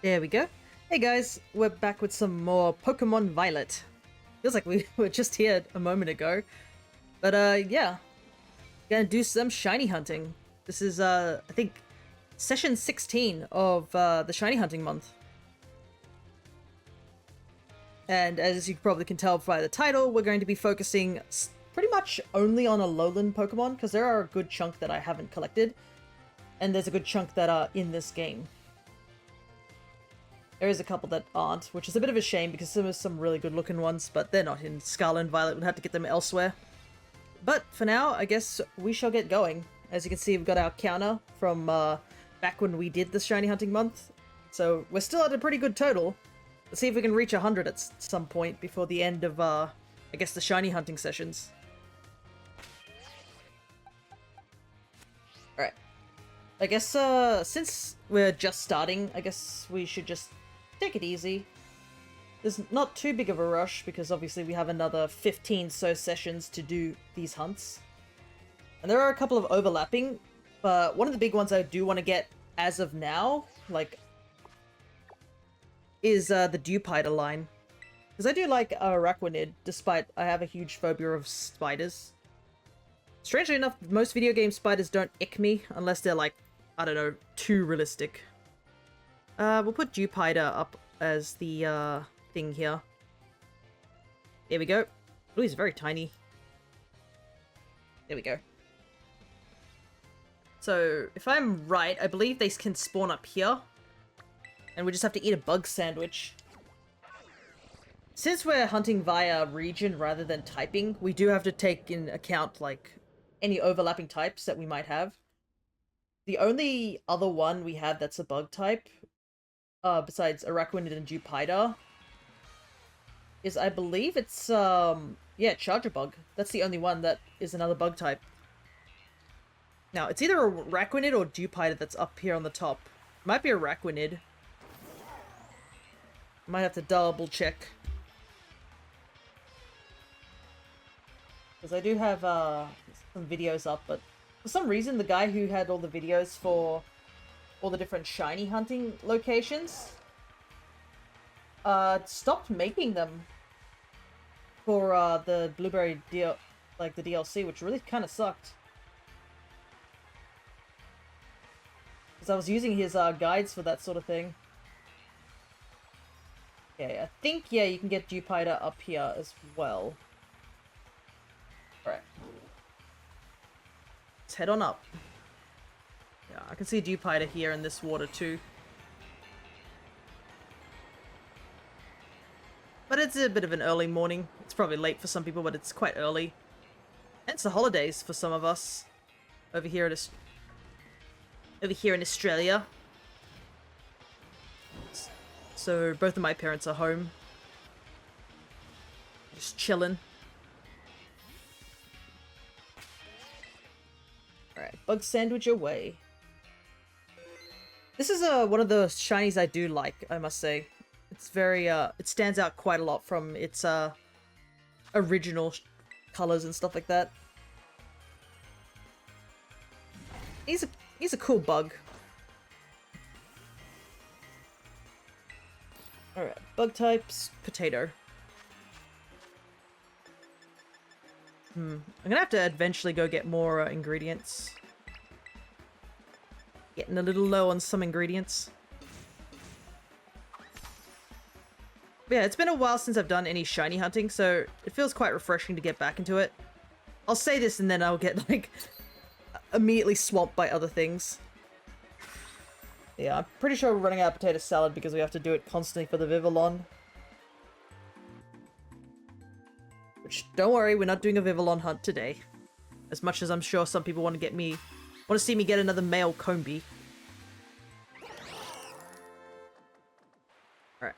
There we go. Hey guys, we're back with some more Pokemon Violet. Feels like we were just here a moment ago. But yeah. Gonna do some shiny hunting. This is I think session 16 of the shiny hunting month. And as you probably can tell by the title, we're going to be focusing pretty much only on Alolan Pokemon, because there are a good chunk that I haven't collected, and there's a good chunk that are in this game. There is a couple that aren't, which is a bit of a shame because there are some really good looking ones, but they're not in Scarlet and Violet. We'll have to get them elsewhere. But for now, I guess we shall get going. As you can see, we've got our counter from back when we did the shiny hunting month. So we're still at a pretty good total. Let's see if we can reach 100 at some point before the end of, I guess, the shiny hunting sessions. Alright. I guess, since we're just starting, I guess we should just take it easy. There's not too big of a rush, because obviously we have another 15 so sessions to do these hunts. And there are a couple of overlapping, but one of the big ones I do want to get as of now, like, is the Dewpider line. Because I do like Araquanid, despite I have a huge phobia of spiders. Strangely enough, most video game spiders don't ick me, unless they're like, I don't know, too realistic. We'll put Dewpider up as the thing here. There we go. Oh, he's very tiny. There we go. So, if I'm right, I believe they can spawn up here. And we just have to eat a bug sandwich. Since we're hunting via region rather than typing, we do have to take in account, like, any overlapping types that we might have. The only other one we have that's a bug type, besides Araquanid and Dewpider, is, I believe it's, yeah, Charger Bug. That's the only one that is another bug type. Now, it's either Araquanid or Dewpider that's up here on the top. It might be Araquanid. Might have to double check. Because I do have, some videos up, but for some reason the guy who had all the videos for all the different shiny hunting locations stopped making them for the Blueberry the DLC, which really kind of sucked. Because I was using his guides for that sort of thing. Okay, I think, yeah, you can get Dewpider up here as well. Alright. Let's head on up. Yeah, I can see Dewpider here in this water too. But it's a bit of an early morning. It's probably late for some people, but it's quite early. And it's the holidays for some of us over here in Australia. So both of my parents are home. Just chilling. Alright, bug sandwich away. This is one of the shinies I do like, I must say. It's very, it stands out quite a lot from its original colors and stuff like that. He's a cool bug. Alright, bug types, potato. I'm gonna have to eventually go get more ingredients. Getting a little low on some ingredients. But yeah, it's been a while since I've done any shiny hunting, so it feels quite refreshing to get back into it. I'll say this and then I'll get, like, immediately swamped by other things. Yeah, I'm pretty sure we're running out of potato salad because we have to do it constantly for the Vivillon. Which, don't worry, we're not doing a Vivillon hunt today. As much as I'm sure some people want to see me get another male Combi. Alright.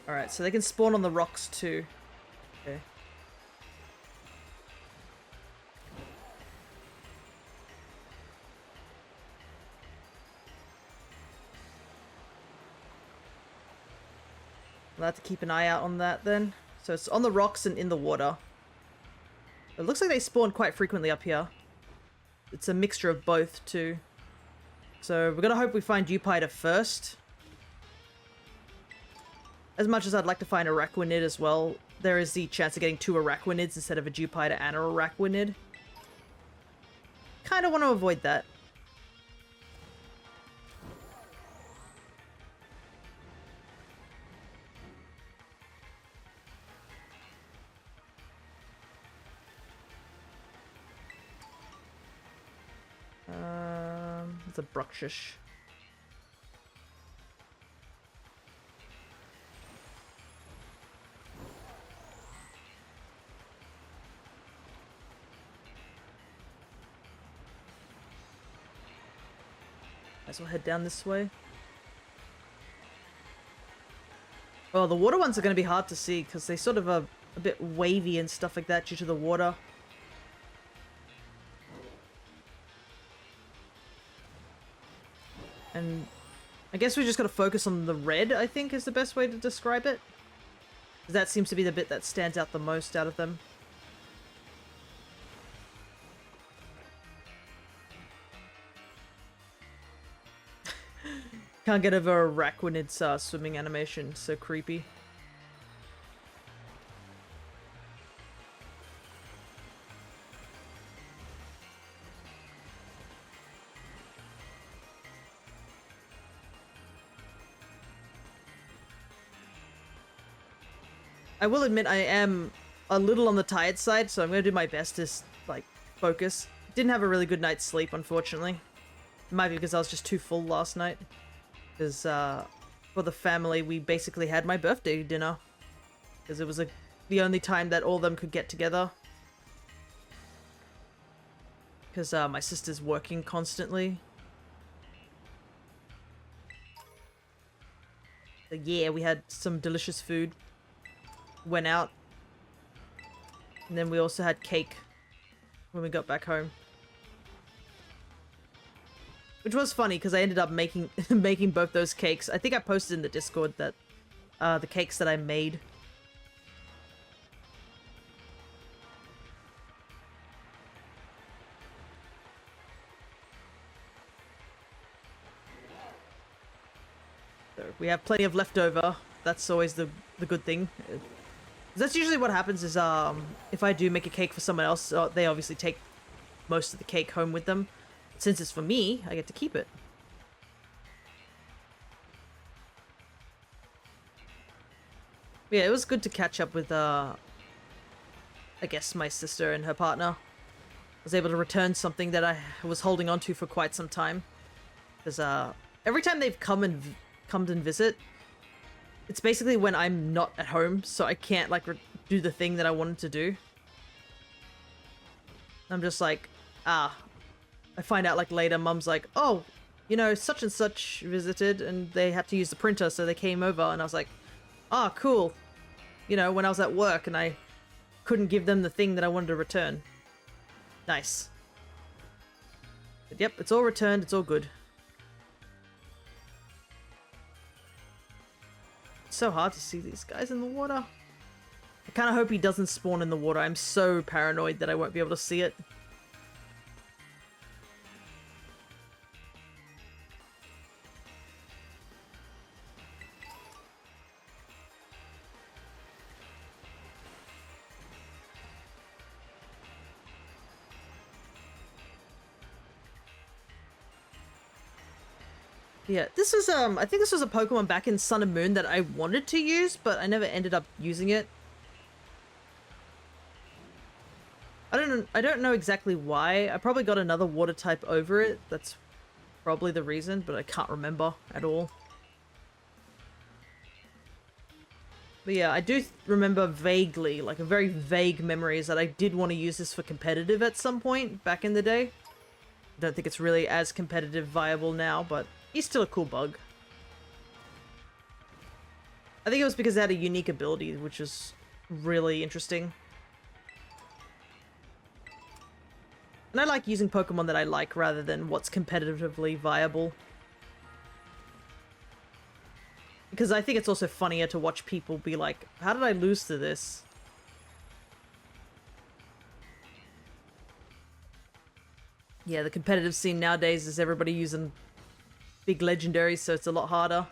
Alright, so they can spawn on the rocks too. Okay. I'll have to keep an eye out on that then. So it's on the rocks and in the water. It looks like they spawn quite frequently up here. It's a mixture of both too. So we're gonna hope we find Dewpider first. As much as I'd like to find Araquanid as well, there is the chance of getting 2 Araquanids instead of a Dewpider and a Araquanid. Kind of want to avoid that. It's a Bruxish. Might as well head down this way. Well, the water ones are going to be hard to see because they sort of are a bit wavy and stuff like that due to the water. And I guess we just got to focus on the red, I think, is the best way to describe it. That seems to be the bit that stands out the most out of them. Can't get over Araquanid's swimming animation. So creepy. I will admit I am a little on the tired side, so I'm going to do my best to, like, focus. Didn't have a really good night's sleep, unfortunately. It might be because I was just too full last night. Because, for the family, we basically had my birthday dinner. Because it was the only time that all of them could get together. Because, my sister's working constantly. So, yeah, we had some delicious food. Went out, and then we also had cake when we got back home, which was funny because I ended up making making both those cakes. I think I posted in the Discord that the cakes that I made. So we have plenty of leftover. That's always the good thing. That's usually what happens is, if I do make a cake for someone else, they obviously take most of the cake home with them. Since it's for me, I get to keep it. But yeah, it was good to catch up with, I guess, my sister and her partner. I was able to return something that I was holding on to for quite some time. Because, every time they've come and visit, it's basically when I'm not at home, so I can't, like, do the thing that I wanted to do. I'm just like, I find out, like, later, Mum's like, oh, you know, such and such visited, and they had to use the printer, so they came over, and I was like, oh, cool. You know, when I was at work, and I couldn't give them the thing that I wanted to return. Nice. But yep, it's all returned, it's all good. So hard to see these guys in the water. I kind of hope he doesn't spawn in the water. I'm so paranoid that I won't be able to see it. Yeah, this was, I think this was a Pokemon back in Sun and Moon that I wanted to use, but I never ended up using it. I don't know exactly why. I probably got another water type over it. That's probably the reason, but I can't remember at all. But yeah, I do remember vaguely, like a very vague memories that I did want to use this for competitive at some point back in the day. I don't think it's really as competitive viable now, but he's still a cool bug. I think it was because it had a unique ability, which is really interesting. And I like using Pokemon that I like rather than what's competitively viable. Because I think it's also funnier to watch people be like, how did I lose to this? Yeah, the competitive scene nowadays is everybody using big legendaries, so it's a lot harder.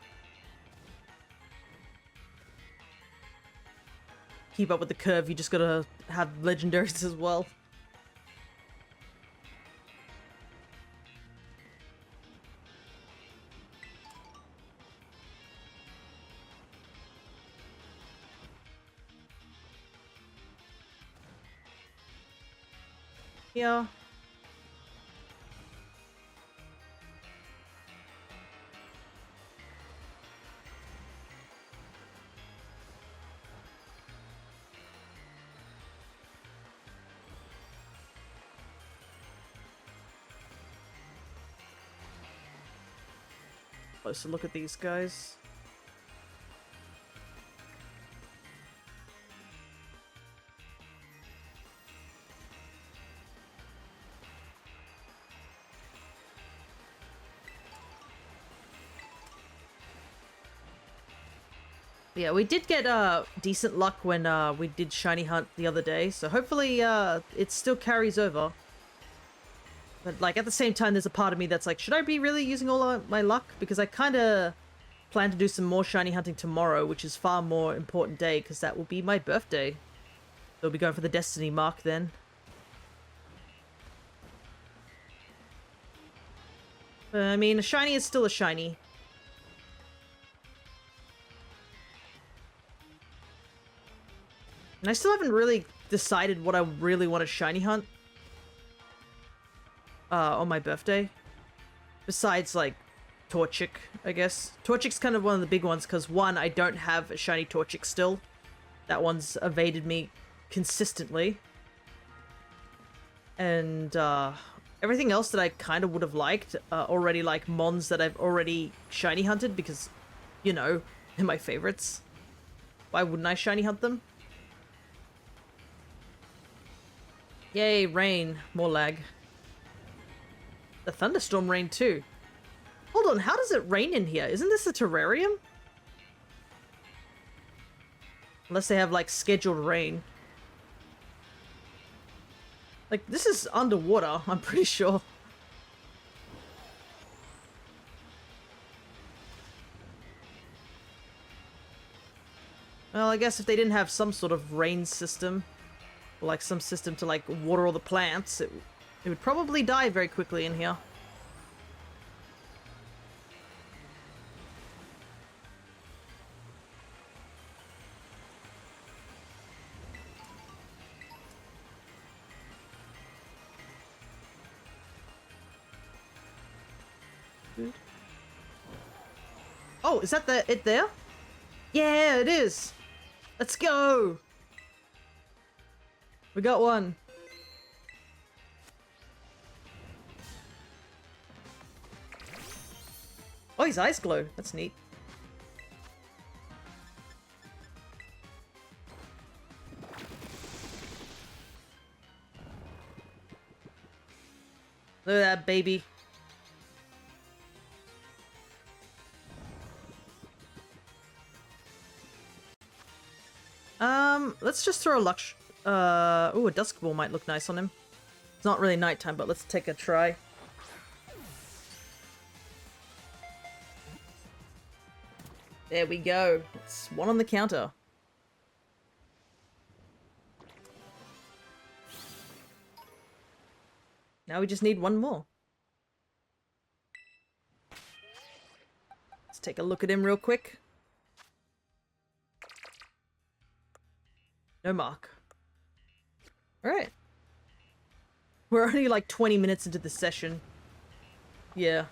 Keep up with the curve, you just gotta have legendaries as well. Yeah. Closer look at these guys. Yeah, we did get decent luck when we did shiny hunt the other day, so hopefully it still carries over. But like at the same time, there's a part of me that's like, should I be really using all of my luck? Because I kind of plan to do some more shiny hunting tomorrow, which is far more important day because that will be my birthday. We'll be going for the destiny mark then. I mean, a shiny is still a shiny. And I still haven't really decided what I really want to shiny hunt on my birthday. Besides, like, Torchic, I guess. Torchic's kind of one of the big ones, because one, I don't have a shiny Torchic still. That one's evaded me consistently. And everything else that I kind of would have liked, already like Mons that I've already shiny hunted, because, you know, they're my favorites. Why wouldn't I shiny hunt them? Yay, rain. More lag. The thunderstorm rain too. Hold on, how does it rain in here? Isn't this a terrarium? Unless they have, like, scheduled rain. Like, this is underwater, I'm pretty sure. Well, I guess if they didn't have some sort of rain system, or like some system to, like, water all the plants, it would probably die very quickly in here. Oh, is that it there? Yeah, it is! Let's go! We got one. Oh, his eyes glow. That's neat. Look at that baby. Let's just throw a Lux. Ooh, a Dusk Ball might look nice on him. It's not really nighttime, but let's take a try. There we go. It's one on the counter. Now we just need one more. Let's take a look at him real quick. No mark. Alright. We're only like 20 minutes into the session. Yeah.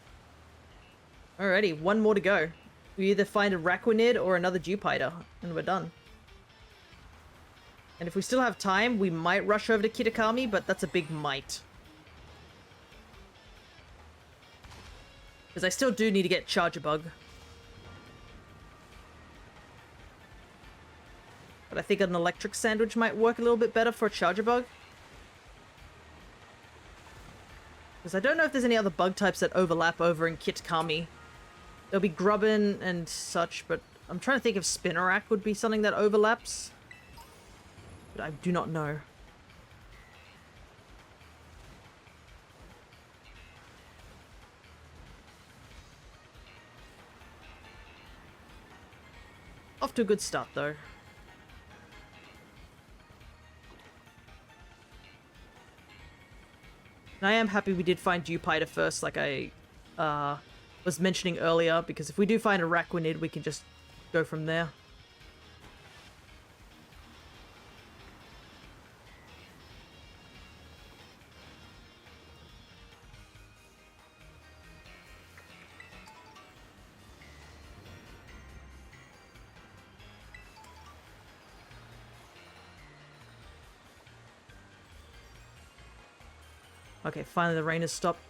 Alrighty, one more to go. We either find a Raquinid or another Dewpider, and we're done. And if we still have time, we might rush over to Kitakami, but that's a big might. Because I still do need to get Charger Bug. But I think an Electric Sandwich might work a little bit better for a Charger Bug. Because I don't know if there's any other bug types that overlap over in Kitakami. There'll be Grubbin and such, but I'm trying to think if Spinarak would be something that overlaps. But I do not know. Off to a good start, though. And I am happy we did find Dewpider first, like I was mentioning earlier, because if we do find a Araquanid, we can just go from there. Okay, finally the rain has stopped.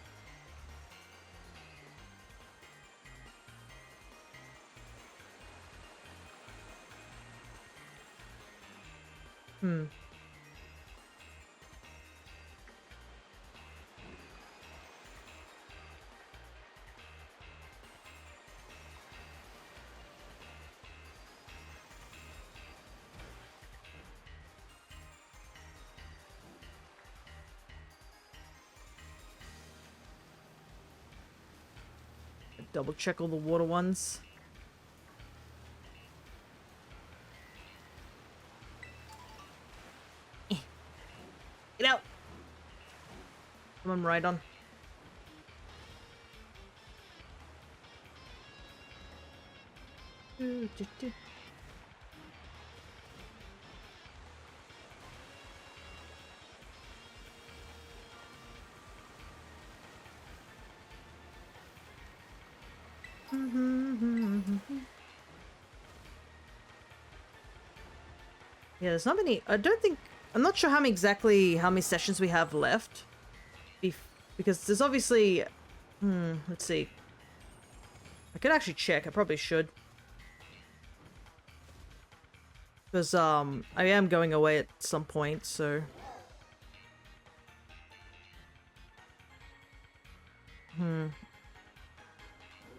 Double check all the water ones. Get out! Come on, Rhydon. Yeah, there's not many. I don't think. I'm not sure how many sessions we have left. Because there's obviously. Let's see. I could actually check. I probably should. Because I am going away at some point, so.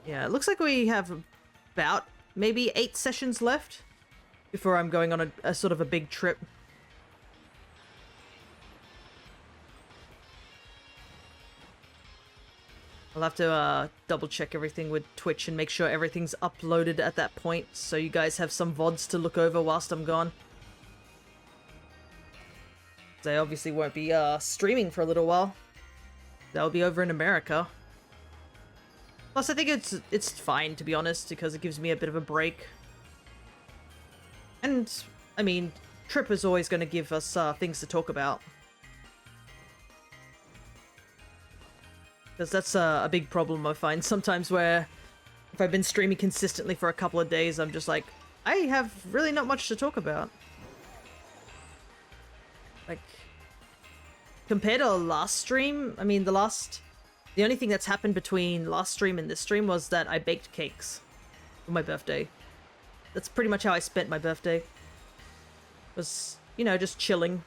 Yeah, it looks like we have about maybe 8 sessions left before I'm going on a sort of a big trip. I'll have to double check everything with Twitch and make sure everything's uploaded at that point, so you guys have some VODs to look over whilst I'm gone. I obviously won't be streaming for a little while. That'll be over in America. Plus, I think it's fine, to be honest, because it gives me a bit of a break. And, I mean, Trip is always going to give us things to talk about. Because that's a big problem I find sometimes, where if I've been streaming consistently for a couple of days, I'm just like, I have really not much to talk about. Like, compared to last stream, I mean, the only thing that's happened between last stream and this stream was that I baked cakes for my birthday. That's pretty much how I spent my birthday. Was, you know, just chilling.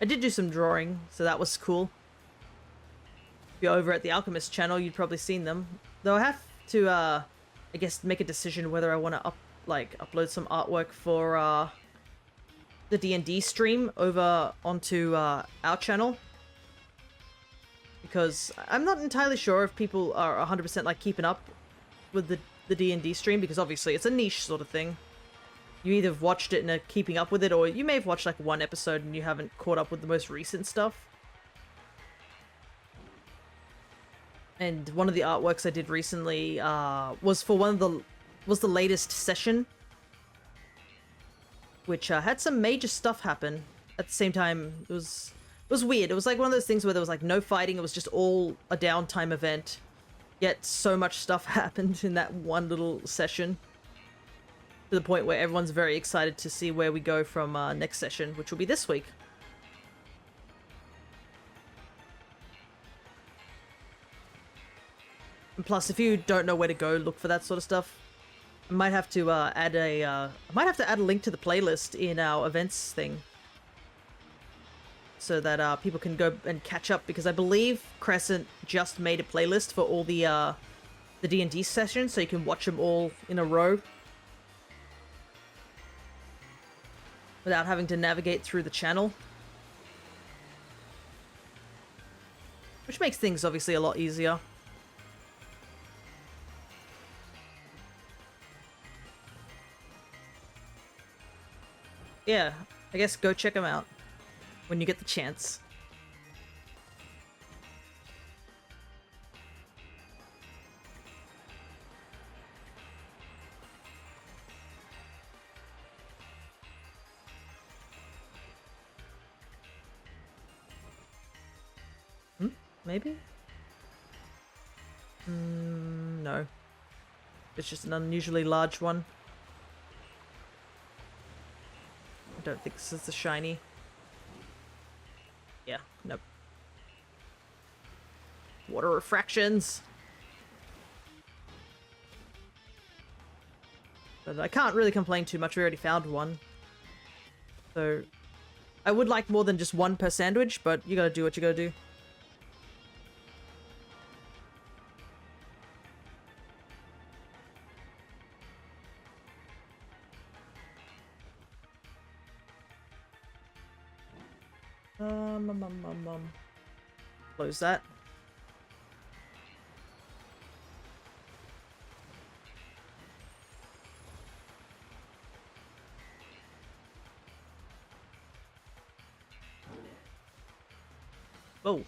I did do some drawing, so that was cool. If you're over at the Alchemist channel, you'd probably seen them. Though I have to, I guess, make a decision whether I want to upload some artwork for the D&D stream over onto our channel. Because I'm not entirely sure if people are 100% like keeping up with the D&D stream, because obviously it's a niche sort of thing. You either have watched it and are keeping up with it, or you may have watched like one episode and you haven't caught up with the most recent stuff. And one of the artworks I did recently was for was the latest session, which had some major stuff happen. At the same time, it was weird. It was like one of those things where there was like no fighting. It was just all a downtime event. Yet so much stuff happened in that one little session, to the point where everyone's very excited to see where we go from next session, which will be this week. And plus, if you don't know where to go, look for that sort of stuff. I might have to add a link to the playlist in our events thing, so that people can go and catch up, because I believe Crescent just made a playlist for all the D&D sessions, so you can watch them all in a row. without having to navigate through the channel. Which makes things obviously a lot easier. Yeah, I guess go check them out when you get the chance. Maybe? No. It's just an unusually large one. I don't think this is a shiny. Yeah, nope. Water refractions! But I can't really complain too much, we already found one. So, I would like more than just one per sandwich, but you gotta do what you gotta do. Close that. Oh.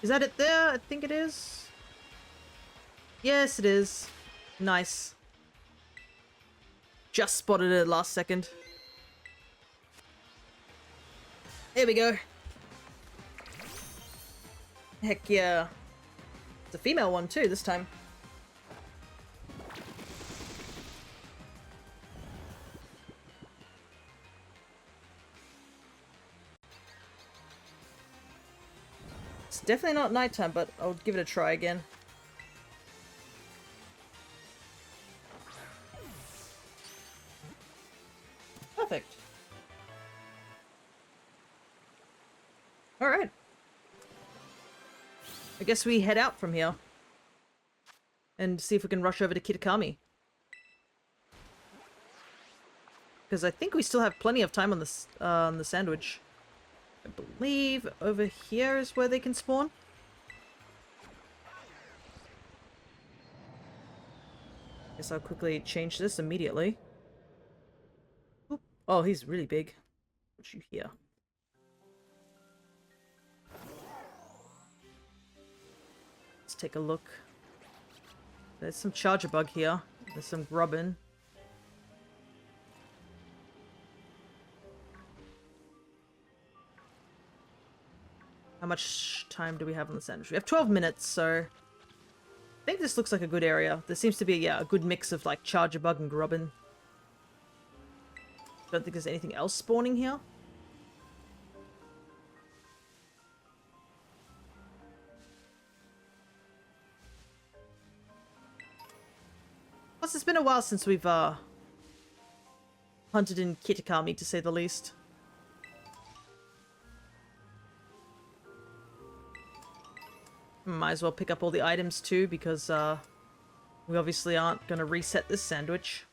Is that it there? I think it is. Yes, it is. Nice. Just spotted it last second. There we go. Heck yeah. It's a female one too this time. It's definitely not nighttime, but I'll give it a try again. Perfect. Alright. I guess we head out from here. And see if we can rush over to Kitakami. Because I think we still have plenty of time on the sandwich. I believe over here is where they can spawn. Guess I'll quickly change this immediately. Oop. Oh, he's really big. What you hear? Let's take a look. There's some charger bug here. There's some grubbin. How much time do we have on the sandwich? We have 12 minutes, so I think this looks like a good area. There seems to be, yeah, a good mix of like charger bug and grubbin. Don't think there's anything else spawning here. Plus, it's been a while since we've hunted in Kitakami, to say the least. Might as well pick up all the items too, because we obviously aren't going to reset this sandwich.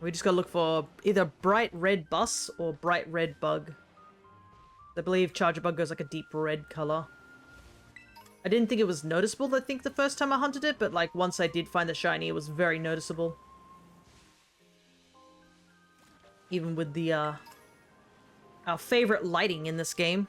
We just gotta look for either bright red bus or bright red bug. I believe charger bug goes like a deep red color. I didn't think it was noticeable, I think, the first time I hunted it, but like once I did find the shiny, it was very noticeable. Even with the our favorite lighting in this game.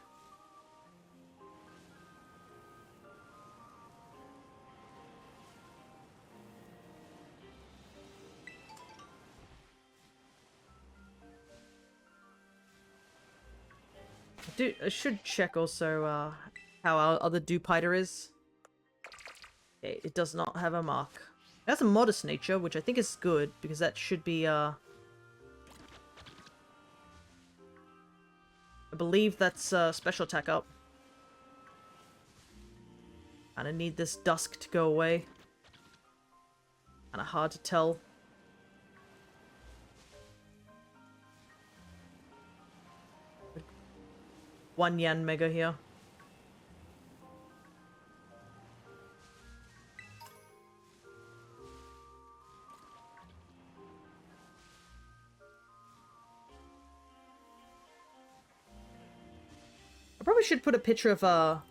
I should check also how our other Dupiter is. Okay, it does not have a mark. It has a modest nature, which I think is good, because that should be I believe that's special attack up. Kinda need this dusk to go away. Kinda hard to tell. One Yan Mega here. I probably should put a picture of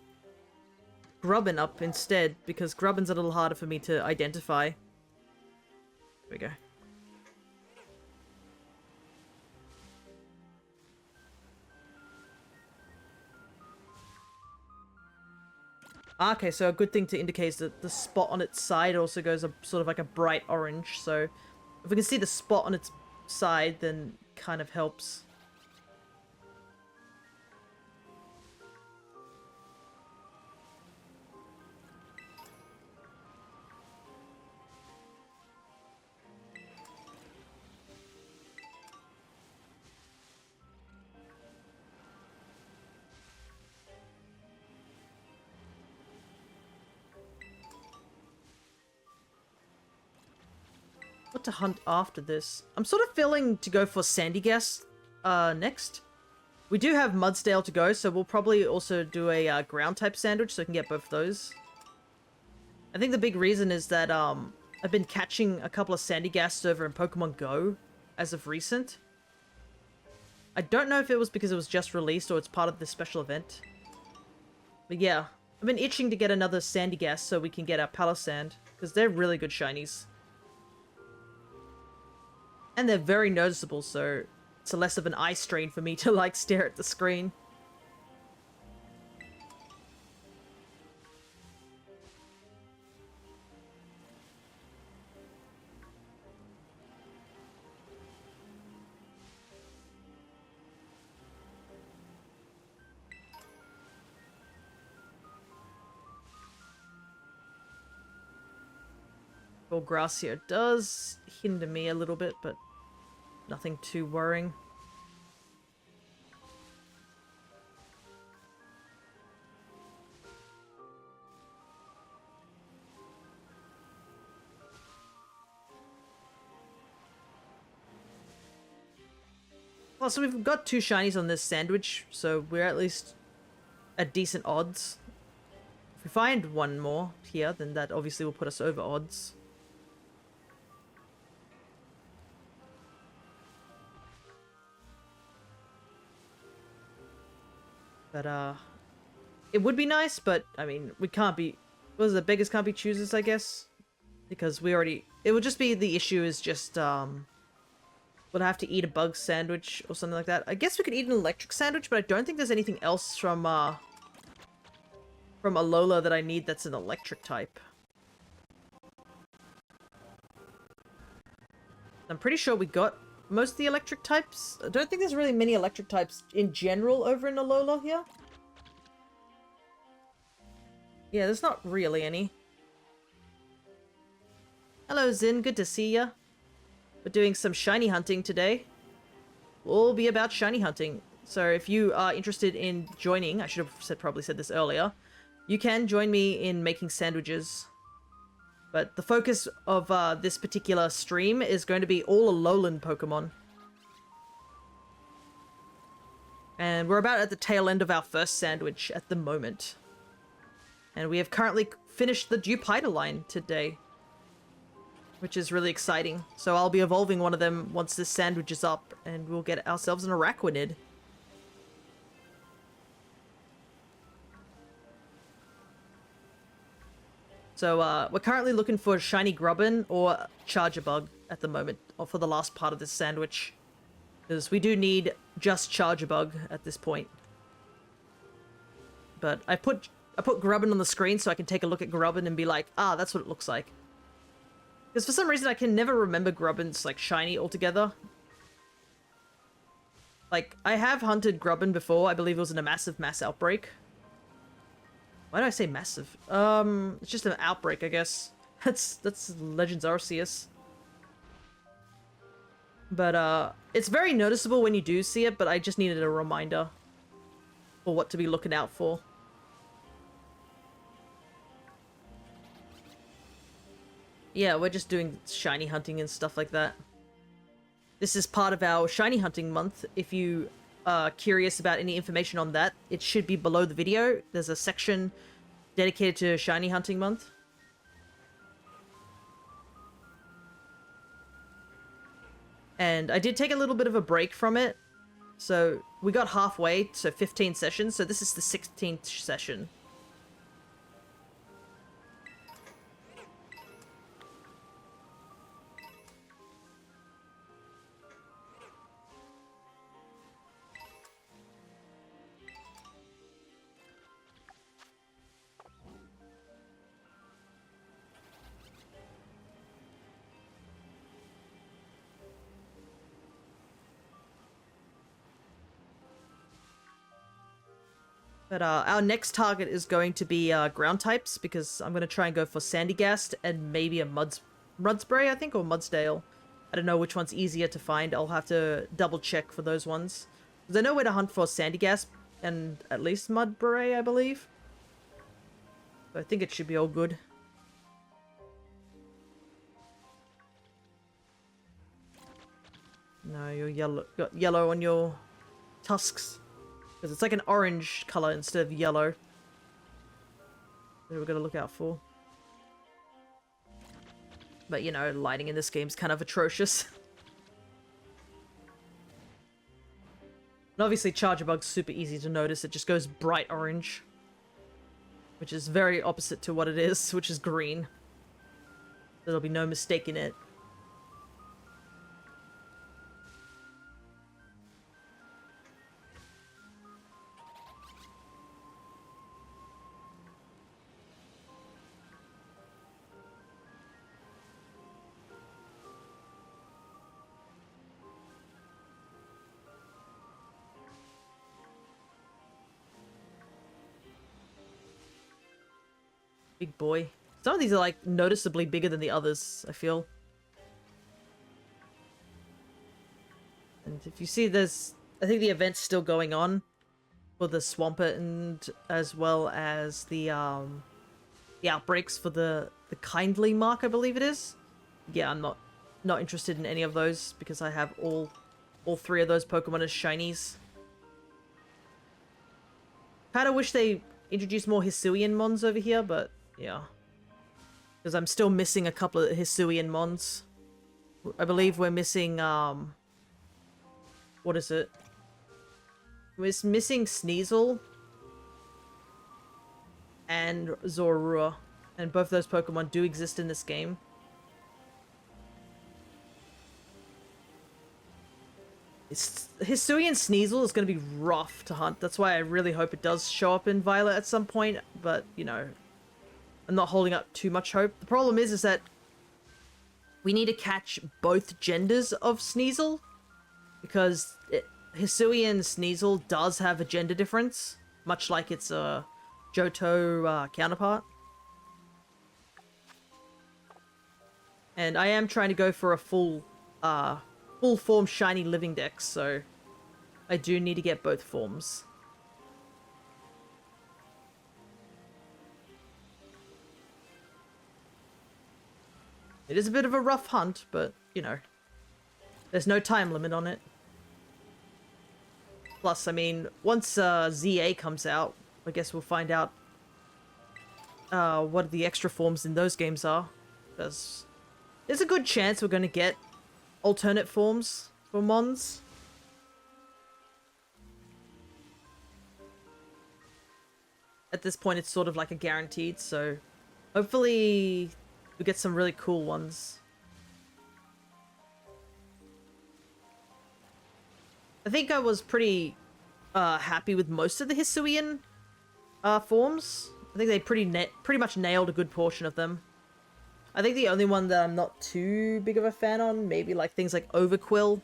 Grubbin up instead, because Grubbin's a little harder for me to identify. There we go. Okay, so a good thing to indicate is that the spot on its side also goes a sort of like a bright orange, so if we can see the spot on its side, then kind of helps. What to hunt after this? I'm sort of feeling to go for Shinydex next. We do have Mudsdale to go, so we'll probably also do a ground type sandwich so I can get both of those. I think the big reason is that I've been catching a couple of Shinydex over in Pokemon Go as of recent. I don't know if it was because it was just released or it's part of this special event. But yeah, I've been itching to get another Shinydex so we can get our Palisand, because they're really good shinies. And they're very noticeable, so it's a less of an eye strain for me to, like, stare at the screen. Well, grass here does hinder me a little bit, but nothing too worrying. Well, so we've got 2 shinies on this sandwich, so we're at least at decent odds. If we find one more here, then that obviously will put us over odds. But, it would be nice, but, I mean, we can't be... What is it? Beggars can't be choosers, I guess? Because we already... It would just be the issue is just, we'll have to eat a bug sandwich or something like that. I guess we could eat an electric sandwich, but I don't think there's anything else from Alola that I need that's an electric type. I'm pretty sure we got most of the electric types. I don't think there's really many electric types in general over in Alola here. Yeah, there's not really any. Hello, Zin. Good to see ya. We're doing some shiny hunting today. We'll all be about shiny hunting. So if you are interested in joining, I should have probably said this earlier, you can join me in making sandwiches. But the focus of this particular stream is going to be all Alolan Pokemon. And we're about at the tail end of our first sandwich at the moment. And we have currently finished the Dewpider line today, which is really exciting. So I'll be evolving one of them once this sandwich is up, and we'll get ourselves an Araquanid. So, we're currently looking for Shiny Grubbin or Charger Bug at the moment, or for the last part of this sandwich. Because we do need just Charger Bug at this point. But I put Grubbin on the screen so I can take a look at Grubbin and be like, ah, that's what it looks like. Because for some reason I can never remember Grubbin's, like, shiny altogether. Like, I have hunted Grubbin before, I believe it was in a massive mass outbreak. Why do I say massive? It's just an outbreak, I guess. That's Legends Arceus. But, it's very noticeable when you do see it, but I just needed a reminder. or what to be looking out for. Yeah, we're just doing shiny hunting and stuff like that. This is part of our shiny hunting month. If you are curious about any information on that, it should be below the video. There's a section dedicated to shiny hunting month. And I did take a little bit of a break from it. So we got halfway, so 15 sessions. So this is the 16th session. But our next target is going to be ground types, because I'm going to try and go for Sandygast and maybe a Mudspray, I think, or Mudsdale. I don't know which one's easier to find. I'll have to double check for those ones. Because I know where to hunt for Sandygast and at least Mudspray, I believe. So I think it should be all good. No, you're yellow. Got yellow on your tusks. Because it's like an orange color instead of yellow. That we're going to look out for. But, you know, lighting in this game's kind of atrocious. And obviously Charger Bug's super easy to notice. It just goes bright orange. Which is very opposite to what it is, which is green. There'll be no mistake in it. Big boy. Some of these are like noticeably bigger than the others, I feel. And if you see, there's, I think the event's still going on for the Swampert, and as well as the outbreaks for the Kindly mark, I believe it is. Yeah, I'm not interested in any of those because I have all three of those Pokemon as shinies. Kinda wish they introduced more Hisuian Mons over here, but yeah. Because I'm still missing a couple of Hisuian Mons. I believe we're missing, what is it? We're missing Sneasel and Zorua. And both those Pokemon do exist in this game. Hisuian Sneasel is going to be rough to hunt. That's why I really hope it does show up in Violet at some point. But, you know, I'm not holding up too much hope. The problem is that we need to catch both genders of Sneasel. Because Hisuian Sneasel does have a gender difference. Much like its Johto counterpart. And I am trying to go for a full form shiny living dex, so I do need to get both forms. It is a bit of a rough hunt, but, you know, there's no time limit on it. Plus, I mean, once ZA comes out, I guess we'll find out what the extra forms in those games are. There's a good chance we're going to get alternate forms for Mons. At this point, it's sort of like a guaranteed, so hopefully we get some really cool ones. I think I was pretty happy with most of the Hisuian forms. I think they pretty much nailed a good portion of them. I think the only one that I'm not too big of a fan on, maybe like things like Overquill.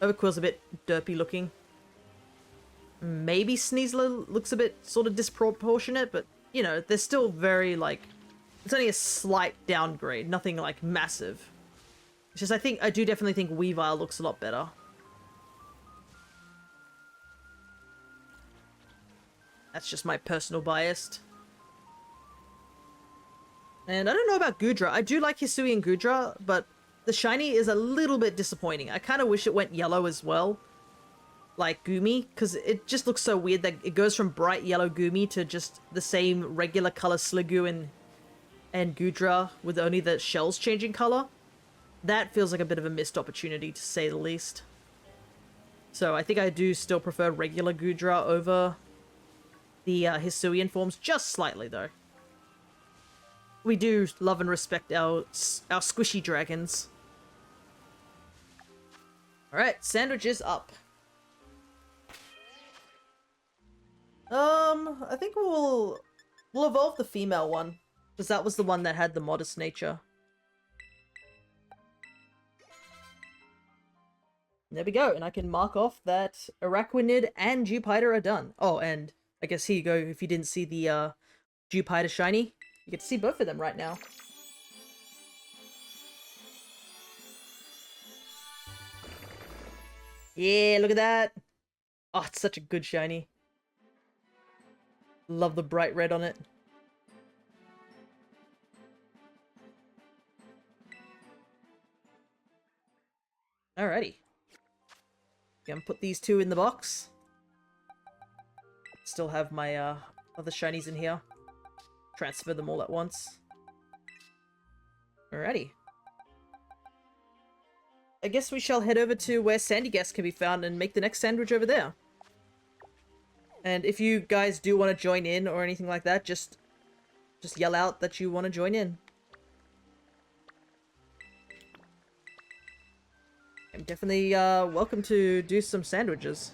Overquill's a bit derpy looking. Maybe Sneasler looks a bit sort of disproportionate, but, you know, they're still very, like, it's only a slight downgrade, nothing, like, massive. It's just, I do definitely think Weavile looks a lot better. That's just my personal bias. And I don't know about Goodra. I do like Hisui and Goodra, but the shiny is a little bit disappointing. I kind of wish it went yellow as well. Like Gumi, because it just looks so weird that it goes from bright yellow Gumi to just the same regular color Sliggoo and Goodra with only the shells changing color. That feels like a bit of a missed opportunity, to say the least. So I think I do still prefer regular Goodra over the Hisuian forms, just slightly though. We do love and respect our squishy dragons. Alright, sandwich is up. I think we'll evolve the female one, because that was the one that had the modest nature. There we go, and I can mark off that Araquanid and Jupiter are done. Oh, and I guess here you go, if you didn't see the Jupiter shiny, you get to see both of them right now. Yeah, look at that! Oh, it's such a good shiny. Love the bright red on it. Alrighty. Gonna put these two in the box. Still have my other shinies in here. Transfer them all at once. Alrighty. I guess we shall head over to where Shinydex can be found and make the next sandwich over there. And if you guys do want to join in or anything like that, just yell out that you want to join in. I'm definitely welcome to do some sandwiches.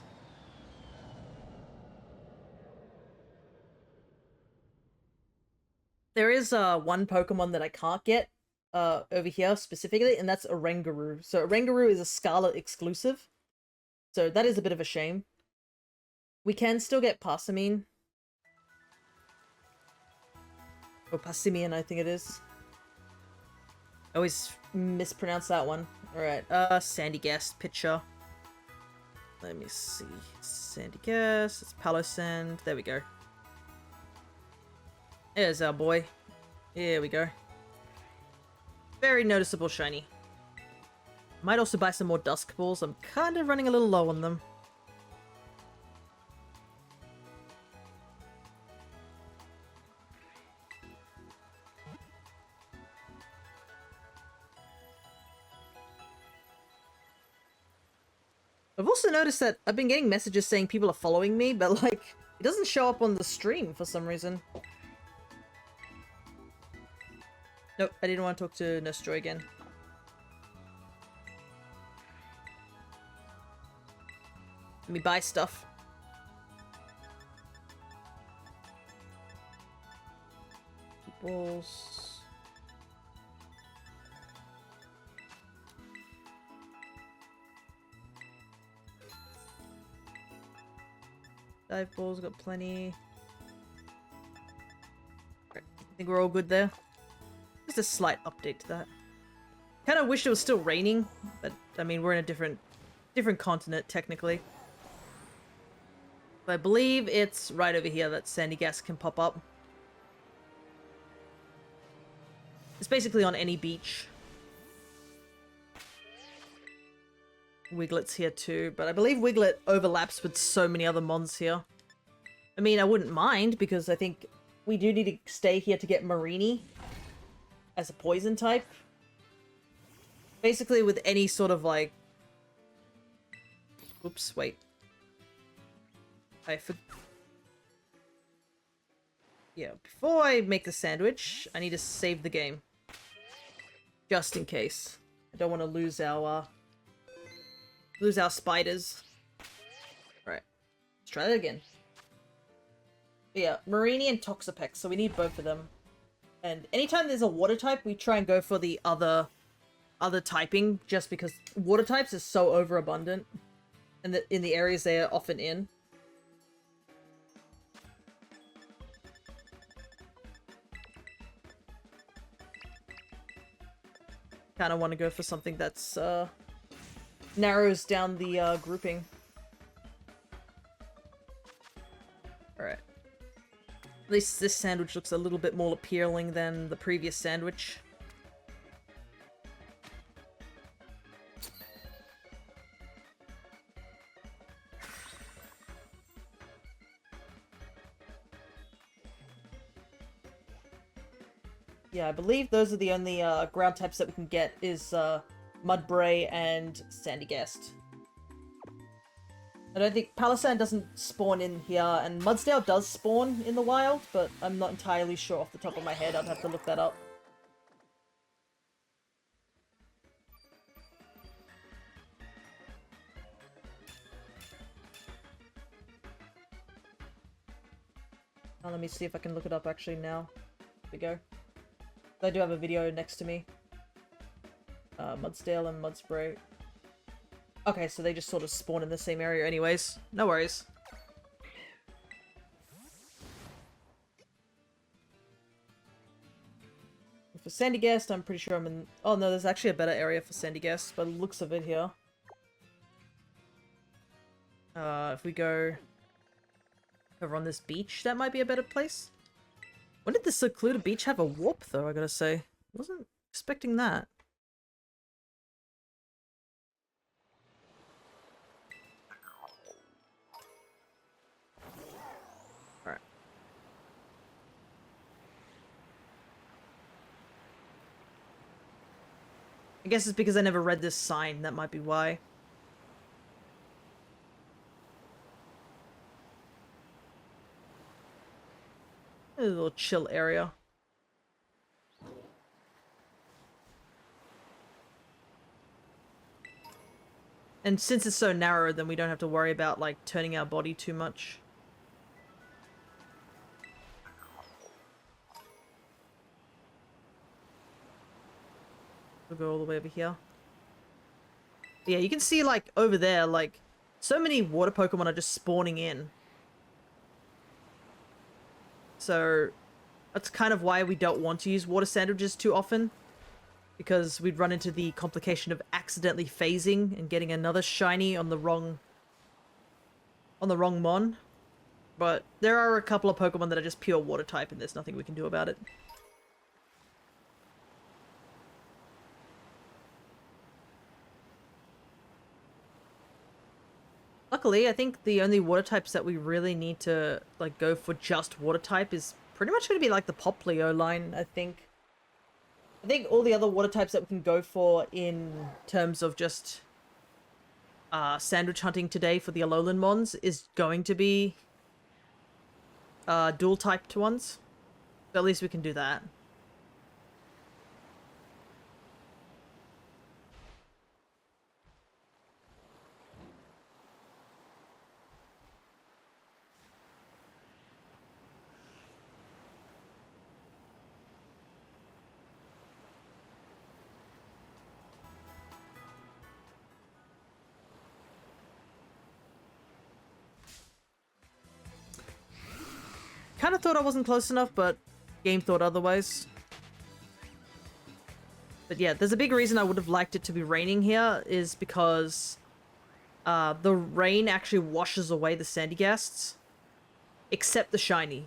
There is one Pokemon that I can't get over here specifically, and that's Oranguru. So Oranguru is a Scarlet exclusive. So that is a bit of a shame. We can still get Passamine. Or Passimian, I think it is. I always mispronounce that one. Alright, Shinydex picture. Let me see. Shinydex, it's Palossand. There we go. There's our boy. Here we go. Very noticeable shiny. Might also buy some more Dusk Balls. I'm kind of running a little low on them. I've also noticed that I've been getting messages saying people are following me, but like, it doesn't show up on the stream for some reason. Nope, I didn't want to talk to Nurse Joy again. Let me buy stuff. Balls. Dive balls, got plenty. Right, I think we're all good there. Just a slight update to that. Kind of wish it was still raining, but I mean we're in a different continent technically. But I believe it's right over here that Shinydex can pop up. It's basically on any beach. Wiglet's here too, but I believe Wiglet overlaps with so many other mons here. I mean, I wouldn't mind, because I think we do need to stay here to get Marini as a poison type. Basically with any sort of like... Oops, wait. Yeah, before I make the sandwich, I need to save the game. Just in case. I don't want to lose our spiders. Alright. Let's try that again. Yeah, Marini and Toxapex, so we need both of them. And anytime there's a water type, we try and go for the other typing, just because water types is so overabundant and in the areas they are often in. Kind of want to go for something that's narrows down the grouping. Alright. At least this sandwich looks a little bit more appealing than the previous sandwich. Yeah, I believe those are the only ground types that we can get is Mudbray and Sandy Guest. I don't think Palisand doesn't spawn in here, and Mudsdale does spawn in the wild, but I'm not entirely sure off the top of my head. I'd have to look that up. Let me see if I can look it up actually now. There we go. I do have a video next to me. Mudsdale and Mudspray. Okay, so they just sort of spawn in the same area anyways. No worries. For Sandy Guest, I'm pretty sure I'm in... Oh no, there's actually a better area for Sandy Guest, by the looks of it here. If we go over on this beach, that might be a better place. When did the secluded beach have a warp, though, I gotta say? Wasn't expecting that. Alright. I guess it's because I never read this sign, that might be why. A little chill area. And since it's so narrow, then we don't have to worry about, like, turning our body too much. We'll go all the way over here. Yeah, you can see, like, over there, like, so many water Pokemon are just spawning in. So, that's kind of why we don't want to use water sandwiches too often. Because we'd run into the complication of accidentally phasing and getting another shiny on the wrong mon. But there are a couple of Pokemon that are just pure water type and there's nothing we can do about it. Luckily, I think the only water types that we really need to, like, go for just water type is pretty much going to be, like, the Poplio line, I think. I think all the other water types that we can go for in terms of just sandwich hunting today for the Alolan Mons is going to be dual typed ones. So at least we can do that. Kind of thought I wasn't close enough, but game thought otherwise. But yeah, there's a big reason I would have liked it to be raining here is because the rain actually washes away the Sandyghasts, except the shiny.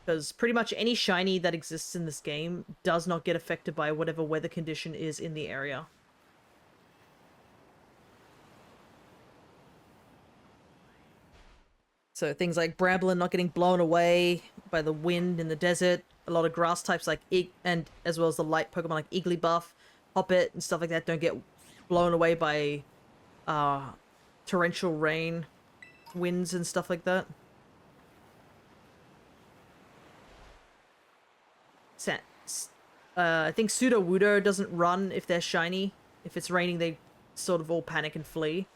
Because pretty much any shiny that exists in this game does not get affected by whatever weather condition is in the area. So things like Bramblin not getting blown away by the wind in the desert. A lot of grass types like and as well as the light Pokemon like Igglybuff, Hoppet, and stuff like that don't get blown away by torrential rain, winds, and stuff like that. I think Sudowoodo doesn't run if they're shiny. If it's raining, they sort of all panic and flee.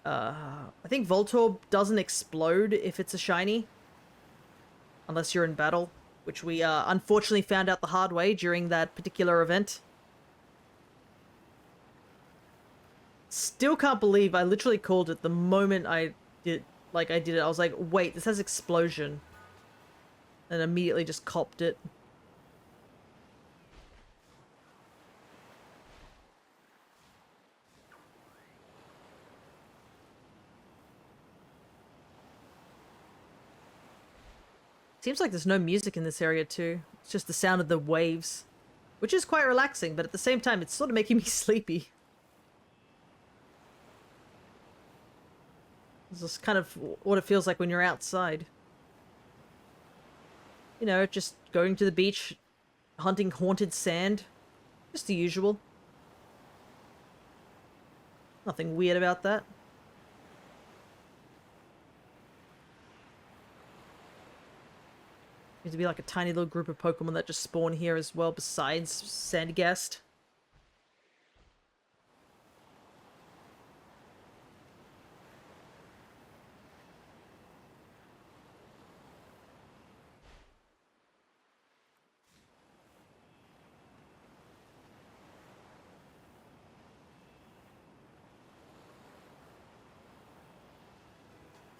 I think Voltorb doesn't explode if it's a shiny. Unless you're in battle. Which we unfortunately found out the hard way during that particular event. Still can't believe I literally called it the moment I did it. I was like, wait, this has explosion. And immediately just copped it. Seems like there's no music in this area too. It's just the sound of the waves, which is quite relaxing, but at the same time, it's sort of making me sleepy. This is kind of what it feels like when you're outside. You know, just going to the beach, hunting haunted sand. Just the usual. Nothing weird about that. Seems to be like a tiny little group of Pokemon that just spawn here as well, besides Sandygast.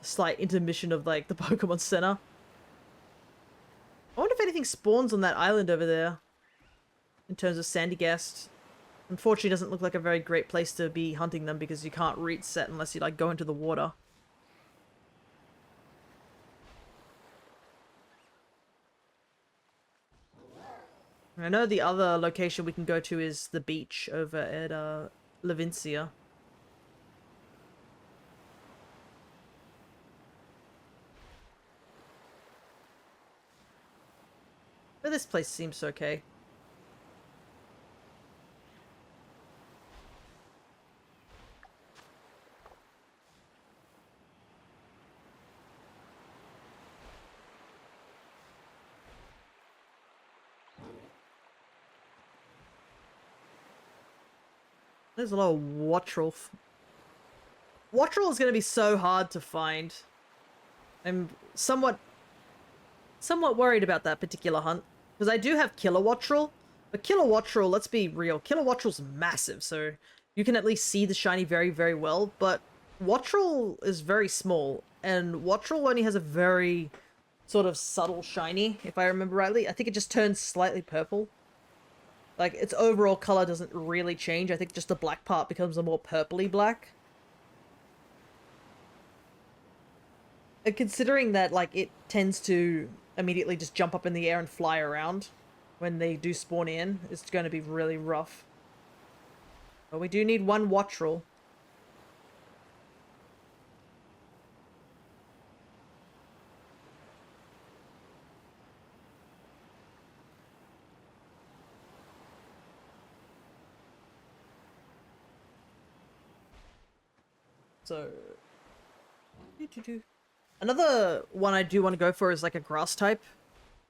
Slight intermission of like the Pokemon Center. I wonder if anything spawns on that island over there in terms of Sandygast. Unfortunately, it doesn't look like a very great place to be hunting them because you can't reset unless you like go into the water. I know the other location we can go to is the beach over at Levincia. But this place seems okay. There's a lot of Wattrel. Wattrel is going to be so hard to find. I'm somewhat worried about that particular hunt. Because I do have Killer Wattrel. But Killer Wattrel, let's be real, Killer Wattrel's massive, so you can at least see the shiny very, very well. But Wattrel is very small, and Wattrel only has a very sort of subtle shiny, if I remember rightly. I think it just turns slightly purple. Like, its overall color doesn't really change. I think just the black part becomes a more purpley black. And considering that, like, it tends to immediately just jump up in the air and fly around when they do spawn in, it's going to be really rough. But we do need one Wattrel. So... Another one I do want to go for is like a grass type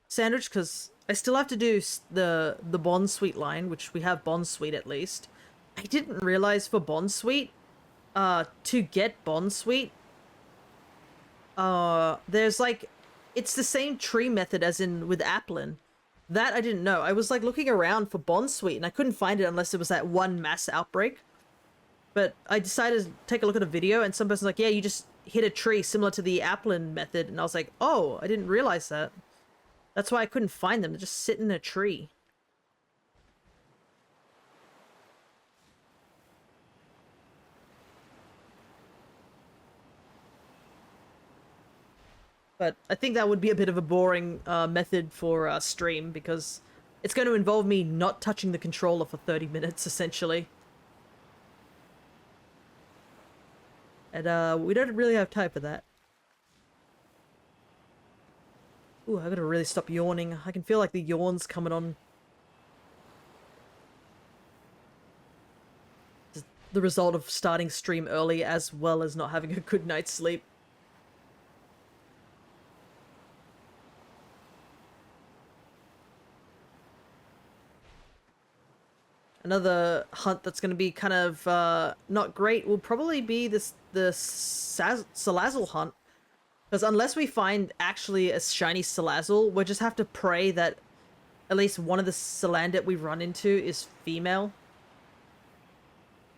sandwich, because I still have to do the Bond Sweet line, which we have Bond Sweet at least. I didn't realize for Bond Sweet, to get Bond Sweet, there's like, it's the same tree method as in with Applin. That I didn't know. I was like looking around for Bond Sweet and I couldn't find it unless it was that one mass outbreak. But I decided to take a look at a video and some person's like, yeah, you just hit a tree similar to the Applin method. And I was like, oh, I didn't realize that. That's why I couldn't find them. They're just sitting in a tree. But I think that would be a bit of a boring method for stream, because it's going to involve me not touching the controller for 30 minutes, essentially. And we don't really have time for that. Ooh, I gotta really stop yawning. I can feel like the yawn's coming on. It's the result of starting stream early as well as not having a good night's sleep. Another hunt that's going to be kind of not great will probably be the Salazzle hunt. Because unless we find actually a shiny Salazzle, we'll just have to pray that at least one of the Salandit we run into is female.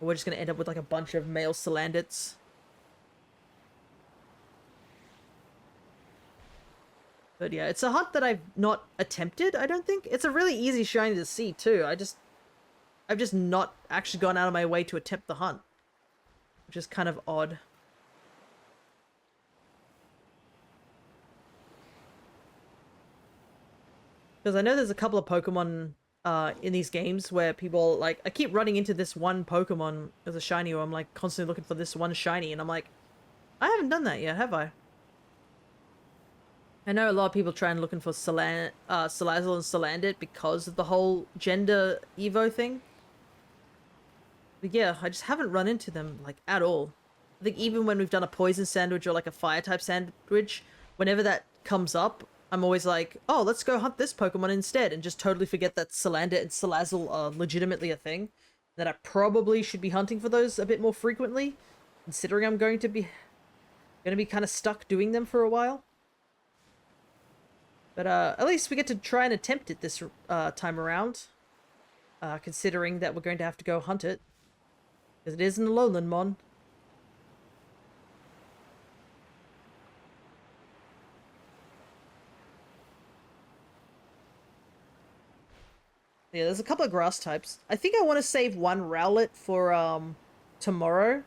Or we're just going to end up with like a bunch of male Salandits. But yeah, it's a hunt that I've not attempted, I don't think. It's a really easy shiny to see too. I've just not actually gone out of my way to attempt the hunt, which is kind of odd. Because I know there's a couple of Pokemon in these games where people like I keep running into this one Pokemon as a shiny, or I'm like constantly looking for this one shiny, and I'm like, I haven't done that yet, have I? I know a lot of people try and looking for Salazzle and Salandit because of the whole gender Evo thing. But yeah, I just haven't run into them like at all. I think even when we've done a poison sandwich or like a fire type sandwich, whenever that comes up, I'm always like, oh, let's go hunt this Pokemon instead, and just totally forget that Salandit and Salazzle are legitimately a thing. That I probably should be hunting for those a bit more frequently, considering I'm going to be kind of stuck doing them for a while. But at least we get to try and attempt it this time around, considering that we're going to have to go hunt it. Because it is an Alolan Mon. Yeah, there's a couple of grass types. I think I want to save one Rowlet for tomorrow.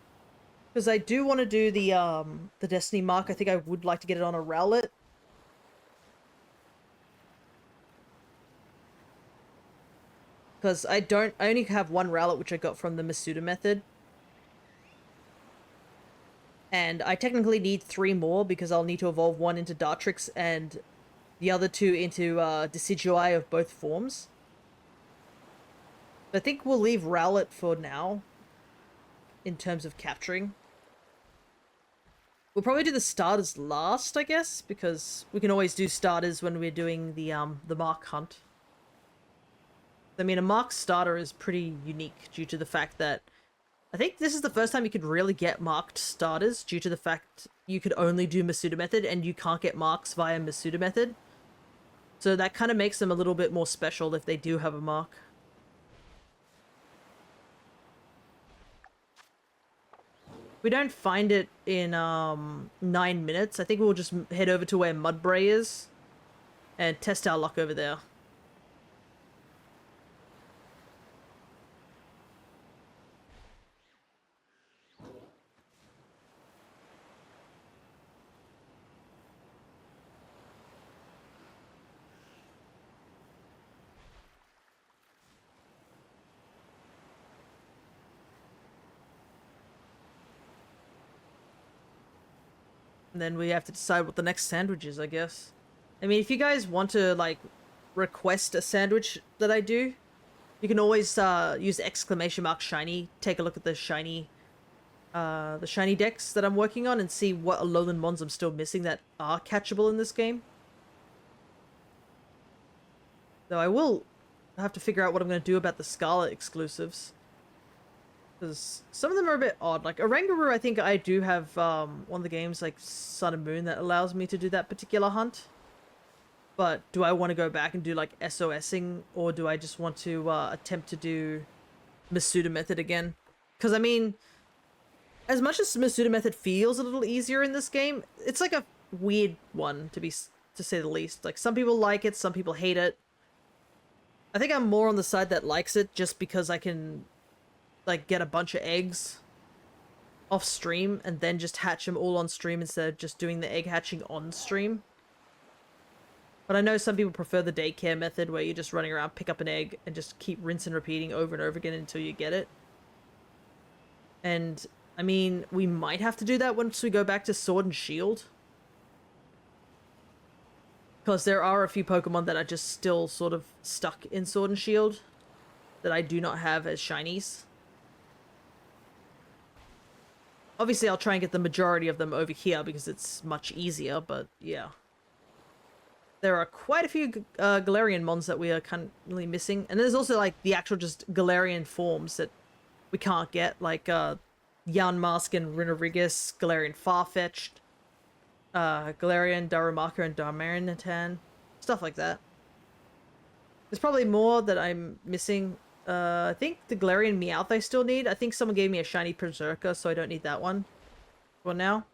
Because I do want to do the Destiny Mark. I think I would like to get it on a Rowlet. Because I only have one Rowlet which I got from the Masuda method. And I technically need 3 more because I'll need to evolve one into Dartrix and the other 2 into Decidueye of both forms. I think we'll leave Rowlet for now in terms of capturing. We'll probably do the starters last, I guess, because we can always do starters when we're doing the Mark hunt. I mean, a Mark starter is pretty unique due to the fact that I think this is the first time you could really get marked starters due to the fact you could only do Masuda method and you can't get marks via Masuda method. So that kind of makes them a little bit more special if they do have a mark. We don't find it in 9 minutes. I think we'll just head over to where Mudbray is and test our luck over there. And then we have to decide what the next sandwich is, I guess. I mean, if you guys want to, like, request a sandwich that I do, you can always use exclamation mark shiny, take a look at the Shinydex that I'm working on and see what Alolan Mons I'm still missing that are catchable in this game. Though I will have to figure out what I'm going to do about the Scarlet exclusives. Because some of them are a bit odd. Like, Oranguru, I think I do have one of the games, like Sun and Moon, that allows me to do that particular hunt. But do I want to go back and do, like, SOSing, or do I just want to attempt to do Masuda method again? Because, I mean, as much as Masuda method feels a little easier in this game, it's like a weird one, to say the least. Like, some people like it, some people hate it. I think I'm more on the side that likes it just because I can, like, get a bunch of eggs off stream and then just hatch them all on stream instead of just doing the egg hatching on stream. But I know some people prefer the daycare method where you're just running around, pick up an egg, and just keep rinse and repeating over and over again until you get it. And, I mean, we might have to do that once we go back to Sword and Shield. Because there are a few Pokemon that are just still sort of stuck in Sword and Shield that I do not have as shinies. Obviously, I'll try and get the majority of them over here because it's much easier, but yeah. There are quite a few Galarian Mons that we are currently missing. And there's also, like, the actual just Galarian forms that we can't get, like Yarnmask and Rinorigus, Galarian Farfetch'd, Galarian, Darumaka, and Darmanitan. Stuff like that. There's probably more that I'm missing. I think the Galarian Meowth I still need. I think someone gave me a shiny Berserker, so I don't need that one for now.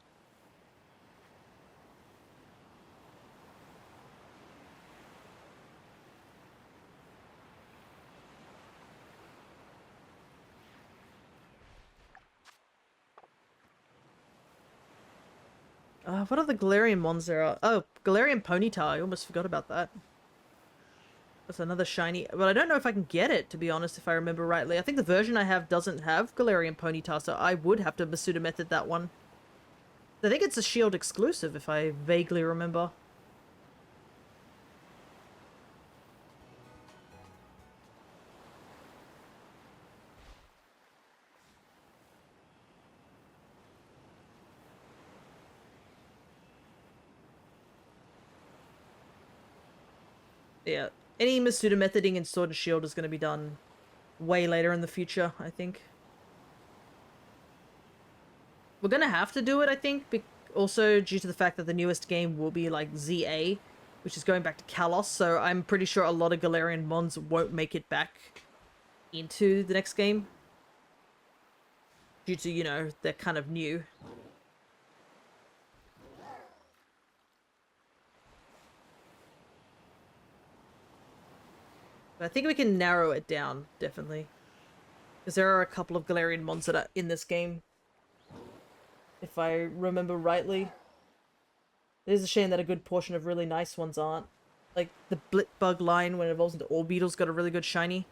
What are the Galarian Mons there are? Oh, Galarian Ponyta. I almost forgot about that. That's another shiny, but I don't know if I can get it, to be honest, if I remember rightly. I think the version I have doesn't have Galarian Ponyta, so I would have to Masuda Method that one. I think it's a Shield exclusive, if I vaguely remember. Yeah, any Masuda Methoding in Sword and Shield is going to be done way later in the future, I think. We're going to have to do it, I think, also due to the fact that the newest game will be like ZA, which is going back to Kalos, so I'm pretty sure a lot of Galarian Mons won't make it back into the next game. Due to, you know, they're kind of new. But I think we can narrow it down, definitely. Because there are a couple of Galarian Mons that are in this game. If I remember rightly. It is a shame that a good portion of really nice ones aren't. Like, the Blitbug line, when it evolves into Orbeetle's got a really good shiny.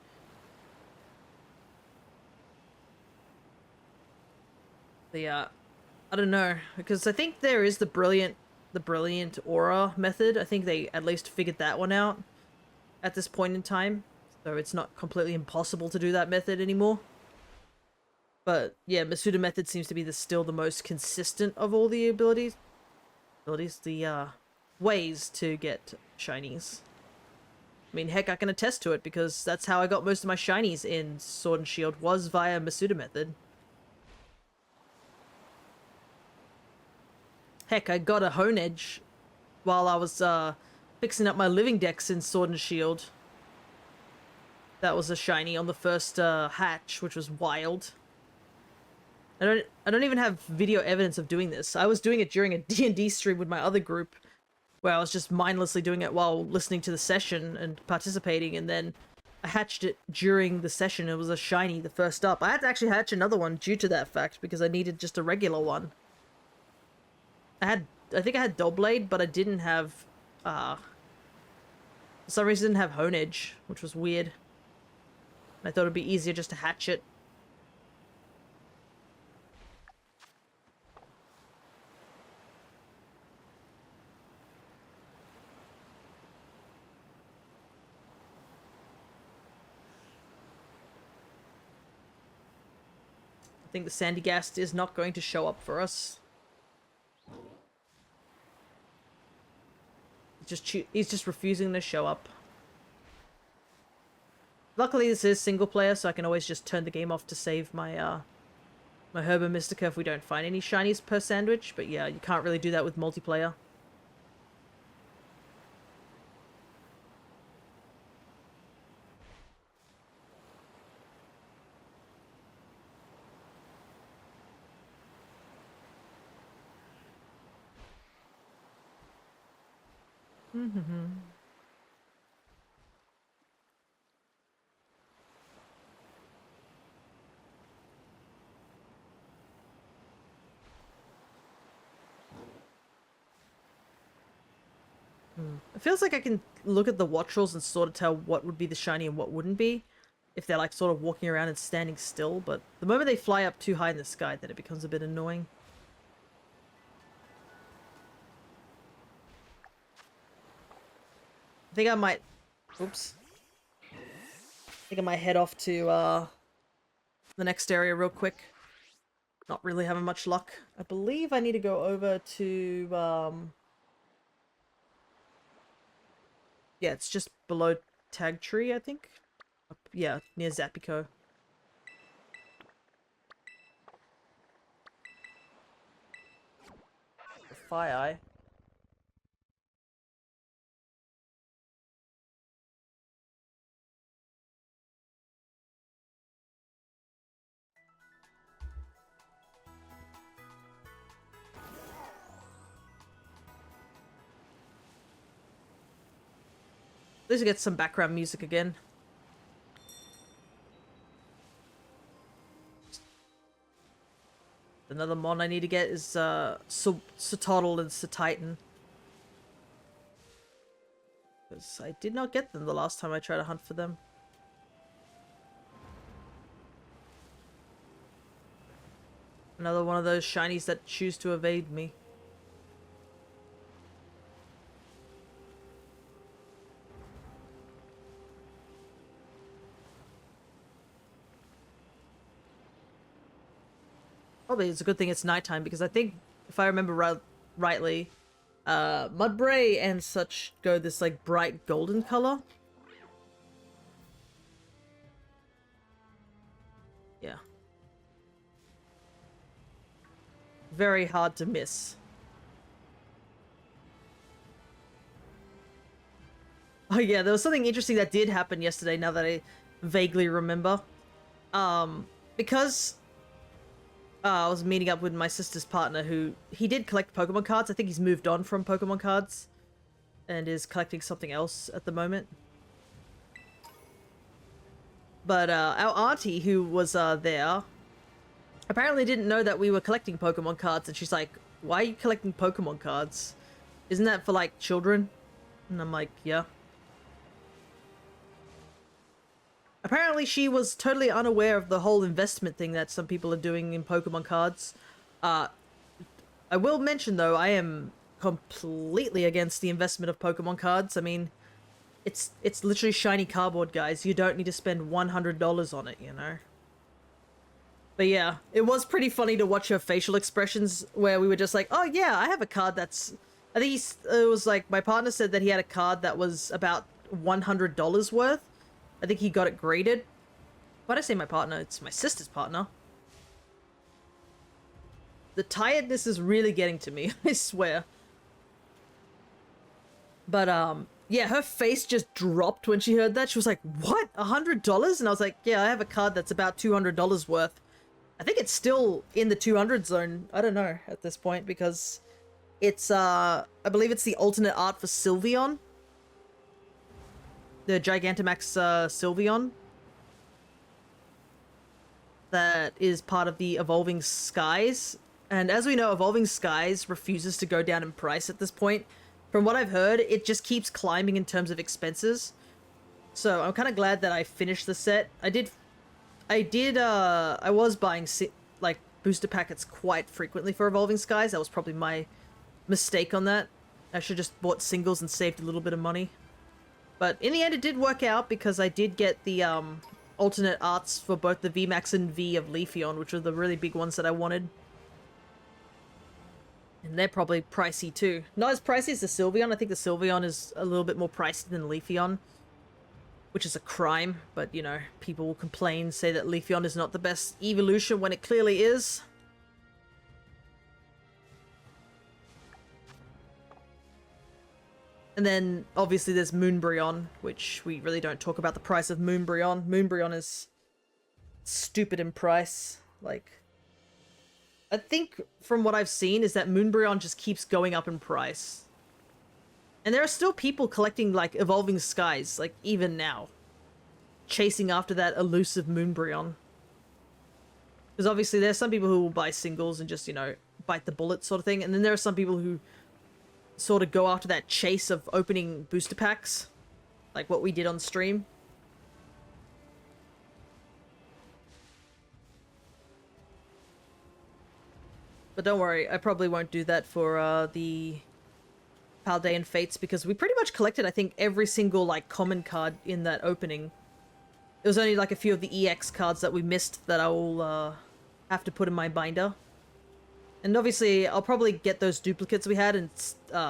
But yeah, I don't know. Because I think there is the brilliant aura method. I think they at least figured that one out at this point in time. So it's not completely impossible to do that method anymore. But yeah, Masuda method seems to be still the most consistent of all the abilities. The ways to get shinies. I mean, heck, I can attest to it because that's how I got most of my shinies in Sword and Shield, was via Masuda method. Heck, I got a Hone Edge while I was fixing up my living decks in Sword and Shield. That was a shiny on the first hatch, which was wild. I don't even have video evidence of doing this. I was doing it during a D&D stream with my other group, where I was just mindlessly doing it while listening to the session and participating, and then I hatched it during the session. It was a shiny, the first up. I had to actually hatch another one due to that fact, because I needed just a regular one. I think I had Doublade, but I didn't have, for some reason I didn't have Hone Edge, which was weird. I thought it'd be easier just to hatch it. I think the Sandygast is not going to show up for us. He's just refusing to show up. Luckily, this is single player, so I can always just turn the game off to save my my Herba Mystica if we don't find any shinies per sandwich. But yeah, you can't really do that with multiplayer. It feels like I can look at the Wattrels and sort of tell what would be the shiny and what wouldn't be, if they're like sort of walking around and standing still, but the moment they fly up too high in the sky, then it becomes a bit annoying. I think I might... Oops. I think I might head off to the next area real quick. Not really having much luck. I believe I need to go over to... Yeah, it's just below Tag Tree, I think. Yeah, near Zapico. Fire Eye. At least I get some background music again. Another mon I need to get is Sotodle and Satitan. Because I did not get them the last time I tried to hunt for them. Another one of those shinies that choose to evade me. Probably it's a good thing it's nighttime, because I think, if I remember rightly, Mudbray and such go this like bright golden color. Yeah. Very hard to miss. Oh yeah, there was something interesting that did happen yesterday, now that I vaguely remember. Because I was meeting up with my sister's partner, who he did collect Pokemon cards. I think he's moved on from Pokemon cards and is collecting something else at the moment. But our auntie, who was there, apparently didn't know that we were collecting Pokemon cards, and she's like, "Why are you collecting Pokemon cards? Isn't that for like children?" And I'm like, "Yeah." Apparently she was totally unaware of the whole investment thing that some people are doing in Pokemon cards. I will mention, though, I am completely against the investment of Pokemon cards. I mean, it's literally shiny cardboard, guys. You don't need to spend $100 on it, you know? But yeah, it was pretty funny to watch her facial expressions, where we were just like, oh yeah, I have a card that's... I think it was like, my partner said that he had a card that was about $100 worth. I think he got it graded. Why'd I say my partner? It's my sister's partner. The tiredness is really getting to me, I swear. But, yeah, her face just dropped when she heard that. She was like, what? $100? And I was like, yeah, I have a card that's about $200 worth. I think it's still in the 200 zone. I don't know at this point, because it's, I believe it's the alternate art for Sylveon. The Gigantamax Sylveon. That is part of the Evolving Skies. And as we know, Evolving Skies refuses to go down in price at this point. From what I've heard, it just keeps climbing in terms of expenses. So I'm kind of glad that I finished the set. I was buying like booster packets quite frequently for Evolving Skies. That was probably my mistake on that. I should just bought singles and saved a little bit of money. But in the end, it did work out, because I did get the alternate arts for both the VMAX and V of Leafeon, which were the really big ones that I wanted. And they're probably pricey too. Not as pricey as the Sylveon. I think the Sylveon is a little bit more pricey than Leafeon, which is a crime. But, you know, people will complain, say that Leafeon is not the best evolution when it clearly is. And then, obviously, there's Moonbryon, which we really don't talk about the price of Moonbryon. Moonbryon is stupid in price. Like, I think from what I've seen is that Moonbryon just keeps going up in price. And there are still people collecting, like, Evolving Skies, like, even now. Chasing after that elusive Moonbryon. Because obviously there's some people who will buy singles and just, you know, bite the bullet sort of thing. And then there are some people who sort of go after that chase of opening booster packs, like what we did on stream. But don't worry, I probably won't do that for the Paldean Fates, because we pretty much collected, I think, every single like common card in that opening. It was only like a few of the EX cards that we missed that I will have to put in my binder. And obviously, I'll probably get those duplicates we had and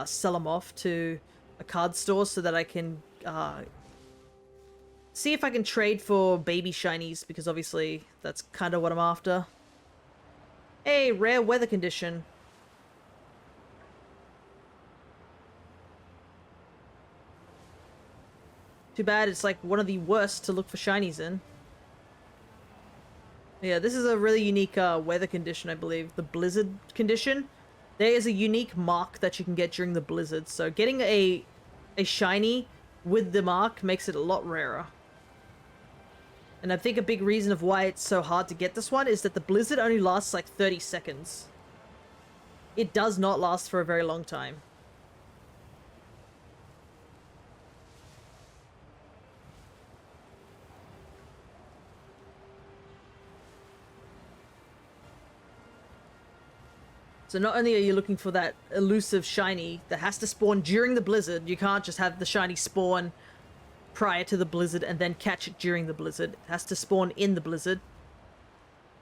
sell them off to a card store so that I can see if I can trade for baby shinies, because obviously that's kind of what I'm after. Hey, rare weather condition. Too bad it's like one of the worst to look for shinies in. Yeah, this is a really unique weather condition, I believe. The blizzard condition. There is a unique mark that you can get during the blizzard. So getting a shiny with the mark makes it a lot rarer. And I think a big reason of why it's so hard to get this one is that the blizzard only lasts like 30 seconds. It does not last for a very long time. So not only are you looking for that elusive shiny that has to spawn during the blizzard, you can't just have the shiny spawn prior to the blizzard and then catch it during the blizzard. It has to spawn in the blizzard.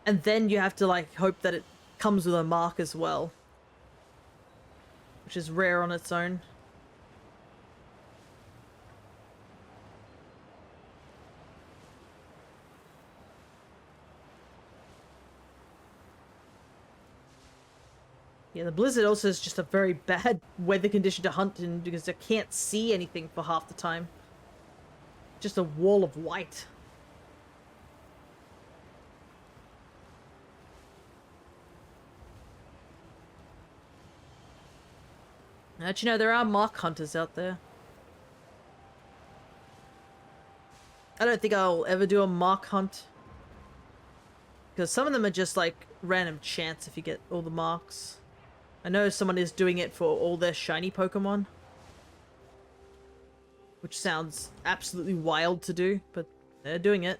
And then you have to, like, hope that it comes with a mark as well. Which is rare on its own. Yeah, the blizzard also is just a very bad weather condition to hunt in because I can't see anything for half the time. Just a wall of white. But you know, there are mark hunters out there. I don't think I'll ever do a mark hunt. Because some of them are just like random chance if you get all the marks. I know someone is doing it for all their shiny Pokemon. Which sounds absolutely wild to do, but they're doing it.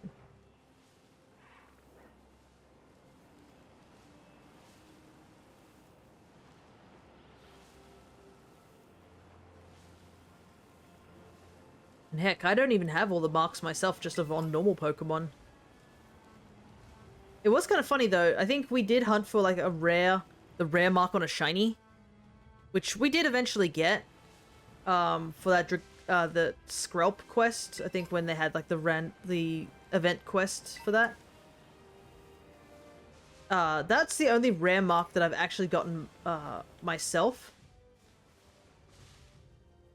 And heck, I don't even have all the marks myself just on normal Pokemon. It was kind of funny though. I think we did hunt for like the rare mark on a shiny, which we did eventually get for that the Skrelp quest. I think when they had like the event quest for that. That's the only rare mark that I've actually gotten myself.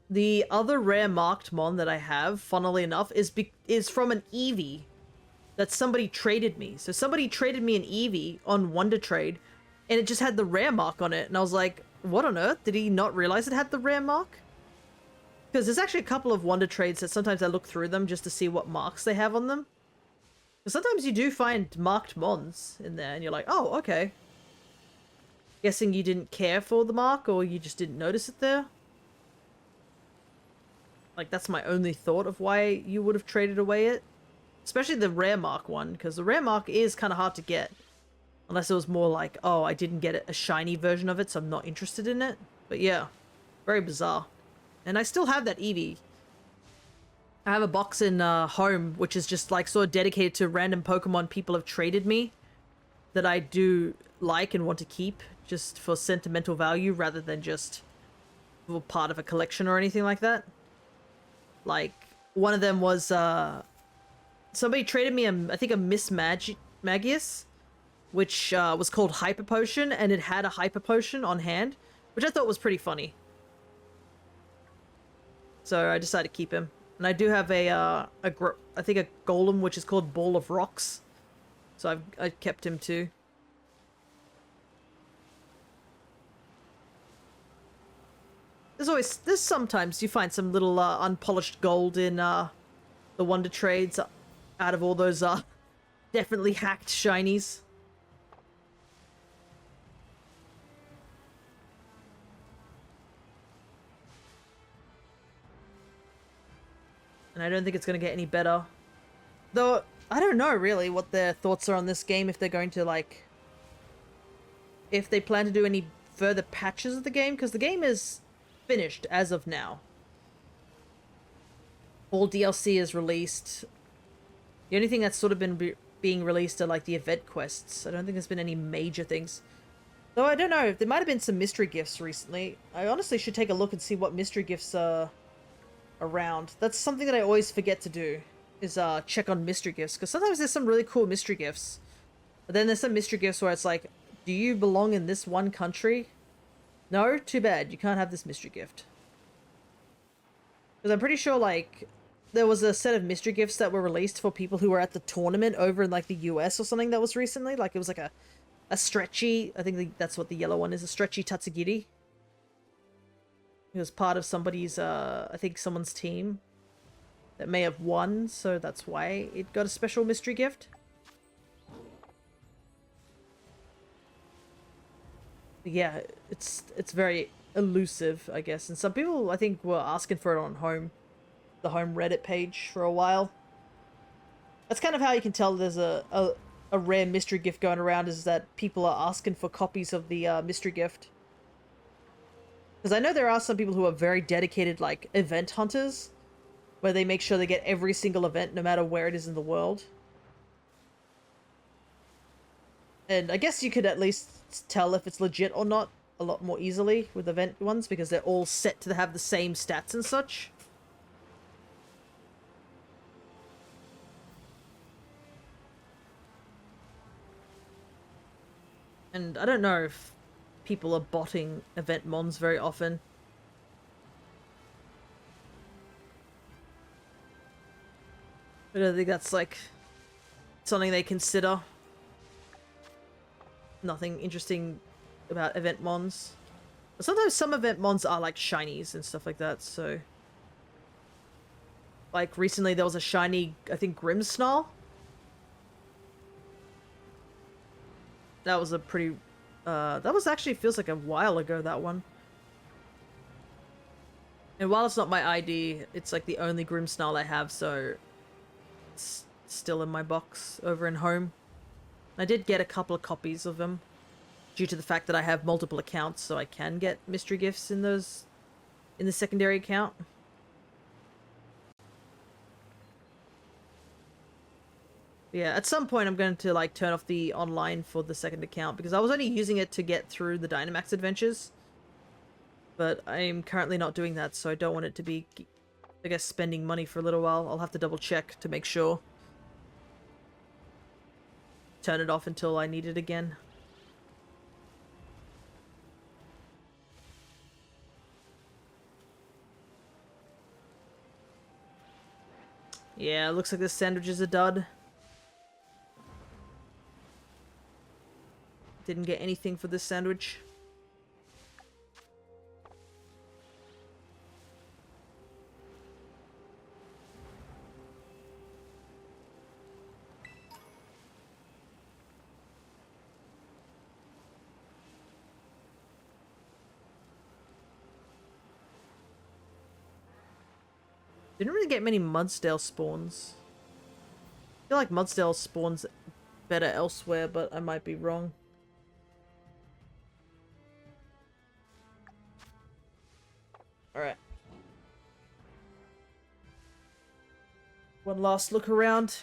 The other rare marked mon that I have, funnily enough, is from an Eevee that somebody traded me. So somebody traded me an Eevee on Wonder Trade, and it just had the rare mark on it. And I was like, what on earth? Did he not realize it had the rare mark? Because there's actually a couple of Wonder Trades that sometimes I look through them just to see what marks they have on them. Because sometimes you do find marked mons in there, and you're like, oh, okay. Guessing you didn't care for the mark, or you just didn't notice it there. Like, that's my only thought of why you would have traded away it. Especially the rare mark one, because the rare mark is kind of hard to get. Unless it was more like, oh, I didn't get a shiny version of it, so I'm not interested in it. But yeah, very bizarre. And I still have that Eevee. I have a box in home, which is just like sort of dedicated to random Pokemon people have traded me. That I do like and want to keep, just for sentimental value, rather than just for part of a collection or anything like that. Like, one of them was, somebody traded me, I think, a Miss Magius, which was called Hyper Potion, and it had a Hyper Potion on hand, which I thought was pretty funny. So I decided to keep him. And I do have I think a Golem, which is called Ball of Rocks. So I kept him too. There's sometimes you find some little unpolished gold in the Wonder Trades out of all those definitely hacked shinies. And I don't think it's going to get any better. Though, I don't know really what their thoughts are on this game, if they're going to like... if they plan to do any further patches of the game, because the game is finished as of now. All DLC is released. The only thing that's sort of been being released are like the event quests. I don't think there's been any major things. Though I don't know, there might have been some mystery gifts recently. I honestly should take a look and see what mystery gifts are around. That's something that I always forget to do, is check on mystery gifts, because sometimes there's some really cool mystery gifts. But then there's some mystery gifts where it's like, do you belong in this one country? No? Too bad. You can't have this mystery gift. Because I'm pretty sure, like, there was a set of mystery gifts that were released for people who were at the tournament over in, like, the US or something that was recently. Like, it was like a stretchy, I think that's what the yellow one is, a stretchy Tatsugiri. It was part of somebody's, I think someone's team that may have won, so that's why it got a special mystery gift. But yeah, it's very elusive, I guess. And some people, I think, were asking for it on the home Reddit page for a while. That's kind of how you can tell there's a a rare mystery gift going around is that people are asking for copies of the mystery gift. Because I know there are some people who are very dedicated, like, event hunters, where they make sure they get every single event no matter where it is in the world. And I guess you could at least tell if it's legit or not a lot more easily with event ones, because they're all set to have the same stats and such. And I don't know if people are botting event mons very often. I don't think that's, like, something they consider. Nothing interesting about event mons. But sometimes some event mons are like shinies and stuff like that, so... Like, recently there was a shiny, I think, Grimmsnarl. That was a pretty... that was actually, feels like a while ago, that one. And while it's not my ID, it's like the only Grimmsnarl I have, so... It's still in my box over in home. I did get a couple of copies of them, due to the fact that I have multiple accounts, so I can get mystery gifts in those... in the secondary account. Yeah, at some point I'm going to, like, turn off the online for the second account, because I was only using it to get through the Dynamax adventures. But I'm currently not doing that, so I don't want it to be, I guess, spending money for a little while. I'll have to double check to make sure. Turn it off until I need it again. Yeah, looks like this sandwich is a dud. Didn't get anything for this sandwich. Didn't really get many Mudsdale spawns. I feel like Mudsdale spawns better elsewhere, but I might be wrong. Alright. One last look around.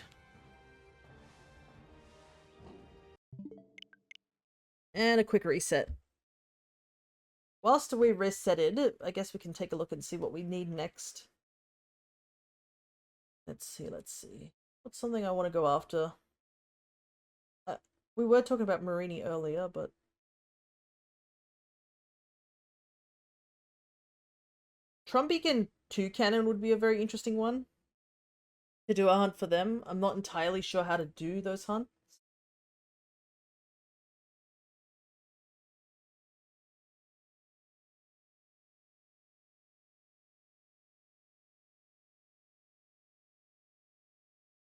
And a quick reset. Whilst we reset it, I guess we can take a look and see what we need next. Let's see. What's something I want to go after? We were talking about Marini earlier, but... Trumbeak and Toucannon would be a very interesting one to do a hunt for them. I'm not entirely sure how to do those hunts.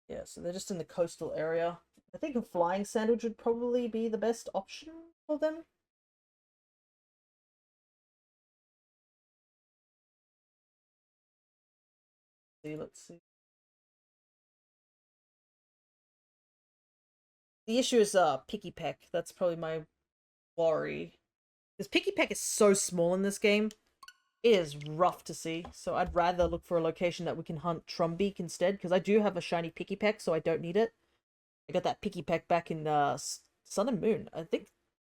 Yeah, so they're just in the coastal area. I think a flying sandwich would probably be the best option for them. Let's see. The issue is Picky Peck. That's probably my worry. Because Picky Peck is so small in this game. It is rough to see. So I'd rather look for a location that we can hunt Trumbeak instead. Because I do have a shiny Picky Peck, so I don't need it. I got that Picky Peck back in Sun and Moon. I think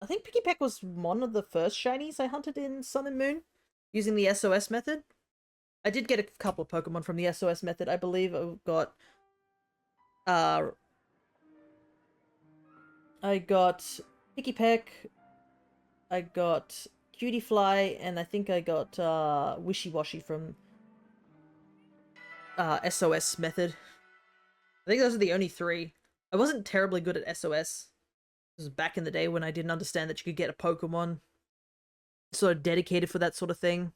Picky Peck was one of the first shinies I hunted in Sun and Moon. Using the SOS method. I did get a couple of Pokemon from the SOS method. I believe I got... I got Picky Peck, I got Cutie Fly, and I think I got Wishy Washy from SOS method. I think those are the only three. I wasn't terribly good at SOS. This was back in the day when I didn't understand that you could get a Pokemon sort of dedicated for that sort of thing.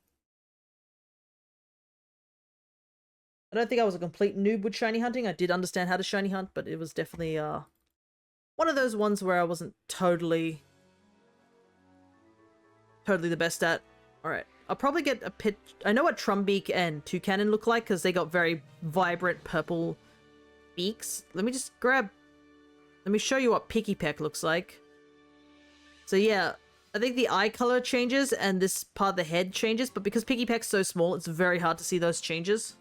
I don't think I was a complete noob with shiny hunting. I did understand how to shiny hunt, but it was definitely one of those ones where I wasn't totally the best at. Alright, I'll probably get a pit... I know what Trumbeak and Toucannon look like, because they got very vibrant purple beaks. Let me just grab Let me show you what Pikipek looks like. So yeah, I think the eye color changes and this part of the head changes, but because Pikipek's so small, it's very hard to see those changes.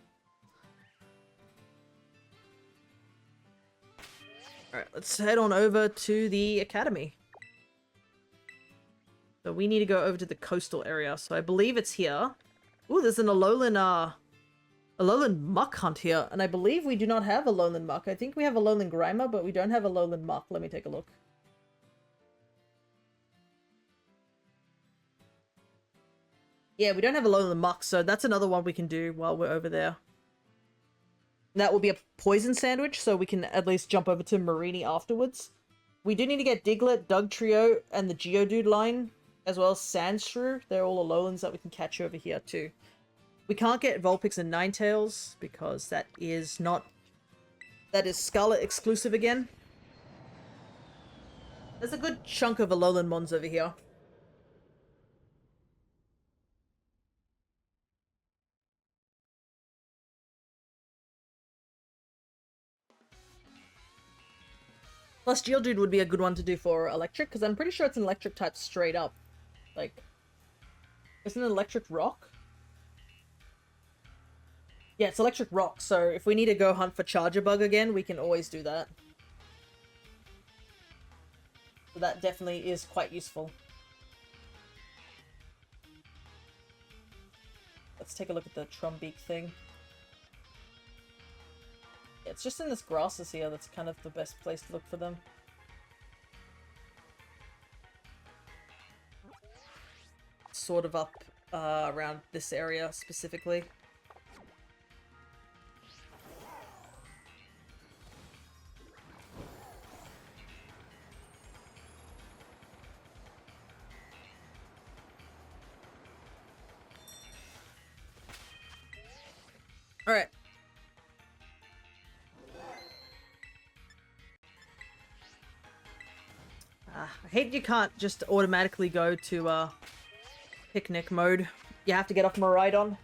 Alright, let's head on over to the academy. So we need to go over to the coastal area. So I believe it's here. Ooh, there's an Alolan Muck hunt here. And I believe we do not have Alolan Muck. I think we have Alolan Grimer, but we don't have Alolan Muck. Let me take a look. Yeah, we don't have Alolan Muck, so that's another one we can do while we're over there. That will be a poison sandwich, so we can at least jump over to Marini afterwards. We do need to get Diglett, Dugtrio, and the Geodude line, as well as Sandshrew. They're all Alolans that we can catch over here too. We can't get Vulpix and Ninetales because that is Scarlet exclusive again. There's a good chunk of Alolan Mons over here. Plus, Geodude would be a good one to do for Electric, because I'm pretty sure it's an Electric type straight up. Like, isn't it Electric Rock? Yeah, it's Electric Rock, so if we need to go hunt for Charger Bug again, we can always do that. So that definitely is quite useful. Let's take a look at the Trumbeak thing. Yeah, it's just in this grasses here that's kind of the best place to look for them. Sort of up around this area specifically. Alright. I hate you can't just automatically go to picnic mode. You have to get off Miraidon.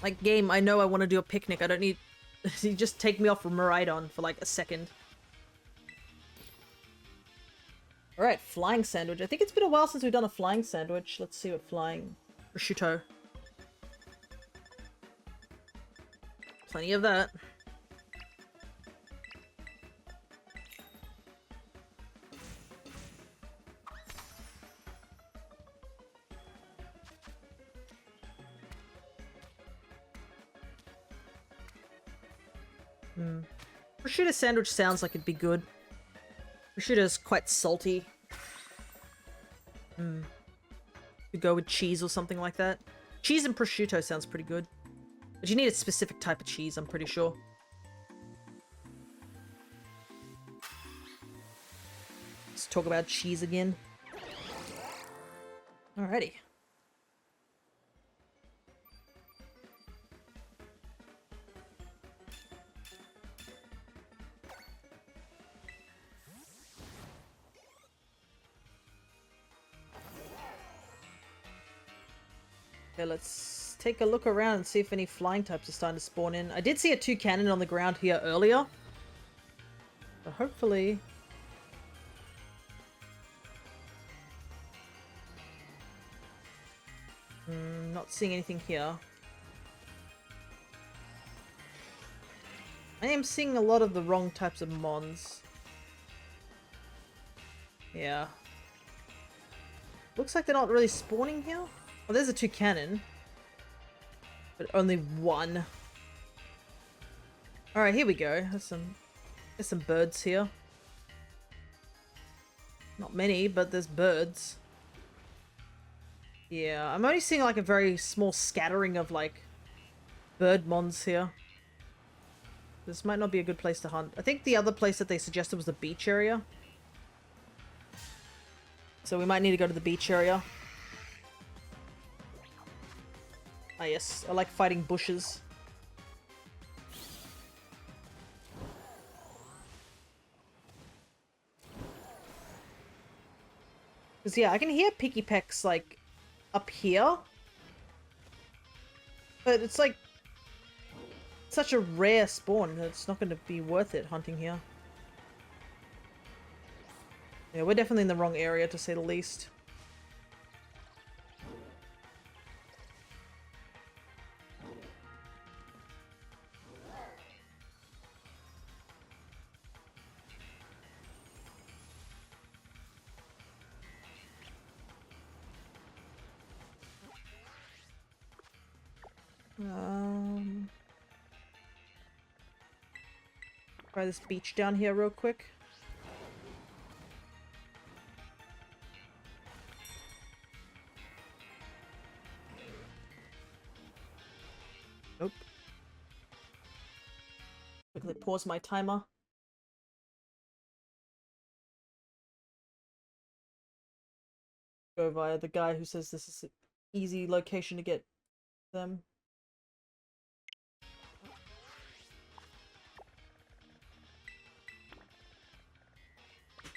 Like, game, I know I want to do a picnic. I don't need... you just take me off from Miraidon for like a second. Alright, flying sandwich. I think it's been a while since we've done a flying sandwich. Let's see what flying... prosciutto. Plenty of that. Prosciutto sandwich sounds like it'd be good. Prosciutto's quite salty. Could go with cheese or something like that. Cheese and prosciutto sounds pretty good. But you need a specific type of cheese, I'm pretty sure. Let's talk about cheese again. Alrighty. Okay, let's take a look around and see if any flying types are starting to spawn in. I did see a Toucannon on the ground here earlier. But hopefully... not seeing anything here. I am seeing a lot of the wrong types of mons. Yeah. Looks like they're not really spawning here. Oh, there's a Toucannon. But only one. Alright, here we go. There's some birds here. Not many, but there's birds. Yeah, I'm only seeing like a very small scattering of like bird mons here. This might not be a good place to hunt. I think the other place that they suggested was the beach area. So we might need to go to the beach area. Ah yes, I like fighting bushes. Because yeah, I can hear Pikipeks like up here. But it's like such a rare spawn that it's not going to be worth it hunting here. Yeah, we're definitely in the wrong area, to say the least. Try this beach down here real quick. Nope. Quickly pause my timer. Go via the guy who says this is an easy location to get them.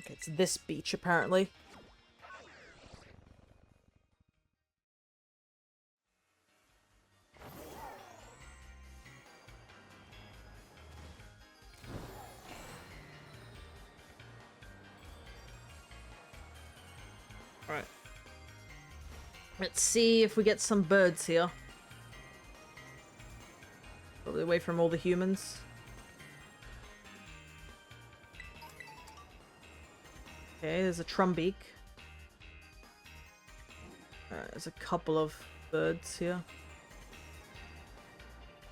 Okay, it's this beach, apparently. Alright. Let's see if we get some birds here. Probably away from all the humans. Okay, there's a Trumbeak. Alright, there's a couple of birds here.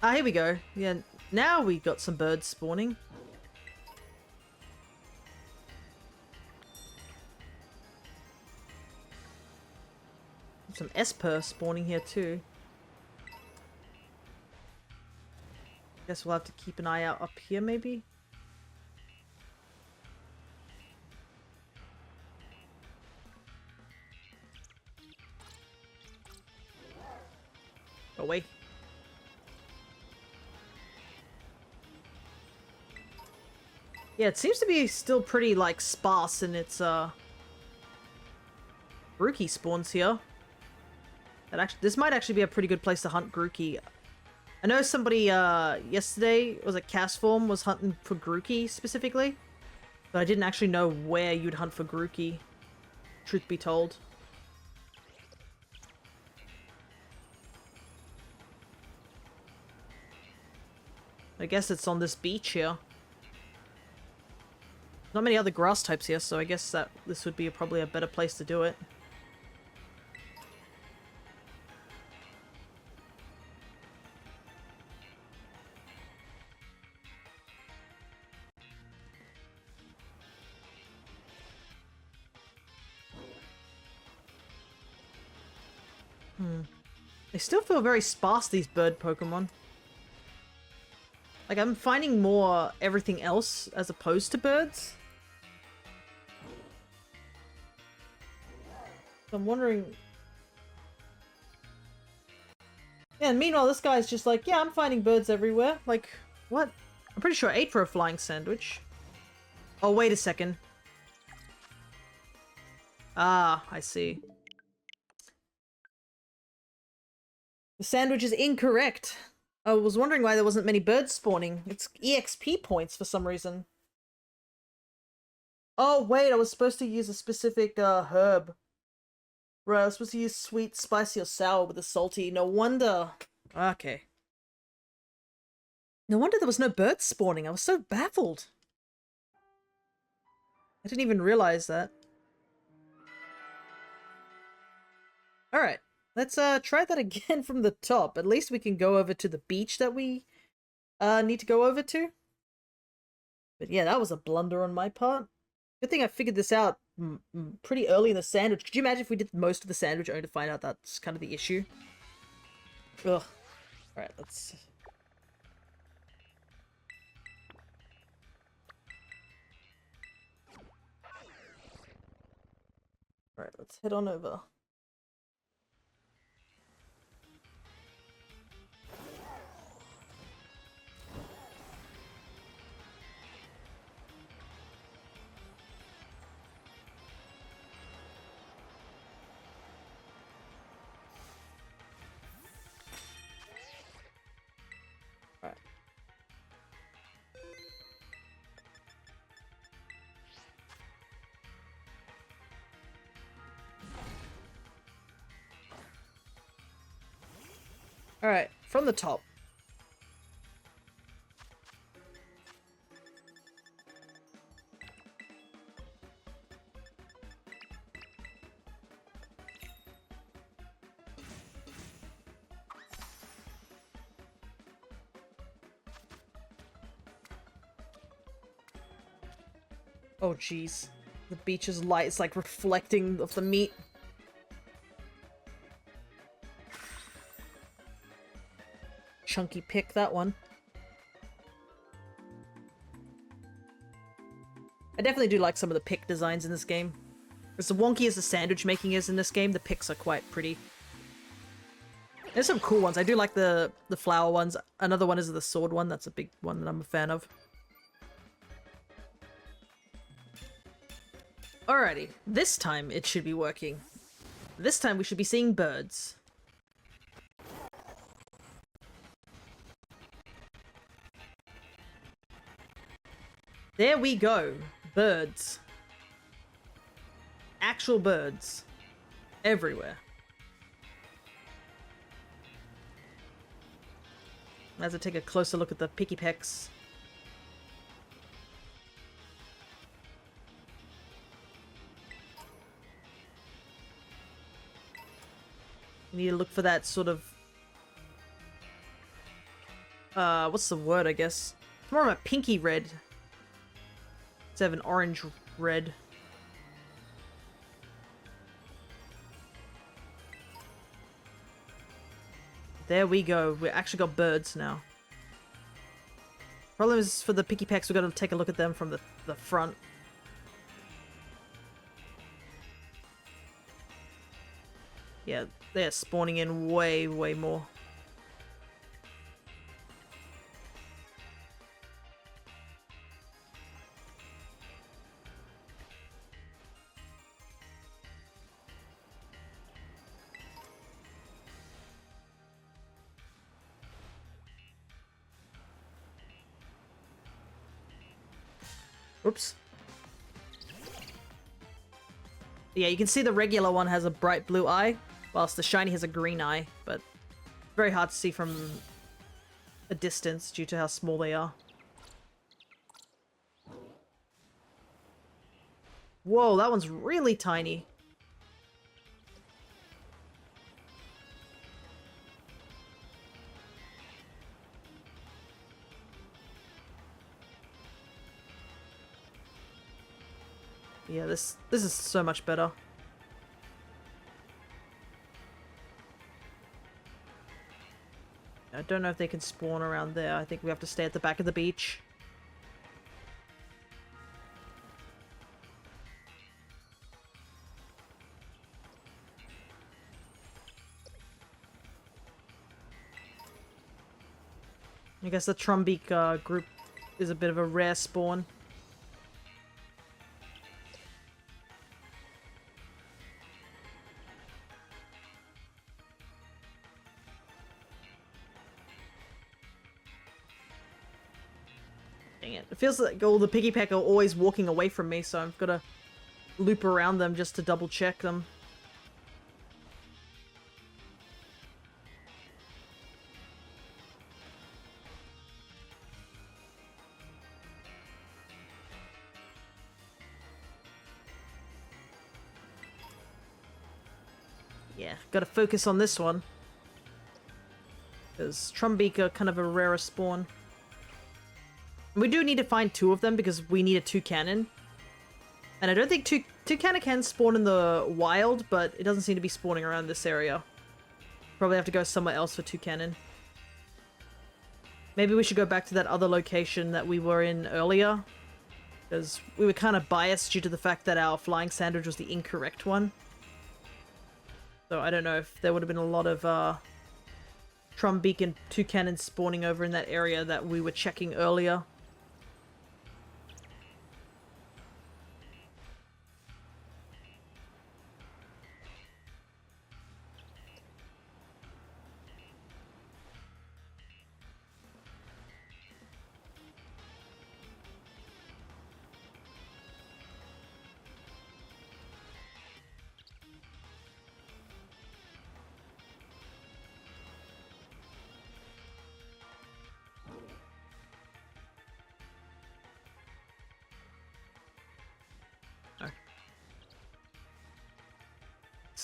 Ah, here we go. Yeah, now we got some birds spawning. Some Esper spawning here too. Guess we'll have to keep an eye out up here, maybe? Go away. Yeah, it seems to be still pretty, like, sparse in its, Grookey spawns here. This might actually be a pretty good place to hunt Grookey. I know somebody, yesterday, was it Castform, was hunting for Grookey specifically. But I didn't actually know where you'd hunt for Grookey, truth be told. I guess it's on this beach here. Not many other grass types here, so I guess that this would be probably a better place to do it. They still feel very sparse, these bird Pokemon. Like, I'm finding more everything else as opposed to birds. So I'm wondering... Yeah, and meanwhile, this guy's just like, yeah, I'm finding birds everywhere. Like, what? I'm pretty sure I ate for a flying sandwich. Oh, wait a second. Ah, I see. The sandwich is incorrect. I was wondering why there wasn't many birds spawning. It's EXP points for some reason. Oh, wait, I was supposed to use a specific, herb. Right, I was supposed to use sweet, spicy, or sour with a salty. No wonder. Okay. No wonder there was no birds spawning. I was so baffled. I didn't even realize that. Alright. Let's, try that again from the top. At least we can go over to the beach that we, need to go over to. But yeah, that was a blunder on my part. Good thing I figured this out pretty early in the sandwich. Could you imagine if we did most of the sandwich only to find out that's kind of the issue? Ugh. Alright, let's... Alright, let's head on over. Alright. Alright, from the top. Oh jeez. The beach's light is like reflecting off the meat. Chunky pick, that one. I definitely do like some of the pick designs in this game. As wonky as the sandwich making is in this game, the picks are quite pretty. There's some cool ones. I do like the flower ones. Another one is the sword one. That's a big one that I'm a fan of. Alrighty. This time it should be working. This time we should be seeing birds. There we go. Birds. Actual birds. Everywhere. As I take a closer look at the picky pecks. You need to look for that sort of... what's the word, I guess? It's more of a pinky red. Instead of an orange red. There we go. We actually got birds now. Problem is, for the picky pecks, we've got to take a look at them from the front. Yeah, they're spawning in way, way more. Oops. Yeah, you can see the regular one has a bright blue eye, whilst the shiny has a green eye, but very hard to see from a distance due to how small they are. Whoa, that one's really tiny. Yeah, this is so much better. I don't know if they can spawn around there. I think we have to stay at the back of the beach. I guess the Trumbeak group is a bit of a rare spawn. Dang it. It feels like all the piggy peck are always walking away from me, so I've got to loop around them just to double check them. Yeah, gotta focus on this one. Because Trumbeak are kind of a rarer spawn. We do need to find two of them because we need a toucannon. And I don't think toucannon can spawn in the wild, but it doesn't seem to be spawning around this area. Probably have to go somewhere else for toucannon. Maybe we should go back to that other location that we were in earlier. Because we were kind of biased due to the fact that our flying sandwich was the incorrect one. So I don't know if there would have been a lot of Trumbeak and toucannon spawning over in that area that we were checking earlier.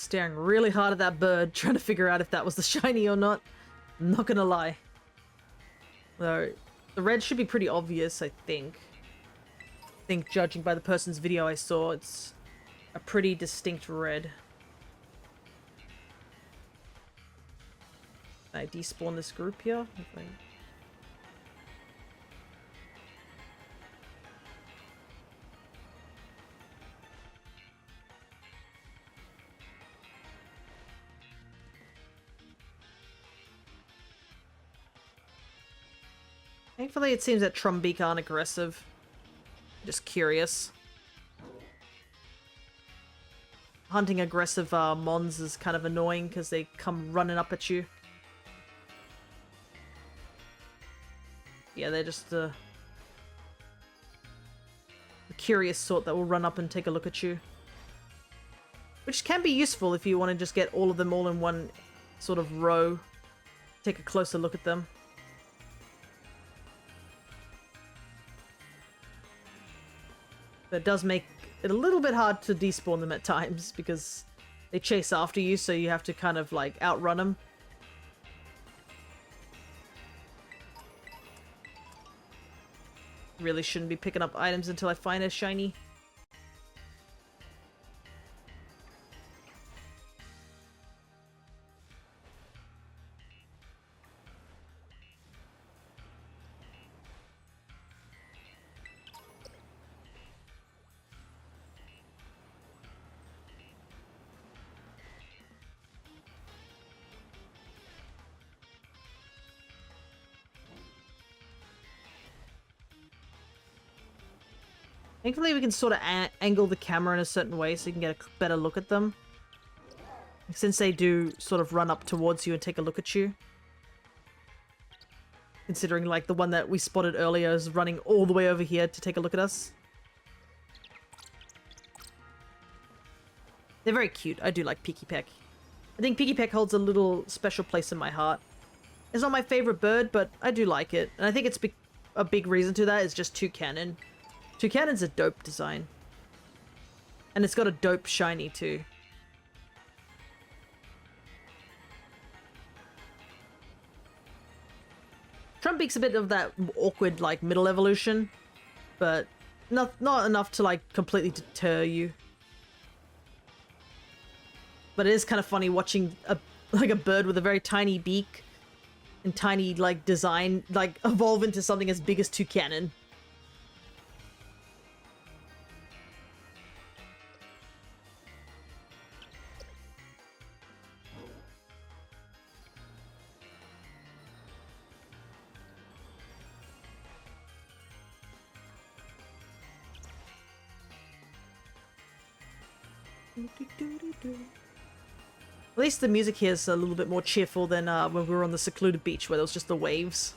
staring really hard at that bird, trying to figure out if that was the shiny or not. I'm not gonna lie. Though, the red should be pretty obvious, I think. I think judging by the person's video I saw, it's a pretty distinct red. Can I despawn this group here? Thankfully, it seems that Trumbeak aren't aggressive. Just curious. Hunting aggressive mons is kind of annoying because they come running up at you. Yeah, they're just the curious sort that will run up and take a look at you. Which can be useful if you want to just get all of them all in one sort of row. Take a closer look at them. But it does make it a little bit hard to despawn them at times because they chase after you, so you have to kind of like outrun them. Really shouldn't be picking up items until I find a shiny. Thankfully, we can sort of angle the camera in a certain way so you can get a better look at them. Since they do sort of run up towards you and take a look at you. Considering, like, the one that we spotted earlier is running all the way over here to take a look at us. They're very cute. I do like Pikipek. I think Pikipek holds a little special place in my heart. It's not my favorite bird, but I do like it. And I think it's a big reason to that is just Toucanon. Toucanon's a dope design. And it's got a dope shiny too. Trumbeak's a bit of that awkward, like, middle evolution. But not enough to, like, completely deter you. But it is kind of funny watching a bird with a very tiny beak and tiny, like, design, like, evolve into something as big as Toucanon. At least the music here is a little bit more cheerful than when we were on the secluded beach where there was just the waves.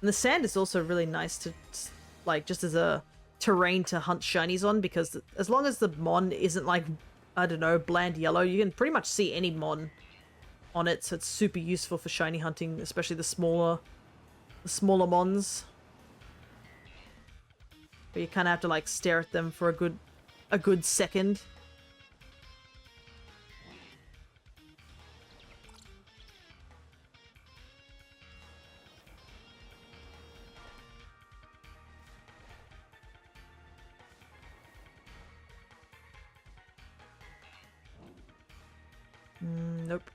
And the sand is also really nice to, like, just as a terrain to hunt shinies on, because as long as the mon isn't like, I don't know, bland yellow, you can pretty much see any mon on it, so it's super useful for shiny hunting, especially the smaller mons. But you kind of have to like stare at them for a good second. Nope.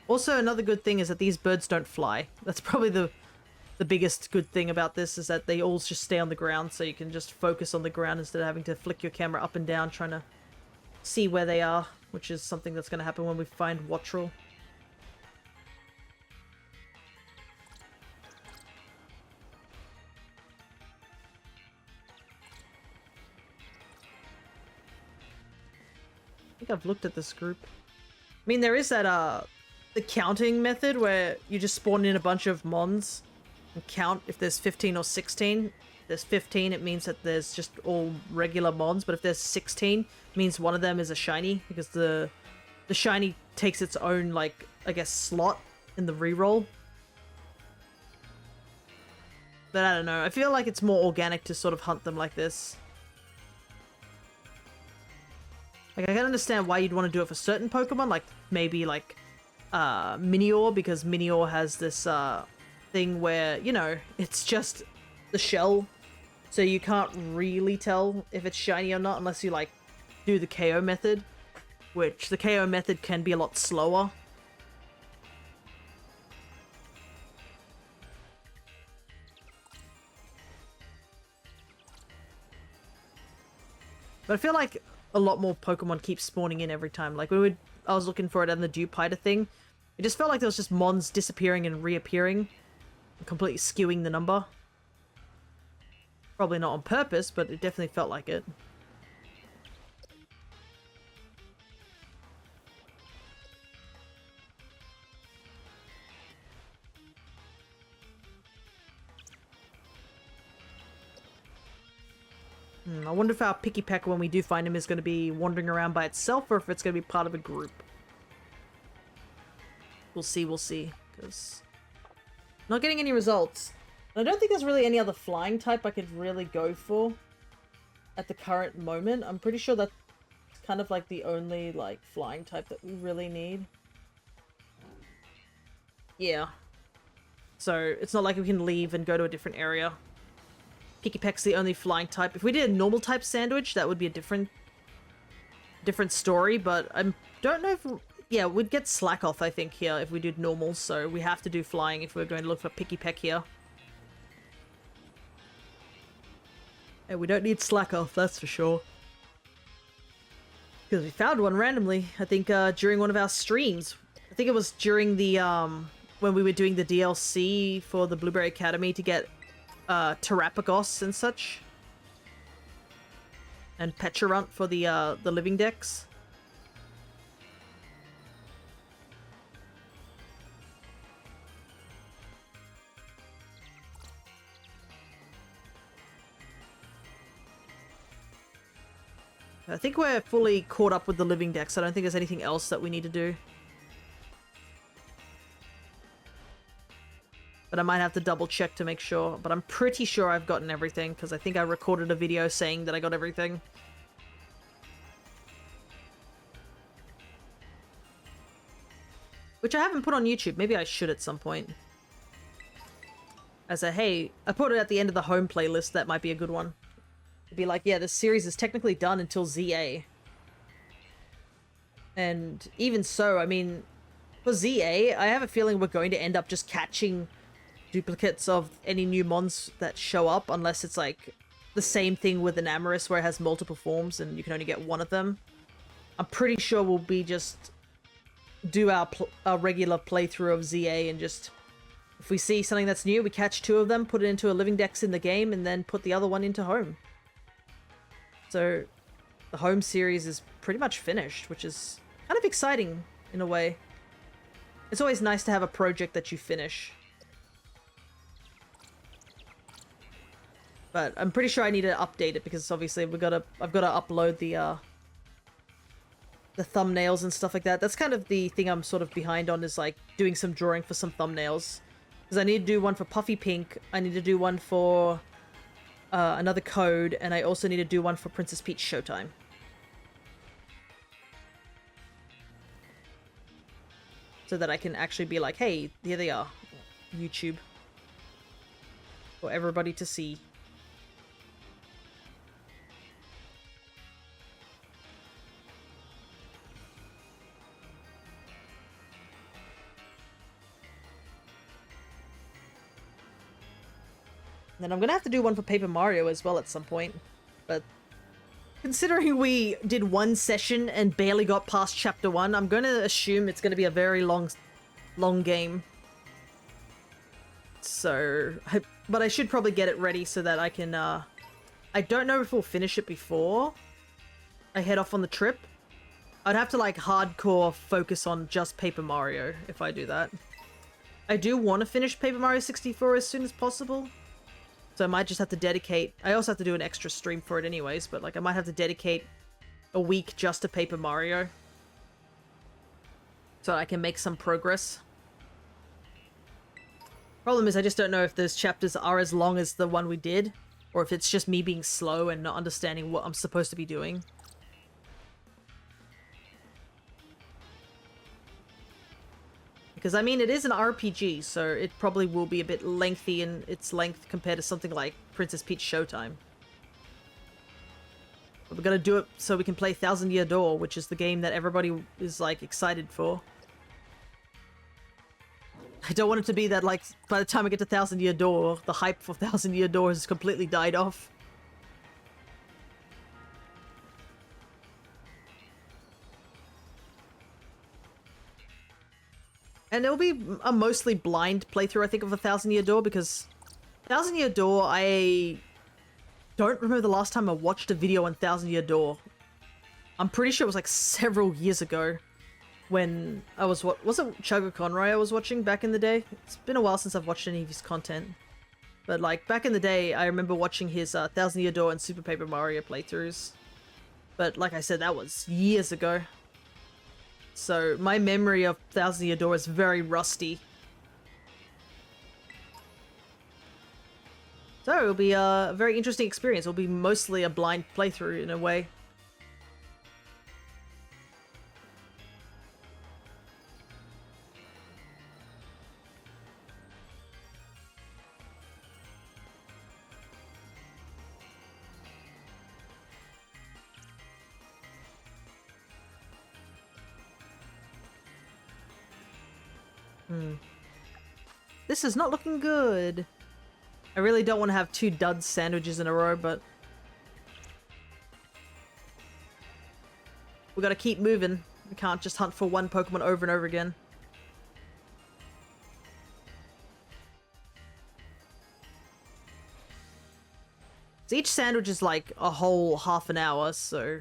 Also, another good thing is that these birds don't fly. That's probably the biggest good thing about this, is that they all just stay on the ground, so you can just focus on the ground instead of having to flick your camera up and down trying to see where they are, which is something that's going to happen when we find Wattrel. I think I've looked at this group. I mean, there is that, the counting method where you just spawn in a bunch of mons and count if there's 15 or 16. there's 15, it means that there's just all regular mons, but if there's 16, it means one of them is a shiny, because the shiny takes its own, like, I guess, slot in the reroll. But I don't know, I feel like it's more organic to sort of hunt them like this. Like, I can understand why you'd want to do it for certain Pokemon, like, maybe, like, Minior, because Minior has this, thing where, you know, it's just the shell, so you can't really tell if it's shiny or not unless you, like, do the KO method, which the KO method can be a lot slower. But I feel like a lot more Pokemon keep spawning in every time. Like, I was looking for it on the Dewpider thing. It just felt like there was just mons disappearing and reappearing, completely skewing the number. Probably not on purpose, but it definitely felt like it. I wonder if our Picky Peck, when we do find him, is going to be wandering around by itself, or if it's going to be part of a group. We'll see, because not getting any results. And I don't think there's really any other flying type I could really go for at the current moment. I'm pretty sure that's kind of like the only, like, flying type that we really need. Yeah. So it's not like we can leave and go to a different area. Picky Peck's the only flying type. If we did a normal type sandwich, that would be a different story, but I don't know if... Yeah, we'd get Slack off, I think, here if we did normal, so we have to do flying if we're going to look for Picky Peck here. And we don't need Slack off, that's for sure. Because we found one randomly, I think, during one of our streams. I think it was during the, when we were doing the DLC for the Blueberry Academy to get, Terrapagos and such. And Pecharunt for the Living Dex. I think we're fully caught up with the Living Dex. I don't think there's anything else that we need to do. But I might have to double check to make sure. But I'm pretty sure I've gotten everything, because I think I recorded a video saying that I got everything. Which I haven't put on YouTube. Maybe I should at some point. As a, hey, I put it at the end of the home playlist. That might be a good one. Be like, yeah, this series is technically done until ZA. And even so, I mean, for ZA, I have a feeling we're going to end up just catching duplicates of any new mons that show up, unless it's like the same thing with an Amorous where it has multiple forms and you can only get one of them. I'm pretty sure we'll be just do our regular playthrough of ZA and just, if we see something that's new, we catch two of them, put it into a Living Dex in the game, and then put the other one into home. So the home series is pretty much finished, which is kind of exciting in a way. It's always nice to have a project that you finish. But I'm pretty sure I need to update it, because obviously I've got to upload the thumbnails and stuff like that. That's kind of the thing I'm sort of behind on, is like doing some drawing for some thumbnails. Because I need to do one for Puffy Pink, I need to do one for another code, and I also need to do one for Princess Peach Showtime. So that I can actually be like, hey, here they are. YouTube. For everybody to see. Then I'm gonna have to do one for Paper Mario as well at some point. But considering we did one session and barely got past Chapter 1, I'm gonna assume it's gonna be a very long game. So, but I should probably get it ready so that I can, I don't know if we'll finish it before I head off on the trip. I'd have to, like, hardcore focus on just Paper Mario if I do that. I do want to finish Paper Mario 64 as soon as possible. So I might just have to dedicate... I also have to do an extra stream for it anyways, but like I might have to dedicate a week just to Paper Mario. So I can make some progress. Problem is I just don't know if those chapters are as long as the one we did, or if it's just me being slow and not understanding what I'm supposed to be doing. Because, I mean, it is an RPG, so it probably will be a bit lengthy in its length compared to something like Princess Peach Showtime. But we're gonna do it so we can play Thousand Year Door, which is the game that everybody is, like, excited for. I don't want it to be that, like, by the time I get to Thousand Year Door, the hype for Thousand Year Door has completely died off. And it'll be a mostly blind playthrough, I think, of a Thousand Year Door, because Thousand Year Door, I don't remember the last time I watched a video on Thousand Year Door. I'm pretty sure it was like several years ago when I was was it Chugga Conroy I was watching back in the day? It's been a while since I've watched any of his content. But like back in the day, I remember watching his Thousand Year Door and Super Paper Mario playthroughs. But like I said, that was years ago. So my memory of Thousand Year Door is very rusty. So it'll be a very interesting experience. It'll be mostly a blind playthrough in a way. This is not looking good. I really don't want to have 2 dud sandwiches in a row, but we gotta keep moving. We can't just hunt for one Pokemon over and over again. So each sandwich is like a whole half an hour, so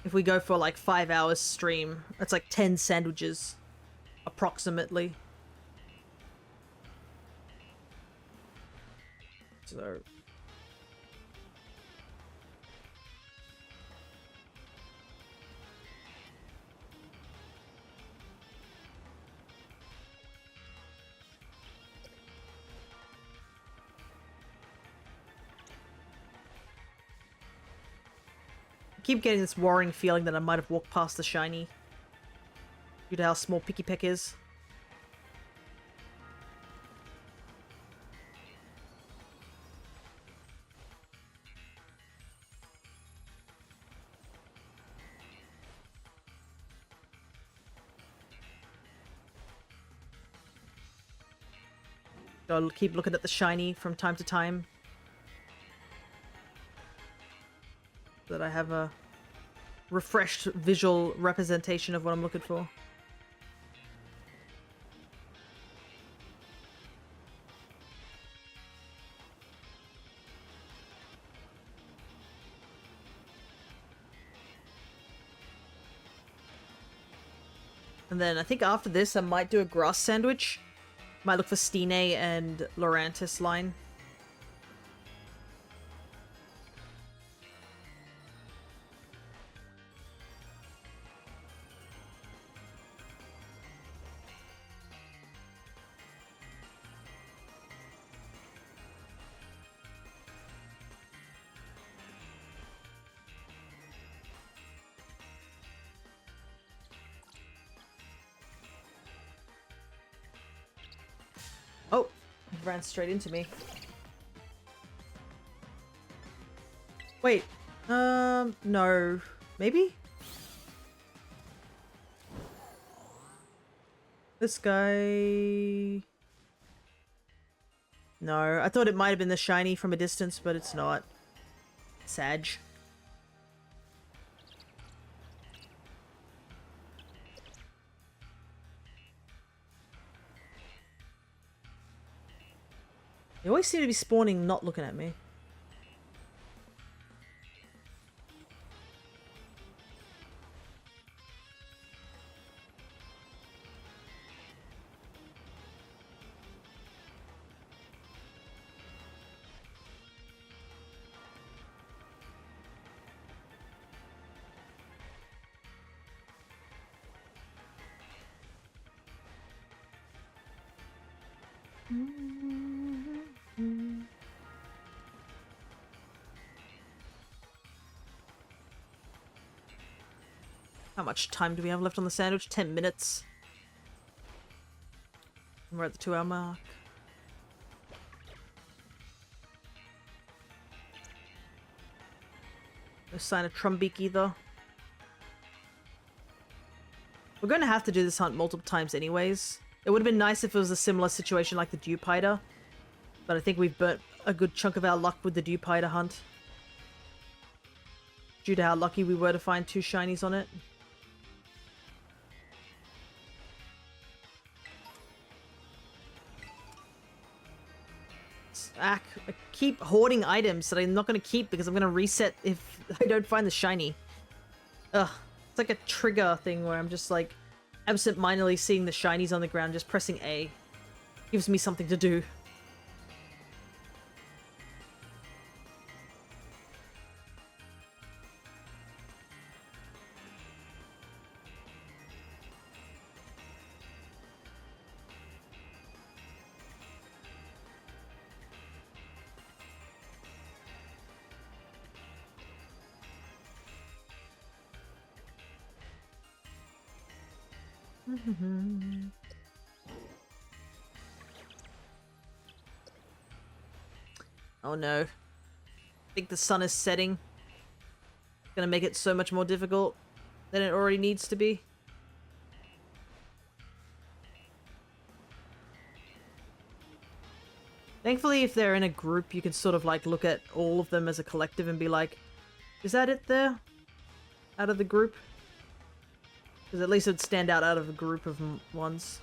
if we go for like 5 hours stream, that's like 10 sandwiches, approximately. So I keep getting this worrying feeling that I might have walked past the shiny due to how small Picky Peck is. I'll keep looking at the shiny from time to time, so that I have a refreshed visual representation of what I'm looking for. And then I think after this I might do a grass sandwich. Might look for Stine and Lurantis line. Oh, it ran straight into me. Wait, no. Maybe? This guy... No, I thought it might have been the shiny from a distance, but it's not. Sag. They always seem to be spawning not looking at me. How much time do we have left on the sandwich? 10 minutes. We're at the 2-hour mark. No sign of Trumbeak either. We're going to have to do this hunt multiple times anyways. It would have been nice if it was a similar situation like the Dewpider, but I think we've burnt a good chunk of our luck with the Dewpider hunt, due to how lucky we were to find 2 shinies on it. I keep hoarding items that I'm not going to keep because I'm going to reset if I don't find the shiny. Ugh. It's like a trigger thing where I'm just like absent-mindedly seeing the shinies on the ground, just pressing A. Gives me something to do. Oh no. I think the sun is setting. Gonna make it so much more difficult than it already needs to be. Thankfully, if they're in a group, you can sort of like look at all of them as a collective and be like, is that it there? Out of the group? Because at least it'd stand out of a group of ones.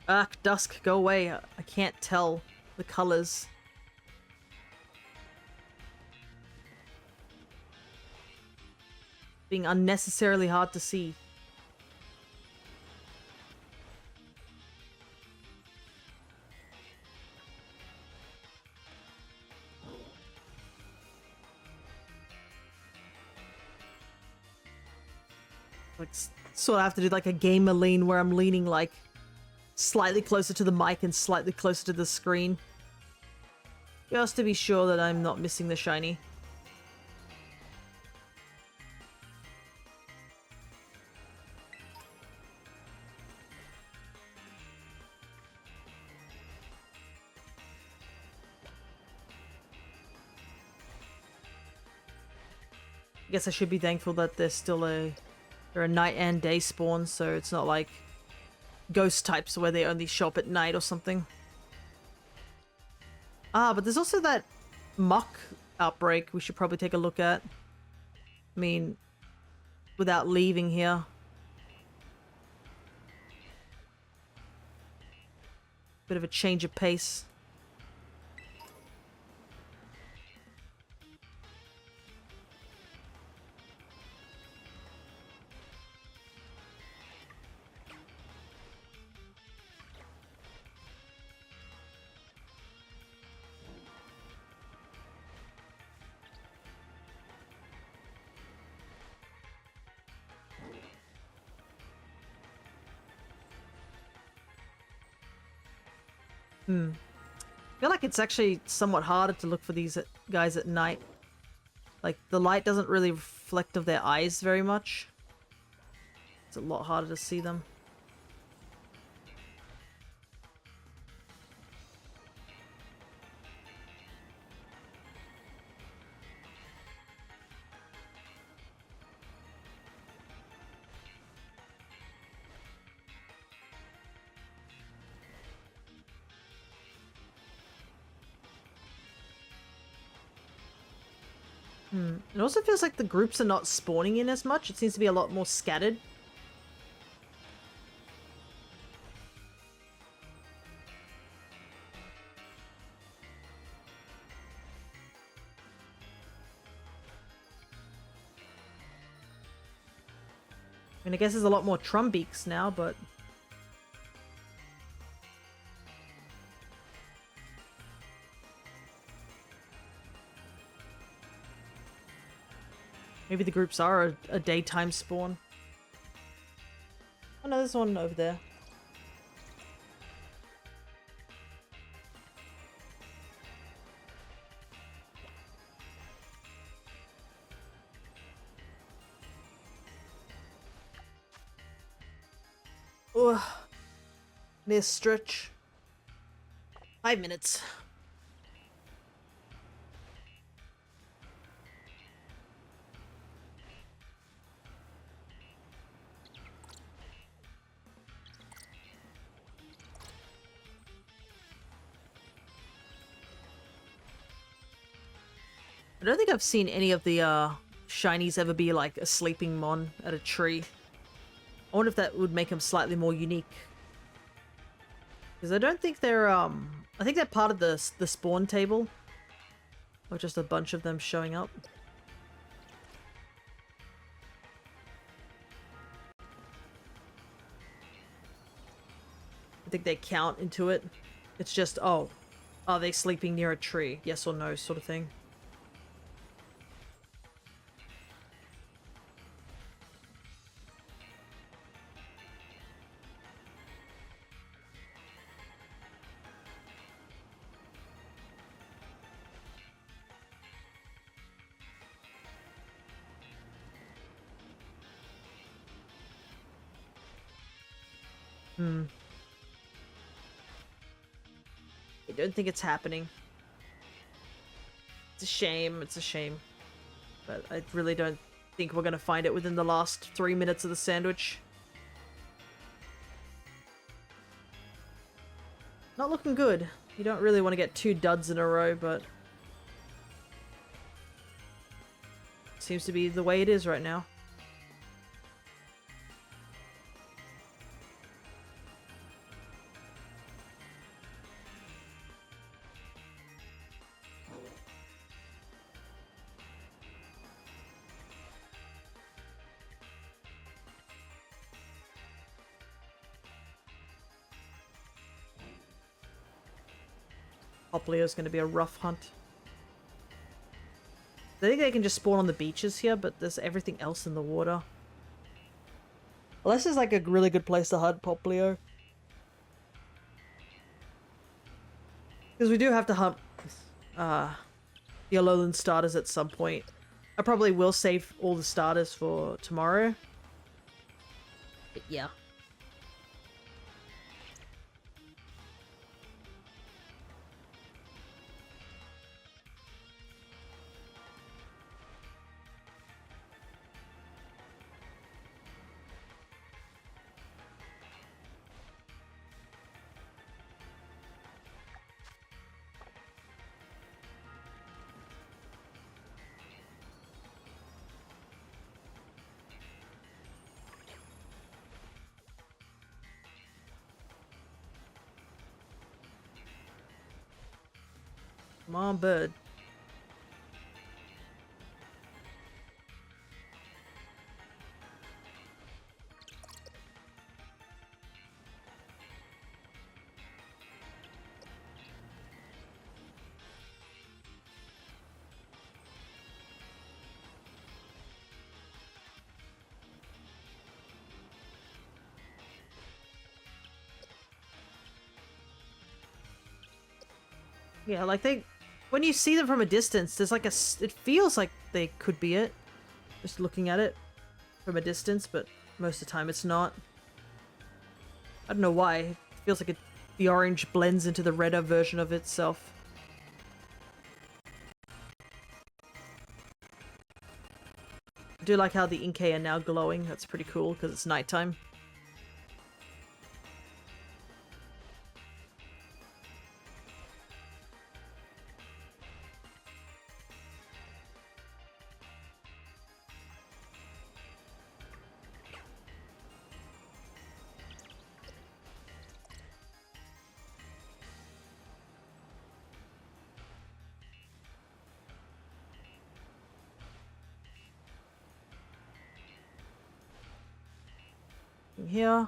Ah, dusk, go away. I can't tell the colors. Being unnecessarily hard to see. Like, sort of have to do like a gamer lean where I'm leaning like slightly closer to the mic and slightly closer to the screen. Just to be sure that I'm not missing the shiny. I guess I should be thankful that there's still they're a night and day spawn, so it's not like ghost types where they only show up at night or something. Ah, but there's also that muck outbreak we should probably take a look at. I mean, without leaving here. Bit of a change of pace. I feel like it's actually somewhat harder to look for these guys at night. Like, the light doesn't really reflect of their eyes very much. It's a lot harder to see them. It also feels like the groups are not spawning in as much. It seems to be a lot more scattered. mean, I guess there's a lot more Trumbeaks now, but... maybe the groups are a daytime spawn. Oh no, there's one over there. Ugh. Near stretch. 5 minutes. I don't think I've seen any of the shinies ever be like a sleeping mon at a tree. I wonder if that would make them slightly more unique. Because I don't think they're I think they're part of the spawn table. Or just a bunch of them showing up. I think they count into it. It's just, oh, are they sleeping near a tree? Yes or no sort of thing. I don't think it's happening. It's a shame, it's a shame. But I really don't think we're gonna find it within the last 3 minutes of the sandwich. Not looking good. You don't really want to get 2 duds in a row, but... seems to be the way it is right now. Popplio's gonna be a rough hunt. I think they can just spawn on the beaches here, but there's everything else in the water. Well, this is like a really good place to hunt Popplio. Because we do have to hunt the Alolan starters at some point. I probably will save all the starters for tomorrow. But yeah. Come on, bird. Yeah, like when you see them from a distance, there's like it feels like they could be it. Just looking at it from a distance, but most of the time it's not. I don't know why. It feels like the orange blends into the redder version of itself. I do like how the Inkay are now glowing. That's pretty cool because it's nighttime. Nothing here.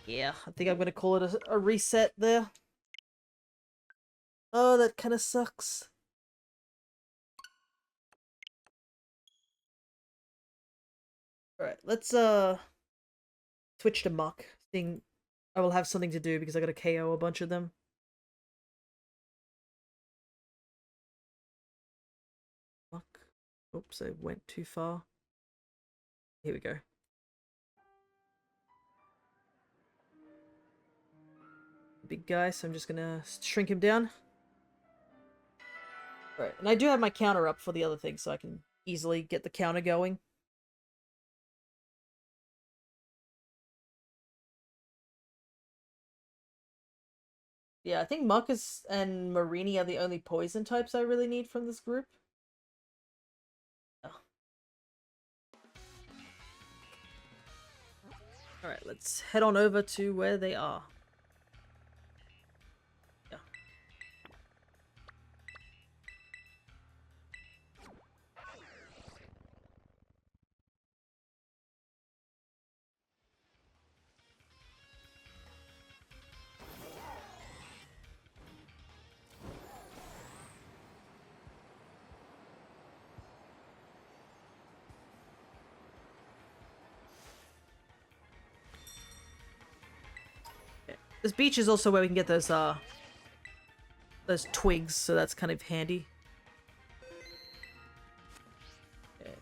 Yeah, I think I'm gonna call it a reset there. Oh, that kind of sucks. Alright, let's switch to Muck. Seeing I will have something to do because I gotta KO a bunch of them. Muck. Oops, I went too far. Here we go. Big guy, so I'm just gonna shrink him down. Alright, and I do have my counter up for the other thing, so I can easily get the counter going. Yeah, I think Muckus and Marini are the only poison types I really need from this group. Oh. Alright, let's head on over to where they are. Yeah. This beach is also where we can get those twigs, so that's kind of handy. Okay.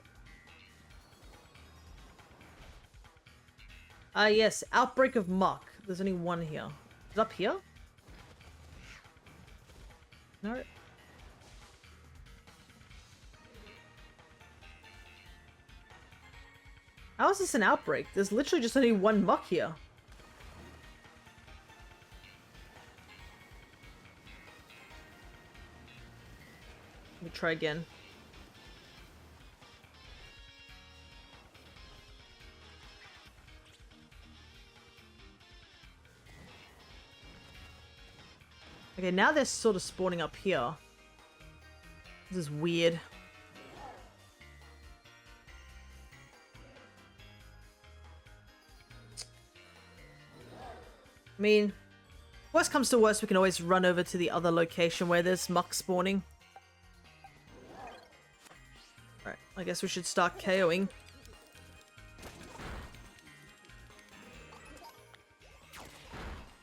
Yes, Outbreak of Muck. There's only one here. Is it up here? No. How is this an outbreak? There's literally just only one Muck here. Let me try again. Okay, now they're sort of spawning up here. This is weird. I mean, worst comes to worst, we can always run over to the other location where there's Muck spawning. Alright, I guess we should start KOing.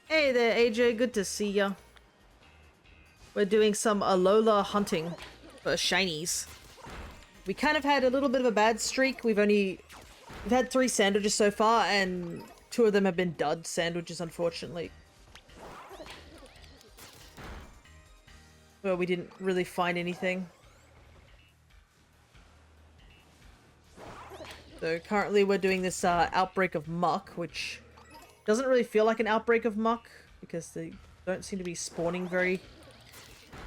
Hey there, AJ, good to see ya. We're doing some Alola hunting for Shinies. We kind of had a little bit of a bad streak. We've had 3 sandwiches so far, and 2 of them have been dud sandwiches, unfortunately. Well, we didn't really find anything. So currently we're doing this Outbreak of Muck, which doesn't really feel like an Outbreak of Muck, because they don't seem to be spawning very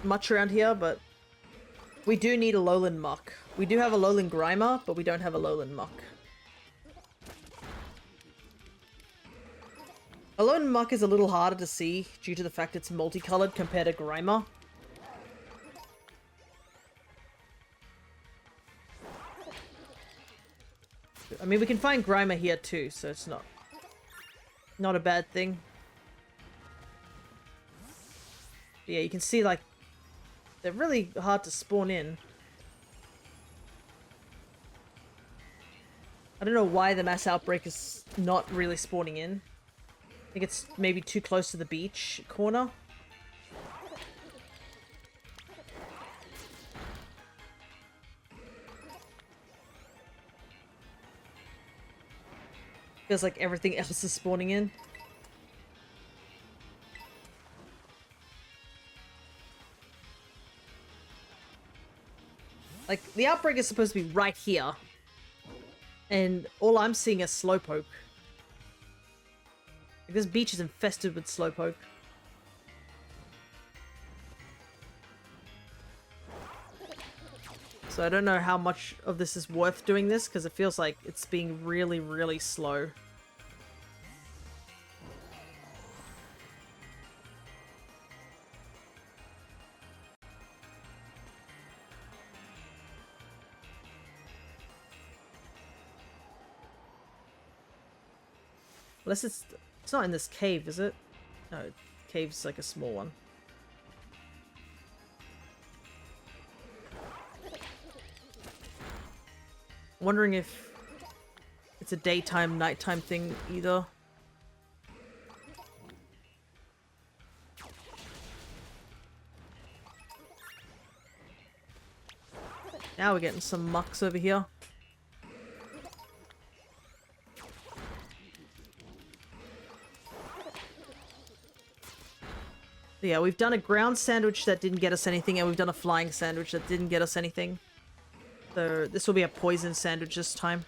much around here, but we do need a Alolan Muck. We do have a Alolan Grimer, but we don't have a Alolan Muck. Alolan Muck is a little harder to see due to the fact it's multicolored compared to Grimer. I mean, we can find Grimer here too, so it's not a bad thing. But yeah, you can see, like, they're really hard to spawn in. I don't know why the mass outbreak is not really spawning in. I think it's maybe too close to the beach corner. Feels like everything else is spawning in. Like, the outbreak is supposed to be right here. And all I'm seeing is Slowpoke. Like, this beach is infested with Slowpoke. So I don't know how much of this is worth doing this, because it feels like it's being really, really slow. Unless it's not in this cave, is it? No, cave's like a small one. Wondering if it's a daytime, nighttime thing either. Now we're getting some mucks over here. Yeah, we've done a ground sandwich that didn't get us anything, and we've done a flying sandwich that didn't get us anything. So this will be a poison sandwich this time.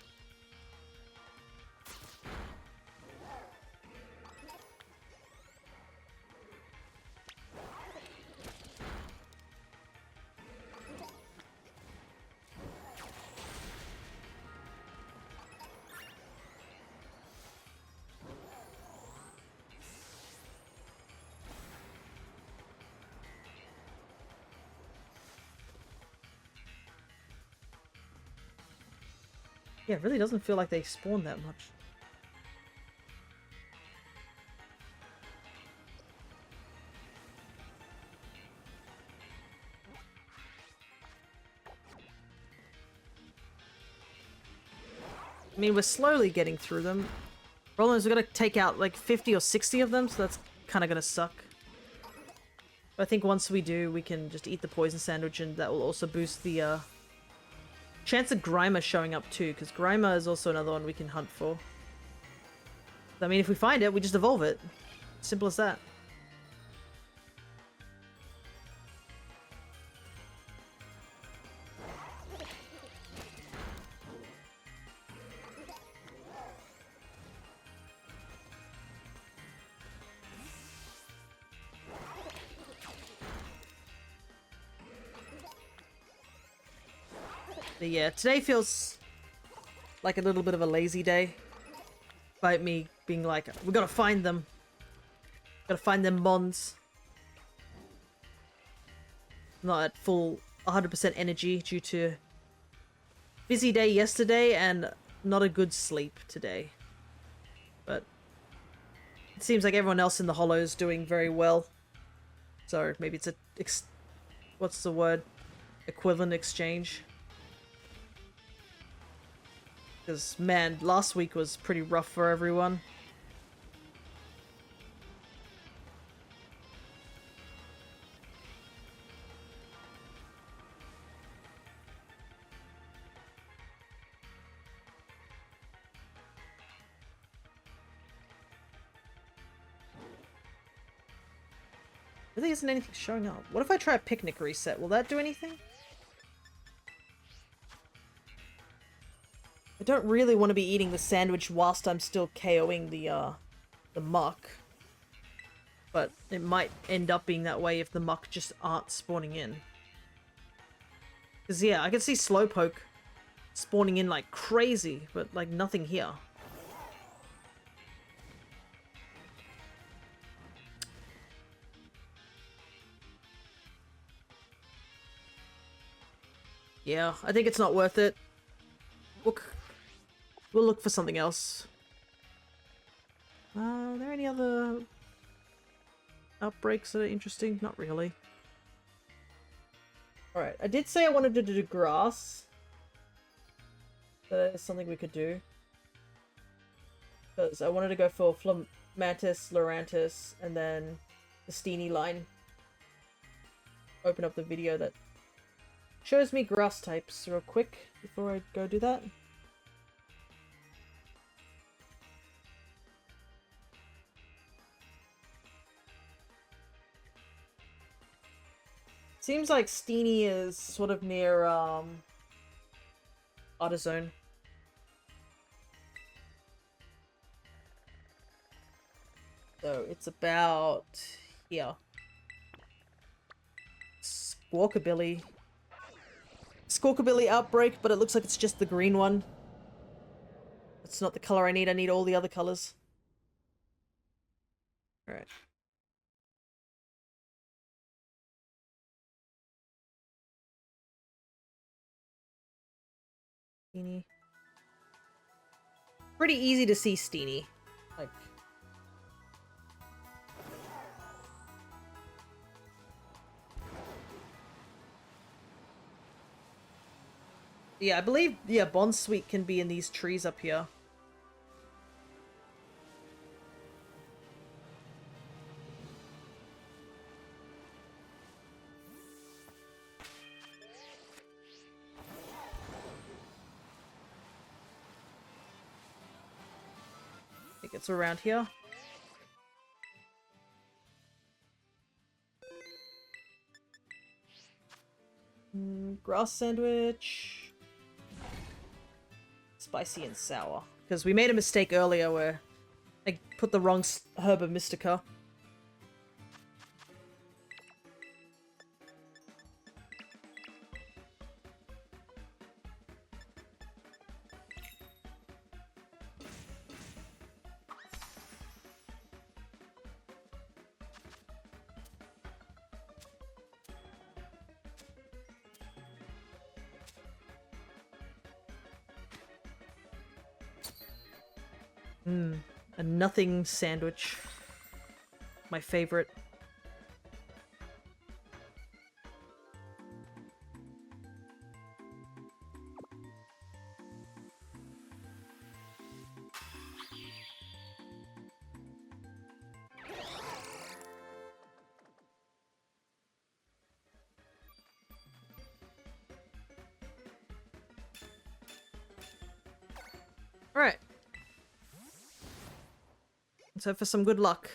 Yeah, it really doesn't feel like they spawn that much. I mean, we're slowly getting through them. Problem is, we're gonna take out like 50 or 60 of them, so that's kind of gonna suck. But I think once we do, we can just eat the poison sandwich, and that will also boost the chance of Grimer showing up too, because Grimer is also another one we can hunt for. I mean, if we find it, we just evolve it. Simple as that. But yeah, today feels like a little bit of a lazy day. By me being like, we gotta find them. Gotta find them mons. Not at full 100% energy due to busy day yesterday and not a good sleep today. But it seems like everyone else in the hollow is doing very well. So maybe it's a what's the word? Equivalent exchange. Because, man, last week was pretty rough for everyone. Really isn't anything showing up. What if I try a picnic reset? Will that do anything? I don't really want to be eating the sandwich whilst I'm still KOing the muck. But it might end up being that way if the muck just aren't spawning in. Because yeah, I can see Slowpoke spawning in like crazy, but like nothing here. Yeah, I think it's not worth it. We'll look for something else. Are there any other outbreaks that are interesting? Not really. Alright, I did say I wanted to do grass. That is something we could do. Because I wanted to go for Flamentis, Lurantis, and then the Steenie line. Open up the video that shows me grass types real quick before I go do that. Seems like Steenie is sort of near Autozone. So it's about here. Squawkabilly. Squawkabilly outbreak, but it looks like it's just the green one. That's not the color I need all the other colors. Alright. Steenie. Pretty easy to see Steenie. Like, Yeah, I believe, yeah, Bond Sweet can be in these trees up here. I think it's around here. Grass sandwich. Spicy and sour. Because we made a mistake earlier where I put the wrong herb of Mystica. A nothing sandwich. My favorite. Alright. Let's hope for some good luck.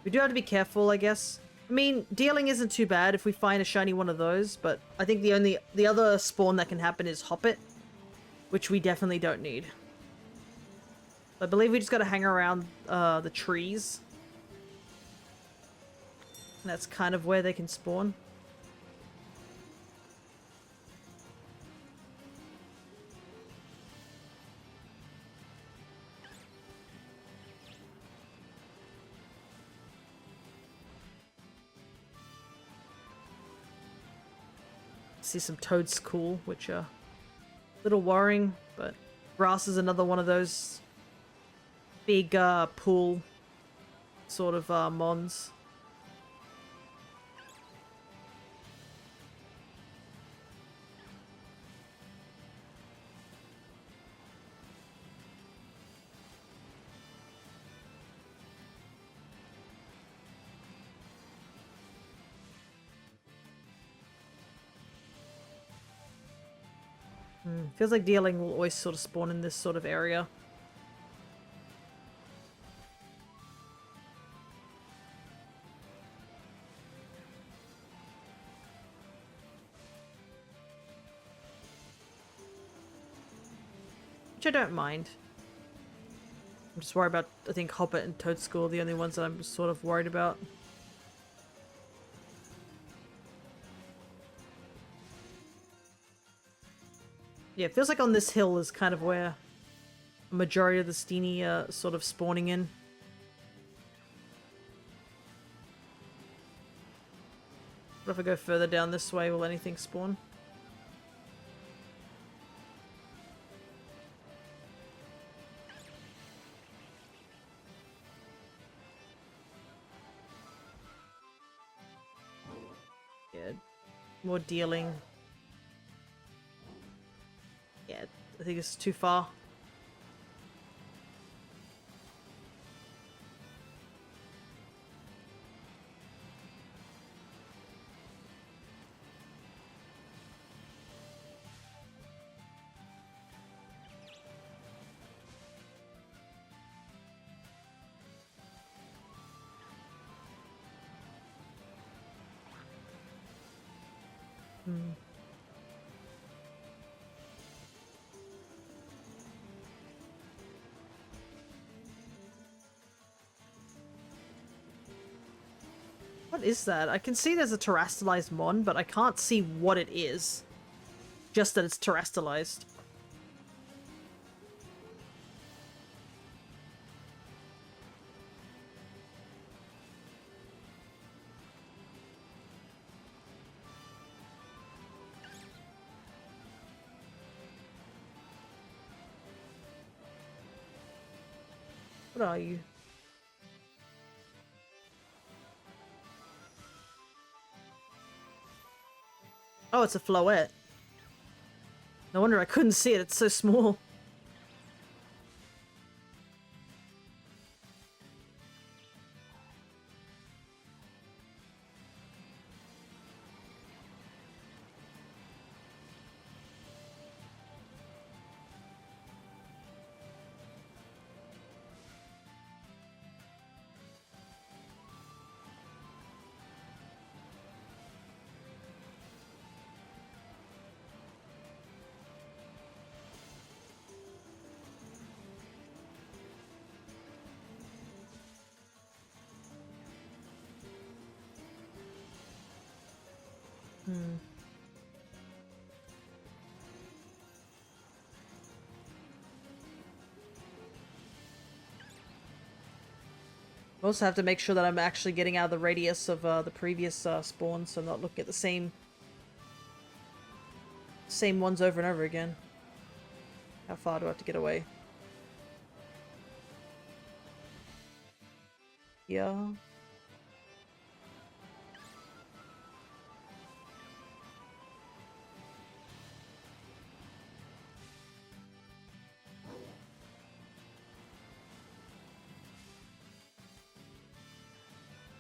We do have to be careful, I guess. I mean, dealing isn't too bad if we find a shiny one of those, but I think the other spawn that can happen is Hoppit, which we definitely don't need. I believe we just gotta hang around the trees. And that's kind of where they can spawn. See some toads cool, which are a little worrying, but grass is another one of those big pool sort of mons. Feels like dealing will always sort of spawn in this sort of area. Which I don't mind. I'm just worried about, I think, Hoppit and Toadstool are the only ones that I'm sort of worried about. Yeah, it feels like on this hill is kind of where a majority of the Steenie are sort of spawning in. What if I go further down this way, will anything spawn? Yeah, more dealing. Yeah, I think it's too far. What is that? I can see there's a terastallized mon, but I can't see what it is. Just that it's terastallized. What are you? it's a Floette. No wonder I couldn't see it, it's so small. Hmm. I also have to make sure that I'm actually getting out of the radius of the previous spawns, so I'm not looking at the same ones over and over again. How far do I have to get away? Yeah.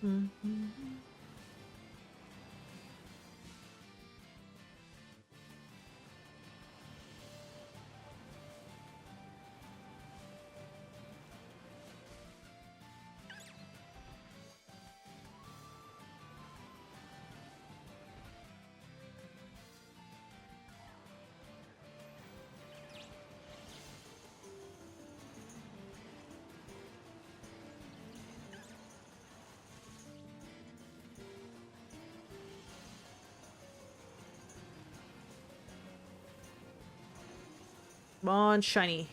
Mm-hmm. Come on, shiny.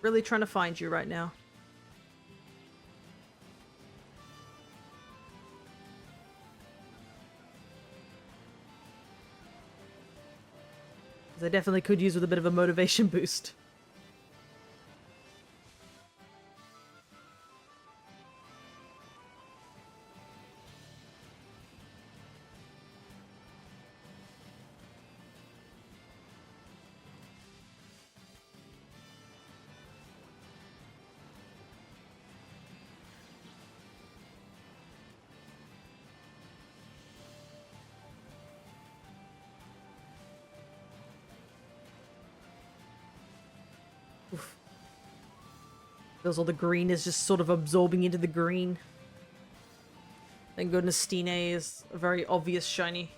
Really trying to find you right now. I definitely could use with a bit of a motivation boost. Oof. Feels all the green is just sort of absorbing into the green. Thank goodness Stine is a very obvious shiny.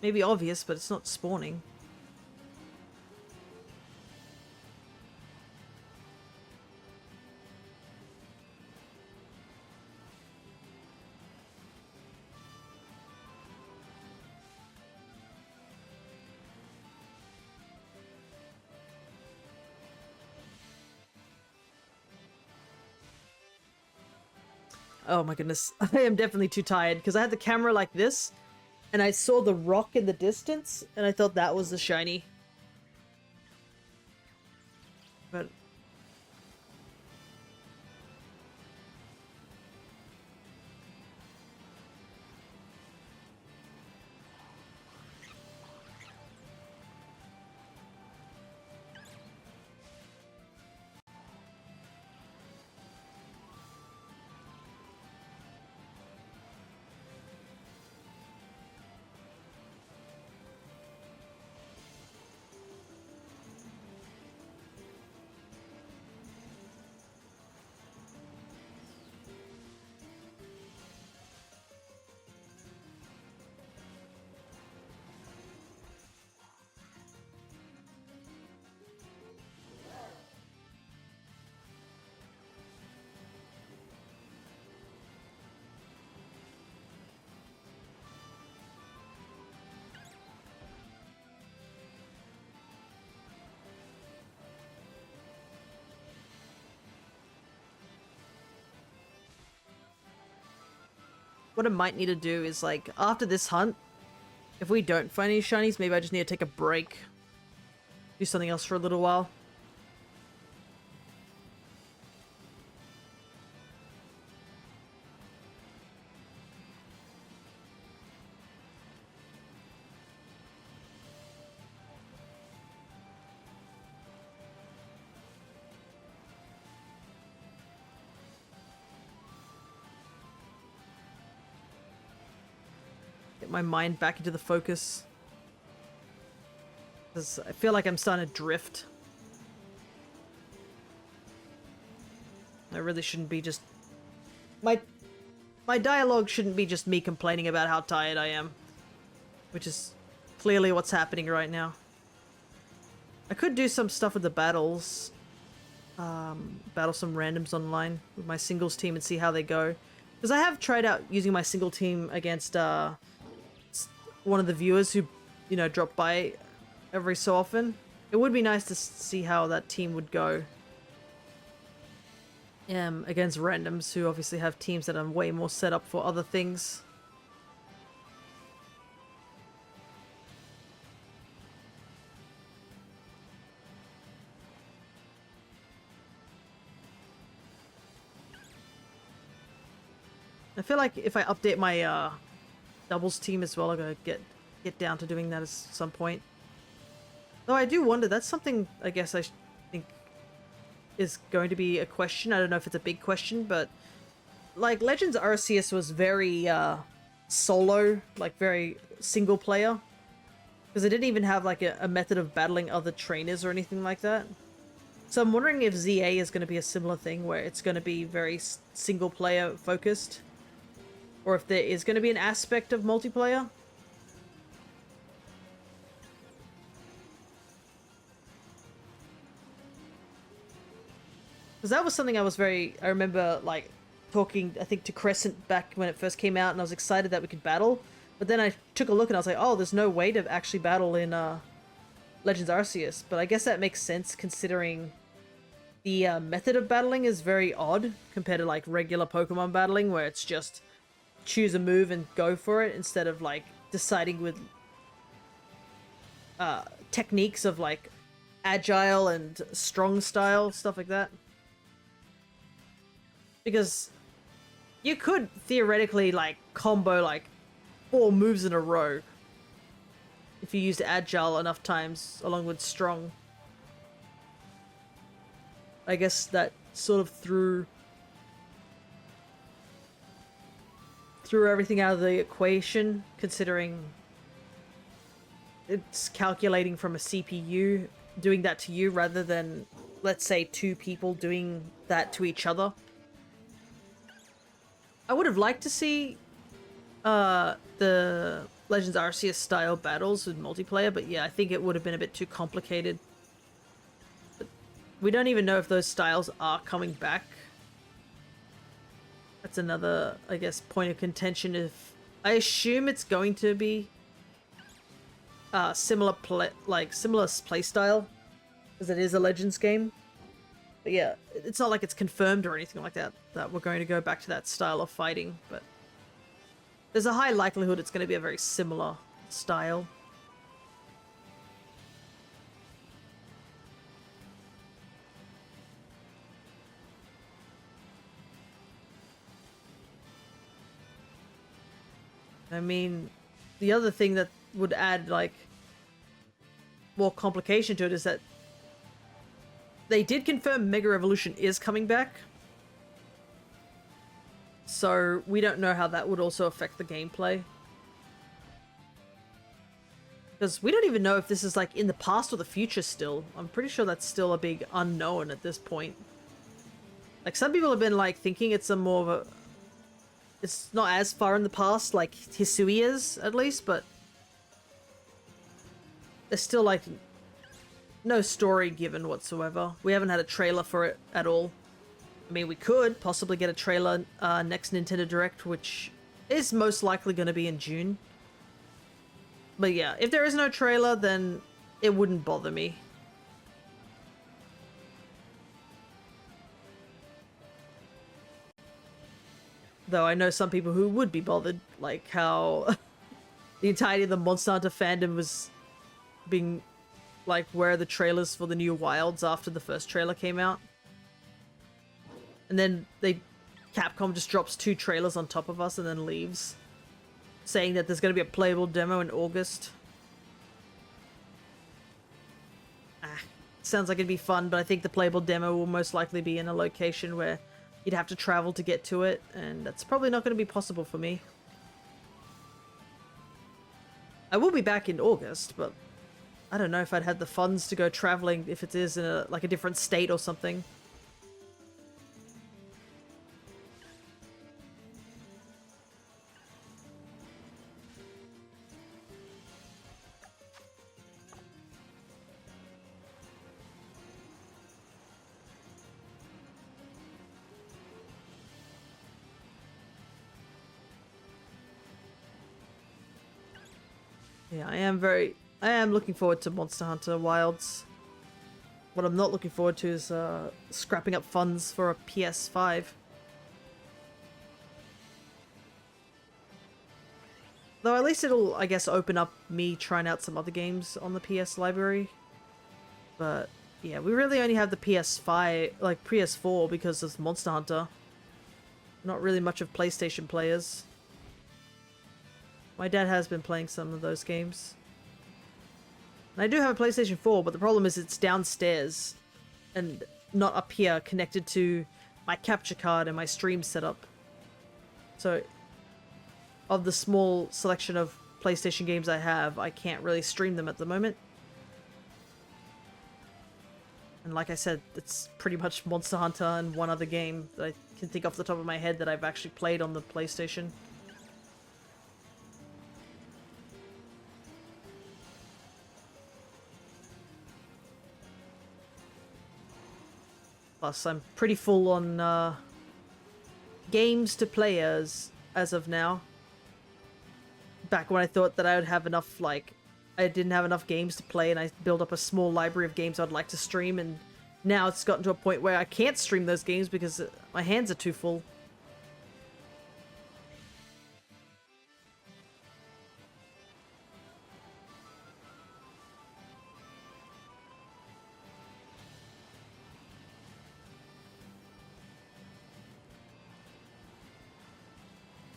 Maybe obvious, but it's not spawning. Oh my goodness. I am definitely too tired because I had the camera like this and I saw the rock in the distance and I thought that was the shiny. But what I might need to do is, like, after this hunt, if we don't find any shinies, maybe I just need to take a break. Do something else for a little while. Get my mind back into the focus. Because I feel like I'm starting to drift. I really shouldn't be just... My dialogue shouldn't be just me complaining about how tired I am. Which is clearly what's happening right now. I could do some stuff with the battles. Battle some randoms online with my singles team and see how they go. Because I have tried out using my single team against one of the viewers who, you know, drop by every so often. It would be nice to see how that team would go. Against randoms who obviously have teams that are way more set up for other things. I feel like if I update my doubles team as well, I'm gonna get down to doing that at some point. Though I do wonder, that's something I guess I think is going to be a question. I don't know if it's a big question, but like Legends Arceus was very solo, like very single player. Because it didn't even have like a method of battling other trainers or anything like that. So I'm wondering if ZA is going to be a similar thing where it's going to be very single player focused. Or if there is going to be an aspect of multiplayer. Because that was something I remember, like, talking, I think, to Crescent back when it first came out, and I was excited that we could battle. But then I took a look and I was like, oh, there's no way to actually battle in Legends Arceus. But I guess that makes sense, considering the method of battling is very odd compared to, like, regular Pokemon battling, where it's just choose a move and go for it, instead of, like, deciding with techniques of, like, agile and strong style, stuff like that. Because you could theoretically, like, combo, like, 4 moves in a row if you used agile enough times along with strong. I guess that sort of threw everything out of the equation, considering it's calculating from a CPU doing that to you rather than, let's say, 2 people doing that to each other. I would have liked to see the Legends Arceus style battles with multiplayer, but yeah, I think it would have been a bit too complicated. But we don't even know if those styles are coming back. That's another, I guess, point of contention. If I assume it's going to be similar play style, because it is a Legends game. But yeah, it's not like it's confirmed or anything like that, that we're going to go back to that style of fighting, but there's a high likelihood it's going to be a very similar style. I mean, the other thing that would add, like, more complication to it is that they did confirm Mega Evolution is coming back. So we don't know how that would also affect the gameplay. Because we don't even know if this is, like, in the past or the future still. I'm pretty sure that's still a big unknown at this point. Like, some people have been, like, thinking it's a more of a... It's not as far in the past, like Hisui is, at least, but... There's still, like, no story given whatsoever. We haven't had a trailer for it at all. I mean, we could possibly get a trailer next Nintendo Direct, which is most likely going to be in June. But yeah, if there is no trailer, then it wouldn't bother me. Though I know some people who would be bothered, like how the entirety of the Monster Hunter fandom was being like, where are the trailers for the new Wilds after the first trailer came out? And then Capcom just drops 2 trailers on top of us and then leaves, saying that there's going to be a playable demo in August. Sounds like it'd be fun, but I think the playable demo will most likely be in a location where you'd have to travel to get to it, and that's probably not going to be possible for me. I will be back in August, but I don't know if I'd have the funds to go traveling if it is in a different state or something. Yeah, I am looking forward to Monster Hunter Wilds. What I'm not looking forward to is scrapping up funds for a PS5. Though at least it'll, I guess, open up me trying out some other games on the PS library. But yeah, we really only have the PS5, like PS4, because of Monster Hunter. Not really much of PlayStation players. My dad has been playing some of those games. And I do have a PlayStation 4, but the problem is it's downstairs and not up here connected to my capture card and my stream setup. So, of the small selection of PlayStation games I have, I can't really stream them at the moment. And like I said, it's pretty much Monster Hunter and one other game that I can think off the top of my head that I've actually played on the PlayStation. Plus, I'm pretty full on games to play as of now. Back when I thought that I would have enough, like, I didn't have enough games to play and I built up a small library of games I'd like to stream, and now it's gotten to a point where I can't stream those games because my hands are too full.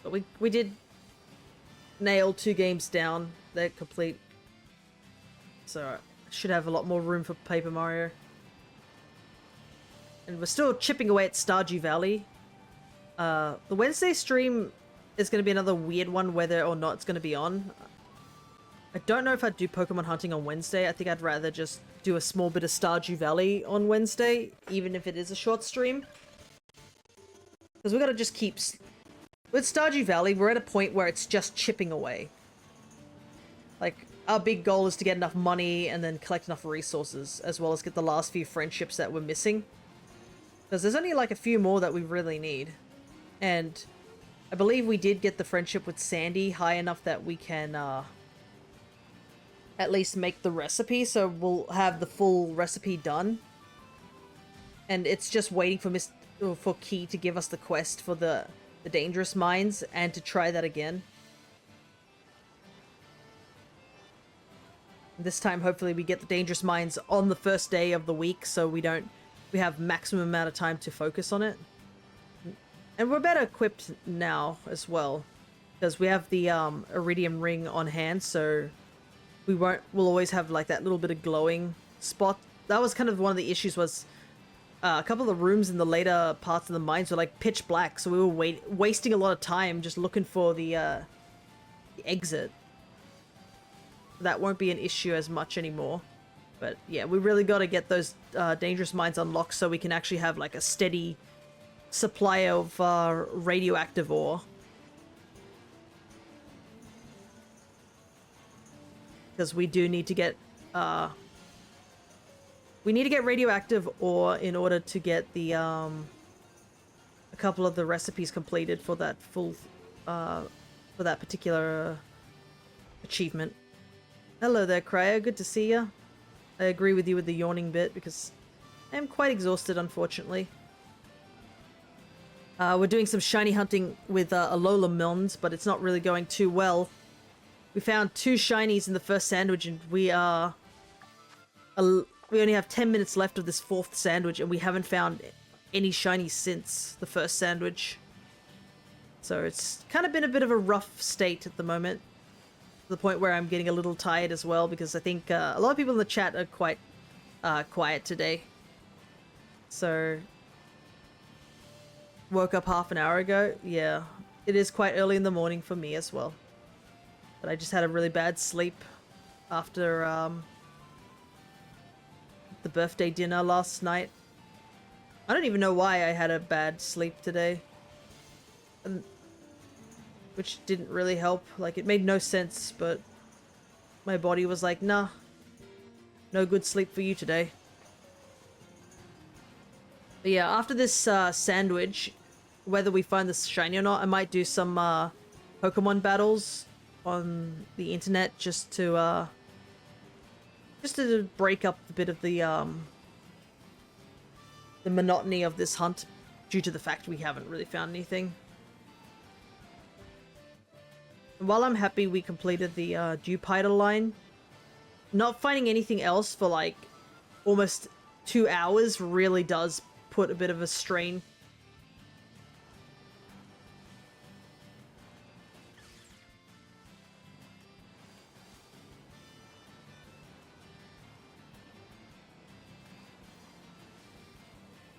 But we did nail 2 games down. They're complete. So I should have a lot more room for Paper Mario. And we're still chipping away at Stardew Valley. The Wednesday stream is going to be another weird one, whether or not it's going to be on. I don't know if I'd do Pokemon hunting on Wednesday. I think I'd rather just do a small bit of Stardew Valley on Wednesday, even if it is a short stream. Because we got to just keep... With Stardew Valley, we're at a point where it's just chipping away. Like, our big goal is to get enough money and then collect enough resources, as well as get the last few friendships that we're missing. Because there's only like a few more that we really need. And I believe we did get the friendship with Sandy high enough that we can at least make the recipe, so we'll have the full recipe done. And it's just waiting for Key to give us the quest for the dangerous mines and to try that again. This time, hopefully, we get the dangerous mines on the first day of the week, so we have maximum amount of time to focus on it. And we're better equipped now as well, because we have the iridium ring on hand, so we'll always have like that little bit of glowing spot. That was kind of one of the issues, was a couple of the rooms in the later parts of the mines were like pitch black, so we were wasting a lot of time just looking for the exit. That won't be an issue as much anymore. But yeah, we really got to get those dangerous mines unlocked so we can actually have like a steady supply of radioactive ore. Because we do need to get radioactive ore in order to get the a couple of the recipes completed for that for that particular achievement. Hello there, Cryo. Good to see ya. I agree with you with the yawning bit because I am quite exhausted, unfortunately. We're doing some shiny hunting with Alola Mons, but it's not really going too well. We found 2 shinies in the first sandwich, and we only have 10 minutes left of this 4th sandwich, and we haven't found any shinies since the first sandwich. So it's kind of been a bit of a rough state at the moment. To the point where I'm getting a little tired as well, because I think a lot of people in the chat are quite quiet today. So, woke up half an hour ago. Yeah, it is quite early in the morning for me as well. But I just had a really bad sleep after the birthday dinner last night. I don't even know why I had a bad sleep today. Which didn't really help. Like, it made no sense, but my body was like, nah, no good sleep for you today. But yeah, after this sandwich, whether we find this shiny or not, I might do some Pokemon battles on the internet just to break up a bit of the monotony of this hunt due to the fact we haven't really found anything. And while I'm happy we completed the Dewpider line, not finding anything else for like almost 2 hours really does put a bit of a strain.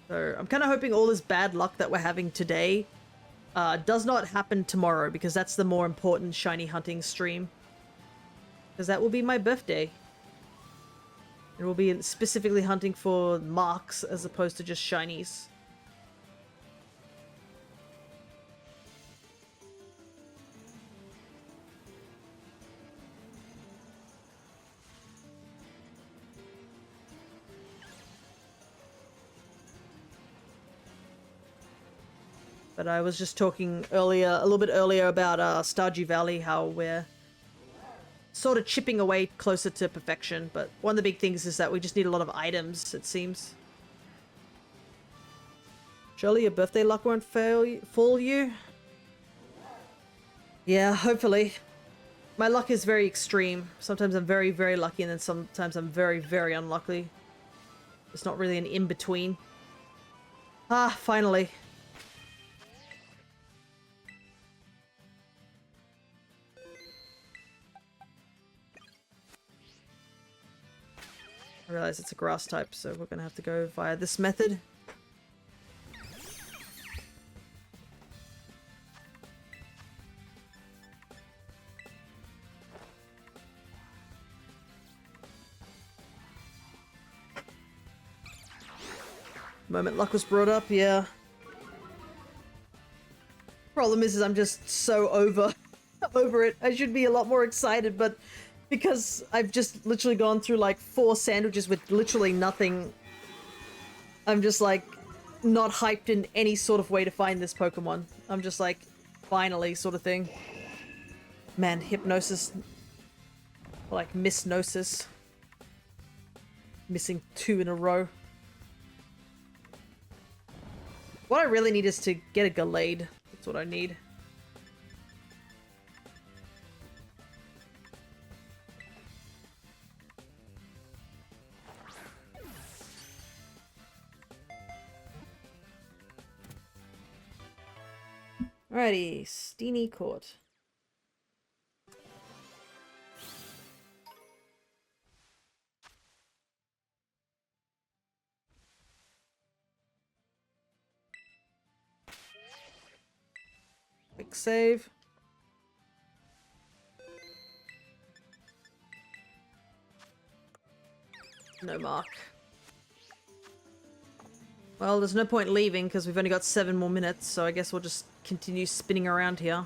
So I'm kind of hoping all this bad luck that we're having today does not happen tomorrow, because that's the more important shiny hunting stream. Because that will be my birthday. And we'll be specifically hunting for marks as opposed to just shinies. But I was just talking earlier, a little bit earlier, about Stardew Valley, how we're sort of chipping away closer to perfection, but one of the big things is that we just need a lot of items, it seems. Surely your birthday luck won't fool you? Yeah, hopefully. My luck is very extreme. Sometimes I'm very, very lucky, and then sometimes I'm very, very unlucky. It's not really an in-between. Ah, finally. I realize it's a grass type, so we're gonna have to go via this method. Moment luck was brought up, yeah. Problem is I'm just so over it. I should be a lot more excited, but because I've just literally gone through like 4 sandwiches with literally nothing, I'm just like not hyped in any sort of way to find this Pokemon. I'm just like, finally, sort of thing. Man, Hypnosis. Or like Misnosis. Missing 2 in a row. What I really need is to get a Gallade. That's what I need. Alrighty, Steenie Court. Quick save. No mark. Well, there's no point leaving because we've only got 7 more minutes, so I guess we'll just continue spinning around here.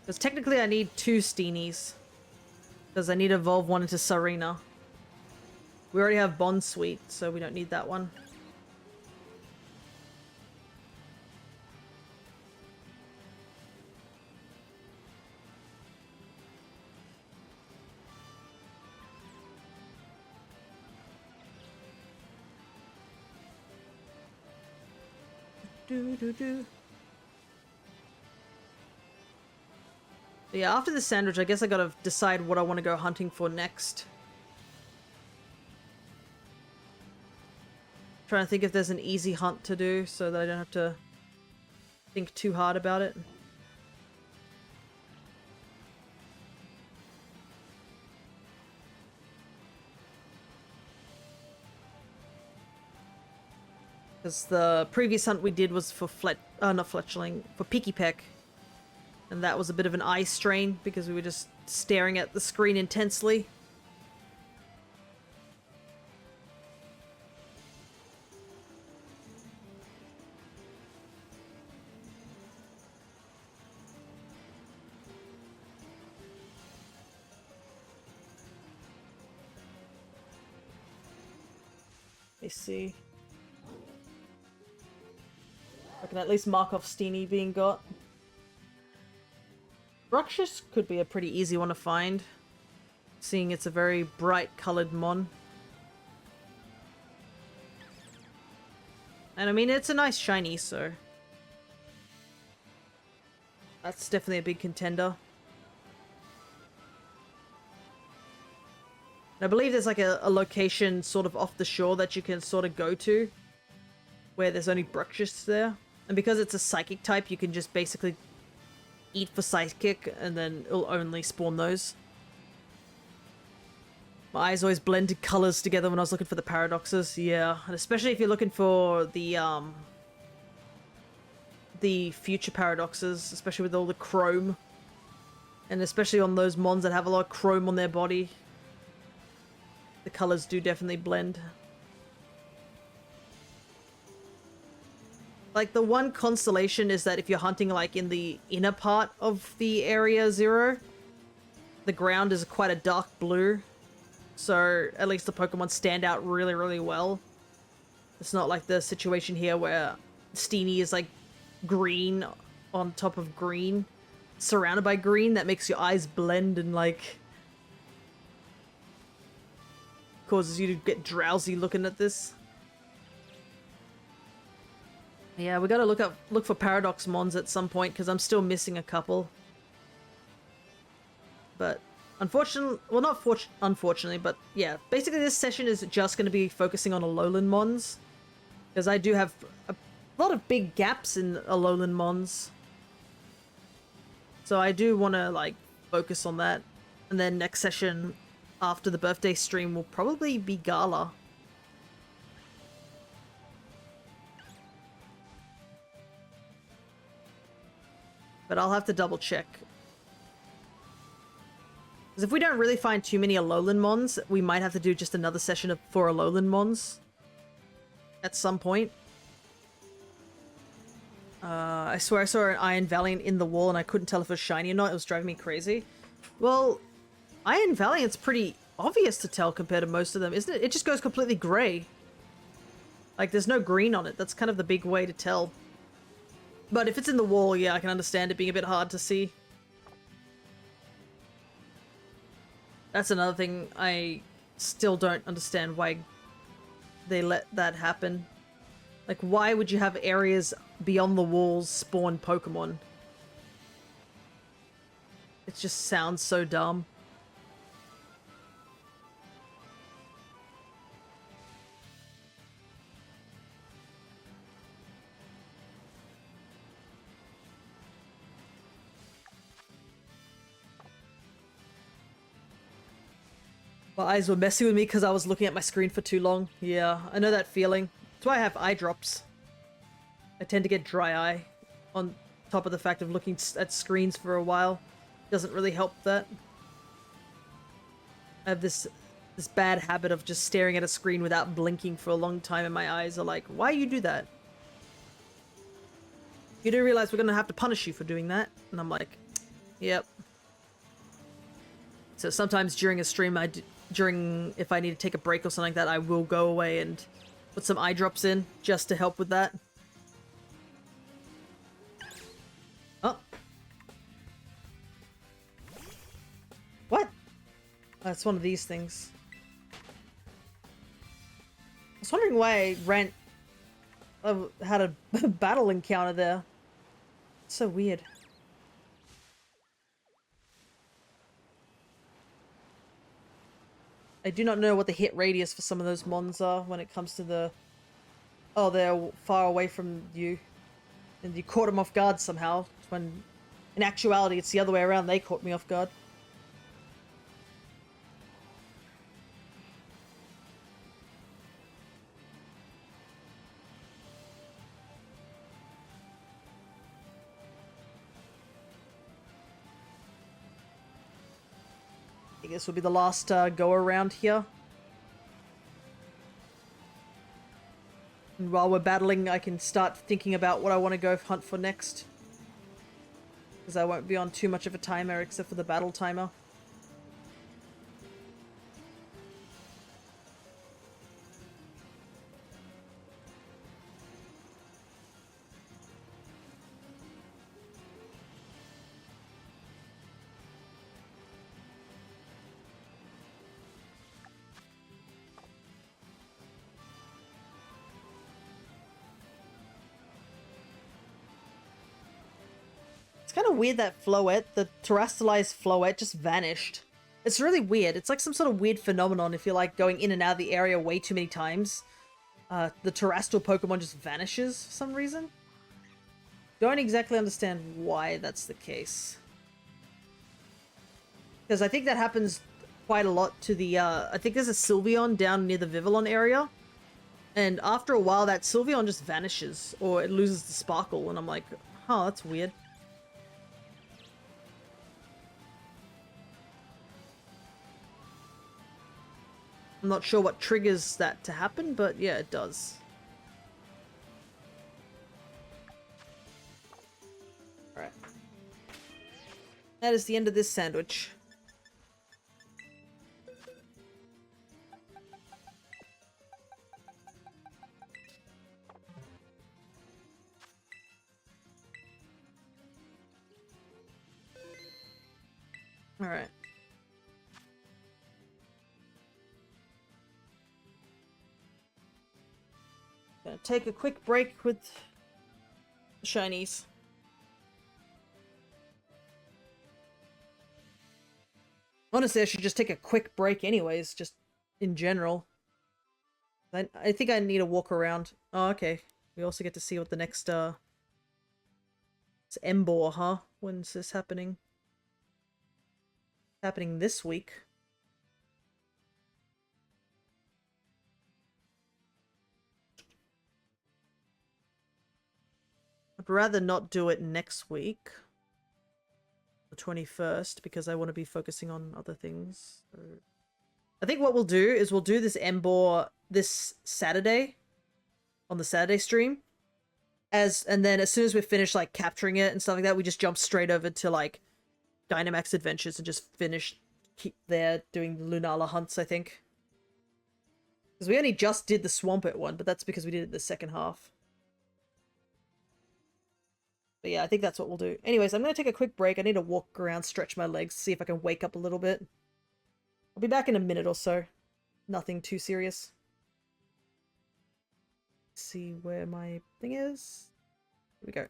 Because technically I need 2 Steenies. Because I need to evolve one into Serena. We already have Bond Sweet, so we don't need that one. Do do do. But yeah, after the sandwich, I guess I gotta decide what I want to go hunting for next. Trying to think if there's an easy hunt to do so that I don't have to think too hard about it. Because the previous hunt we did was for not fletchling, for picky peck. And that was a bit of an eye strain because we were just staring at the screen intensely. Let me see. I can at least mark off Steenie being got. Bruxish could be a pretty easy one to find, seeing it's a very bright coloured mon. And I mean, it's a nice shiny, so that's definitely a big contender. And I believe there's like a location sort of off the shore that you can sort of go to where there's only Bruxish there. And because it's a psychic type, you can just basically eat for psychic and then it'll only spawn those. My eyes always blended colors together when I was looking for the paradoxes. Yeah, and especially if you're looking for the future paradoxes, especially with all the chrome. And especially on those mons that have a lot of chrome on their body. The colors do definitely blend. Like, the one consolation is that if you're hunting, like, in the inner part of the Area 0, the ground is quite a dark blue. So, at least the Pokemon stand out really, really well. It's not like the situation here where Steenie is, like, green on top of green, surrounded by green. That makes your eyes blend and, like, causes you to get drowsy looking at this. Yeah, we gotta look for Paradox Mons at some point, because I'm still missing a couple. But, unfortunately, well, not unfortunately, but yeah, basically this session is just going to be focusing on Alolan Mons, because I do have a lot of big gaps in Alolan Mons. So I do want to, like, focus on that. And then next session, after the birthday stream, will probably be Gala. But I'll have to double check. Because if we don't really find too many Alolan Mons, we might have to do just another session for Alolan Mons. At some point. I swear I saw an Iron Valiant in the wall and I couldn't tell if it was shiny or not. It was driving me crazy. Well, Iron Valiant's pretty obvious to tell compared to most of them, isn't it? It just goes completely grey. Like, there's no green on it. That's kind of the big way to tell. But if it's in the wall, yeah, I can understand it being a bit hard to see. That's another thing I still don't understand why they let that happen. Like, why would you have areas beyond the walls spawn Pokemon? It just sounds so dumb. My eyes were messing with me because I was looking at my screen for too long. Yeah, I know that feeling. That's why I have eye drops. I tend to get dry eye on top of the fact of looking at screens for a while. Doesn't really help that. I have this bad habit of just staring at a screen without blinking for a long time, and my eyes are like, why you do that? You do realize we're gonna have to punish you for doing that? And I'm like, yep. So sometimes during a stream, if I need to take a break or something like that, I will go away and put some eye drops in just to help with that. Oh. What? That's one of these things. I was wondering why I had a battle encounter there. It's so weird. I do not know what the hit radius for some of those mons are when it comes to the... Oh, they're far away from you. And you caught them off guard somehow, when in actuality it's the other way around, they caught me off guard. I think this will be the last go around here. And while we're battling, I can start thinking about what I want to go hunt for next. Because I won't be on too much of a timer except for the battle timer. It's kind of weird that Floette, the terrestrialized Floette, just vanished. It's really weird. It's like some sort of weird phenomenon if you're like going in and out of the area way too many times. The terrestrial Pokemon just vanishes for some reason. Don't exactly understand why that's the case. Because I think that happens quite a lot to the, I think there's a Sylveon down near the Vivillon area. And after a while, that Sylveon just vanishes, or it loses the sparkle, and I'm like, huh, that's weird. I'm not sure what triggers that to happen, but yeah, it does. Alright. That is the end of this sandwich. Alright. Gonna take a quick break with the Shinies. Honestly, I should just take a quick break anyways, just in general. I think I need to walk around. Oh, okay. We also get to see what the next, It's Embor, huh? When's this happening? It's happening this week. I'd rather not do it next week. The 21st, because I want to be focusing on other things. So... I think what we'll do is we'll do this Embor this Saturday. On the Saturday stream. And then as soon as we're finished, like, capturing it and stuff like that, we just jump straight over to, like, Dynamax Adventures and just keep there doing Lunala hunts, I think. Because we only just did the Swampert one, but that's because we did it the second half. But yeah, I think that's what we'll do. Anyways, I'm going to take a quick break. I need to walk around, stretch my legs, see if I can wake up a little bit. I'll be back in a minute or so. Nothing too serious. Let's see where my thing is. Here we go.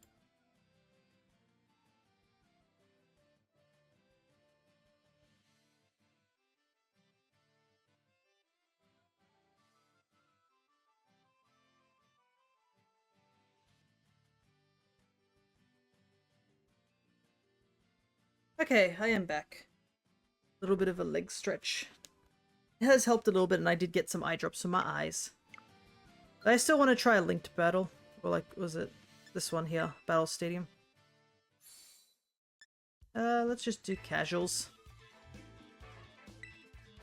Okay, I am back. A little bit of a leg stretch. It has helped a little bit, and I did get some eye drops for my eyes. But I still want to try a linked battle. Or like, was it this one here? Battle Stadium. Let's just do casuals.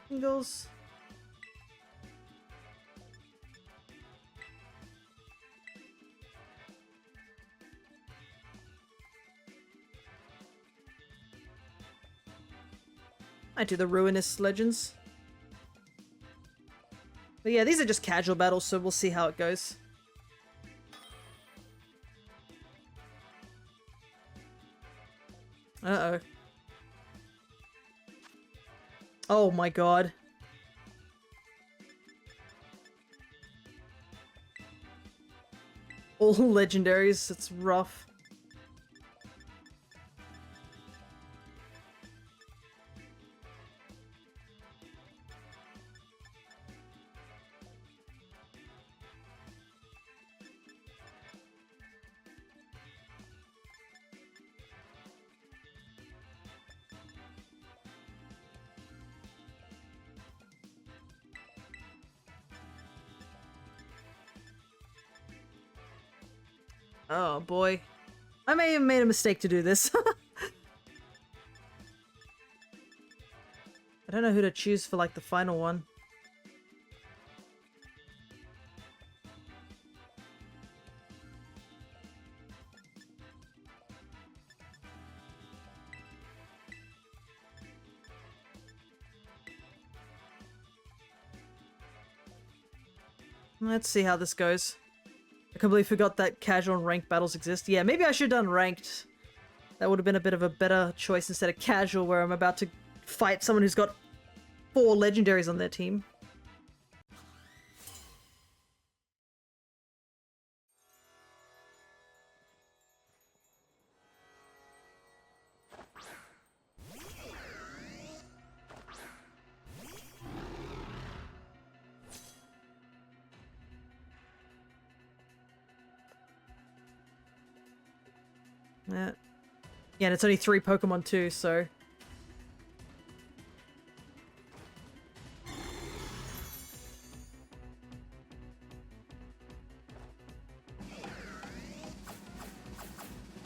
Singles. I do the Ruinous Legends. But yeah, these are just casual battles, so we'll see how it goes. Uh-oh. Oh my god. All legendaries, it's rough. Oh boy. I may have made a mistake to do this. I don't know who to choose for like the final one. Let's see how this goes. I completely forgot that casual and ranked battles exist. Yeah, maybe I should have done ranked. That would have been a bit of a better choice instead of casual, where I'm about to fight someone who's got 4 legendaries on their team. Yeah, and it's only 3 Pokemon too, so...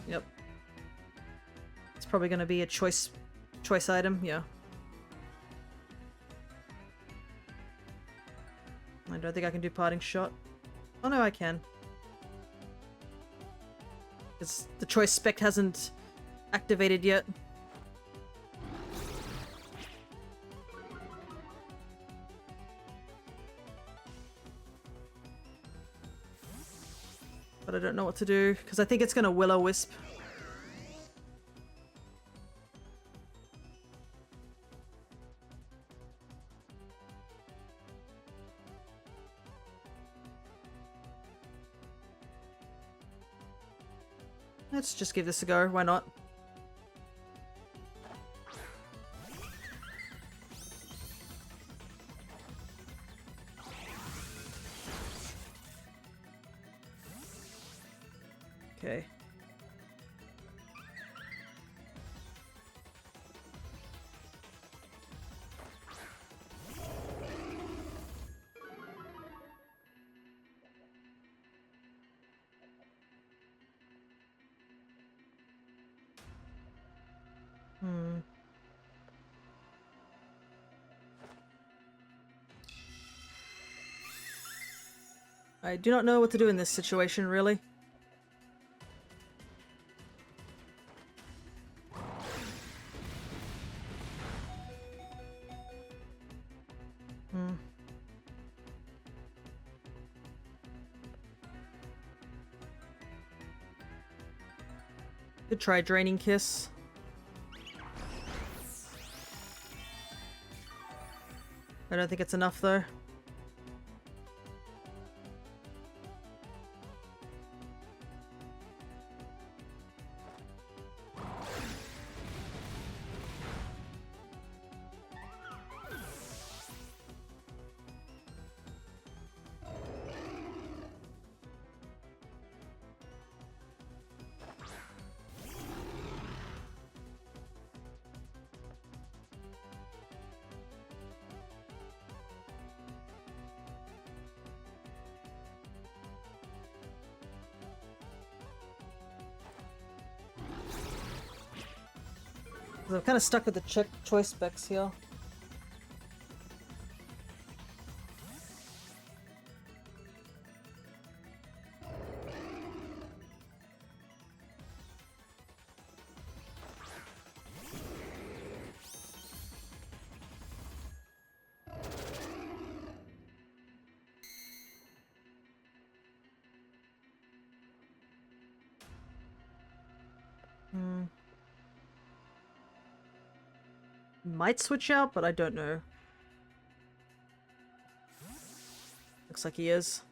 Yep. It's probably gonna be a choice item, yeah. I don't think I can do Parting Shot. Oh no, I can. Because the choice spec hasn't activated yet. But I don't know what to do, because I think it's gonna Will-O-Wisp. Let's just give this a go, why not? Okay. I do not know what to do in this situation, really. Could try Draining Kiss. I don't think it's enough, though. I'm kind of stuck with the choice specs here. Might switch out, but I don't know. Looks like he is.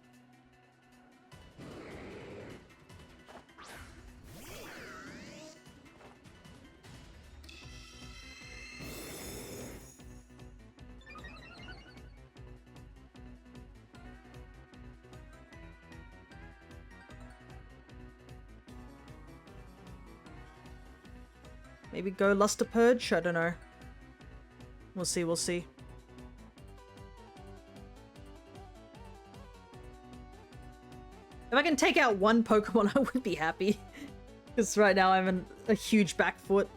Maybe go Luster Purge? I don't know. We'll see, we'll see. If I can take out one Pokemon, I would be happy. Because right now I'm in a huge back foot.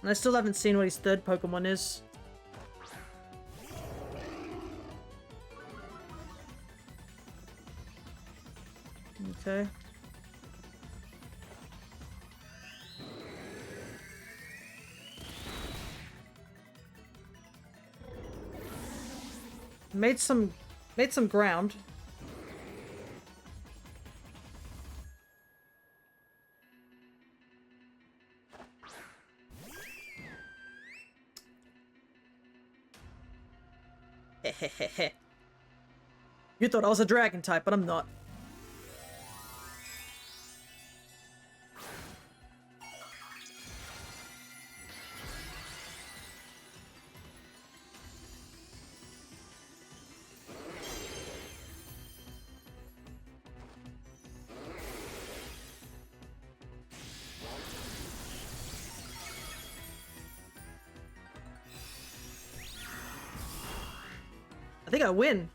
And I still haven't seen what his third Pokemon is. Okay. Made some ground. Hehehehe. You thought I was a dragon type, but I'm not. I think I win.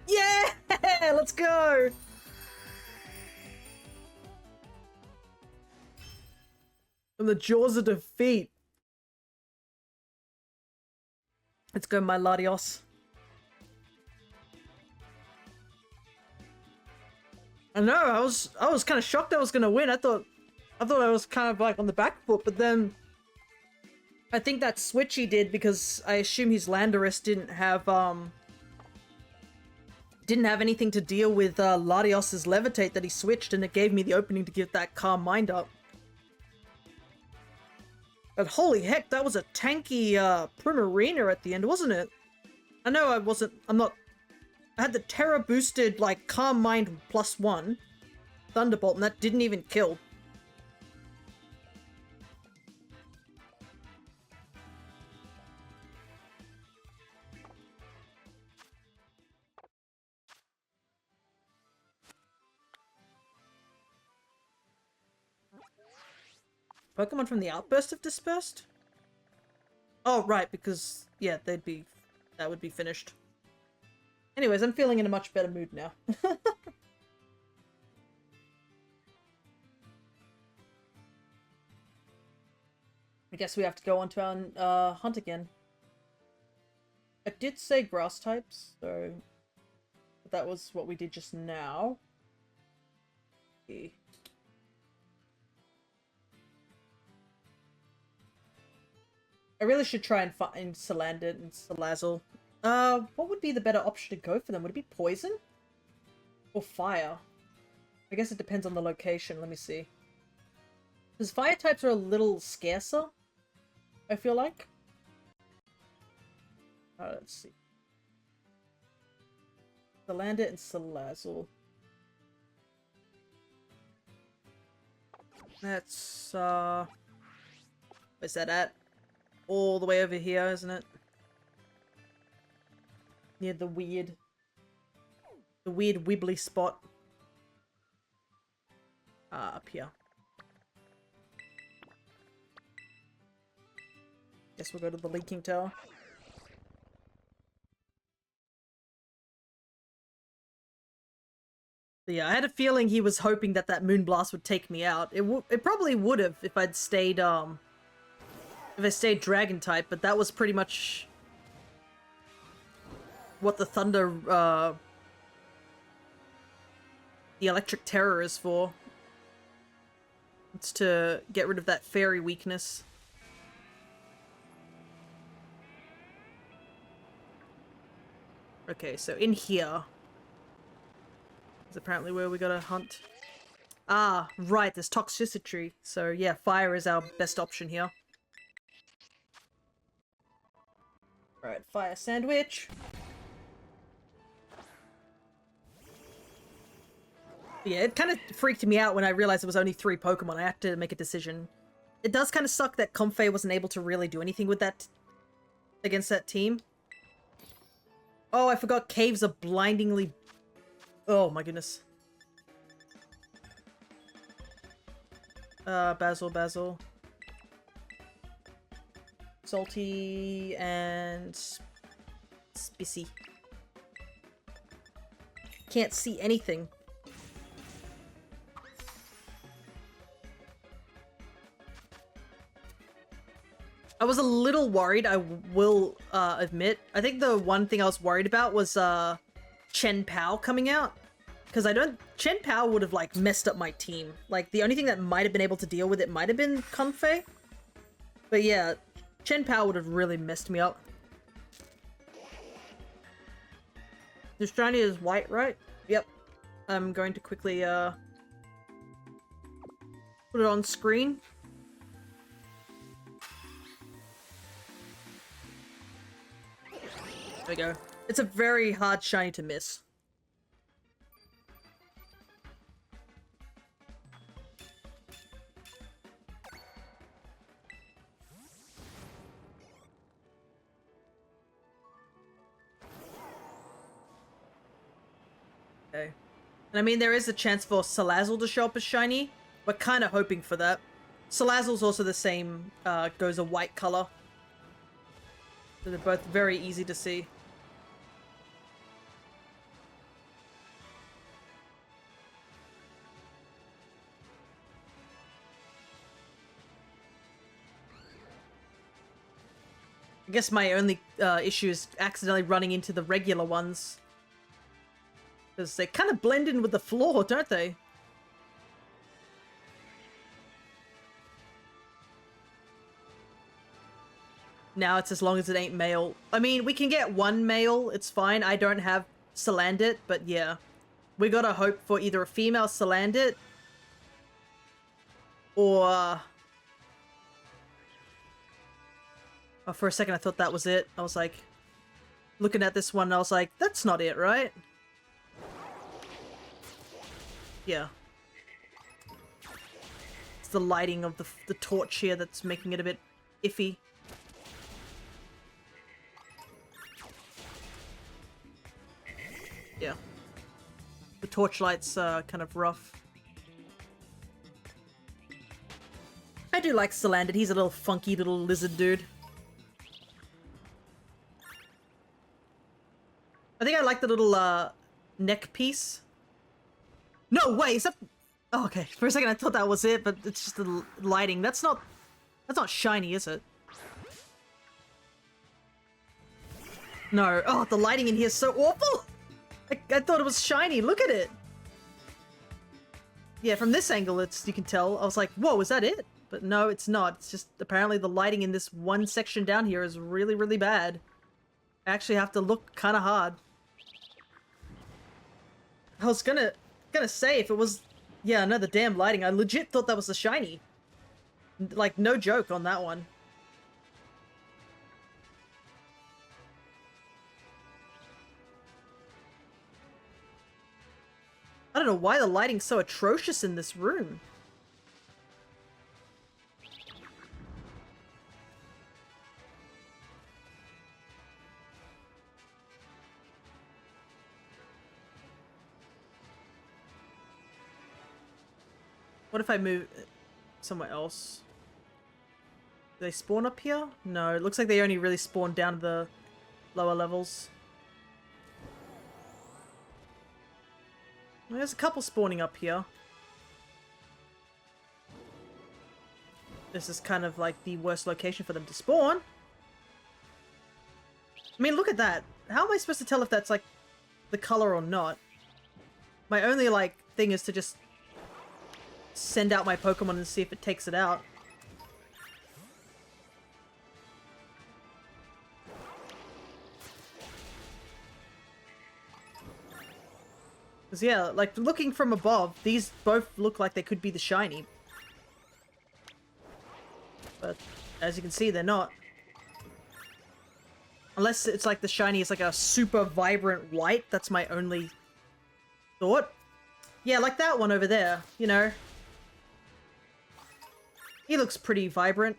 Yeah! Let's go! From the jaws of defeat. Let's go, my Latios. I know, I was kind of shocked I was gonna win. I thought I was kind of like on the back foot, but then I think that switch he did because I assume his Landorus didn't have anything to deal with Latios's Levitate that he switched, and it gave me the opening to give that Calm Mind up. But holy heck, that was a tanky Primarina at the end, wasn't it? I know I had the Terra boosted, like, Calm Mind +1 Thunderbolt, and that didn't even kill. Pokemon from the Outburst have dispersed? Oh, right, because, yeah, that would be finished. Anyways, I'm feeling in a much better mood now. I guess we have to go on to our hunt again. I did say grass types, so that was what we did just now. Okay. I really should try and find Salandit and Salazzle. What would be the better option to go for them? Would it be poison? Or fire? I guess it depends on the location. Let me see. Because fire types are a little scarcer, I feel like. Let's see. Salandit and Salazzle. That's, where's that at? All the way over here, isn't it? Near the weird wibbly spot. Up here. Guess we'll go to the leaking tower. But yeah, I had a feeling he was hoping that Moonblast would take me out. It probably would have if I'd stayed, if I stayed Dragon type, but that was pretty much what the Thunder, the Electric Terror is for. It's to get rid of that fairy weakness. Okay, so in here is apparently where we gotta hunt. Ah, right, there's toxicity. So yeah, fire is our best option here. Alright, fire sandwich. Yeah, it kind of freaked me out when I realized there was only 3 Pokemon. I had to make a decision. It does kind of suck that Comfey wasn't able to really do anything with that against that team. Oh, I forgot caves are blindingly... Oh my goodness. Basil. Salty and... Spissy. Can't see anything. I was a little worried, I will admit. I think the one thing I was worried about was Chen Pao coming out. Because Chen Pao would have like messed up my team. Like the only thing that might have been able to deal with it might have been Kunfei. But yeah, Chen Pao would have really messed me up. The shiny is white, right? Yep. I'm going to quickly put it on screen. There we go. It's a very hard shiny to miss. Okay. And I mean, there is a chance for Salazzle to show up as shiny. We're kind of hoping for that. Salazzle's also the same, goes a white color. So they're both very easy to see. I guess my only issue is accidentally running into the regular ones. Because they kind of blend in with the floor, don't they? Now it's as long as it ain't male. I mean, we can get one male, it's fine. I don't have Salandit, but yeah. We gotta hope for either a female Salandit or... Oh, for a second I thought that was it. I was like, looking at this one and I was like, that's not it, right? Yeah. It's the lighting of the torch here that's making it a bit iffy. Yeah. The torchlight's kind of rough. I do like Salandit. He's a little funky little lizard dude. I think I like the little neck piece. No way, is that... Oh, okay. For a second I thought that was it, but it's just the lighting. That's not shiny, is it? No. Oh, the lighting in here is so awful! I thought it was shiny. Look at it! Yeah, from this angle, you can tell. I was like, whoa, is that it? But no, it's not. It's just apparently the lighting in this one section down here is really, really bad. I actually have to look kind of hard. I was gonna say if it was... Yeah, no, the damn lighting. I legit thought that was the shiny. Like, no joke on that one. I don't know why the lighting's so atrocious in this room. What if I move somewhere else? Do they spawn up here? No, it looks like they only really spawn down to the lower levels. There's a couple spawning up here. This is kind of like the worst location for them to spawn. I mean, look at that. How am I supposed to tell if that's like the color or not? My only like thing is to just send out my Pokemon and see if it takes it out. Because yeah, like looking from above, these both look like they could be the shiny. But as you can see, they're not. Unless it's like the shiny is like a super vibrant white, that's my only thought. Yeah, like that one over there, you know. He looks pretty vibrant.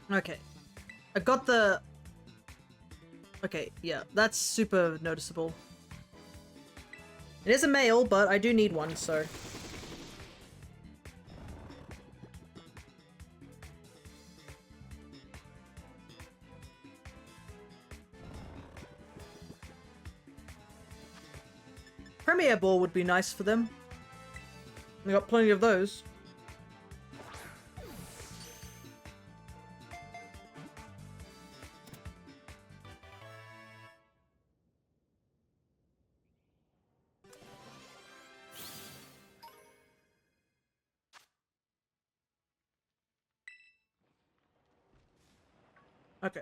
Okay. I got the... Okay, yeah, that's super noticeable. It is a male, but I do need one, so... Premier Ball would be nice for them. We got plenty of those. Okay.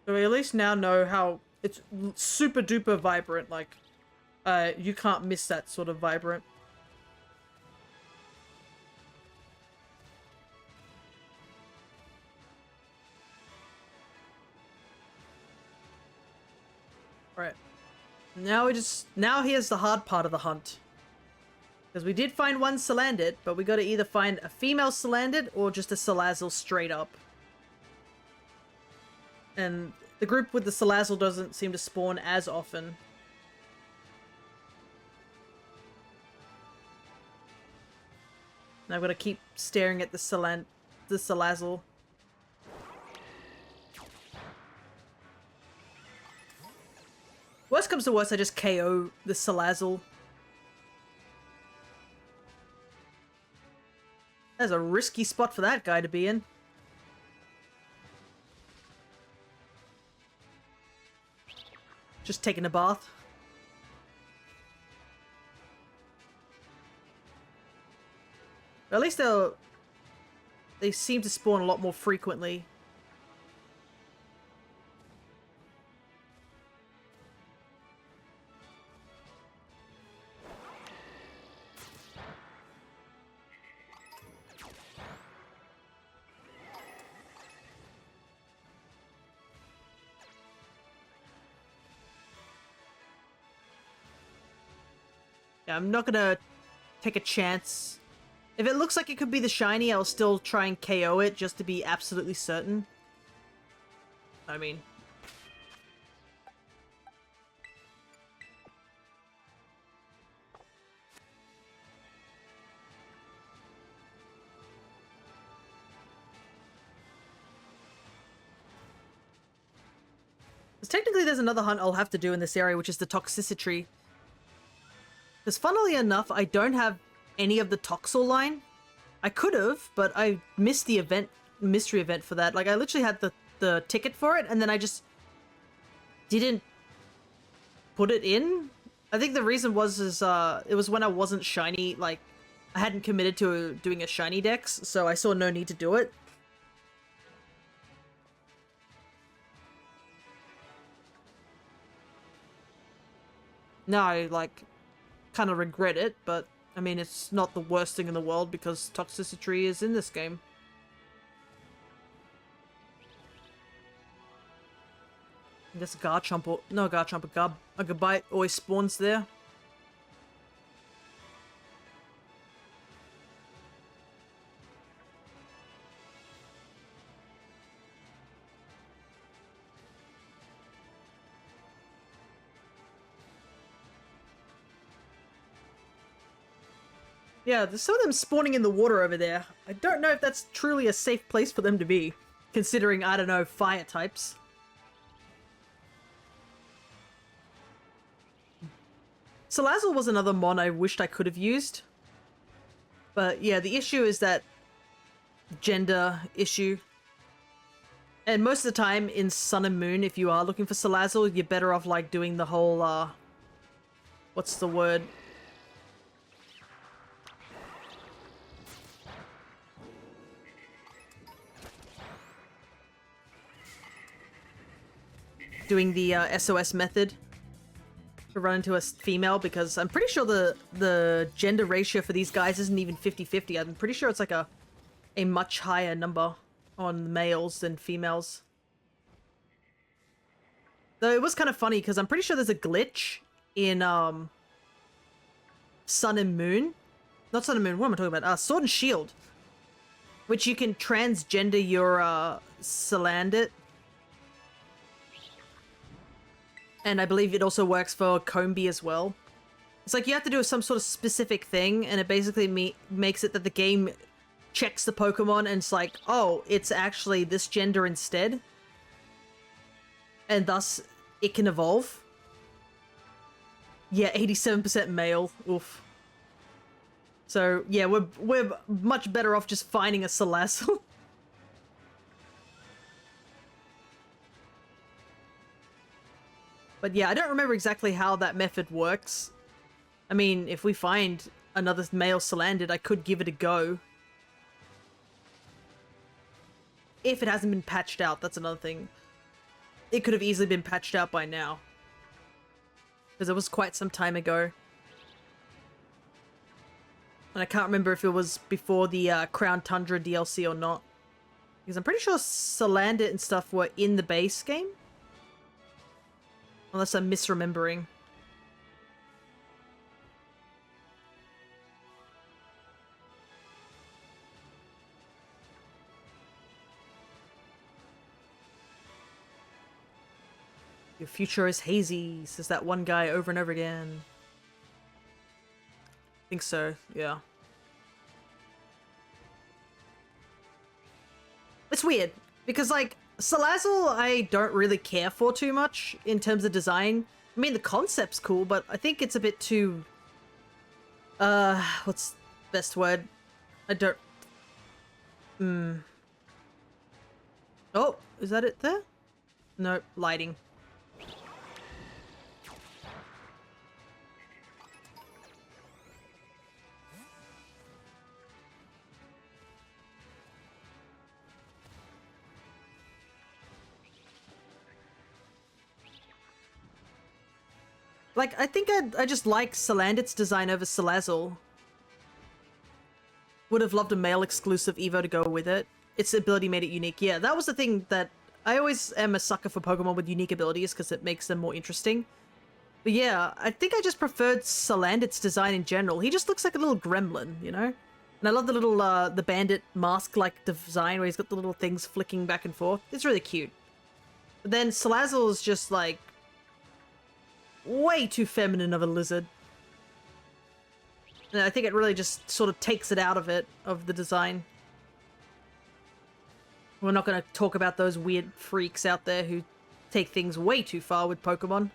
So we at least now know how it's super duper vibrant, like, you can't miss that sort of vibrant. Alright. Now here's the hard part of the hunt. Because we did find one Salandit, but we gotta either find a female Salandit or just a Salazzle straight up. And the group with the Salazzle doesn't seem to spawn as often. And I've got to keep staring at the Salazzle. Worst comes to worst, I just KO the Salazzle. That's a risky spot for that guy to be in. Just taking a bath. But at least they seem to spawn a lot more frequently. Yeah, I'm not gonna take a chance. If it looks like it could be the shiny, I'll still try and KO it just to be absolutely certain. I mean... Because technically there's another hunt I'll have to do in this area, which is the Toxicity. Because funnily enough, I don't have any of the Toxel line. I could have, but I missed the event, mystery event for that. Like, I literally had the ticket for it, and then I just didn't put it in. I think the reason was it was when I wasn't shiny, like, I hadn't committed to doing a Shinydex, so I saw no need to do it. Now I, like, kind of regret it, but I mean, it's not the worst thing in the world because Toxicity is in this game. I guess Garchomp or... No, Garchomp, a Gabite always spawns there. Yeah, there's some of them spawning in the water over there. I don't know if that's truly a safe place for them to be, considering, I don't know, fire types. Salazzle was another mon I wished I could have used. But yeah, the issue is that gender issue. And most of the time in Sun and Moon, if you are looking for Salazzle, you're better off like doing the whole, what's the word? Doing the SOS method to run into a female, because I'm pretty sure the gender ratio for these guys isn't even 50-50. I'm pretty sure it's like a a much higher number on males than females. Though it was kind of funny because I'm pretty sure there's a glitch in Sun and Moon. Not Sun and Moon, what am I talking about? Sword and Shield. Which you can transgender your Salandit. And I believe it also works for Combee as well. It's like you have to do some sort of specific thing, and it basically makes it that the game checks the Pokemon and it's like, oh, it's actually this gender instead. And thus, it can evolve. Yeah, 87% male. Oof. So, yeah, we're much better off just finding a Salazzle. But yeah, I don't remember exactly how that method works. I mean, if we find another male Salandit, I could give it a go. If it hasn't been patched out, that's another thing. It could have easily been patched out by now. Because it was quite some time ago. And I can't remember if it was before the Crown Tundra DLC or not. Because I'm pretty sure Salandit and stuff were in the base game. Unless I'm misremembering. Your future is hazy, says that one guy over and over again. I think so, yeah. It's weird, because like, Salazzle I don't really care for too much in terms of design. I mean, the concept's cool, but I think it's a bit too... what's the best word? I don't... Oh, is that it there? No, lighting. Like, I think I just like Salandit's design over Salazzle. Would have loved a male exclusive Evo to go with it. Its ability made it unique. Yeah, that was the thing that... I always am a sucker for Pokemon with unique abilities because it makes them more interesting. But yeah, I think I just preferred Salandit's design in general. He just looks like a little gremlin, you know? And I love the little, the bandit mask-like design where he's got the little things flicking back and forth. It's really cute. But then Salazzle is just like... way too feminine of a lizard. And I think it really just sort of takes it out of it, of the design. We're not going to talk about those weird freaks out there who take things way too far with Pokemon.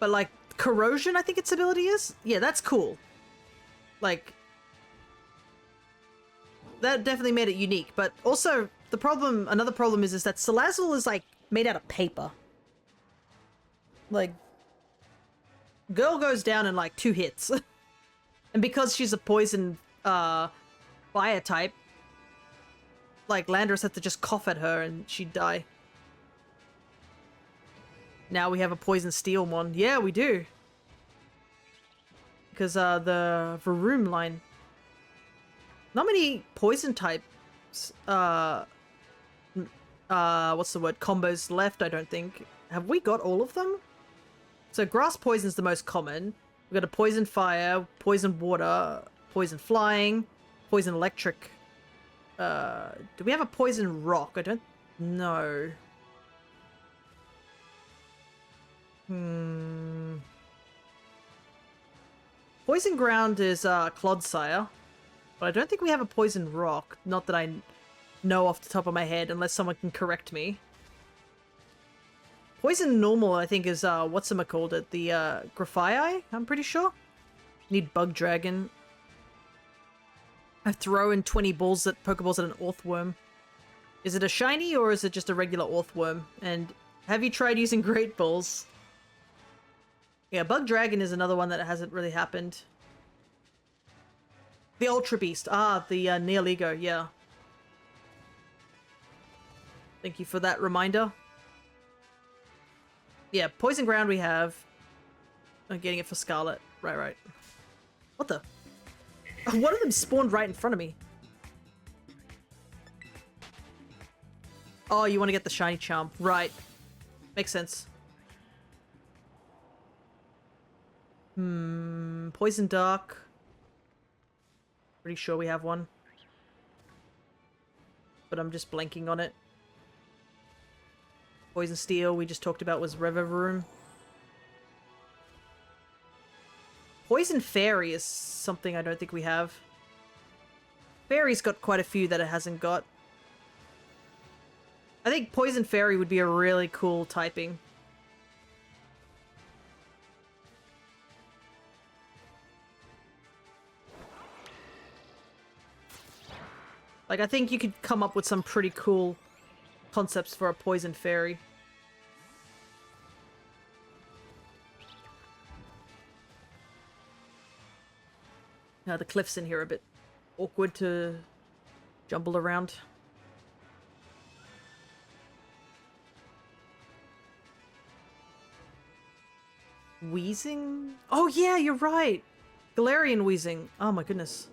But like, Corrosion, I think its ability is? Yeah, that's cool. Like, that definitely made it unique. But also, the problem, another problem is that Salazzle is like made out of paper. Like, girl goes down in like 2 hits. And because she's a poison fire type, like Landorus had to just cough at her and she'd die. Now we have a poison steel one. Yeah, we do. Because the Varoom line. Not many poison types what's the word? Combos left, I don't think. Have we got all of them? So grass poison is the most common. We've got a poison fire, poison water, poison flying, poison electric. Do we have a poison rock? I don't know. Poison ground is Clodsire. But I don't think we have a poison rock. Not that I know off the top of my head, unless someone can correct me. Poison normal, I think, is, whatchamacallit it? The, Grafii, I'm pretty sure. Need Bug Dragon. I throw in 20 balls at Pokeballs at an Orthworm. Is it a shiny, or is it just a regular Orthworm? And have you tried using Great Balls? Yeah, Bug Dragon is another one that hasn't really happened. The Ultra Beast. Ah, the, Neoligo, yeah. Thank you for that reminder. Yeah, Poison Ground we have. I'm getting it for Scarlet. Right. What the? One of them spawned right in front of me. Oh, you want to get the shiny charm. Right. Makes sense. Poison Dark. Pretty sure we have one. But I'm just blanking on it. Poison Steel we just talked about was Revavroom. Poison Fairy is something I don't think we have. Fairy's got quite a few that it hasn't got. I think Poison Fairy would be a really cool typing. Like, I think you could come up with some pretty cool concepts for a Poison Fairy. Now, the cliffs in here are a bit awkward to jumble around. Wheezing? Oh yeah, you're right! Galarian Wheezing. Oh my goodness.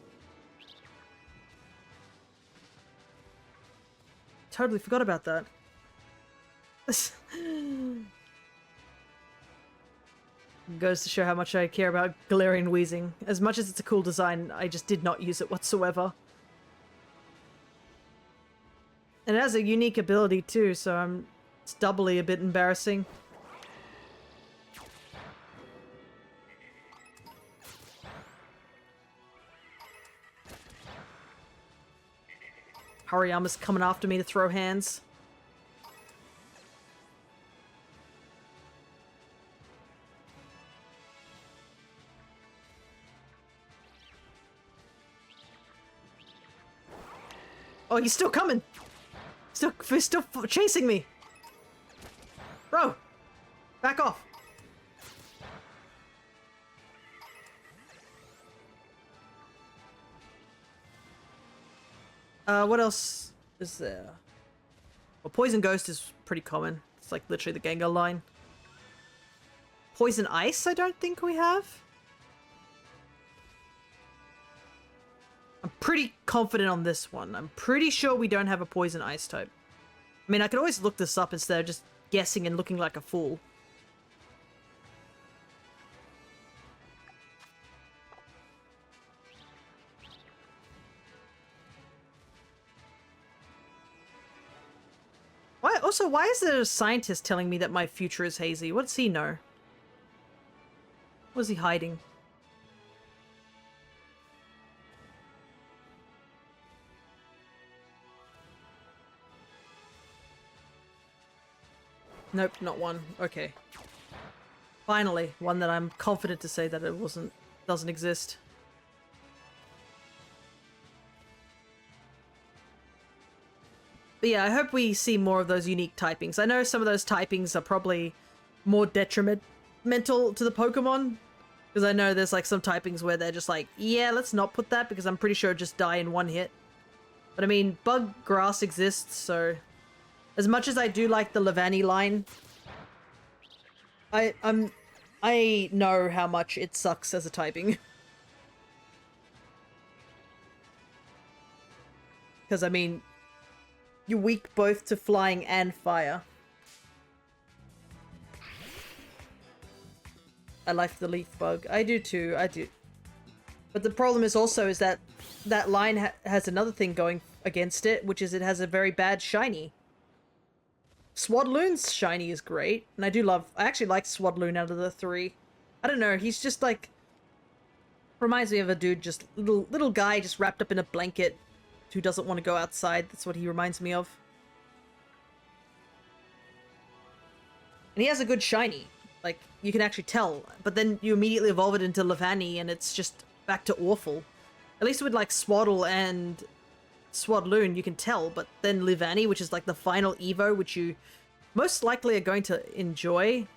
Totally forgot about that. Goes to show how much I care about Galarian Wheezing. As much as it's a cool design, I just did not use it whatsoever. And it has a unique ability too, so it's doubly a bit embarrassing. Hariyama's coming after me to throw hands. Oh, he's still coming! He's still chasing me! Bro! Back off! What else is there? Well, Poison Ghost is pretty common. It's like literally the Gengar line. Poison Ice, I don't think we have. I'm pretty confident on this one. I'm pretty sure we don't have a Poison Ice type. I mean, I could always look this up instead of just guessing and looking like a fool. Why is there a scientist telling me that my future is hazy? What does he know? What is he hiding? Nope, not one. Okay. Finally, one that I'm confident to say that it doesn't exist. But yeah, I hope we see more of those unique typings. I know some of those typings are probably more detrimental to the Pokemon. Because I know there's like some typings where they're just like, yeah, let's not put that because I'm pretty sure it'd just die in one hit. But I mean, Bug Grass exists, so... As much as I do like the Levani line, I know how much it sucks as a typing. Because, I mean, you're weak both to flying and fire. I like the leaf bug. I do too, I do. But the problem is also is that that line has another thing going against it, which is it has a very bad shiny. Swadloon's shiny is great, and I actually like Swadloon out of the three. I don't know, he's just like... Reminds me of a dude, just little guy just wrapped up in a blanket who doesn't want to go outside. That's what he reminds me of. And he has a good shiny. Like, you can actually tell. But then you immediately evolve it into Levani, and it's just back to awful. At least with, like, Swaddle and Swadloon, you can tell. But then Levani, which is, like, the final Evo, which you most likely are going to enjoy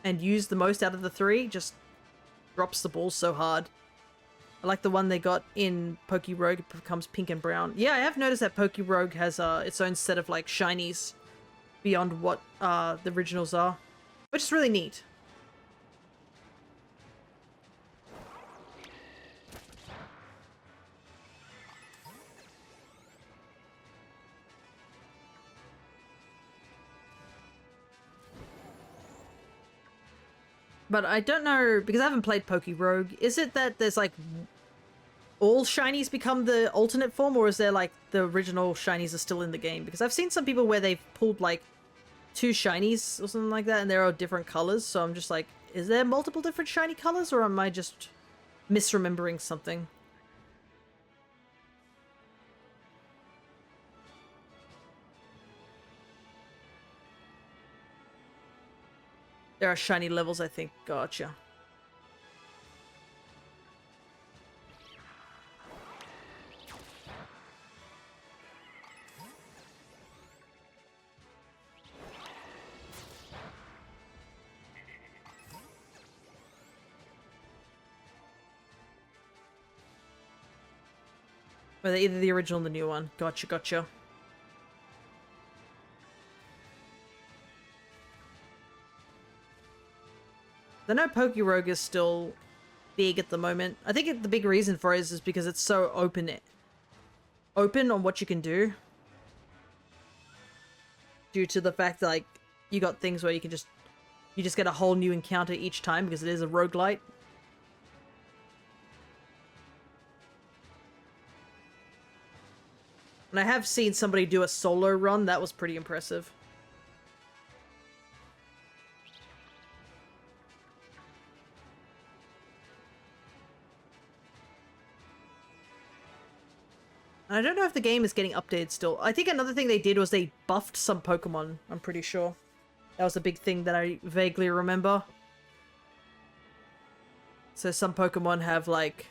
and use the most out of the three, just drops the ball so hard. I like the one they got in Pokerogue. It becomes pink and brown. Yeah, I have noticed that Pokerogue has its own set of, like, shinies beyond what the originals are. Which is really neat. But I don't know, because I haven't played Rogue. Is it that there's like all shinies become the alternate form, or is there like the original shinies are still in the game? Because I've seen some people where they've pulled like 2 shinies or something like that and they're all different colors, so I'm just like, is there multiple different shiny colors, or am I just misremembering something? There are shiny levels, I think. Gotcha. Well, either the original or the new one. Gotcha, gotcha. I know Rogue is still big at the moment. I think the big reason for it is because it's so open on what you can do. Due to the fact that, like, you got things where you just get a whole new encounter each time because it is a roguelite. And I have seen somebody do a solo run. That was pretty impressive. I don't know if the game is getting updated still. I think another thing they did was they buffed some Pokemon, I'm pretty sure. That was a big thing that I vaguely remember. So some Pokemon have, like,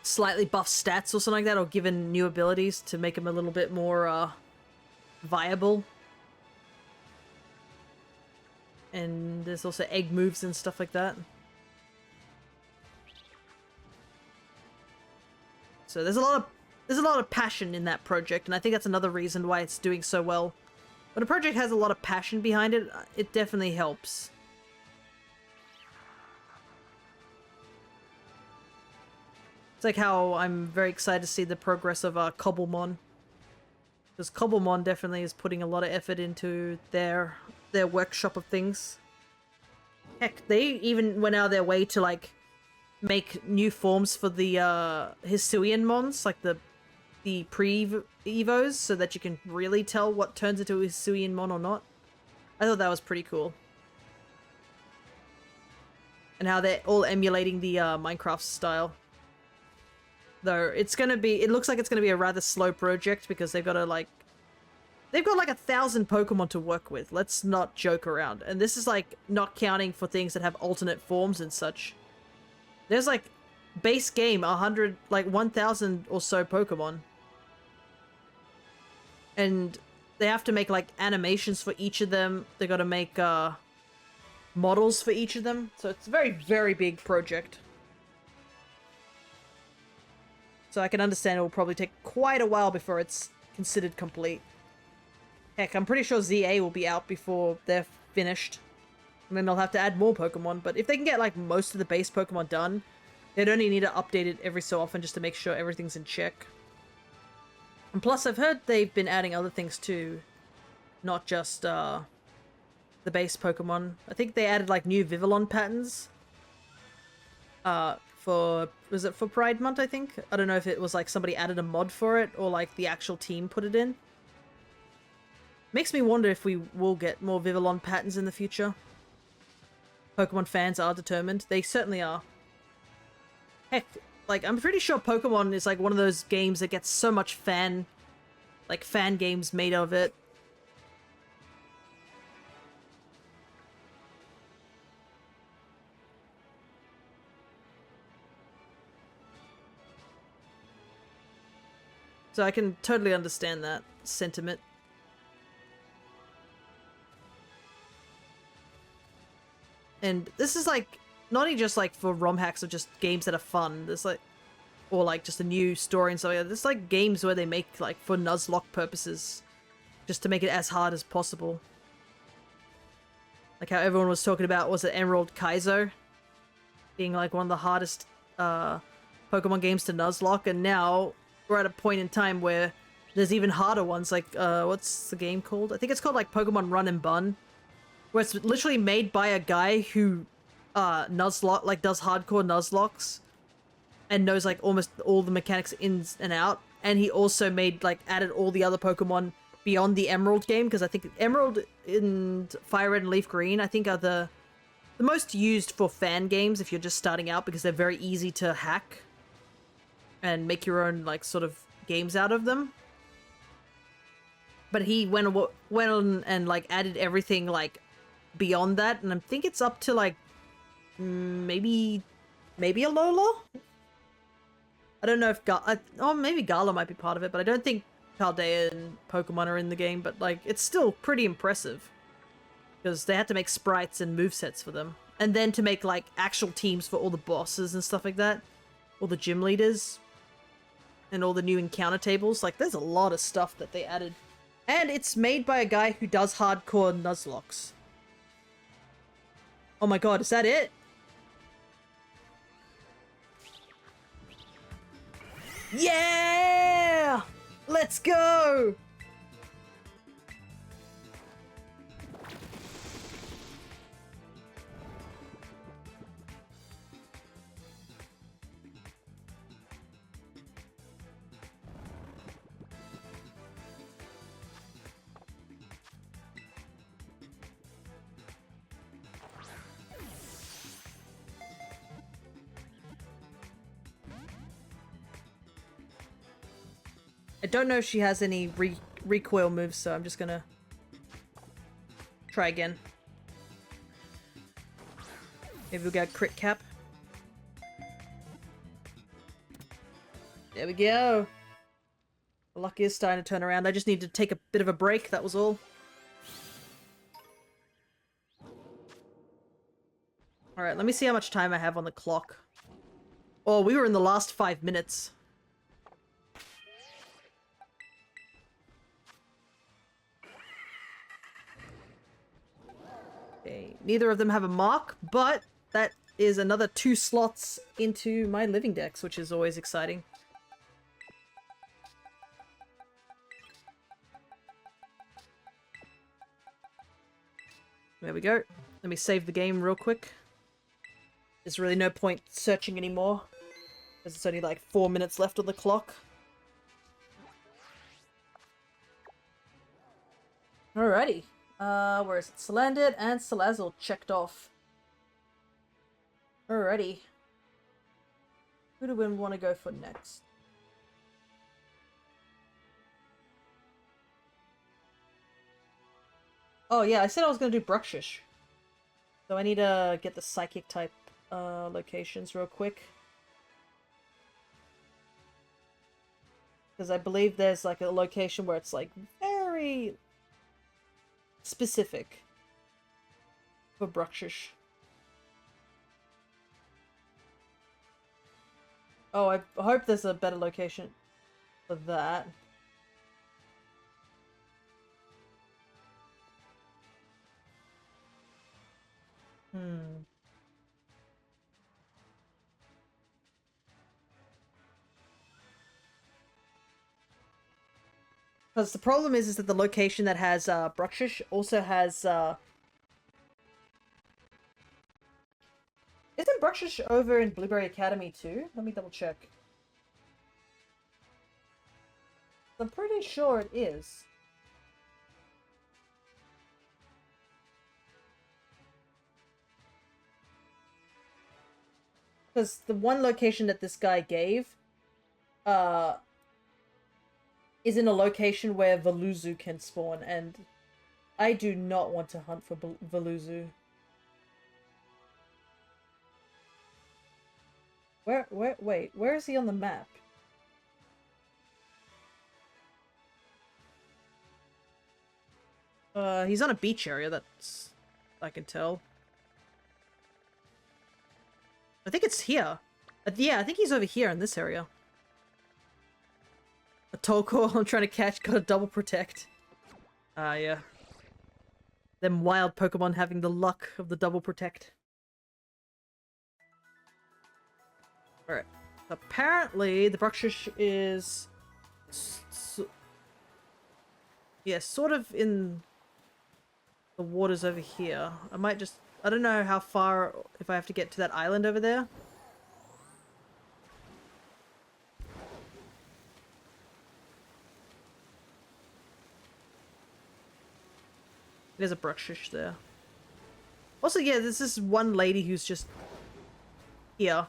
slightly buffed stats or something like that, or given new abilities to make them a little bit more, viable. And there's also egg moves and stuff like that. So there's a lot of passion in that project, and I think that's another reason why it's doing so well. When a project has a lot of passion behind it, it definitely helps. It's like how I'm very excited to see the progress of Cobblemon. Because Cobblemon definitely is putting a lot of effort into their workshop of things. Heck, they even went out of their way to, like, make new forms for the Hisuian mons, like the pre-evos, so that you can really tell what turns into a Hisuian mon or not. I thought that was pretty cool. And how they're all emulating the Minecraft style. Though it looks like it's gonna be a rather slow project because they've got like 1,000 Pokemon to work with. Let's not joke around. And this is like not counting for things that have alternate forms and such. There's like base game 100, like 1,000 or so Pokemon. And they have to make like animations for each of them. They got to make models for each of them. So it's a very, very big project. So I can understand it will probably take quite a while before it's considered complete. Heck, I'm pretty sure ZA will be out before they're finished. And then they'll have to add more Pokemon. But if they can get like most of the base Pokemon done, they'd only need to update it every so often just to make sure everything's in check. And plus, I've heard they've been adding other things too. Not just the base Pokemon. I think they added like new Vivillon patterns. Was it for Pride Month, I think? I don't know if it was like somebody added a mod for it or like the actual team put it in. Makes me wonder if we will get more Vivillon patterns in the future. Pokemon fans are determined. They certainly are. Heck, like, I'm pretty sure Pokemon is like one of those games that gets so much fan games made of it. So I can totally understand that sentiment. And this is like, not only just like for ROM hacks of just games that are fun, there's like, or like just a new story and stuff like that. There's like games where they make like for Nuzlocke purposes, just to make it as hard as possible. Like how everyone was talking about, was it Emerald Kaizo? Being like one of the hardest Pokemon games to Nuzlocke, and now we're at a point in time where there's even harder ones, like, what's the game called? I think it's called, like, Pokemon Run and Bun. where it's literally made by a guy who Nuzlocke, like, does hardcore Nuzlocks and knows like almost all the mechanics ins and out. And he also made like added all the other Pokemon beyond the Emerald game, because I think Emerald and Fire Red and Leaf Green I think are the most used for fan games if you're just starting out, because they're very easy to hack and make your own like sort of games out of them. But he went on and like added everything like beyond that, and I think it's up to like maybe Alola. I don't know if maybe Gala might be part of it, but I don't think Paldea and Pokemon are in the game. But like, it's still pretty impressive because they had to make sprites and movesets for them, and then to make like actual teams for all the bosses and stuff like that, all the gym leaders, and all the new encounter tables. Like, there's a lot of stuff that they added, and it's made by a guy who does hardcore Nuzlocks. Oh my god, is that it? Yeah! Let's go! I don't know if she has any recoil moves, so I'm just gonna try again. Maybe we'll get a crit cap. There we go. The luck is starting to turn around. I just need to take a bit of a break, that was all. Alright, let me see how much time I have on the clock. Oh, we were in the last 5 minutes. Okay, neither of them have a mark, but that is another 2 slots into my living dex, which is always exciting. There we go. Let me save the game real quick. There's really no point searching anymore, because it's only like 4 minutes left on the clock. Alrighty. Where is it? Salandit and Salazzle checked off. Alrighty. Who do we want to go for next? Oh yeah, I said I was going to do Bruxish. So I need to get the Psychic type locations real quick. Because I believe there's like a location where it's like very specific for Bruxish. Oh, I hope there's a better location for that. Because the problem is that the location that has Bruxish also has Isn't Bruxish over in Blueberry Academy too? Let me double check. I'm pretty sure it is. Because the one location that this guy gave is in a location where Veluzu can spawn, and I do not want to hunt for Veluzu. Wait, where is he on the map? He's on a beach area, that's... I can tell. I think it's here. Yeah, I think he's over here in this area. A Tolkor I'm trying to catch got a double protect. Yeah. Them wild Pokemon having the luck of the double protect. Alright. Apparently, the Bruxish is... yeah, sort of in The water's over here. I might just... I don't know how far, if I have to get to that island over there. There's a bruxish there. Also, yeah, this is one lady who's just here.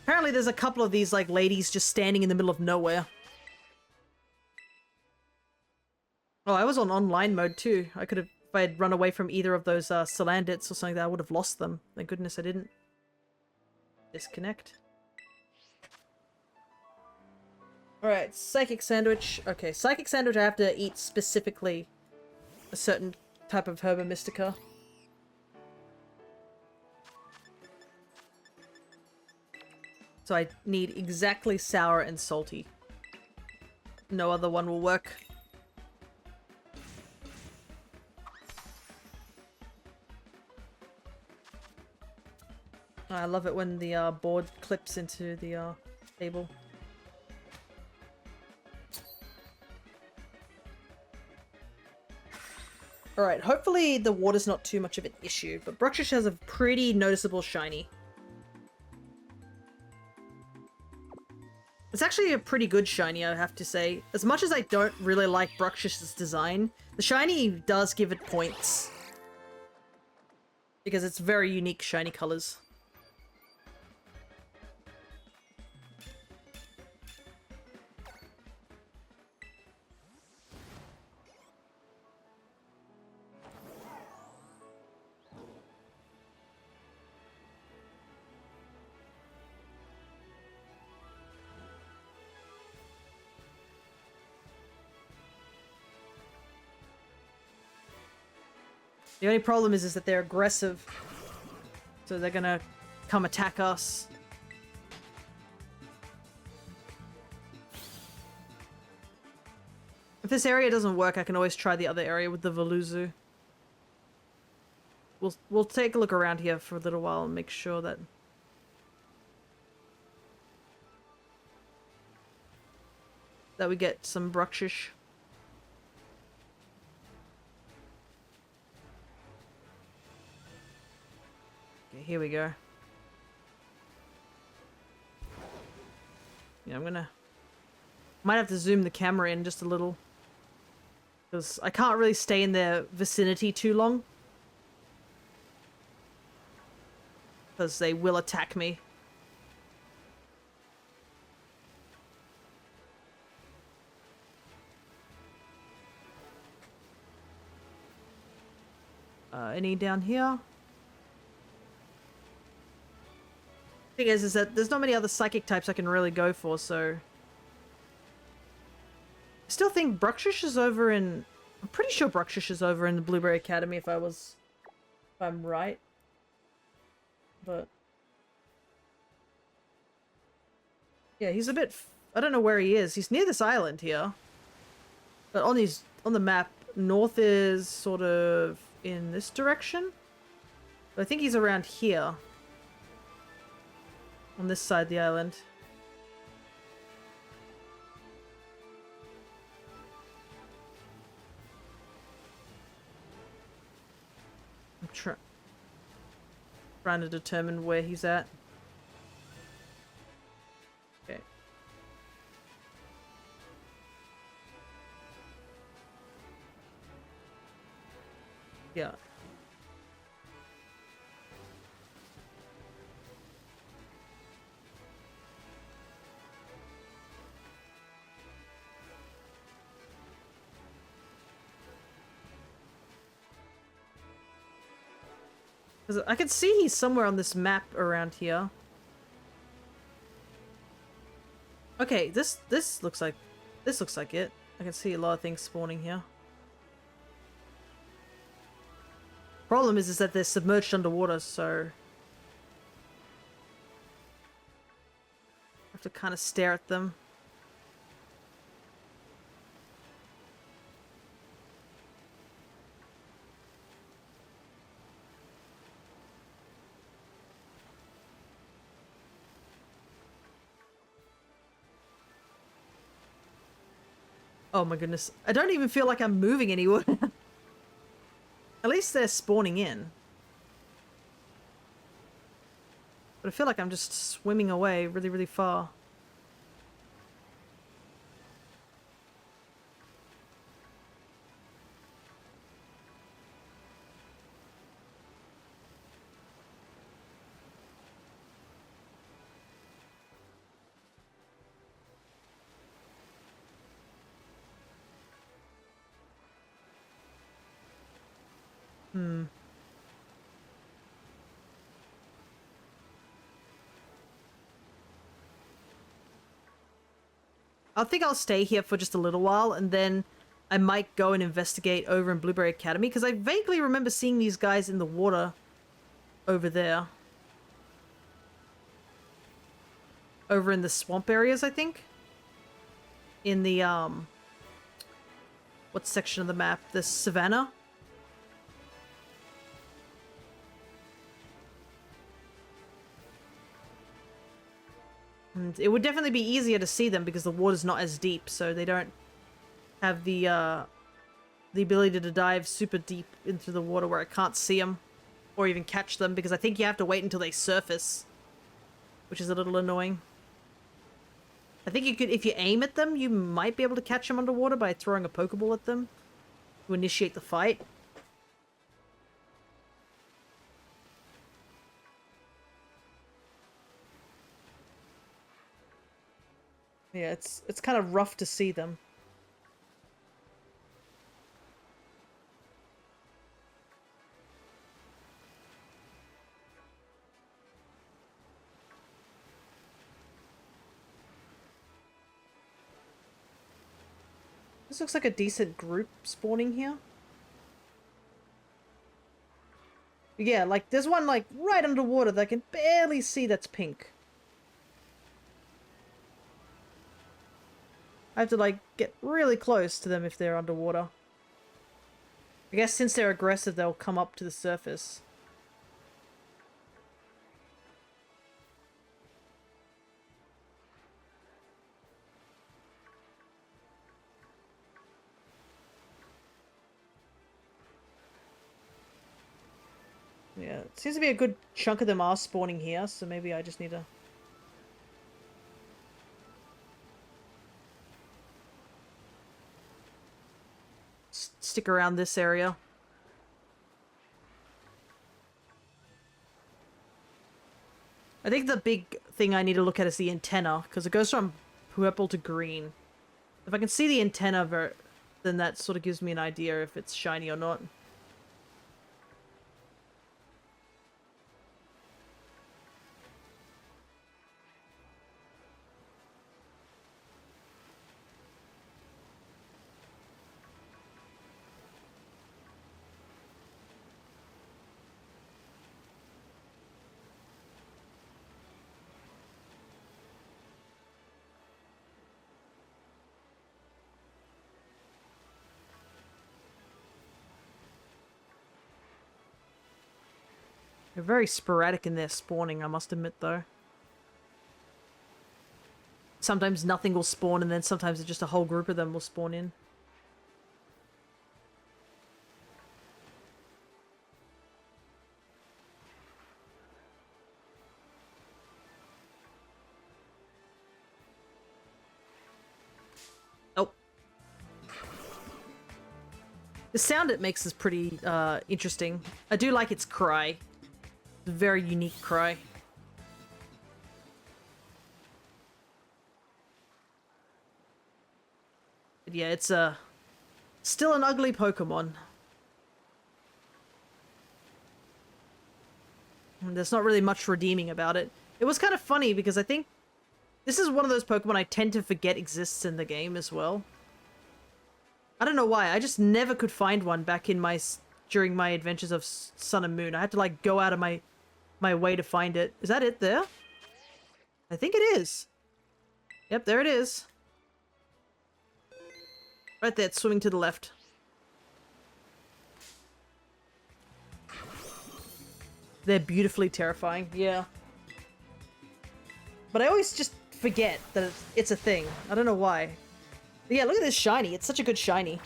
Apparently there's a couple of these, like, ladies just standing in the middle of nowhere. Oh, I was on online mode too. I could have, if I had run away from either of those Salandits or something, that I would have lost them. Thank goodness I didn't. Disconnect. Alright, Psychic Sandwich. Okay, Psychic Sandwich I have to eat specifically a certain type of Herba Mystica. So I need exactly sour and salty. No other one will work. I love it when the board clips into the table. Alright, hopefully the water's not too much of an issue, but Bruxish has a pretty noticeable shiny. It's actually a pretty good shiny, I have to say. As much as I don't really like Bruxish's design, the shiny does give it points. Because it's very unique shiny colors. The only problem is that they're aggressive. So they're gonna come attack us. If this area doesn't work, I can always try the other area with the Veluzu. We'll take a look around here for a little while and make sure that we get some Bruxish. Okay, here we go. Yeah, might have to zoom the camera in just a little. Because I can't really stay in their vicinity too long. Because they will attack me. Any down here? Thing is that there's not many other psychic types I can really go for, so... I still think Bruxish is over in... I'm pretty sure Bruxish is over in the Blueberry Academy if I'm right. But... yeah, he's a bit... I don't know where he is. He's near this island here. But on the map, north is sort of in this direction. But I think he's around here. On this side of the island. I'm trying to determine where he's at. Okay. Yeah. Because I can see he's somewhere on this map around here. Okay, this looks like it. I can see a lot of things spawning here. Problem is that they're submerged underwater, so I have to kind of stare at them. Oh my goodness. I don't even feel like I'm moving anywhere. At least they're spawning in. But I feel like I'm just swimming away really, really far. I think I'll stay here for just a little while, and then I might go and investigate over in Blueberry Academy, because I vaguely remember seeing these guys in the water over there. Over in the swamp areas, I think. In the, what section of the map? The savannah? And it would definitely be easier to see them because the water's not as deep, so they don't have the ability to dive super deep into the water where I can't see them or even catch them, because I think you have to wait until they surface, which is a little annoying. I think you could, if you aim at them, you might be able to catch them underwater by throwing a Pokeball at them to initiate the fight. Yeah, it's kind of rough to see them. This looks like a decent group spawning here. Yeah, like, there's one, like, right underwater that I can barely see that's pink. I have to, like, get really close to them if they're underwater. I guess since they're aggressive, they'll come up to the surface. Yeah, it seems to be a good chunk of them are spawning here, so maybe I just need to... stick around this area. I think the big thing I need to look at is the antenna, because it goes from purple to green. If I can see the antenna, then that sort of gives me an idea if it's shiny or not. They're very sporadic in their spawning, I must admit, though. Sometimes nothing will spawn, and then sometimes just a whole group of them will spawn in. Oh. The sound it makes is pretty interesting. I do like its cry. It's a very unique cry. But yeah, it's still an ugly Pokemon. And there's not really much redeeming about it. It was kind of funny because I think this is one of those Pokemon I tend to forget exists in the game as well. I don't know why. I just never could find one back in during my adventures of Sun and Moon. I had to like go out of my way to find it. Is that it there? I think it is. Yep, there it is. Right there, it's swimming to the left. They're beautifully terrifying, yeah. But I always just forget that it's a thing. I don't know why. But yeah, look at this shiny. It's such a good shiny.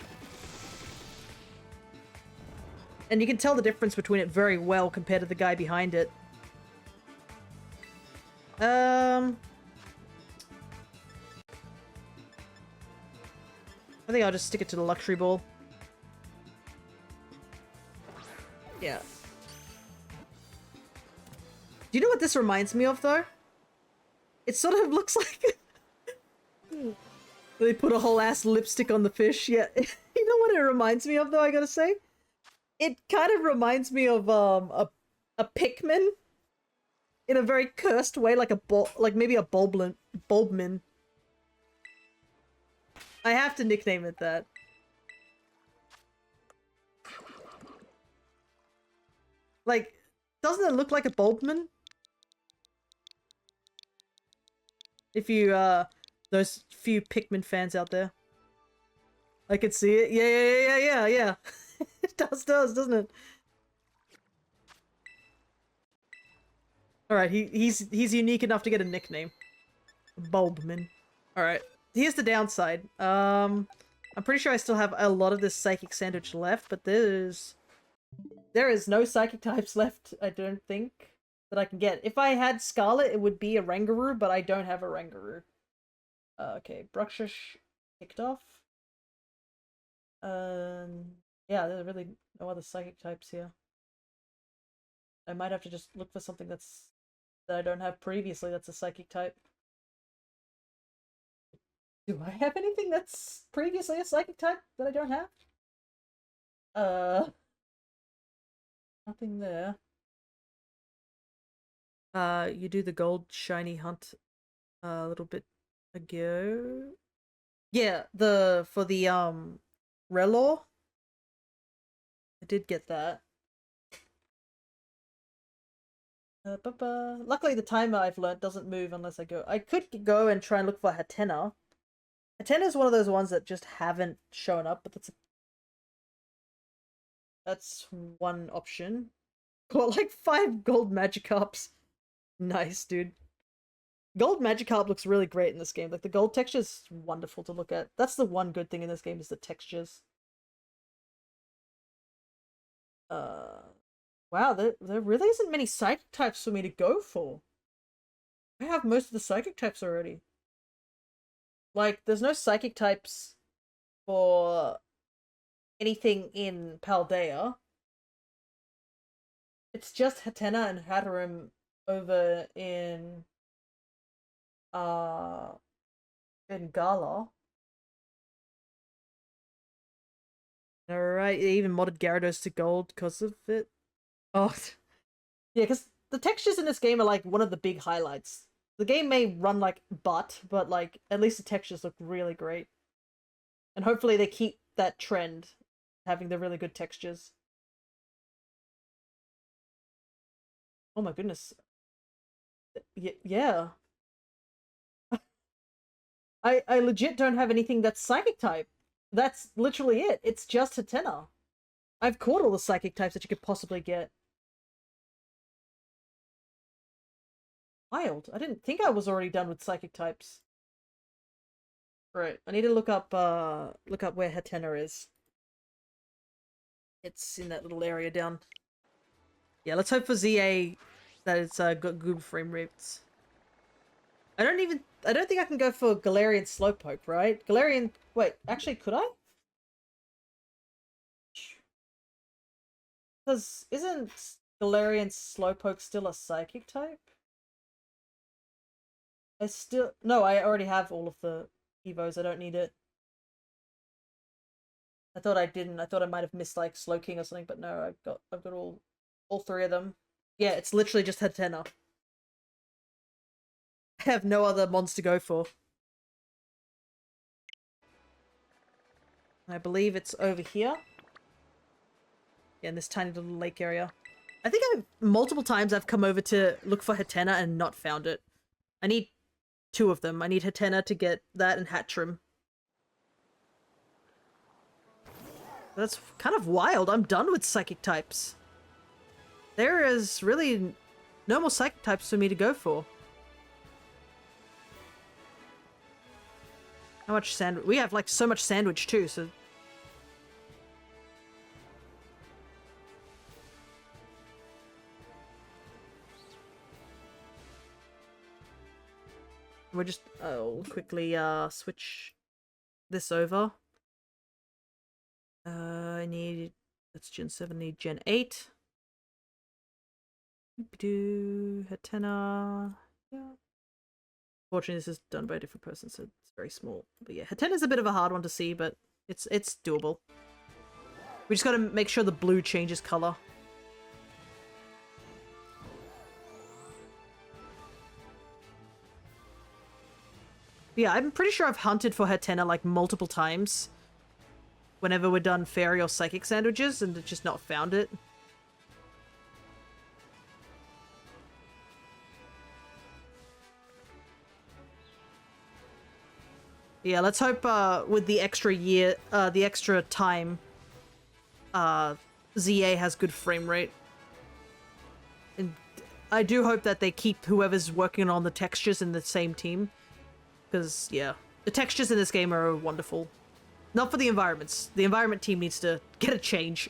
And you can tell the difference between it very well compared to the guy behind it. I think I'll just stick it to the luxury ball. Yeah. Do you know what this reminds me of, though? It sort of looks like... They put a whole ass lipstick on the fish. Yeah. You know what it reminds me of, though, I gotta say? It kind of reminds me of, a Pikmin. In a very cursed way, like maybe a Bulbmin. I have to nickname it that. Like, doesn't it look like a Bulbmin? If you, those few Pikmin fans out there. I could see it. Yeah. It does, doesn't it? Alright, he's unique enough to get a nickname. Bulbmin. Alright, here's the downside. I'm pretty sure I still have a lot of this Psychic Sandwich left, but there is no Psychic types left, I don't think, that I can get. If I had Scarlet, it would be a Rangaroo, but I don't have a Rangaroo. Okay, Bruxish kicked off. Yeah, there are really no other Psychic types here. I might have to just look for something that I don't have previously that's a Psychic type. Do I have anything that's previously a Psychic type that I don't have? Nothing there. You do the gold shiny hunt a little bit ago. Yeah, for the Rellor. I did get that. Luckily the timer I've learnt doesn't move unless I go. I could go and try and look for Hatena. Hatena is one of those ones that just haven't shown up, but that's one option. Got like 5 gold Magikarps. Nice, dude. Gold Magikarp looks really great in this game. Like, the gold texture is wonderful to look at. That's the one good thing in this game, is the textures. Wow, there really isn't many Psychic types for me to go for. I have most of the Psychic types already. Like, there's no Psychic types for anything in Paldea. It's just Hatena and Hatterim over in Gala. Alright, they even modded Gyarados to gold because of it. Oh, yeah, because the textures in this game are like one of the big highlights. The game may run like butt, but like at least the textures look really great. And hopefully they keep that trend, having the really good textures. Oh my goodness. Yeah. I legit don't have anything that's Psychic type. That's literally it. It's just Hatena. I've caught all the Psychic types that you could possibly get. Wild. I didn't think I was already done with Psychic types. Right. I need to look up where Hatena is. It's in that little area down. Yeah, let's hope for ZA that it's got good frame rates. I don't think I can go for Galarian Slowpoke, right? Galarian... Wait, actually, could I? Because isn't Galarian Slowpoke still a Psychic type? No, I already have all of the Evos, I don't need it. I thought I didn't. I thought I might have missed like Slowking or something, but no, I've got all 3 of them. Yeah, it's literally just Hatena. I have no other mons to go for. I believe it's over here. Yeah, in this tiny little lake area. I think multiple times I've come over to look for Hatena and not found it. I need 2 of them. I need Hatena to get that and Hatchrim. That's kind of wild. I'm done with Psychic types. There is really no more Psychic types for me to go for. How much sandwich? We have like so much sandwich too, so... We'll just I'll quickly switch this over. I need that's Gen 7, need Gen 8. Do Hatena. Yeah. Fortunately, this is done by a different person, so it's very small. But yeah, Hatena's a bit of a hard one to see, but it's doable. We just gotta make sure the blue changes color. Yeah, I'm pretty sure I've hunted for Hatena like multiple times. Whenever we're done fairy or psychic sandwiches and just not found it. Yeah, let's hope with the extra year, the extra time, ZA has good frame rate. And I do hope that they keep whoever's working on the textures in the same team. Because, yeah, the textures in this game are wonderful. Not for the environments. The environment team needs to get a change.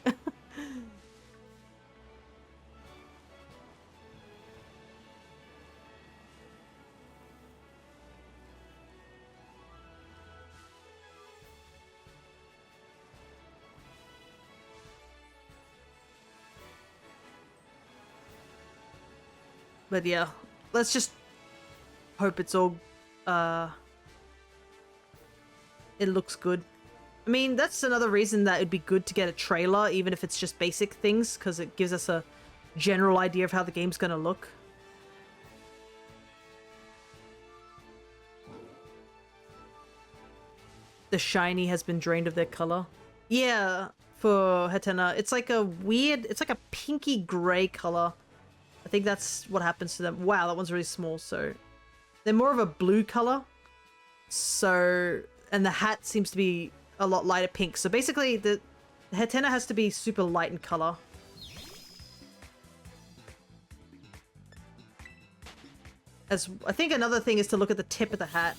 But yeah, let's just hope it's all, it looks good. I mean, that's another reason that it'd be good to get a trailer, even if it's just basic things, because it gives us a general idea of how the game's gonna look. The shiny has been drained of their color. Yeah, for Hatena, it's like a weird, it's like a pinky gray color. I think that's what happens to them. Wow, that one's really small, so they're more of a blue color. So, and the hat seems to be a lot lighter pink. So basically, the Hatena has to be super light in color. As I think another thing is to look at the tip of the hat.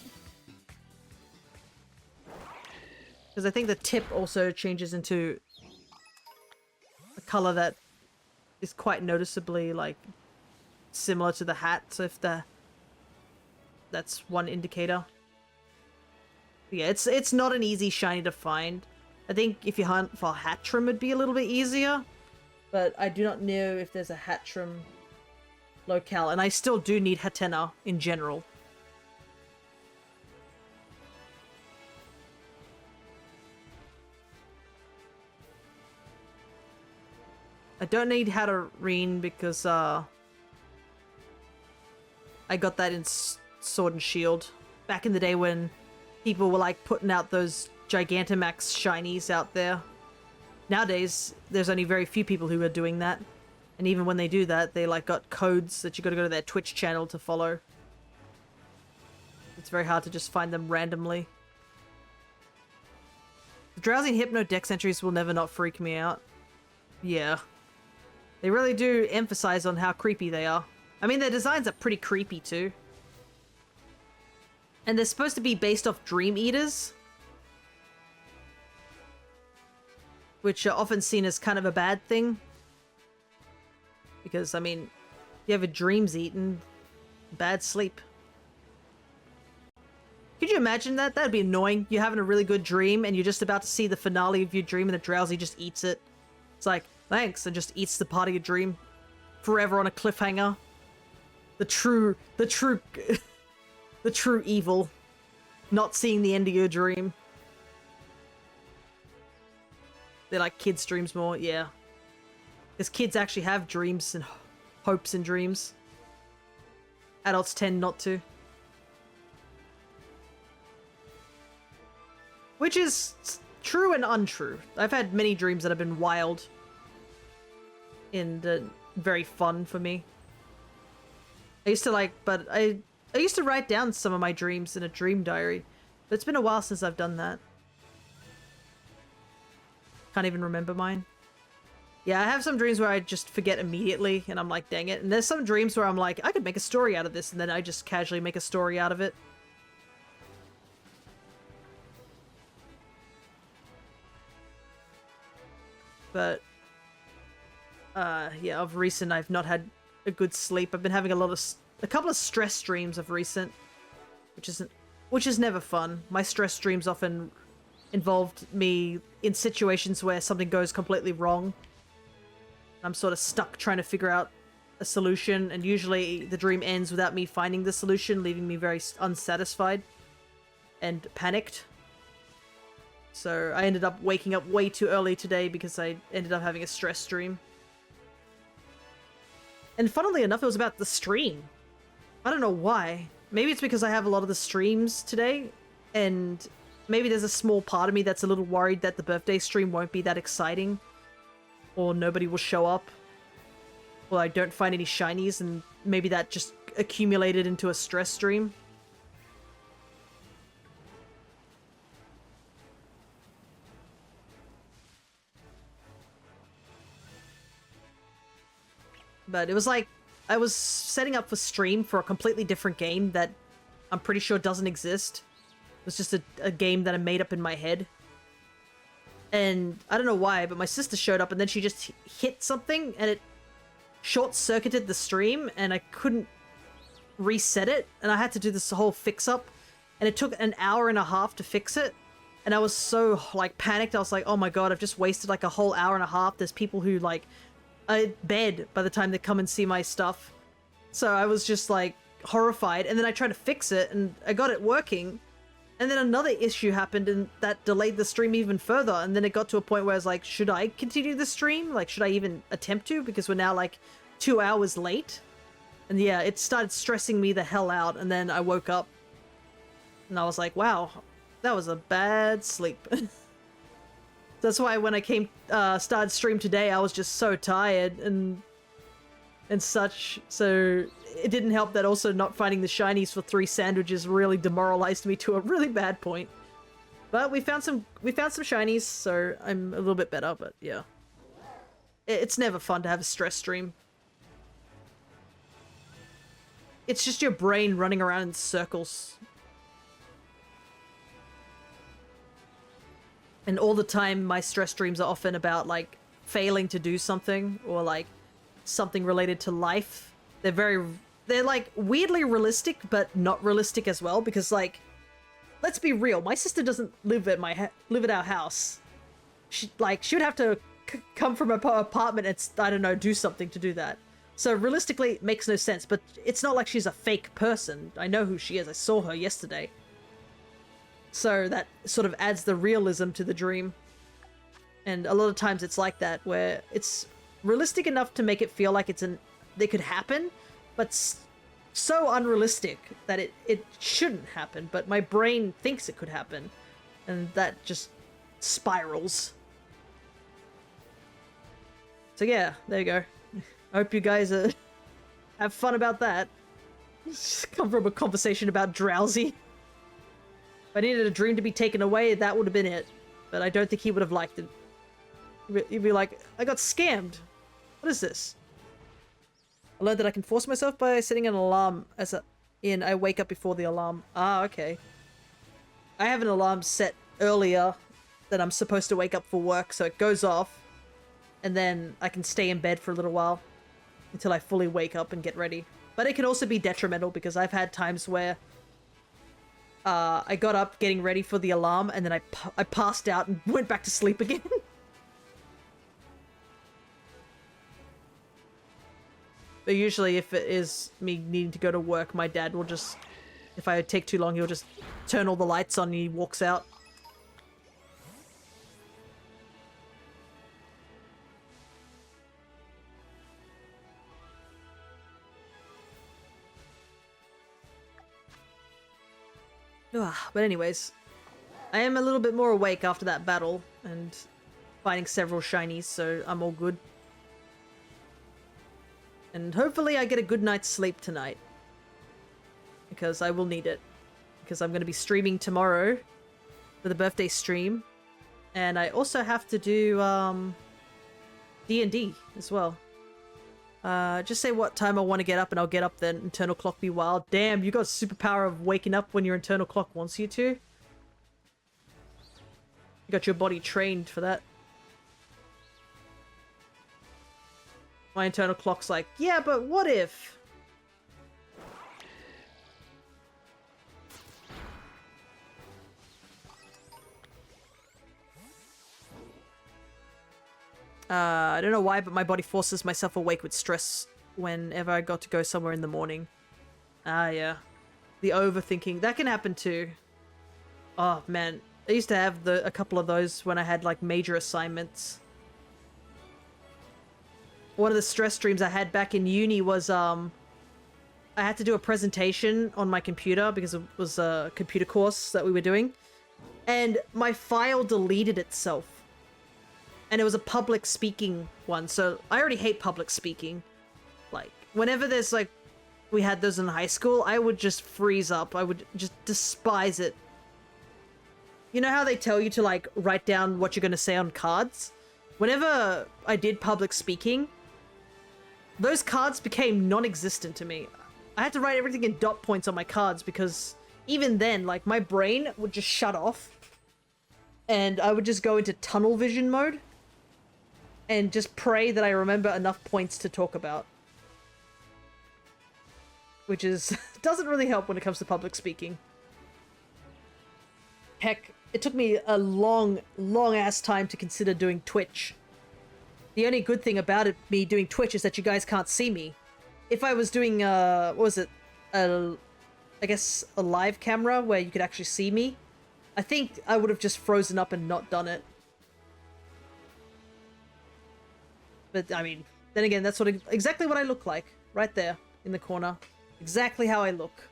Because I think the tip also changes into a color that is quite noticeably, like, similar to the hat. So if that's one indicator. But yeah, it's not an easy shiny to find. I think if you hunt for hat trim, it'd be a little bit easier. But I do not know if there's a hat trim locale. And I still do need Hatena in general. I don't need Hatterene because I got that in Sword and Shield back in the day when people were like putting out those Gigantamax shinies out there. Nowadays, there's only very few people who are doing that, and even when they do that, they like got codes that you got to go to their Twitch channel to follow. It's very hard to just find them randomly. The Drowsy and Hypno Dex entries will never not freak me out. Yeah. They really do emphasize on how creepy they are. I mean, their designs are pretty creepy too. And they're supposed to be based off Dream Eaters, which are often seen as kind of a bad thing. Because, I mean, you have a dreams eaten, bad sleep. Could you imagine that? That'd be annoying. You're having a really good dream and you're just about to see the finale of your dream and the drowsy just eats it. It's like, thanks, and just eats the part of your dream forever on a cliffhanger. The true evil. Not seeing the end of your dream. They're like kids' dreams more, yeah. Because kids actually have dreams and hopes and dreams. Adults tend not to. Which is true and untrue. I've had many dreams that have been wild. And very fun for me. I used to like, but I used to write down some of my dreams in a dream diary. But it's been a while since I've done that. Can't even remember mine. Yeah, I have some dreams where I just forget immediately, and I'm like, dang it. And there's some dreams where I'm like, I could make a story out of this, and then I just casually make a story out of it. But, yeah, of recent, I've not had a good sleep. I've been having a couple of stress dreams of recent. which is never fun. My stress streams often involved me in situations where something goes completely wrong. I'm sort of stuck trying to figure out a solution, and usually the dream ends without me finding the solution, leaving me very unsatisfied and panicked. So I ended up waking up way too early today because I ended up having a stress dream. And funnily enough, it was about the stream. I don't know why. Maybe it's because I have a lot of the streams today, and maybe there's a small part of me that's a little worried that the birthday stream won't be that exciting, or nobody will show up, or I don't find any shinies, and maybe that just accumulated into a stress stream. But it was like, I was setting up for stream for a completely different game that I'm pretty sure doesn't exist. It was just a game that I made up in my head. And I don't know why, but my sister showed up and then she just hit something and it short-circuited the stream and I couldn't reset it. And I had to do this whole fix-up. And it took an hour and a half to fix it. And I was so, like, panicked. I was like, oh my god, I've just wasted, like, a whole hour and a half. There's people who, like, are in bed by the time they come and see my stuff. So I was just, like, horrified. And then I tried to fix it and I got it working. And then another issue happened and that delayed the stream even further. And then it got to a point where I was like, should I continue the stream? Like, should I even attempt to? Because we're now like 2 hours late. And yeah, it started stressing me the hell out. And then I woke up and I was like, wow, that was a bad sleep. That's why when I started stream today, I was just so tired and such. So it didn't help that also not finding the shinies for 3 sandwiches really demoralized me to a really bad point. But we found some shinies, so I'm a little bit better, but yeah. It's never fun to have a stress stream. It's just your brain running around in circles. And all the time my stress dreams are often about like failing to do something or like something related to life. They're like weirdly realistic, but not realistic as well. Because like, let's be real, my sister doesn't live at our house. She would have to come from her apartment and I don't know, do something to do that. So realistically, it makes no sense. But it's not like she's a fake person. I know who she is. I saw her yesterday. So that sort of adds the realism to the dream. And a lot of times it's like that, where it's realistic enough to make it feel like they could happen, but so unrealistic that it shouldn't happen, but my brain thinks it could happen. And that just spirals. So yeah, there you go. I hope you guys have fun about that. Just come from a conversation about drowsy. If I needed a dream to be taken away, that would have been it. But I don't think he would have liked it. He'd be like, I got scammed. What is this? I learned that I can force myself by setting an alarm I wake up before the alarm. Ah, okay. I have an alarm set earlier that I'm supposed to wake up for work, so it goes off. And then I can stay in bed for a little while until I fully wake up and get ready. But it can also be detrimental because I've had times where I got up getting ready for the alarm and then I passed out and went back to sleep again. But usually if it is me needing to go to work, my dad will just, if I take too long, he'll just turn all the lights on and he walks out. But anyways, I am a little bit more awake after that battle and finding several shinies, so I'm all good. And hopefully I get a good night's sleep tonight. Because I will need it. Because I'm going to be streaming tomorrow for the birthday stream. And I also have to do D&D as well. Just say what time I want to get up and I'll get up then. Internal clock be wild. Damn, you got superpower of waking up when your internal clock wants you to. You got your body trained for that. My internal clock's like, yeah, but what if? I don't know why, but my body forces myself awake with stress whenever I got to go somewhere in the morning. Ah, yeah. The overthinking. That can happen too. Oh, man. I used to have a couple of those when I had, like, major assignments. One of the stress streams I had back in uni was, I had to do a presentation on my computer because it was a computer course that we were doing. And my file deleted itself. And it was a public speaking one, so I already hate public speaking. Like, whenever there's, like, we had those in high school, I would just freeze up. I would just despise it. You know how they tell you to, like, write down what you're going to say on cards? Whenever I did public speaking, those cards became non-existent to me. I had to write everything in dot points on my cards because even then, like, my brain would just shut off. And I would just go into tunnel vision mode. And just pray that I remember enough points to talk about. Which is... doesn't really help when it comes to public speaking. Heck, it took me a long ass time to consider doing Twitch. The only good thing about me doing Twitch is that you guys can't see me. If I was doing, what was it? I guess a live camera where you could actually see me, I think I would have just frozen up and not done it. But, I mean, then again, that's exactly what I look like. Right there, in the corner. Exactly how I look.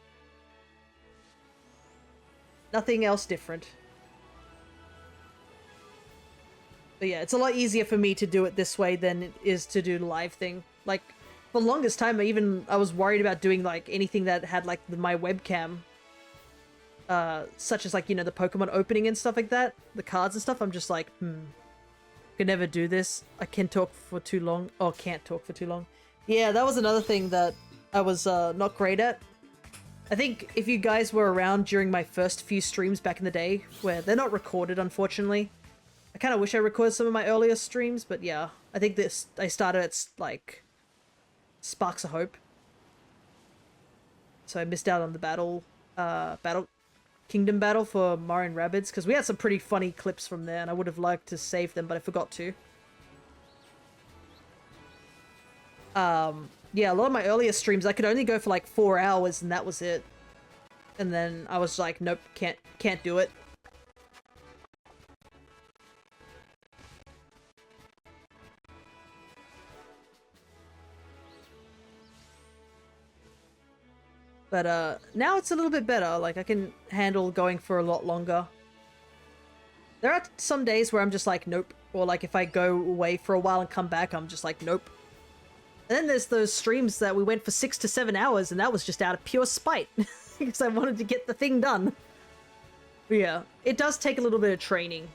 Nothing else different. But yeah, it's a lot easier for me to do it this way than it is to do the live thing. Like, for the longest time, I was worried about doing, like, anything that had, like, my webcam. Such as, like, you know, the Pokemon opening and stuff like that. The cards and stuff. I'm just like, could never do this. I can talk for too long. Oh, can't talk for too long. Yeah, that was another thing that I was not great at. I think if you guys were around during my first few streams back in the day, where they're not recorded, unfortunately. I kind of wish I recorded some of my earlier streams, but yeah. I think I started at, like, Sparks of Hope. So I missed out on the Kingdom battle for Mario and Rabbids, because we had some pretty funny clips from there, and I would have liked to save them, but I forgot to. Yeah, a lot of my earlier streams, I could only go for like 4 hours, and that was it. And then I was like, nope, can't do it. But, now it's a little bit better. Like, I can handle going for a lot longer. There are some days where I'm just like, nope. Or, like, if I go away for a while and come back, I'm just like, nope. And then there's those streams that we went for 6 to 7 hours, and that was just out of pure spite. Because I wanted to get the thing done. But yeah, it does take a little bit of training.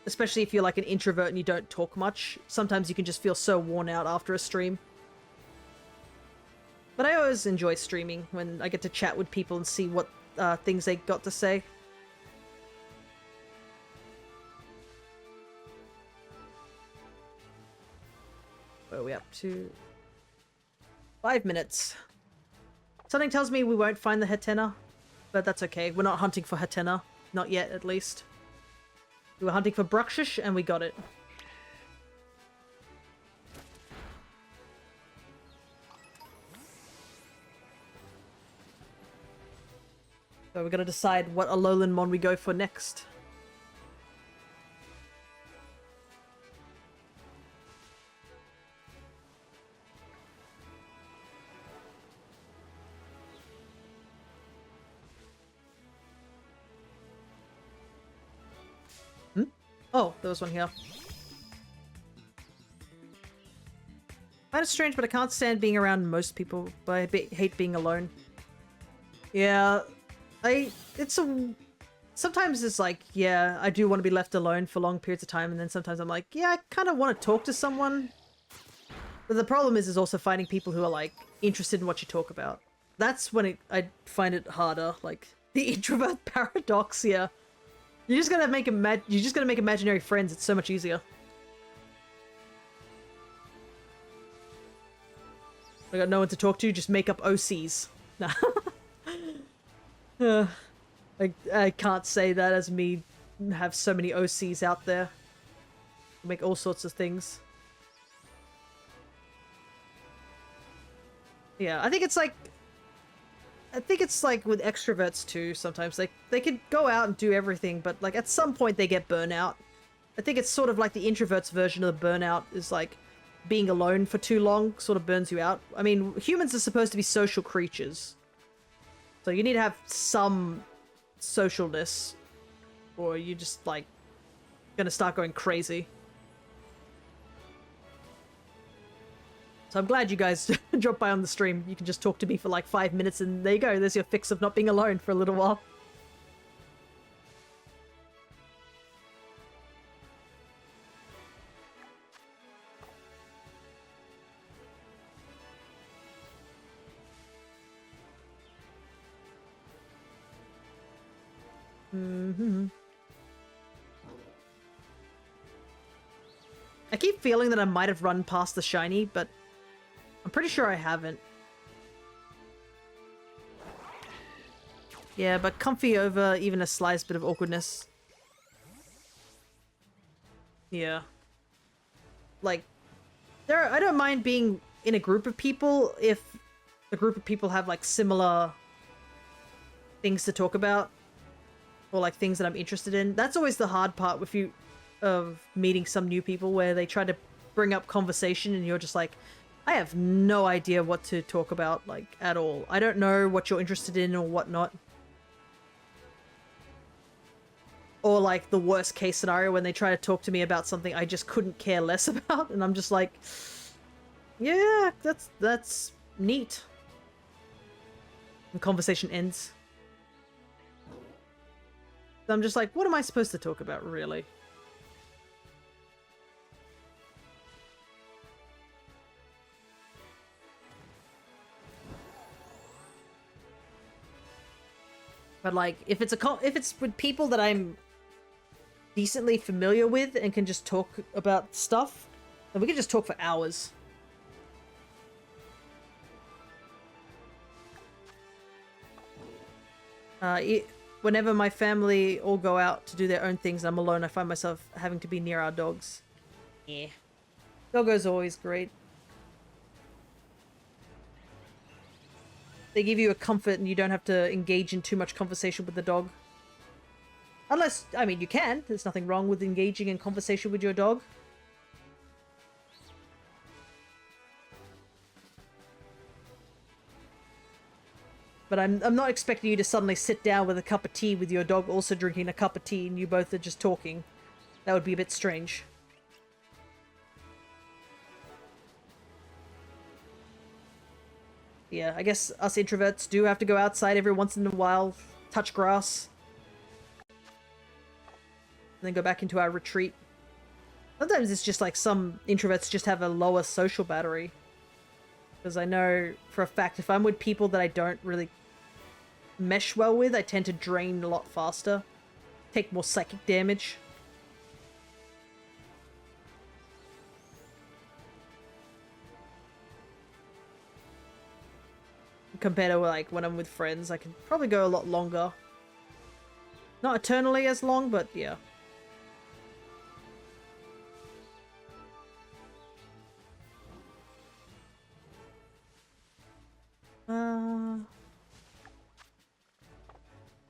Especially if you're, like, an introvert and you don't talk much. Sometimes you can just feel so worn out after a stream. But I always enjoy streaming when I get to chat with people and see what things they got to say. What are we up to? 5 minutes. Something tells me we won't find the Hatena, but that's okay. We're not hunting for Hatena. Not yet, at least. We were hunting for Bruxish, and we got it. So we're gonna decide what Alolan Mon we go for next. Oh, there was one here. Kind of strange, but I can't stand being around most people, but I hate being alone. Yeah, sometimes it's like, yeah, I do want to be left alone for long periods of time, and then sometimes I'm like, yeah, I kind of want to talk to someone. But the problem is also finding people who are, like, interested in what you talk about. That's when I find it harder, like, the introvert paradox, yeah. You just gotta make imaginary friends. It's so much easier. I got no one to talk to. Just make up OCs. Nah. I can't say that as me have so many OCs out there. Make all sorts of things. Yeah, I think it's like with extroverts too, sometimes. Like, they could go out and do everything, but like at some point they get burnout. I think it's sort of like the introvert's version of the burnout is like being alone for too long sort of burns you out. I mean, humans are supposed to be social creatures. So you need to have some socialness or you just like gonna start going crazy. So I'm glad you guys dropped by on the stream. You can just talk to me for like 5 minutes and there you go. There's your fix of not being alone for a little while. I keep feeling that I might have run past the shiny, but I'm pretty sure I haven't. Yeah, but comfy over even a slight bit of awkwardness. Yeah. Like, I don't mind being in a group of people if the group of people have like similar things to talk about. Or like things that I'm interested in. That's always the hard part with you of meeting some new people where they try to bring up conversation and you're just like, I have no idea what to talk about, like, at all. I don't know what you're interested in or whatnot. Or like the worst case scenario when they try to talk to me about something I just couldn't care less about and I'm just like, yeah, that's neat. The conversation ends. I'm just like, what am I supposed to talk about, really? But like, if it's with people that I'm decently familiar with and can just talk about stuff, then we can just talk for hours. Whenever my family all go out to do their own things and I'm alone, I find myself having to be near our dogs. Yeah. Doggo's always great. They give you a comfort and you don't have to engage in too much conversation with the dog. Unless, I mean, you can. There's nothing wrong with engaging in conversation with your dog. But I'm not expecting you to suddenly sit down with a cup of tea with your dog also drinking a cup of tea and you both are just talking. That would be a bit strange. Yeah, I guess us introverts do have to go outside every once in a while, touch grass, and then go back into our retreat. Sometimes it's just like some introverts just have a lower social battery. Because I know for a fact if I'm with people that I don't really mesh well with, I tend to drain a lot faster, take more psychic damage. Compared to like when I'm with friends, I can probably go a lot longer. Not eternally as long, but yeah. I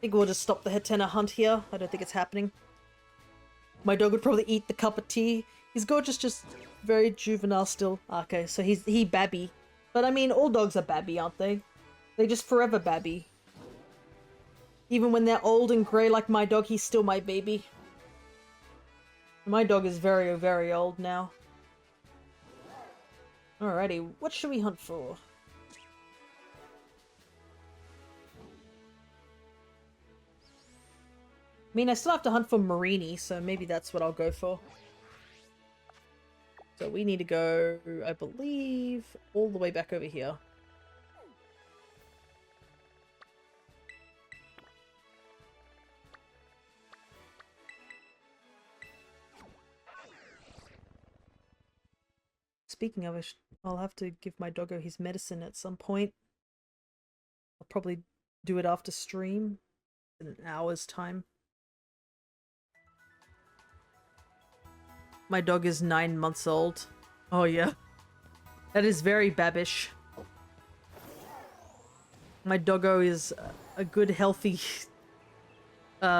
think we'll just stop the Hatena hunt here. I don't think it's happening. My dog would probably eat the cup of tea. He's gorgeous, just very juvenile still. Okay, so he babby. But I mean, all dogs are babby, aren't they? They just forever babby. Even when they're old and grey like my dog, he's still my baby. My dog is very, very old now. Alrighty, what should we hunt for? I mean, I still have to hunt for Marini, so maybe that's what I'll go for. So we need to go, I believe, all the way back over here. Speaking of which, I'll have to give my doggo his medicine at some point. I'll probably do it after stream in an hour's time. My dog is 9 months old. Oh yeah. That is very babbish. My doggo is a good healthy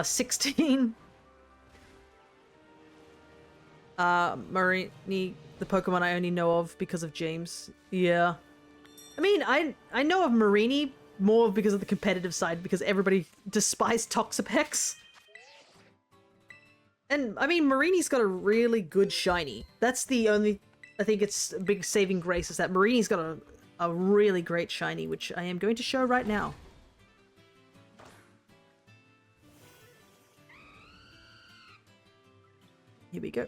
16. Marini, the Pokemon I only know of because of James. Yeah. I mean, I know of Marini more because of the competitive side, because everybody despised Toxapex. And, I mean, Marini's got a really good shiny. That's the only... I think it's a big saving grace, is that Marini's got a really great shiny, which I am going to show right now. Here we go.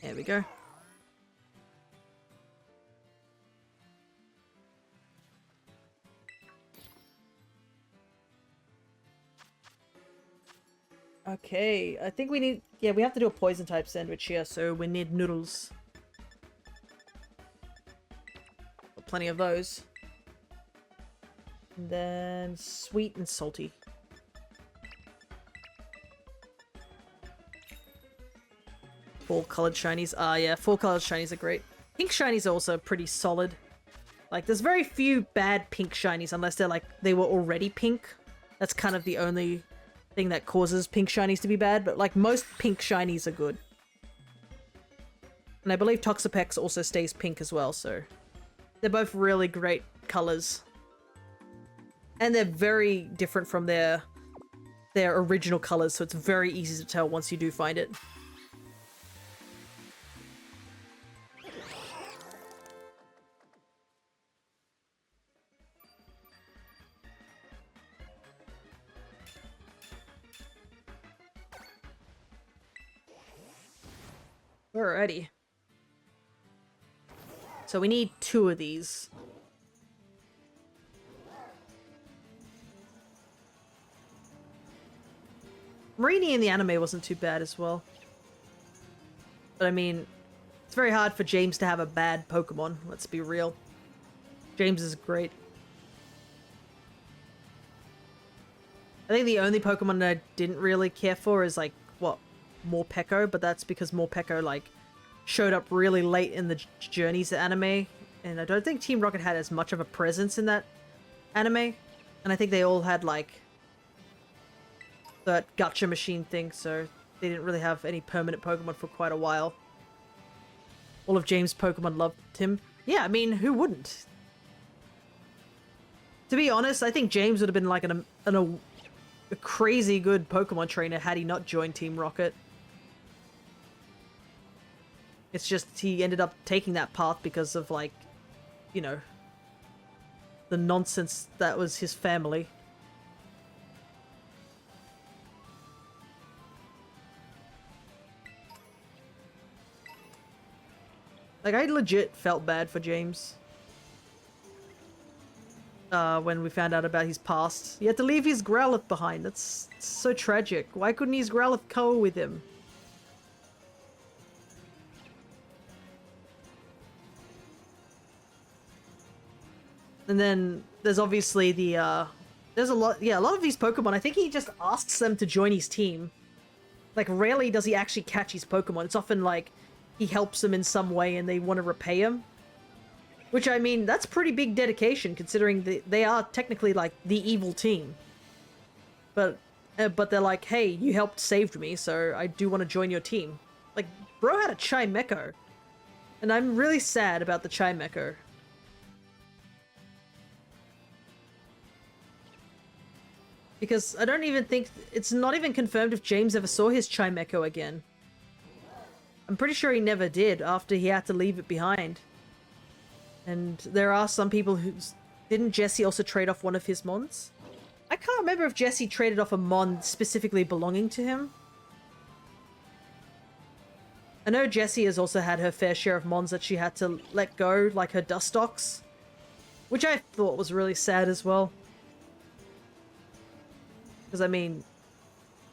There we go. Okay, I think we need... Yeah, we have to do a poison type sandwich here, so we need noodles. Plenty of those. And then sweet and salty. Full-colored shinies. Yeah, full-colored shinies are great. Pink shinies are also pretty solid. Like, there's very few bad pink shinies, unless they're like, they were already pink. That's kind of the only thing that causes pink shinies to be bad, but like, most pink shinies are good. And I believe Toxapex also stays pink as well, so... They're both really great colors. And they're very different from their original colors, so it's very easy to tell once you do find it. Alrighty. So we need 2 of these. Marini in the anime wasn't too bad as well. But I mean, it's very hard for James to have a bad Pokemon, let's be real. James is great. I think the only Pokemon that I didn't really care for is like, what, Morpeko, but that's because Morpeko like showed up really late in the Journeys anime, and I don't think Team Rocket had as much of a presence in that anime, and I think they all had like that gacha machine thing, so they didn't really have any permanent Pokemon for quite a while. All of James' Pokemon loved him. Yeah, I mean, who wouldn't? To be honest, I think James would have been like a crazy good Pokemon trainer had he not joined Team Rocket. It's just he ended up taking that path because of, like, you know, the nonsense that was his family. Like, I legit felt bad for James. When we found out about his past. He had to leave his Growlithe behind. That's so tragic. Why couldn't his Growlithe go with him? And then there's obviously the, there's a lot of these Pokemon, I think he just asks them to join his team. Like, rarely does he actually catch his Pokemon. It's often like, he helps them in some way and they want to repay him. Which, I mean, that's pretty big dedication, considering they are technically, like, the evil team. But they're like, hey, you helped save me, so I do want to join your team. Like, bro had a Chimecho. And I'm really sad about the Chimecho. Because I don't even think... It's not even confirmed if James ever saw his Chimecho again. I'm pretty sure he never did after he had to leave it behind. And there are some people who... Didn't Jesse also trade off one of his Mons? I can't remember if Jesse traded off a Mon specifically belonging to him. I know Jessie has also had her fair share of Mons that she had to let go, like her Dustox. Which I thought was really sad as well. Because, I mean,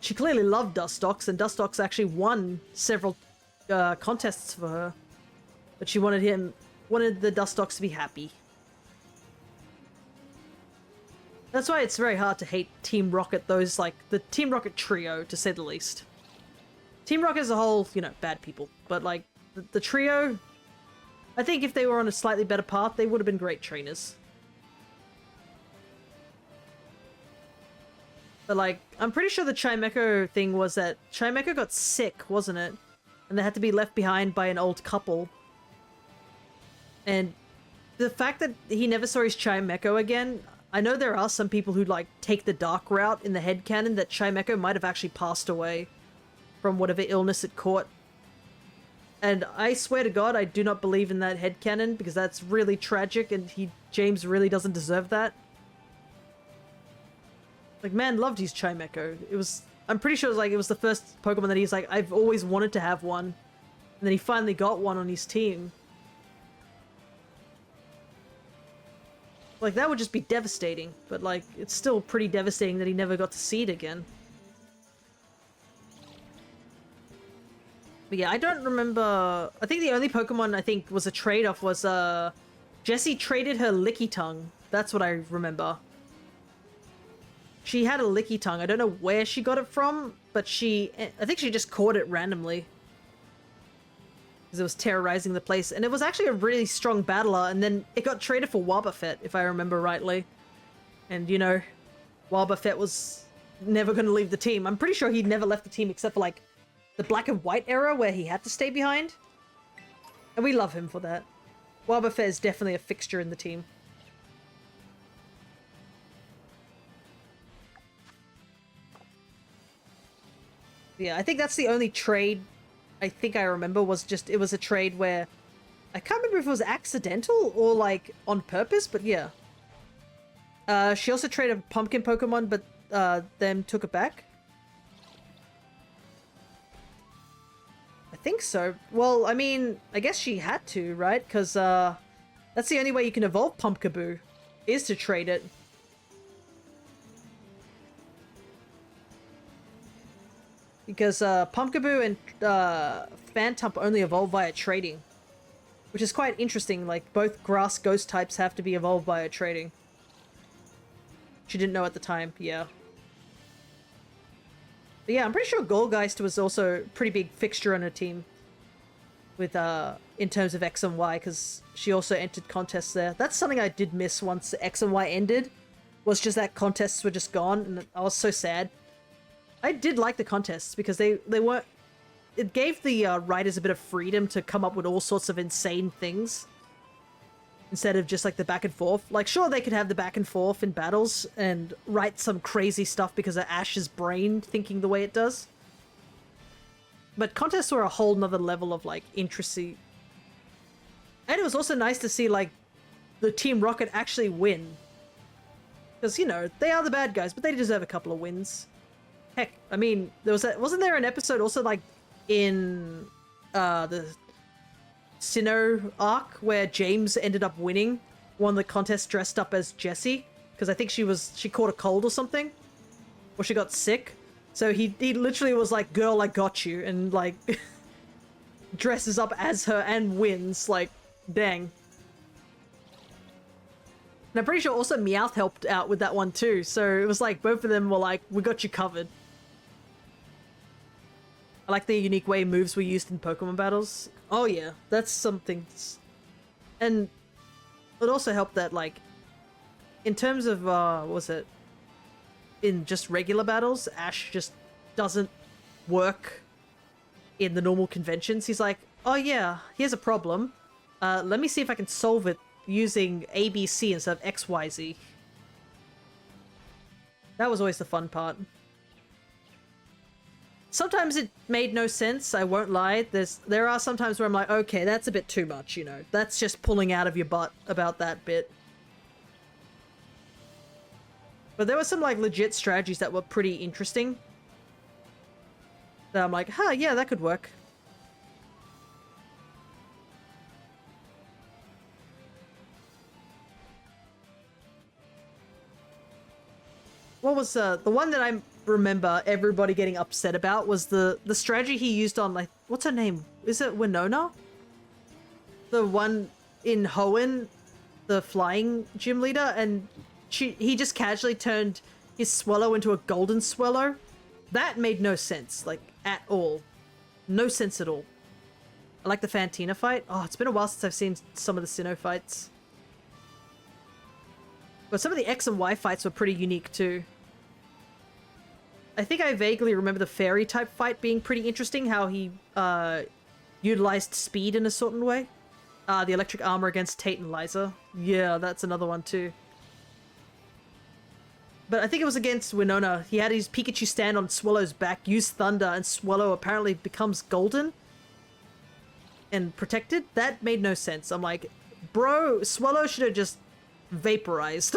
she clearly loved Dustox, and Dustox actually won several contests for her. But she wanted the Dustox to be happy. That's why it's very hard to hate Team Rocket, those, like, the Team Rocket trio, to say the least. Team Rocket as a whole, you know, bad people. But, like, the trio, I think if they were on a slightly better path, they would have been great trainers. But, like, I'm pretty sure the Chimecho thing was that Chimecho got sick, wasn't it? And they had to be left behind by an old couple. And the fact that he never saw his Chimecho again, I know there are some people who, like, take the dark route in the headcanon that Chimecho might have actually passed away from whatever illness it caught. And I swear to God, I do not believe in that headcanon, because that's really tragic, and James really doesn't deserve that. Like, man loved his Chimecho. I'm pretty sure it was the first Pokemon that he's like, I've always wanted to have one. And then he finally got one on his team. Like, that would just be devastating. But, like, it's still pretty devastating that he never got to see it again. But yeah, I don't remember... I think the only Pokemon I think was a trade-off was, Jessie traded her Lickitung. That's what I remember. She had a Lickitung. I don't know where she got it from, but I think she just caught it randomly. Because it was terrorizing the place. And it was actually a really strong battler, and then it got traded for Wobbuffet, if I remember rightly. And, you know, Wobbuffet was never going to leave the team. I'm pretty sure he'd never left the team except for, like, the black and white era where he had to stay behind. And we love him for that. Wobbuffet is definitely a fixture in the team. Yeah, I think that's the only trade I think I remember was just, it was a trade where, I can't remember if it was accidental or like on purpose, but yeah. She also traded a pumpkin Pokemon, but then took it back. I think so. Well, I mean, I guess she had to, right? Because that's the only way you can evolve Pumpkaboo, is to trade it. Because Pumpkaboo and Phantump only evolve via trading. Which is quite interesting, like both grass ghost types have to be evolved via trading. She didn't know at the time, yeah. But yeah, I'm pretty sure Goldgeist was also a pretty big fixture on her team. With, in terms of X and Y, because she also entered contests there. That's something I did miss once X and Y ended. Was just that contests were just gone, and I was so sad. I did like the contests because they weren't... It gave the writers a bit of freedom to come up with all sorts of insane things. Instead of just like the back and forth. Like, sure, they could have the back and forth in battles and write some crazy stuff because of Ash's brain thinking the way it does. But contests were a whole nother level of like intricacy. And it was also nice to see like the Team Rocket actually win. Because, you know, they are the bad guys, but they deserve a couple of wins. Heck, I mean, wasn't there an episode also like in the Sinnoh arc where James ended up winning one of the contests dressed up as Jessie? Because I think she caught a cold or something, or she got sick. So he literally was like, "Girl, I got you," and like dresses up as her and wins. Like, dang. And I'm pretty sure also Meowth helped out with that one too. So it was like both of them were like, "We got you covered." I like the unique way moves were used in Pokemon battles. Oh yeah, that's something. And it also helped that, like, in terms of, what was it? In just regular battles, Ash just doesn't work in the normal conventions. He's like, oh yeah, here's a problem. Let me see if I can solve it using ABC instead of XYZ. That was always the fun part. Sometimes it made no sense, I won't lie. There are some times where I'm like, okay, that's a bit too much, you know. That's just pulling out of your butt about that bit. But there were some, like, legit strategies that were pretty interesting. That I'm like, huh, yeah, that could work. What was, the one that I remember everybody getting upset about was the strategy he used on, like, what's her name? Is it Winona? The one in Hoenn, the flying gym leader, and he just casually turned his Swallow into a golden Swallow. That made no sense, like, at all. No sense at all. I like the Fantina fight. Oh, it's been a while since I've seen some of the Sinnoh fights. But some of the X and Y fights were pretty unique too. I think I vaguely remember the Fairy type fight being pretty interesting, how he utilized speed in a certain way. The electric armor against Tate and Liza. Yeah, that's another one too. But I think it was against Winona. He had his Pikachu stand on Swallow's back, use Thunder, and Swallow apparently becomes golden and protected. That made no sense. I'm like, bro, Swallow should have just vaporized.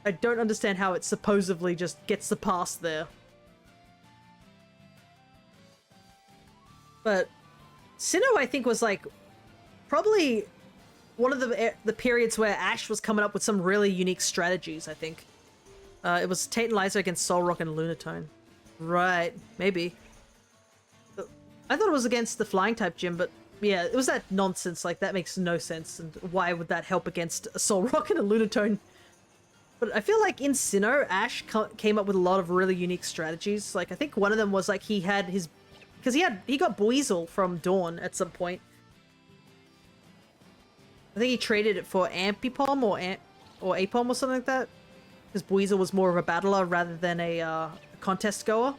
I don't understand how it supposedly just gets the pass there. But Sinnoh, I think, was like probably one of the periods where Ash was coming up with some really unique strategies, I think. It was Tate and Liza against Solrock and Lunatone. Right, maybe. I thought it was against the flying type gym, but yeah, it was that nonsense. Like, that makes no sense, and why would that help against a Solrock and a Lunatone? But I feel like in Sinnoh, Ash came up with a lot of really unique strategies. Like, I think one of them was like he had his... Because he got Buizel from Dawn at some point. I think he traded it for Ampipom or Apom or something like that. Because Buizel was more of a battler rather than a contest goer.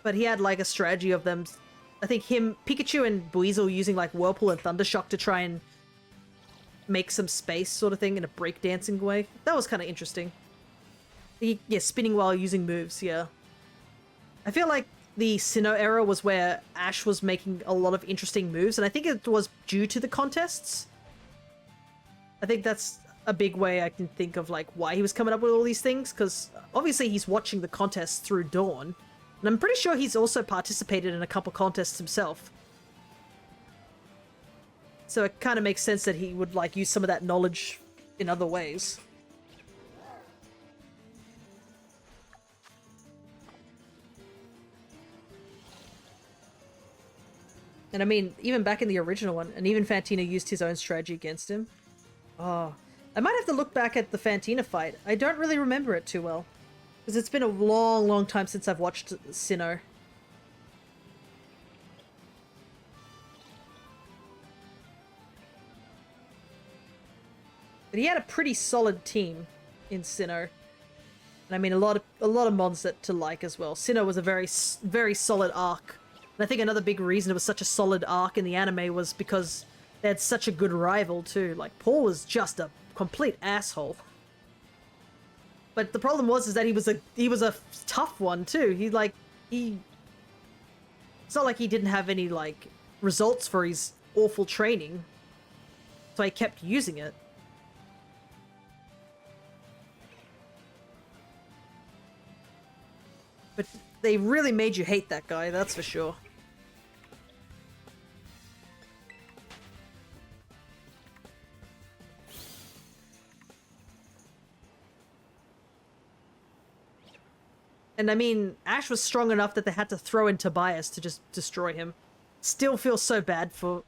But he had like a strategy of them. I think Pikachu and Buizel using like Whirlpool and Thundershock to try and make some space sort of thing in a breakdancing way. That was kind of interesting. Yeah, spinning while using moves, yeah. I feel like the Sinnoh era was where Ash was making a lot of interesting moves, and I think it was due to the contests. I think that's a big way I can think of like why he was coming up with all these things, because obviously he's watching the contests through Dawn, and I'm pretty sure he's also participated in a couple contests himself. So it kind of makes sense that he would like use some of that knowledge in other ways. And I mean, even back in the original one, and even Fantina used his own strategy against him. Oh, I might have to look back at the Fantina fight. I don't really remember it too well. Because it's been a long, long time since I've watched Sinnoh. But he had a pretty solid team in Sinnoh. And I mean, a lot of mods to like as well. Sinnoh was a very, very solid arc. And I think another big reason it was such a solid arc in the anime was because they had such a good rival too. Like, Paul was just a complete asshole. But the problem was is that he was a tough one too. It's not like he didn't have any like results for his awful training. So he kept using it. But they really made you hate that guy, that's for sure. And I mean, Ash was strong enough that they had to throw in Tobias to just destroy him. Still feel so bad for...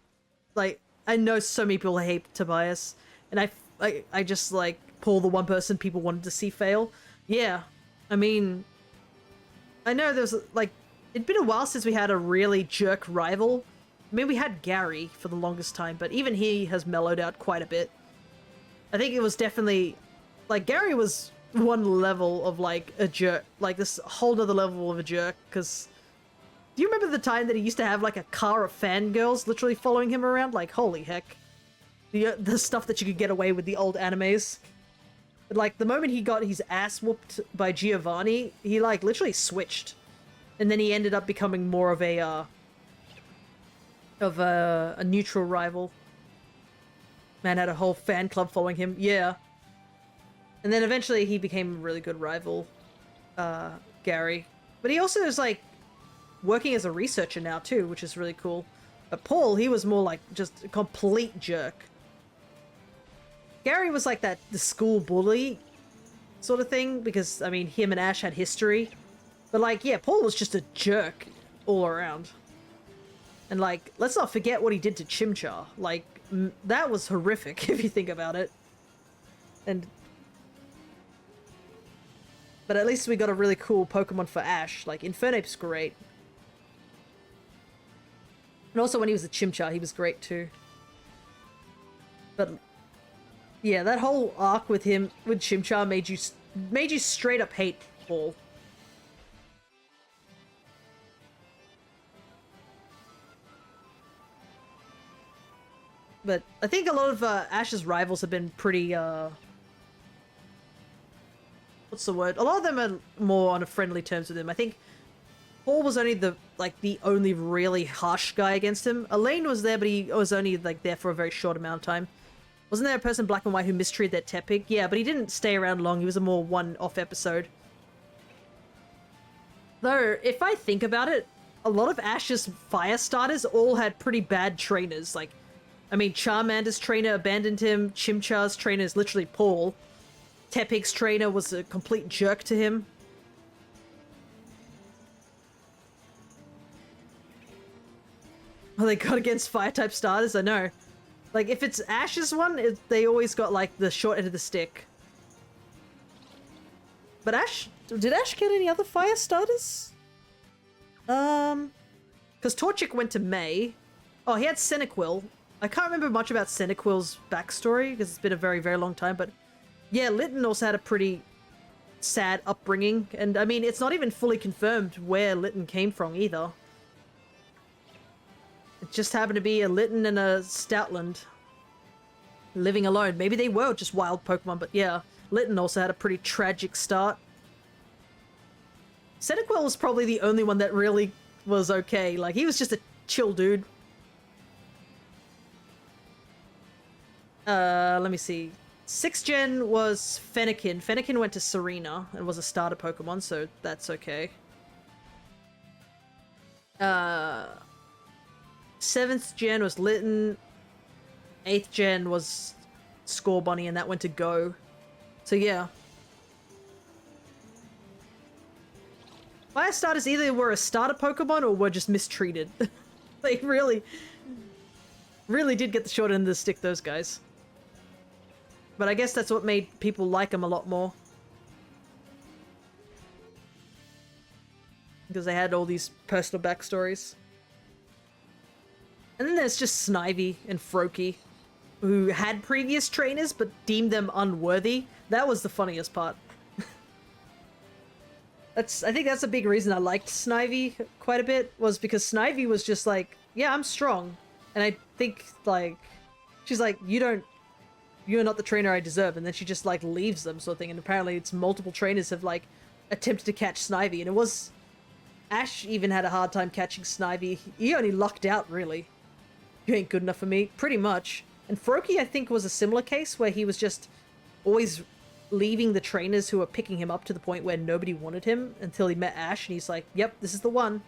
Like, I know so many people hate Tobias. And I just, like, Paul, the one person people wanted to see fail. Yeah, I mean... I know there's, like... It'd been a while since we had a really jerk rival. I mean, we had Gary for the longest time, but even he has mellowed out quite a bit. I think it was definitely... Like, Gary was... one level of like a jerk, like this whole other level of a jerk, because do you remember the time that he used to have like a car of fangirls literally following him around? Like, holy heck. The stuff that you could get away with the old animes. But like the moment he got his ass whooped by Giovanni, he like literally switched. And then he ended up becoming more of a neutral rival. Man had a whole fan club following him. Yeah. And then eventually he became a really good rival, Gary. But he also is, like, working as a researcher now, too, which is really cool. But Paul, he was more like just a complete jerk. Gary was like the school bully sort of thing, because, I mean, him and Ash had history. But, like, yeah, Paul was just a jerk all around. And, like, let's not forget what he did to Chimchar. Like, that was horrific, if you think about it. And... But at least we got a really cool Pokemon for Ash. Like, Infernape's great. And also when he was a Chimchar, he was great too. But... yeah, that whole arc with him, with Chimchar, made you straight up hate Paul. But I think a lot of Ash's rivals have been pretty, what's the word? A lot of them are more on a friendly terms with him. I think Paul was only the only really harsh guy against him. Elaine was there, but he was only, like, there for a very short amount of time. Wasn't there a person Black and White who mistreated their Tepig? Yeah, but he didn't stay around long. He was a more one-off episode. Though, if I think about it, a lot of Ash's fire starters all had pretty bad trainers. Like, I mean, Charmander's trainer abandoned him. Chimchar's trainer is literally Paul. Tepig's trainer was a complete jerk to him. Oh, they got against fire-type starters? I know. Like, if it's Ash's one, they always got, like, the short end of the stick. But Ash... did Ash get any other fire starters? Because Torchic went to May. Oh, he had Cyndaquil. I can't remember much about Cyndaquil's backstory, because it's been a very, very long time, but... yeah, Litten also had a pretty sad upbringing, and, I mean, it's not even fully confirmed where Litten came from, either. It just happened to be a Litten and a Stoutland living alone. Maybe they were just wild Pokemon, but yeah. Litten also had a pretty tragic start. Cyndaquil was probably the only one that really was okay. Like, he was just a chill dude. Let me see. 6th gen was Fennekin. Fennekin went to Serena and was a starter Pokemon, so that's okay. 7th gen was Litten. 8th gen was Scorbunny, and that went to Go. So yeah. Fire starters either were a starter Pokemon or were just mistreated. They really did get the short end of the stick, those guys. But I guess that's what made people like them a lot more. Because they had all these personal backstories. And then there's just Snivy and Froakie, who had previous trainers but deemed them unworthy. That was the funniest part. I think that's a big reason I liked Snivy quite a bit, was because Snivy was just like, yeah, I'm strong. And I think, like, she's like, you're not the trainer I deserve, and then she just, like, leaves them, sort of thing, and apparently it's multiple trainers have, like, attempted to catch Snivy, and it was... Ash even had a hard time catching Snivy. He only lucked out, really. You ain't good enough for me, pretty much. And Froakie, I think, was a similar case, where he was just always leaving the trainers who were picking him up to the point where nobody wanted him, until he met Ash, and he's like, yep, this is the one.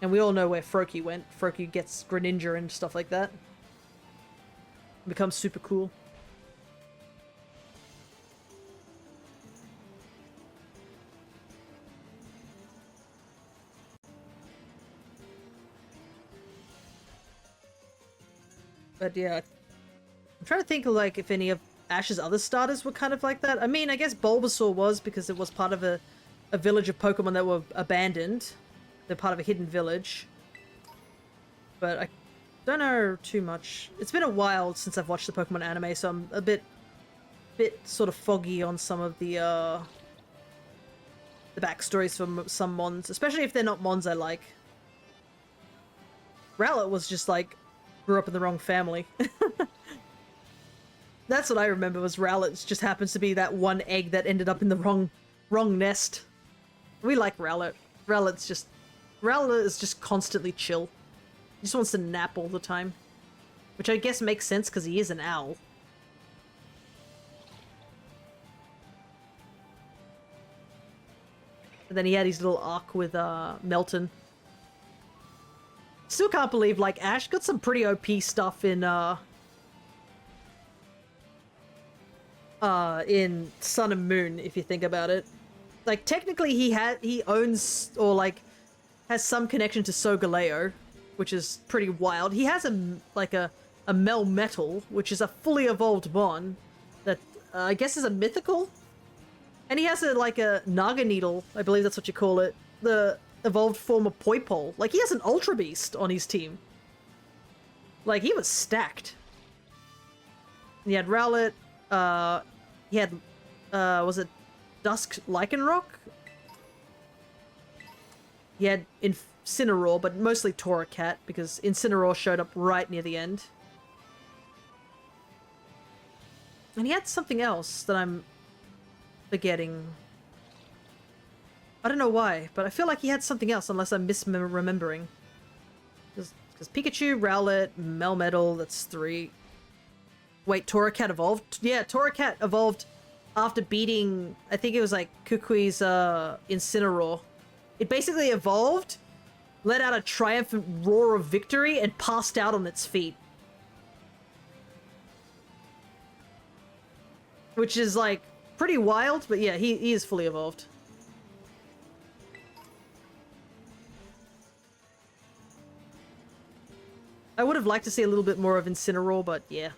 And we all know where Froakie went. Froakie gets Greninja and stuff like that. Becomes super cool. But yeah, I'm trying to think of, like, if any of Ash's other starters were kind of like that. I mean, I guess Bulbasaur was, because it was part of a village of Pokemon that were abandoned. They're part of a hidden village. But I don't know too much. It's been a while since I've watched the Pokemon anime, so I'm a bit sort of foggy on some of the backstories for some Mons, especially if they're not Mons I like. Rowlet was just like, grew up in the wrong family. That's what I remember, was Rowlet just happens to be that one egg that ended up in the wrong nest. We like Rowlet. Rowlet is just constantly chill. He just wants to nap all the time. Which I guess makes sense because he is an owl. And then he had his little arc with Melton. Still can't believe, like, Ash got some pretty OP stuff in Sun and Moon, if you think about it. Like, technically he owns, or like, has some connection to Solgaleo, which is pretty wild. He has a Melmetal, which is a fully evolved Mon that I guess is a mythical. And he has a Naga Needle, I believe that's what you call it. The evolved form of Poipole. Like, he has an Ultra Beast on his team. Like, he was stacked. He had Rowlet, he had, was it Dusk Lycanroc? He had Incineroar, but mostly Torracat, because Incineroar showed up right near the end. And he had something else that I'm forgetting. I don't know why, but I feel like he had something else, unless I'm misremembering. Because Pikachu, Rowlet, Melmetal, that's 3. Wait, Torracat evolved? Yeah, Torracat evolved after beating, I think it was like Kukui's Incineroar. It basically evolved, let out a triumphant roar of victory, and passed out on its feet. Which is like pretty wild, but yeah, he is fully evolved. I would have liked to see a little bit more of Incineroar, but yeah.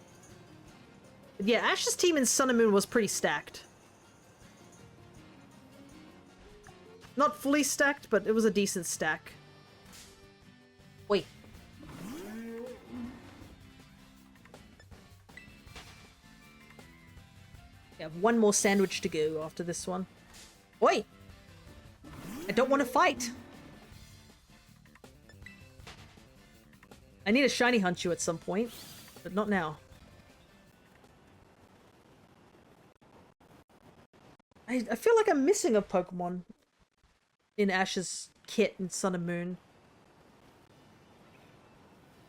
But yeah, Ash's team in Sun and Moon was pretty stacked. Not fully stacked, but it was a decent stack. Wait. We have one more sandwich to go after this one. Oi! I don't want to fight! I need a shiny hunt you at some point, but not now. I feel like I'm missing a Pokemon in Ash's kit in Sun and Moon.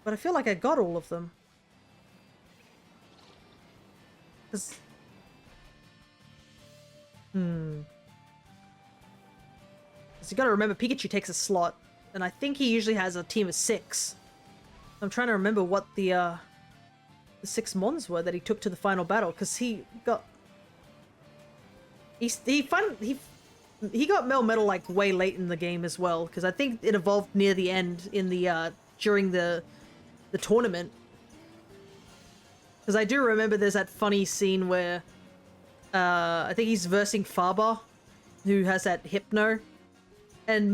But I feel like I got all of them. Because... Because you gotta remember, Pikachu takes a slot, and I think he usually has a team of 6. I'm trying to remember what the 6 Mons were that he took to the final battle, because he got... He got Melmetal like way late in the game as well, because I think it evolved near the end in the during the tournament. Because I do remember there's that funny scene where I think he's versing Faber, who has that Hypno, and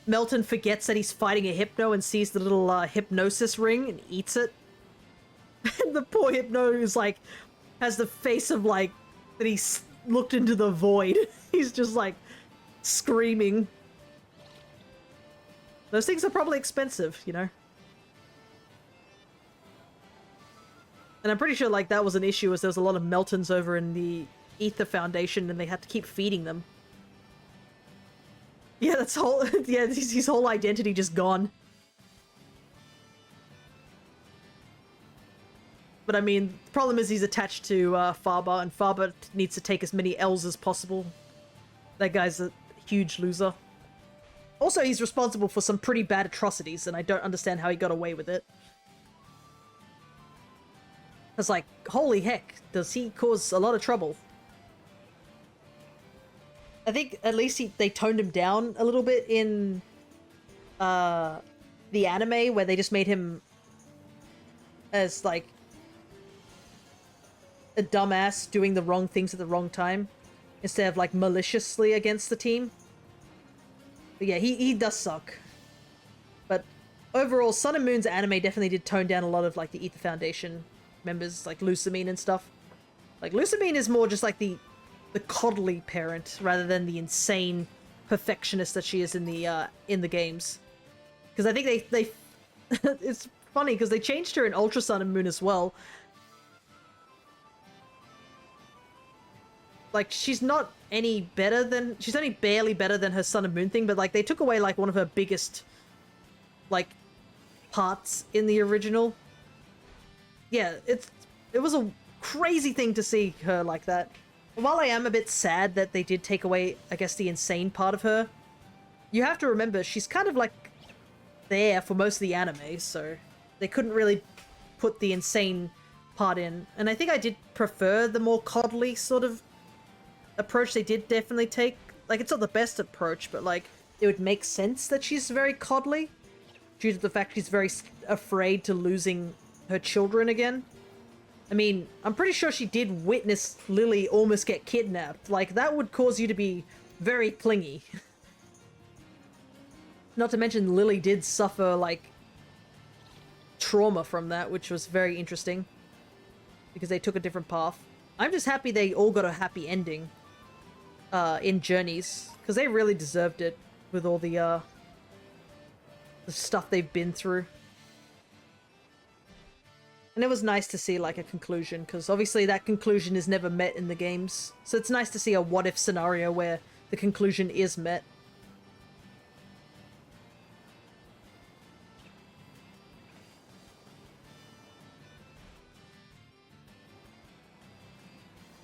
Melton forgets that he's fighting a Hypno and sees the little hypnosis ring and eats it. And the poor Hypno is like, has the face of like, that he's looked into the void. He's just like, screaming. Those things are probably expensive, you know? And I'm pretty sure like that was an issue, as there was a lot of Meltons over in the Ether Foundation and they had to keep feeding them. Yeah, that's whole. Yeah, his whole identity just gone. But I mean, the problem is he's attached to Faber, and Faber needs to take as many L's as possible. That guy's a huge loser. Also, he's responsible for some pretty bad atrocities, and I don't understand how he got away with it. It's like, holy heck, does he cause a lot of trouble? I think at least they toned him down a little bit in the anime, where they just made him as like a dumbass doing the wrong things at the wrong time, instead of like maliciously against the team. But yeah, he does suck. But overall, Sun and Moon's anime definitely did tone down a lot of like the Ether Foundation members, like Lusamine and stuff. Like Lusamine is more just like the coddly parent rather than the insane perfectionist that she is in the games. Because I think they it's funny because they changed her in Ultra Sun and Moon as well. Like, she's not any better than... She's only barely better than her Sun and Moon thing, but, like, they took away, like, one of her biggest, like, parts in the original. Yeah, it was a crazy thing to see her like that. While I am a bit sad that they did take away, I guess, the insane part of her, you have to remember, she's kind of, like, there for most of the anime, so they couldn't really put the insane part in. And I think I did prefer the more coddly sort of approach they did definitely take. Like, it's not the best approach, but like, it would make sense that she's very coddly, due to the fact she's very afraid to losing her children again. I mean, I'm pretty sure she did witness Lily almost get kidnapped. Like, that would cause you to be very clingy. Not to mention Lily did suffer, like, trauma from that, which was very interesting. Because they took a different path. I'm just happy they all got a happy ending in Journeys. Because they really deserved it with all the stuff they've been through. And it was nice to see, like, a conclusion, because obviously that conclusion is never met in the games. So it's nice to see a what-if scenario where the conclusion is met.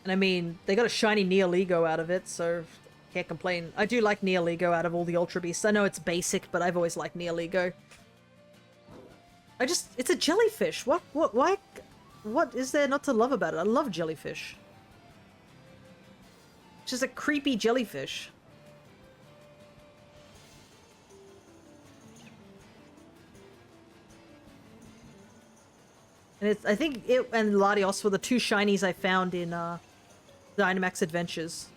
And I mean, they got a shiny Neoligo out of it, so can't complain. I do like Neoligo out of all the Ultra Beasts. I know it's basic, but I've always liked Neoligo. It's a jellyfish. Why? What is there not to love about it? I love jellyfish. It's just a creepy jellyfish. And I think it and Latios were the two shinies I found in Dynamax Adventures.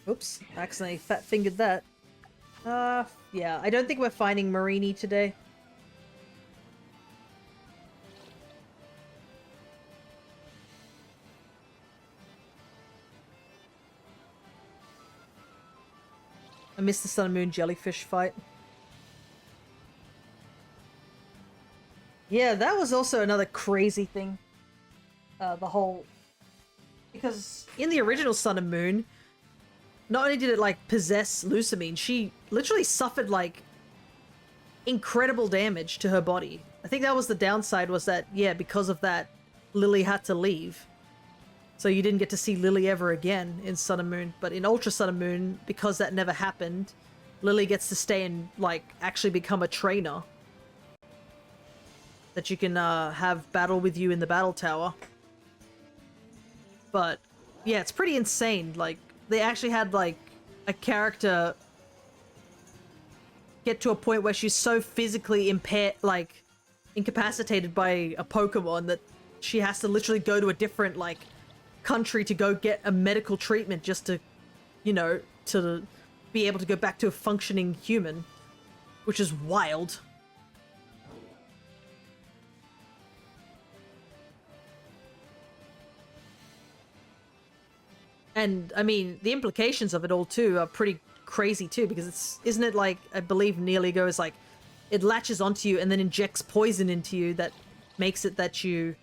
Oops, accidentally fat-fingered that. Yeah, I don't think we're finding Marini today. I missed the Sun and Moon jellyfish fight. Yeah, that was also another crazy thing. The whole... Because in the original Sun and Moon, not only did it, like, possess Lusamine, she literally suffered, like, incredible damage to her body. I think that was the downside, was that, yeah, because of that, Lily had to leave. So you didn't get to see Lily ever again in Sun and Moon. But in Ultra Sun and Moon, because that never happened, Lily gets to stay and, like, actually become a trainer. That you can, have battle with you in the battle tower. But, yeah, it's pretty insane, like, they actually had, like, a character get to a point where she's so physically impaired, like, incapacitated by a Pokemon that she has to literally go to a different, like, country to go get a medical treatment just to, you know, to be able to go back to a functioning human. Which is wild. And, I mean, the implications of it all, too, are pretty crazy, too, because isn't it like, I believe Neoligo is like, it latches onto you and then injects poison into you that makes it that you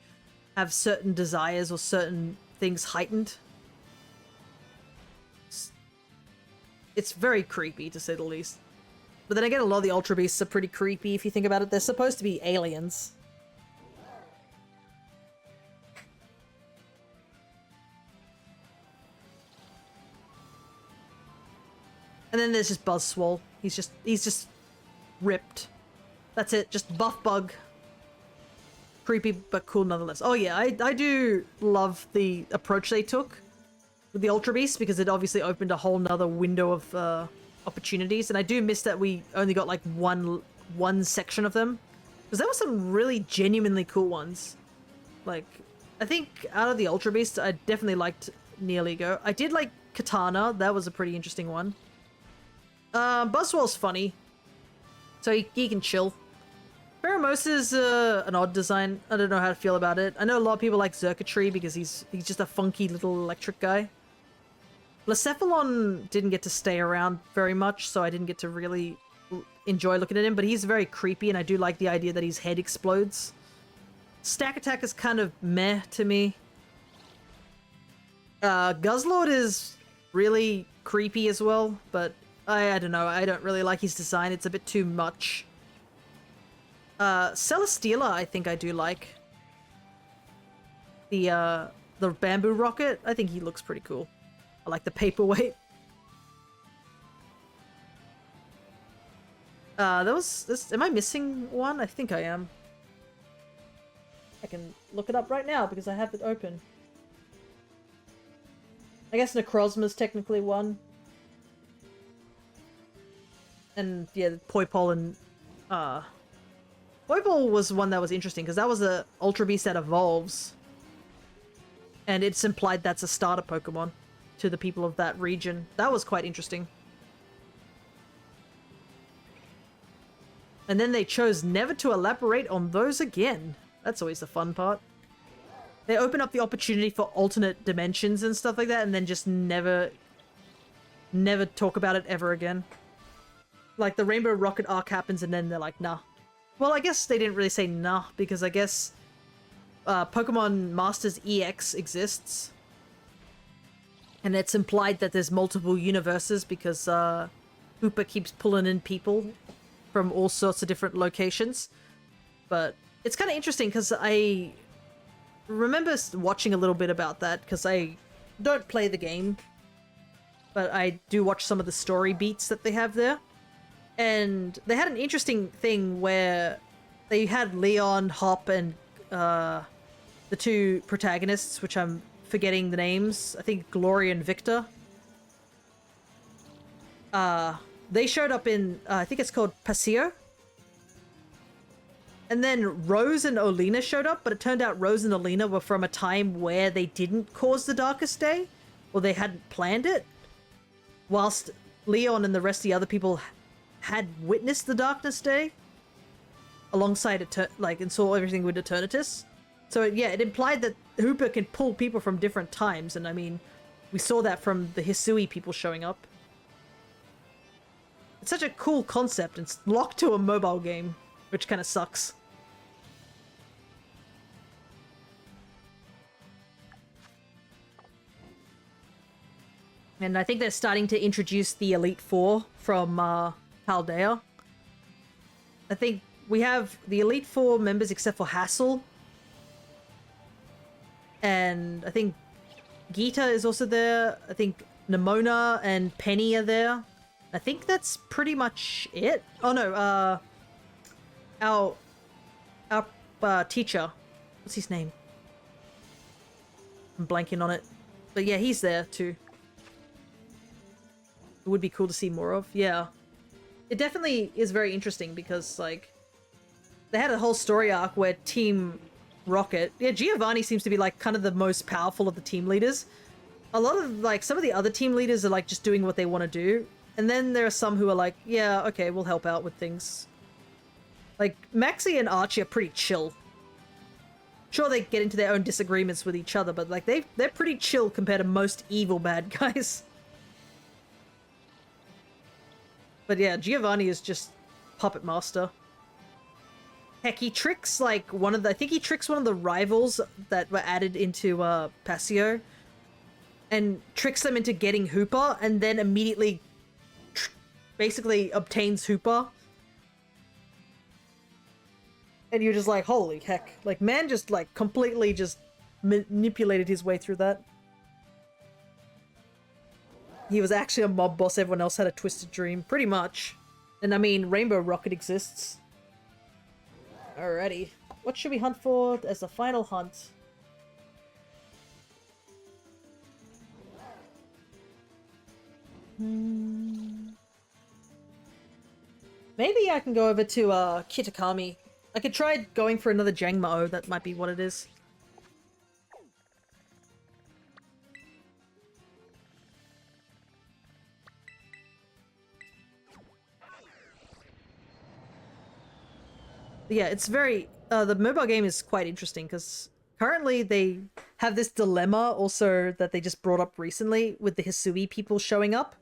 have certain desires or certain things heightened? It's very creepy, to say the least. But then again, a lot of the Ultra Beasts are pretty creepy, if you think about it. They're supposed to be aliens. And then there's just Buzzswole. He's just ripped. That's it. Just buff bug. Creepy, but cool nonetheless. Oh yeah, I do love the approach they took with the Ultra Beasts, because it obviously opened a whole nother window of opportunities. And I do miss that we only got like one section of them, because there were some really genuinely cool ones. Like, I think out of the Ultra Beasts, I definitely liked Neoligo. I did like Katana. That was a pretty interesting one. Buzzwole's funny, so he can chill. Pheromosa's an odd design. I don't know how to feel about it. I know a lot of people like Xurkitree because he's just a funky little electric guy. Blacephalon didn't get to stay around very much, so I didn't get to really enjoy looking at him, but he's very creepy, and I do like the idea that his head explodes. Stack Attack is kind of meh to me. Guzzlord is really creepy as well, but I don't know. I don't really like his design. It's a bit too much. Celesteela, I think I do like. The bamboo rocket, I think he looks pretty cool. I like the paperweight. There was this. Am I missing one? I think I am. I can look it up right now because I have it open. I guess Necrozma's technically one. And yeah, Poipole and Poipole was one that was interesting because that was a Ultra Beast that evolves. And it's implied that's a starter Pokemon to the people of that region. That was quite interesting. And then they chose never to elaborate on those again. That's always the fun part. They open up the opportunity for alternate dimensions and stuff like that, and then just never talk about it ever again. Like, the Rainbow Rocket arc happens, and then they're like, nah. Well, I guess they didn't really say nah, because I guess Pokemon Masters EX exists. And it's implied that there's multiple universes, because Hooper keeps pulling in people from all sorts of different locations. But it's kind of interesting, because I remember watching a little bit about that, because I don't play the game, but I do watch some of the story beats that they have there. And they had an interesting thing where they had Leon, Hop, and the two protagonists, which I'm forgetting the names. I think Glory and Victor. They showed up in, I think it's called Paseo. And then Rose and Olina showed up, but it turned out Rose and Olina were from a time where they didn't cause the Darkest Day, or they hadn't planned it, whilst Leon and the rest of the other people had witnessed the Darkest Day alongside and saw everything with Eternatus. So yeah, it implied that Hooper can pull people from different times, and I mean, we saw that from the Hisui people showing up. It's such a cool concept, and it's locked to a mobile game, which kind of sucks. And I think they're starting to introduce the Elite Four from Paldea. I think we have the Elite Four members except for Hassel. And I think Geeta is also there. I think Nimona and Penny are there. I think that's pretty much it. Oh no, our teacher. What's his name? I'm blanking on it. But yeah, he's there too. It would be cool to see more of. Yeah. It definitely is very interesting because, like, they had a whole story arc where Team Rocket... Yeah, Giovanni seems to be, like, kind of the most powerful of the team leaders. A lot of, like, some of the other team leaders are, like, just doing what they want to do. And then there are some who are like, yeah, okay, we'll help out with things. Like, Maxie and Archie are pretty chill. Sure, they get into their own disagreements with each other, but, like, they're pretty chill compared to most evil bad guys. But yeah, Giovanni is just puppet master. Heck, he tricks like I think he tricks one of the rivals that were added into Paseo, and tricks them into getting Hooper, and then immediately basically obtains Hooper. And you're just like, holy heck. Like, man just like completely just manipulated his way through that. He was actually a mob boss, everyone else had a twisted dream. Pretty much. And I mean, Rainbow Rocket exists. Alrighty. What should we hunt for as the final hunt? Maybe I can go over to Kitakami. I could try going for another Jangmo, that might be what it is. Yeah, it's very... the mobile game is quite interesting, because currently they have this dilemma also that they just brought up recently with the Hisui people showing up.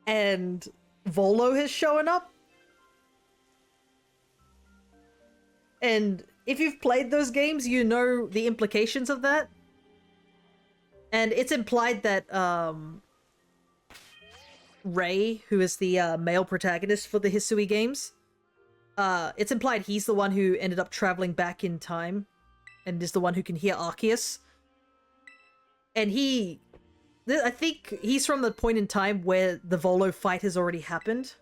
And Volo has shown up. And if you've played those games, you know the implications of that. And it's implied that Ray, who is the male protagonist for the Hisui games, it's implied he's the one who ended up traveling back in time and is the one who can hear Arceus. And I think he's from the point in time where the Volo fight has already happened.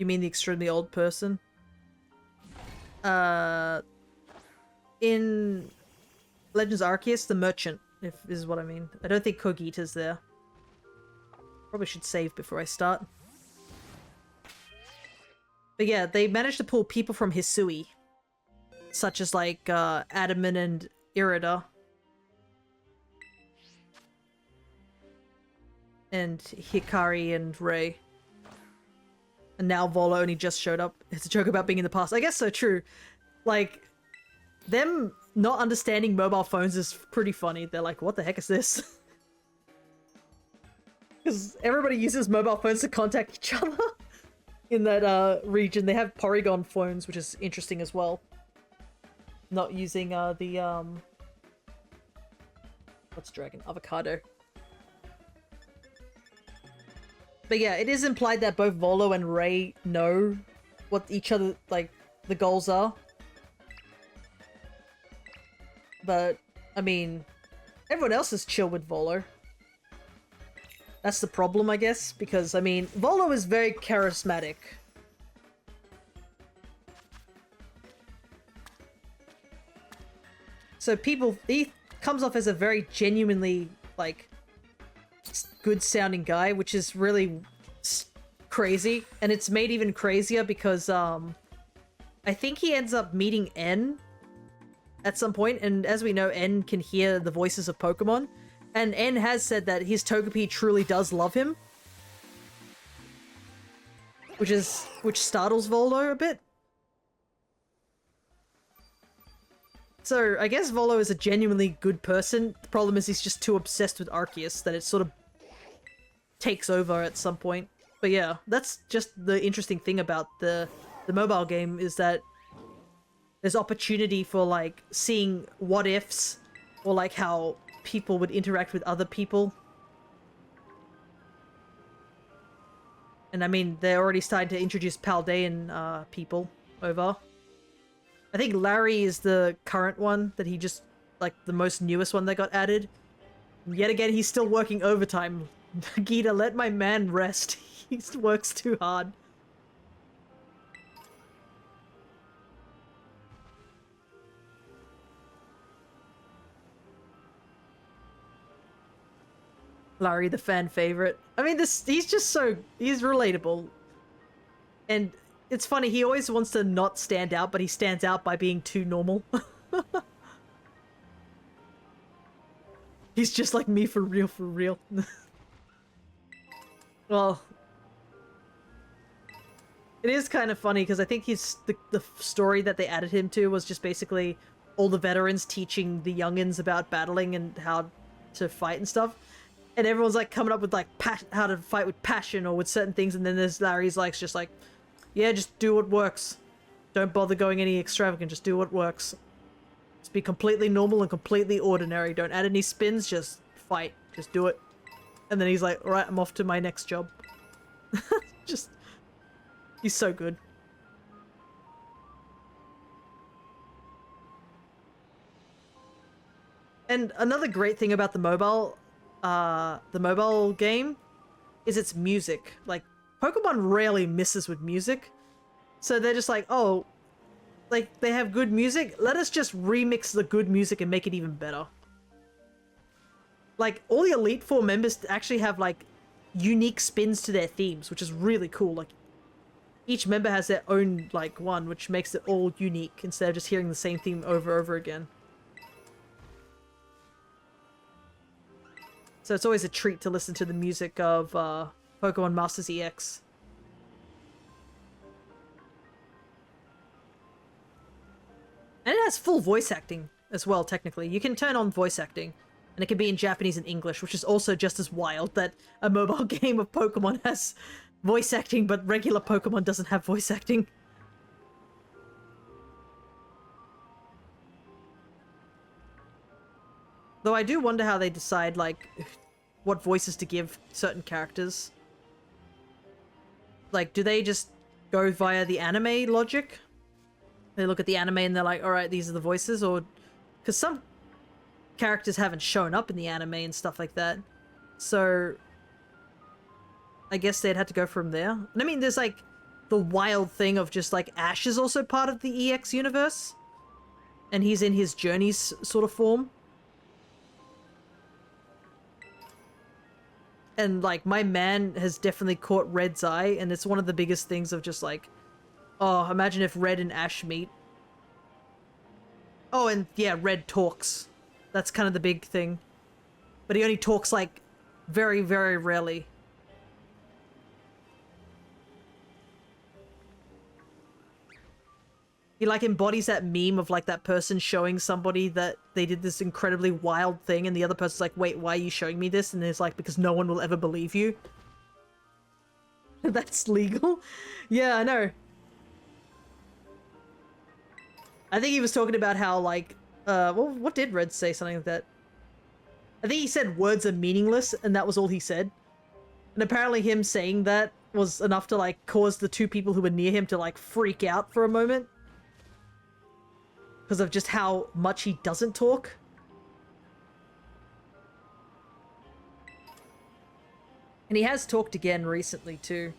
You mean the extremely old person? In Legends Arceus, the merchant, if is what I mean. I don't think Kogita's there. Probably should save before I start. But yeah, they managed to pull people from Hisui, such as like Adaman and Irida. And Hikari and Rei. And now Volo only just showed up. It's a joke about being in the past. I guess so, true. Like, them not understanding mobile phones is pretty funny. They're like, what the heck is this? Because everybody uses mobile phones to contact each other in that region. They have Porygon phones, which is interesting as well. Not using the what's dragon? Avocado. But yeah, it is implied that both Volo and Rei know what each other, like, the goals are. But, I mean, everyone else is chill with Volo. That's the problem, I guess, because, I mean, Volo is very charismatic. So he comes off as a very genuinely, like, good-sounding guy, which is really crazy. And it's made even crazier because, I think he ends up meeting N at some point, and as we know, N can hear the voices of Pokemon. And N has said that his Togepi truly does love him. Which startles Volo a bit. So, I guess Volo is a genuinely good person. The problem is he's just too obsessed with Arceus that it sort of takes over at some point. But yeah, that's just the interesting thing about the mobile game, is that there's opportunity for, like, seeing what ifs, or like how people would interact with other people. And I mean, they're already starting to introduce Paldean people over. I think Larry is the current one that he just, like, the most newest one that got added. And yet again, he's still working overtime. Gita, let my man rest. He works too hard. Larry, the fan favorite. I mean, he's just so, he's relatable. And it's funny, he always wants to not stand out, but he stands out by being too normal. He's just like me for real, for real. Well, it is kind of funny because I think the story that they added him to was just basically all the veterans teaching the youngins about battling and how to fight and stuff. And everyone's like coming up with like how to fight with passion or with certain things, and then there's Larry's like just like, yeah, just do what works. Don't bother going any extravagant, just do what works. Just be completely normal and completely ordinary. Don't add any spins, just fight. Just do it. And then he's like, alright, I'm off to my next job. Just, he's so good. And another great thing about the mobile game is its music. Like, Pokemon rarely misses with music. So they're just like, oh, like, they have good music? Let us just remix the good music and make it even better. Like, all the Elite Four members actually have, like, unique spins to their themes, which is really cool. Like, each member has their own, like, one, which makes it all unique instead of just hearing the same theme over and over again. So it's always a treat to listen to the music of Pokemon Masters EX. And it has full voice acting as well, technically. You can turn on voice acting, and it can be in Japanese and English, which is also just as wild that a mobile game of Pokemon has voice acting, but regular Pokemon doesn't have voice acting. Though I do wonder how they decide, like, what voices to give certain characters. Like, do they just go via the anime logic? They look at the anime and they're like, alright, these are the voices? Or... because some characters haven't shown up in the anime and stuff like that. So... I guess they'd have to go from there. And I mean, there's, like, the wild thing of just like Ash is also part of the EX universe. And he's in his Journeys sort of form. And like my man has definitely caught Red's eye, and it's one of the biggest things of just like, oh, imagine if Red and Ash meet. Oh, and yeah, Red talks. That's kind of the big thing. But he only talks like very, very rarely. He like embodies that meme of like that person showing somebody that they did this incredibly wild thing, and the other person's like, wait, why are you showing me this? And it's like, because no one will ever believe you. That's legal? Yeah, I know. I think he was talking about how like, well, what did Red say? Something like that. I think he said words are meaningless, and that was all he said. And apparently him saying that was enough to like cause the two people who were near him to like freak out for a moment. Because of just how much he doesn't talk. And he has talked again recently too.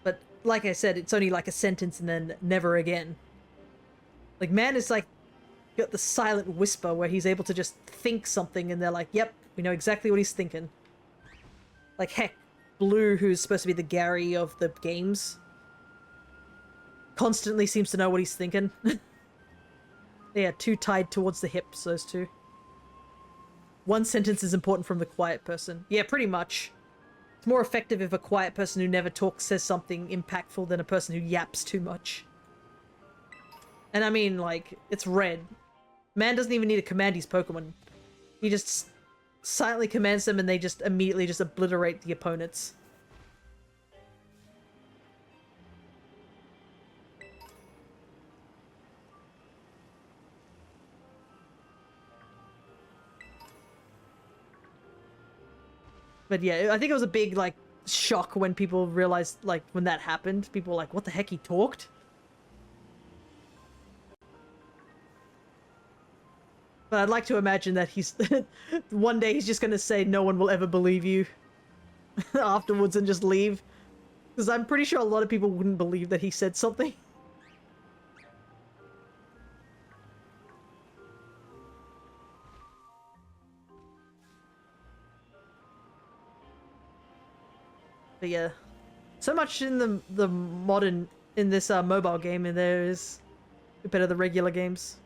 But like I said, it's only like a sentence and then never again. Like man is like got the silent whisper where he's able to just think something and they're like, yep, we know exactly what he's thinking. Like heck, Blue, who's supposed to be the Gary of the games, constantly seems to know what he's thinking. Yeah, two tied towards the hips, those two. One sentence is important from the quiet person. Yeah, pretty much. It's more effective if a quiet person who never talks says something impactful than a person who yaps too much. And I mean, like, it's Red. Man doesn't even need to command his Pokemon. He just silently commands them and they just immediately just obliterate the opponents. But yeah, I think it was a big, like, shock when people realized, like, when that happened. People were like, what the heck, he talked? But I'd like to imagine that he's... one day he's just gonna say, no one will ever believe you. Afterwards and just leave. Because I'm pretty sure a lot of people wouldn't believe that he said something. But yeah, so much in the modern in this mobile game, and there is compared to the regular games.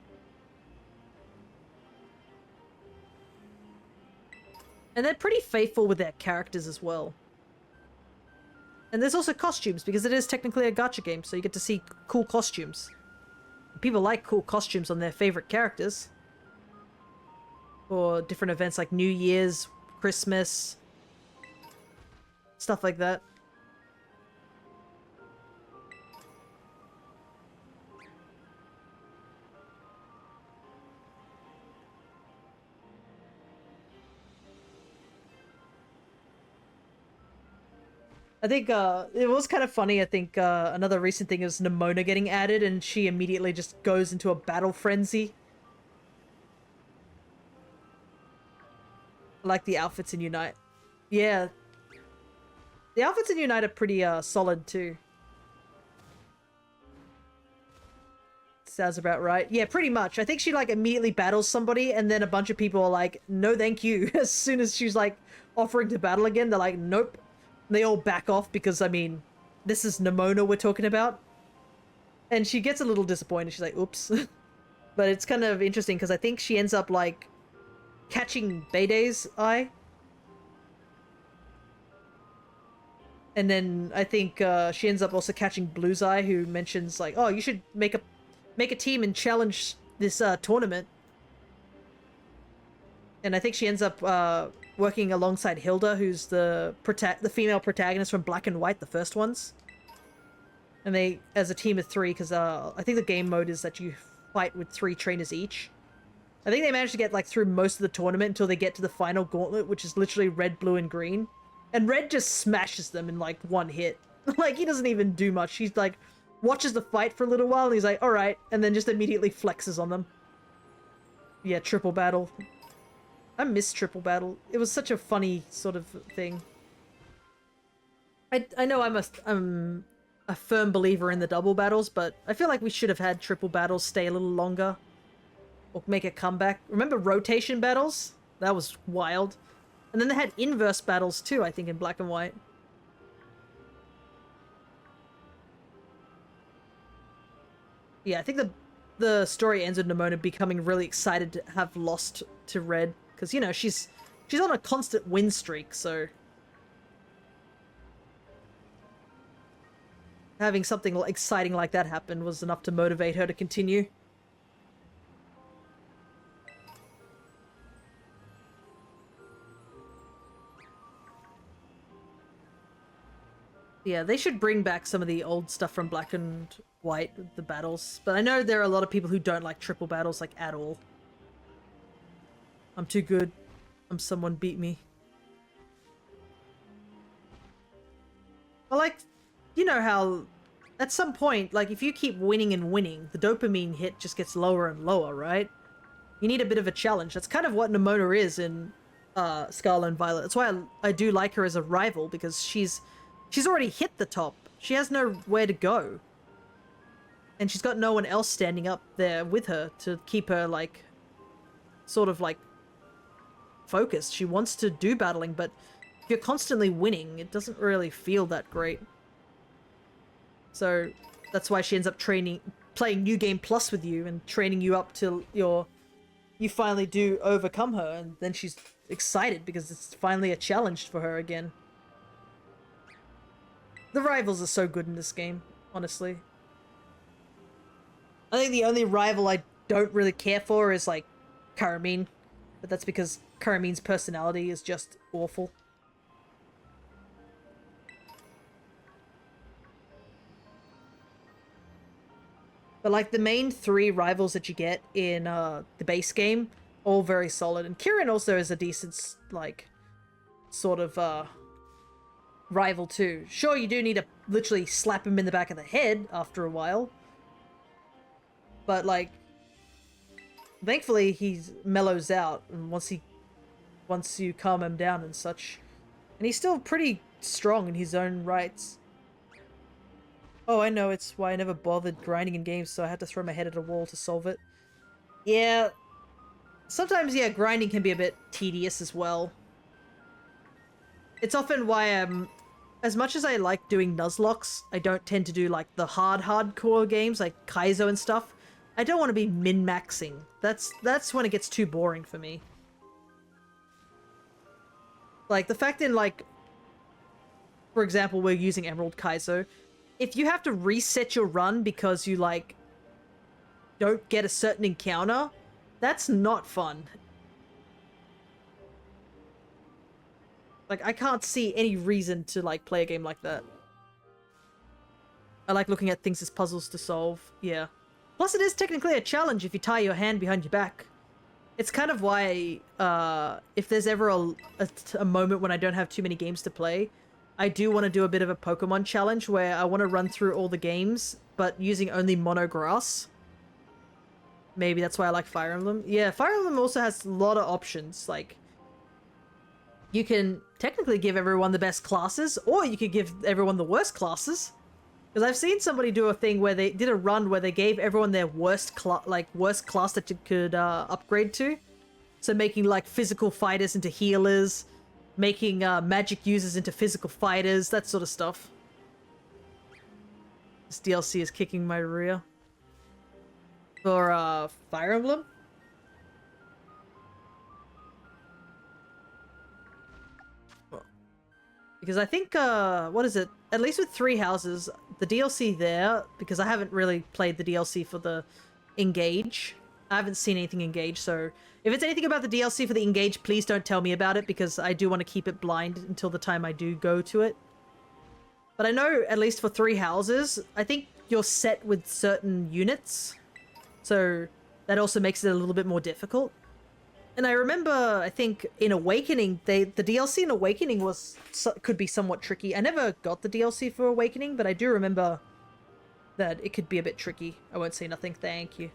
And they're pretty faithful with their characters as well. And there's also costumes, because it is technically a gacha game, so you get to see cool costumes. People like cool costumes on their favorite characters. For different events like New Year's, Christmas, stuff like that. I think it was kind of funny. I think another recent thing is Nimona getting added, and she immediately just goes into a battle frenzy. I like the outfits in Unite. Yeah. The outfits in Unite are pretty solid too. Sounds about right. Yeah, pretty much. I think she like immediately battles somebody and then a bunch of people are like, no thank you. As soon as she's like offering to battle again, they're like, nope. They all back off because, I mean, this is Nimona we're talking about. And she gets a little disappointed. She's like, oops. But it's kind of interesting because I think she ends up like catching Beidei's eye. And then I think she ends up also catching Blue's eye, who mentions like, oh, you should make a team and challenge this tournament. And I think she ends up working alongside Hilda, who's the female protagonist from Black and White, the first ones. And they, as a team of 3, because I think the game mode is that you fight with 3 trainers each. I think they managed to get like through most of the tournament until they get to the final gauntlet, which is literally red, blue, and green. And Red just smashes them in like one hit. Like, he doesn't even do much. He's like, watches the fight for a little while, and he's like, alright, and then just immediately flexes on them. Yeah, triple battle. I miss triple battle. It was such a funny sort of thing. I know I'm a firm believer in the double battles, but I feel like we should have had triple battles stay a little longer. Or make a comeback. Remember rotation battles? That was wild. And then they had inverse battles too, I think, in Black and White. Yeah, I think the story ends with Nimona becoming really excited to have lost to Red. Because, you know, she's on a constant win streak, so... having something exciting like that happen was enough to motivate her to continue. Yeah, they should bring back some of the old stuff from Black and White, the battles. But I know there are a lot of people who don't like triple battles, like, at all. I'm too good. Someone beat me. But, like, you know how at some point, like, if you keep winning and winning, the dopamine hit just gets lower and lower, right? You need a bit of a challenge. That's kind of what Nimona is in Scarlet and Violet. That's why I do like her as a rival, because she's already hit the top. She has nowhere to go. And she's got no one else standing up there with her to keep her, like, sort of, like, focused. She wants to do battling, but if you're constantly winning, it doesn't really feel that great. So that's why she ends up playing New Game Plus with you and training you up till you finally do overcome her, and then she's excited because it's finally a challenge for her again. The rivals are so good in this game, honestly. I think the only rival I don't really care for is, like, Karamine, but that's because Karamine's personality is just awful. But, like, the main three rivals that you get in the base game, all very solid. And Kirin also is a decent, like, sort of rival too. Sure, you do need to literally slap him in the back of the head after a while. But, like, thankfully he mellows out and once you calm him down and such. And he's still pretty strong in his own rights. Oh, I know, it's why I never bothered grinding in games, so I had to throw my head at a wall to solve it. Yeah. Sometimes, yeah, grinding can be a bit tedious as well. It's often why as much as I like doing Nuzlocks, I don't tend to do, like, the hardcore games, like Kaizo and stuff. I don't want to be min-maxing. That's when it gets too boring for me. Like, the fact in, like, for example, we're using Emerald Kaizo. If you have to reset your run because you, like, don't get a certain encounter, that's not fun. Like, I can't see any reason to, like, play a game like that. I like looking at things as puzzles to solve, yeah. Plus, it is technically a challenge if you tie your hand behind your back. It's kind of why, if there's ever a moment when I don't have too many games to play, I do want to do a bit of a Pokemon challenge where I want to run through all the games, but using only mono grass. Maybe that's why I like Fire Emblem. Yeah, Fire Emblem also has a lot of options. Like, you can technically give everyone the best classes, or you could give everyone the worst classes. Because I've seen somebody do a thing where they did a run where they gave everyone their worst class that you could upgrade to. So making, like, physical fighters into healers, making magic users into physical fighters, that sort of stuff. This DLC is kicking my rear. For Fire Emblem? Because I think, what is it? At least with Three Houses, the DLC there, because I haven't really played the DLC for the Engage. I haven't seen anything Engage, so if it's anything about the DLC for the Engage, please don't tell me about it, because I do want to keep it blind until the time I do go to it. But I know, at least for Three Houses, I think you're set with certain units, so that also makes it a little bit more difficult. And I remember, I think, in Awakening, the DLC in Awakening could be somewhat tricky. I never got the DLC for Awakening, but I do remember that it could be a bit tricky. I won't say nothing, thank you.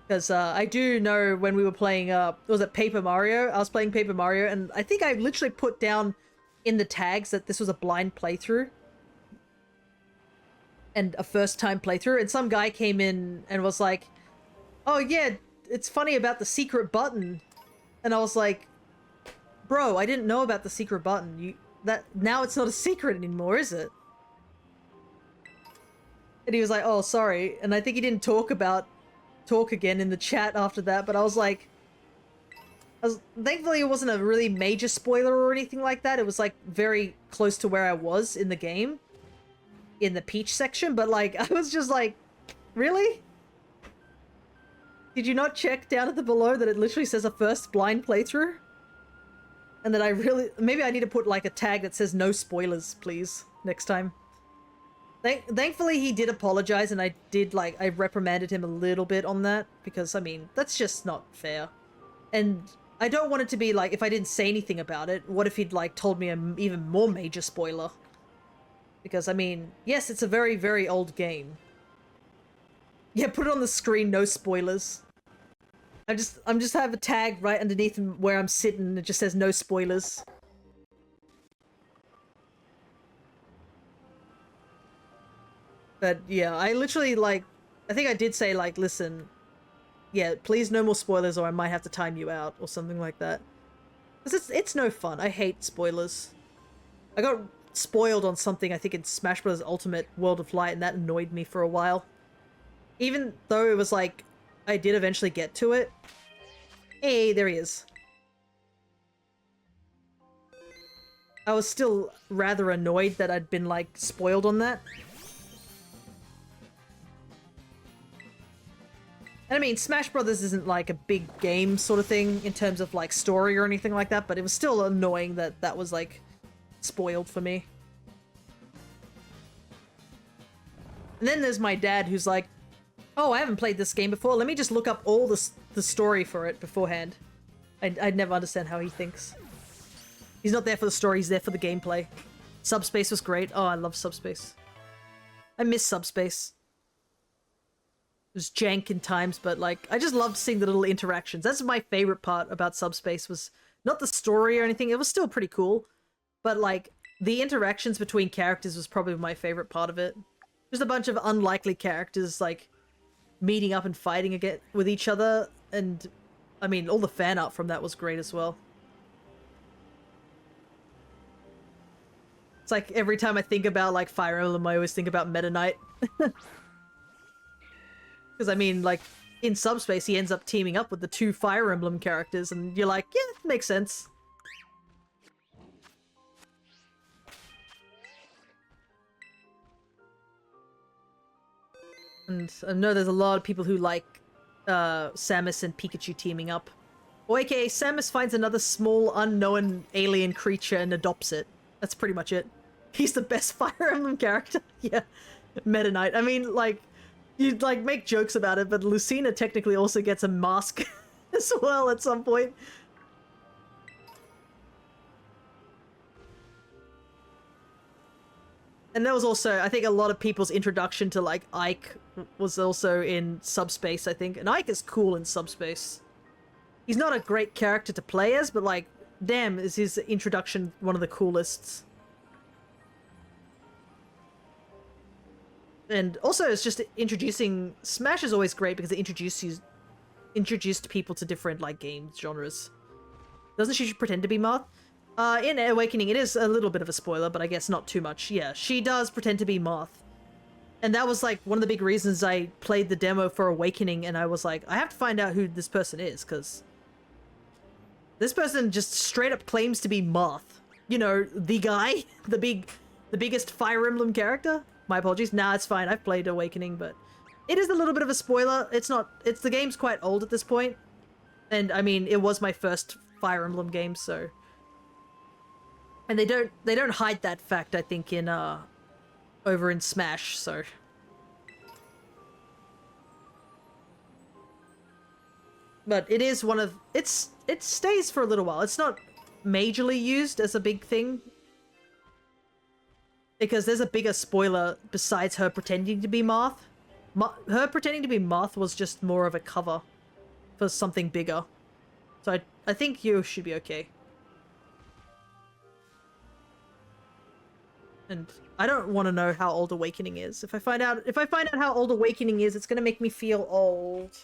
Because I do know when we were playing, was it Paper Mario? I was playing Paper Mario, and I think I literally put down in the tags that this was a blind playthrough and a first-time playthrough, and some guy came in and was like, "Oh yeah, it's funny about the secret button," and I was like, "Bro, I didn't know about the secret button. Now it's not a secret anymore, is it?" And he was like, "Oh, sorry," and I think he didn't talk again in the chat after that, but I was like, thankfully it wasn't a really major spoiler or anything like that. It was like very close to where I was in the game, in the Peach section, but like, I was just like, really? Did you not check down at the below that it literally says a first blind playthrough? And that maybe I need to put like a tag that says no spoilers, please, next time. Thankfully he did apologize, and I reprimanded him a little bit on that, because I mean, that's just not fair. And I don't want it to be like, if I didn't say anything about it, what if he'd like told me an even more major spoiler? Because I mean, yes, it's a very, very old game. Yeah, put it on the screen, no spoilers. I'm just have a tag right underneath where I'm sitting. It just says no spoilers. But yeah, I literally I think I did say like, listen, yeah, please no more spoilers or I might have to time you out or something like that. Because it's no fun. I hate spoilers. I got spoiled on something, I think in Smash Bros. Ultimate World of Light, and that annoyed me for a while. Even though it was like, I did eventually get to it. Hey, there he is. I was still rather annoyed that I'd been like spoiled on that. And I mean, Smash Brothers isn't like a big game sort of thing in terms of like story or anything like that, but it was still annoying that that was like spoiled for me. And then there's my dad who's like, "Oh, I haven't played this game before. Let me just look up all the story for it beforehand." I'd never understand how he thinks. He's not there for the story, he's there for the gameplay. Subspace was great. Oh, I love Subspace. I miss Subspace. It was jank in times, but like, I just loved seeing the little interactions. That's my favorite part about Subspace, was not the story or anything. It was still pretty cool, but like, the interactions between characters was probably my favorite part of it. Just a bunch of unlikely characters like meeting up and fighting again with each other, and I mean, all the fan art from that was great as well. It's like every time I think about like Fire Emblem, I always think about Meta Knight. Because I mean, like, in Subspace, he ends up teaming up with the two Fire Emblem characters, and you're like, yeah, it makes sense. And I know there's a lot of people who like Samus and Pikachu teaming up. Or aka, Samus finds another small, unknown alien creature and adopts it. That's pretty much it. He's the best Fire Emblem character. Yeah, Meta Knight. I mean, like, you'd like make jokes about it, but Lucina technically also gets a mask as well at some point. And there was also, I think, a lot of people's introduction to like Ike was also in Subspace, I think. And Ike is cool in Subspace. He's not a great character to play as, but like, damn, is his introduction one of the coolest. And also, it's just introducing... Smash is always great because it introduced people to different, like, game genres. Doesn't she pretend to be Marth? In Awakening, it is a little bit of a spoiler, but I guess not too much. Yeah, she does pretend to be Marth. And that was, like, one of the big reasons I played the demo for Awakening, and I was like, I have to find out who this person is, because... this person just straight up claims to be Marth. You know, the guy? The biggest Fire Emblem character? My apologies. Nah, it's fine. I've played Awakening, but it is a little bit of a spoiler. The game's quite old at this point. And I mean, it was my first Fire Emblem game, so. And they don't hide that fact, I think, in over in Smash, so. But it is one of it stays for a little while. It's not majorly used as a big thing, because there's a bigger spoiler besides her pretending to be Marth. Her pretending to be Marth was just more of a cover for something bigger. So I think you should be okay. And I don't want to know how old Awakening is. If I find out how old Awakening is, it's gonna make me feel old.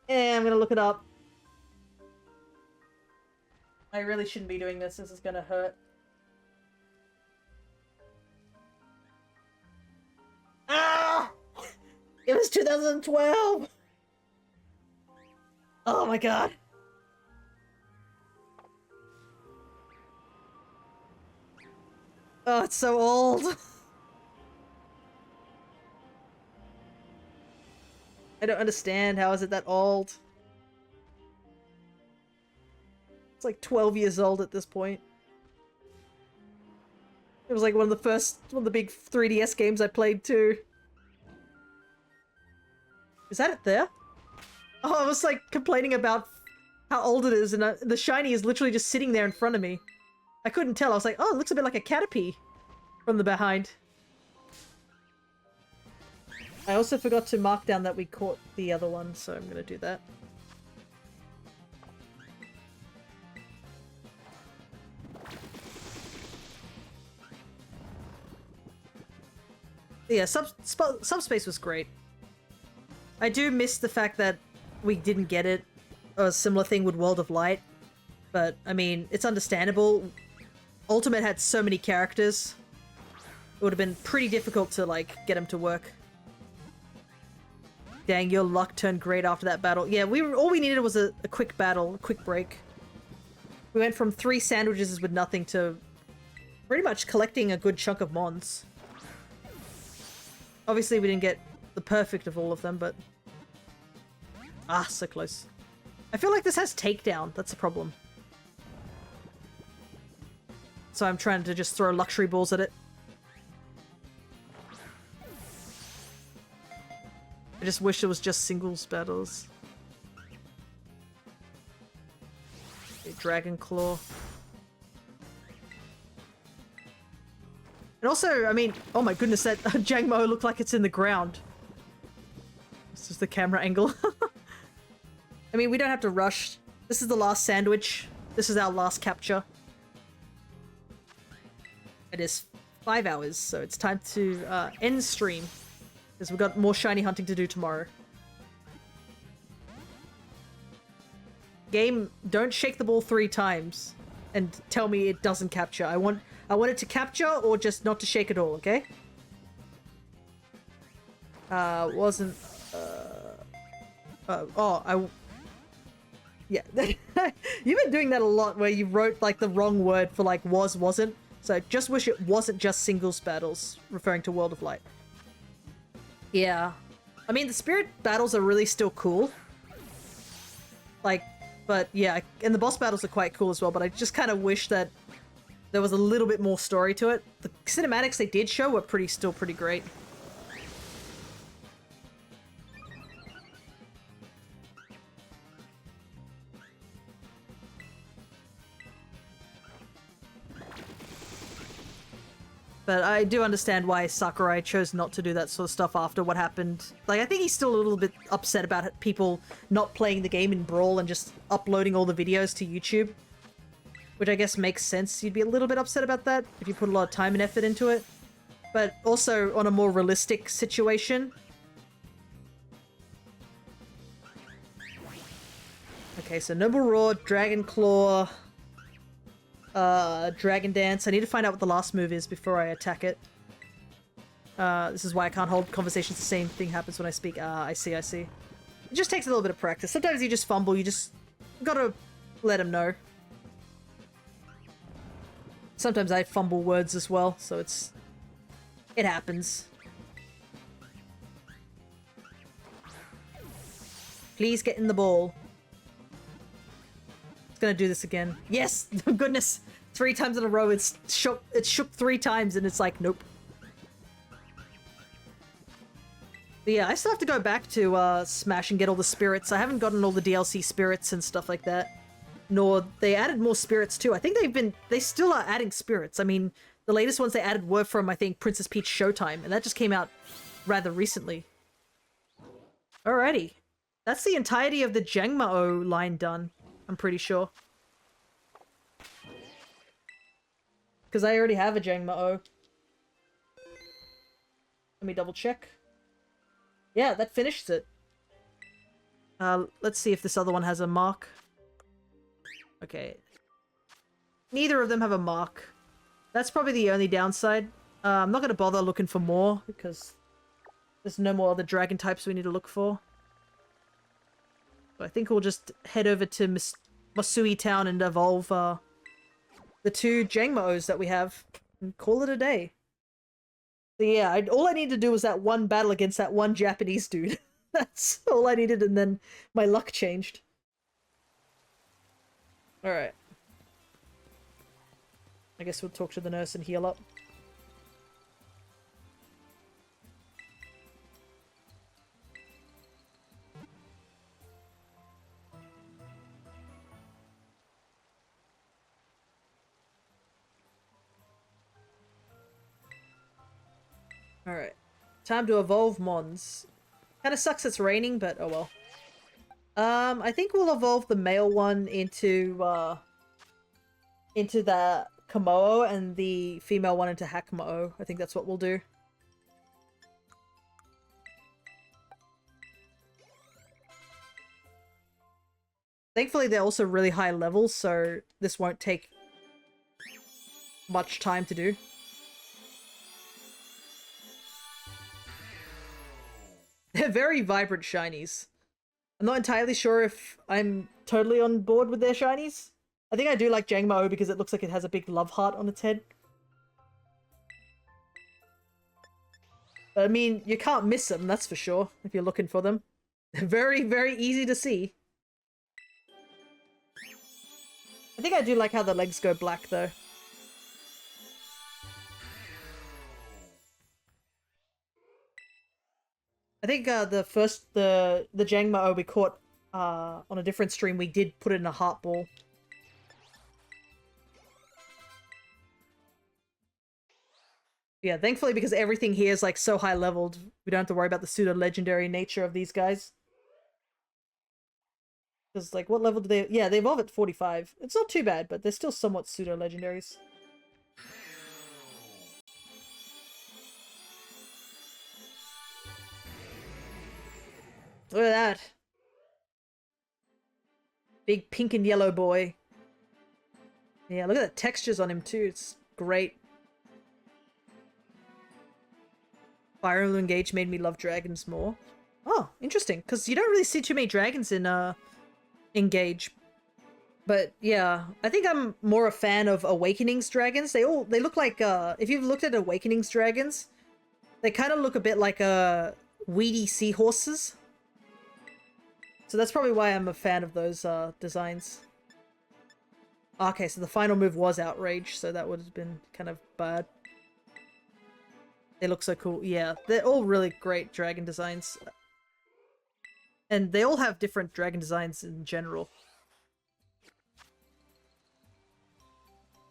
I'm gonna look it up. I really shouldn't be doing this. This is gonna hurt. Ah! It was 2012! Oh my god. Oh, it's so old. I don't understand. How is it that old? It's like 12 years old at this point. It was like one of the big 3DS games I played too. Is that it there? Oh, I was like complaining about how old it is, and the shiny is literally just sitting there in front of me. I couldn't tell. I was like, oh, it looks a bit like a Caterpie from the behind. I also forgot to mark down that we caught the other one, so I'm gonna do that. Yeah, Subspace was great. I do miss the fact that we didn't get it. A similar thing with World of Light. But, I mean, it's understandable. Ultimate had so many characters. It would have been pretty difficult to, like, get them to work. Dang, your luck turned great after that battle. Yeah, all we needed was a quick battle, a quick break. We went from 3 sandwiches with nothing to pretty much collecting a good chunk of mons. Obviously, we didn't get the perfect of all of them, but... Ah, so close. I feel like this has takedown. That's a problem. So I'm trying to just throw luxury balls at it. I just wish it was just singles battles. Okay, Dragon Claw. And also, I mean, oh my goodness, that Jangmo looked like it's in the ground. This is the camera angle. I mean, we don't have to rush. This is the last sandwich. This is our last capture. It is 5 hours, so it's time to end stream. Because we've got more shiny hunting to do tomorrow. Game, don't shake the ball 3 times and tell me it doesn't capture. I want it to capture or just not to shake at all, okay? Wasn't... Yeah. You've been doing that a lot where you wrote, like, the wrong word for, like, wasn't. So I just wish it wasn't just singles battles, referring to World of Light. Yeah. I mean, the spirit battles are really still cool. Like, but yeah, and the boss battles are quite cool as well, but I just kind of wish that there was a little bit more story to it. The cinematics they did show were still pretty great. But I do understand why Sakurai chose not to do that sort of stuff after what happened. Like, I think he's still a little bit upset about it, people not playing the game in Brawl and just uploading all the videos to YouTube. Which I guess makes sense. You'd be a little bit upset about that if you put a lot of time and effort into it. But also on a more realistic situation. Okay, so Noble Roar, Dragon Claw... Dragon Dance. I need to find out what the last move is before I attack it. This is why I can't hold conversations. The same thing happens when I speak. I see. It just takes a little bit of practice. Sometimes you just fumble. You just gotta let them know. Sometimes I fumble words as well, so it happens. Please get in the ball. Gonna do this again. Yes! Goodness! 3 times in a row, it's shook 3 times and it's like, nope. But yeah, I still have to go back to Smash and get all the spirits. I haven't gotten all the DLC spirits and stuff like that. Nor, they added more spirits too. I think they still are adding spirits. I mean, the latest ones they added were from, I think, Princess Peach Showtime, and that just came out rather recently. Alrighty. That's the entirety of the Jangmo line done. I'm pretty sure. Because I already have a Jangmo. Let me double check. Yeah, that finishes it. Let's see if this other one has a mark. Okay. Neither of them have a mark. That's probably the only downside. I'm not going to bother looking for more, because there's no more other dragon types we need to look for. So I think we'll just head over to Masui Town and evolve the 2 Jangmo-Os that we have and call it a day. So yeah, all I needed to do was that one battle against that one Japanese dude. That's all I needed, and then my luck changed. Alright. I guess we'll talk to the nurse and heal up. Alright. Time to evolve Mons. Kinda sucks it's raining, but oh well. I think we'll evolve the male one into the Komodo and the female one into Hakamo. I think that's what we'll do. Thankfully, they're also really high levels, so this won't take much time to do. They're very vibrant shinies. I'm not entirely sure if I'm totally on board with their shinies. I think I do like Jangmo because it looks like it has a big love heart on its head. But, I mean, you can't miss them, that's for sure, if you're looking for them. They're very, very easy to see. I think I do like how the legs go black, though. I think the Jangmo we caught on a different stream, we did put it in a heart ball. Yeah, thankfully, because everything here is like so high leveled, we don't have to worry about the pseudo legendary nature of these guys. Because, like, what level do they... Yeah, they evolve at 45. It's not too bad, but they're still somewhat pseudo legendaries. Look at that. Big pink and yellow boy. Yeah, look at the textures on him too. It's great. Fire Emblem Engage made me love dragons more. Oh, interesting. Because you don't really see too many dragons in Engage. But yeah, I think I'm more a fan of Awakenings dragons. They look like if you've looked at Awakenings dragons, they kind of look a bit like weedy seahorses. So that's probably why I'm a fan of those designs. Okay, so the final move was Outrage, so that would have been kind of bad. They look so cool. Yeah, they're all really great dragon designs. And they all have different dragon designs in general.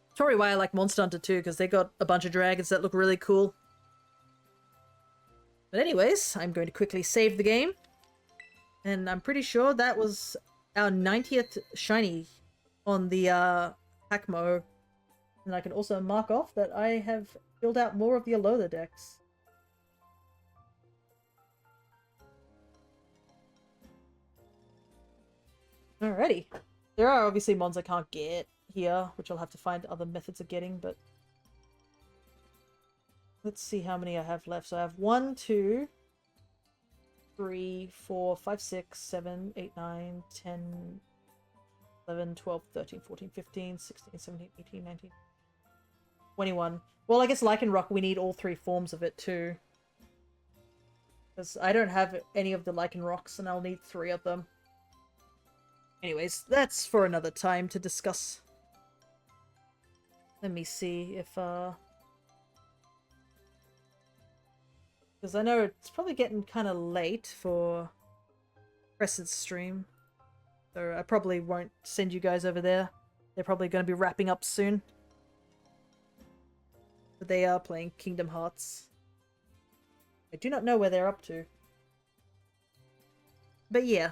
That's probably why I like Monster Hunter too, because they got a bunch of dragons that look really cool. But anyways, I'm going to quickly save the game. And I'm pretty sure that was our 90th shiny on the Hakamo. And I can also mark off that I have filled out more of the Alola Dex. Alrighty. There are obviously mons I can't get here, which I'll have to find other methods of getting, but... Let's see how many I have left. So I have 1, 2... 3, 4, 5, 6, 7, 8, 9, 10, 11, 12, 13, 14, 15, 16, 17, 18, 19, 21. Well, I guess Lycanroc, we need all 3 forms of it too. Because I don't have any of the Lycanrocs and I'll need 3 of them. Anyways, that's for another time to discuss. Let me see if, because I know it's probably getting kind of late for Crescent's stream. So I probably won't send you guys over there. They're probably going to be wrapping up soon. But they are playing Kingdom Hearts. I do not know where they're up to. But yeah.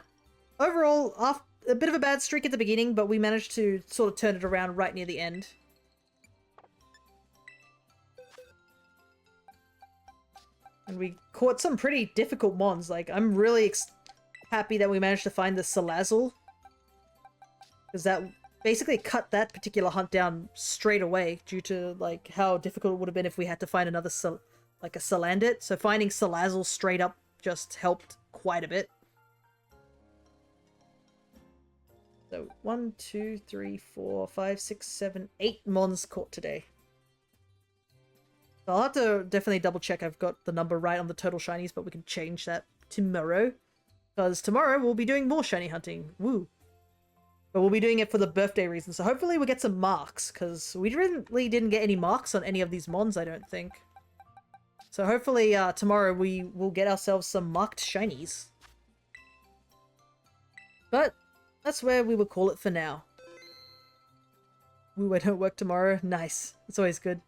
Overall, a bit of a bad streak at the beginning, but we managed to sort of turn it around right near the end. And we caught some pretty difficult mons. Like, I'm really happy that we managed to find the Salazzle. Because that basically cut that particular hunt down straight away due to, like, how difficult it would have been if we had to find another, like, a Salandit. So finding Salazzle straight up just helped quite a bit. So 1, 2, 3, 4, 5, 6, 7, 8 mons caught today. So I'll have to definitely double check I've got the number right on the total shinies, but we can change that tomorrow. Because tomorrow we'll be doing more shiny hunting. Woo! But we'll be doing it for the birthday reason, so hopefully we get some marks, because we really didn't get any marks on any of these mons, I don't think. So hopefully tomorrow we will get ourselves some marked shinies. But that's where we will call it for now. Ooh, I don't work tomorrow. Nice. It's always good.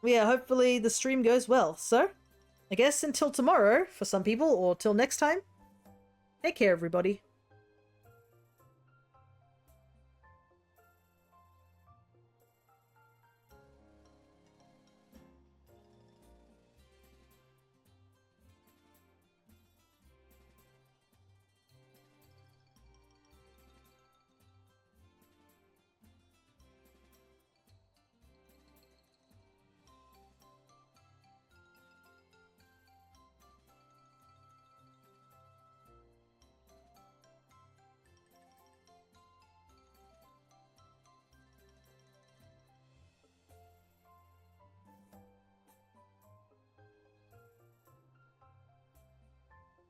Yeah, hopefully the stream goes well. So, I guess until tomorrow for some people, or till next time, take care everybody.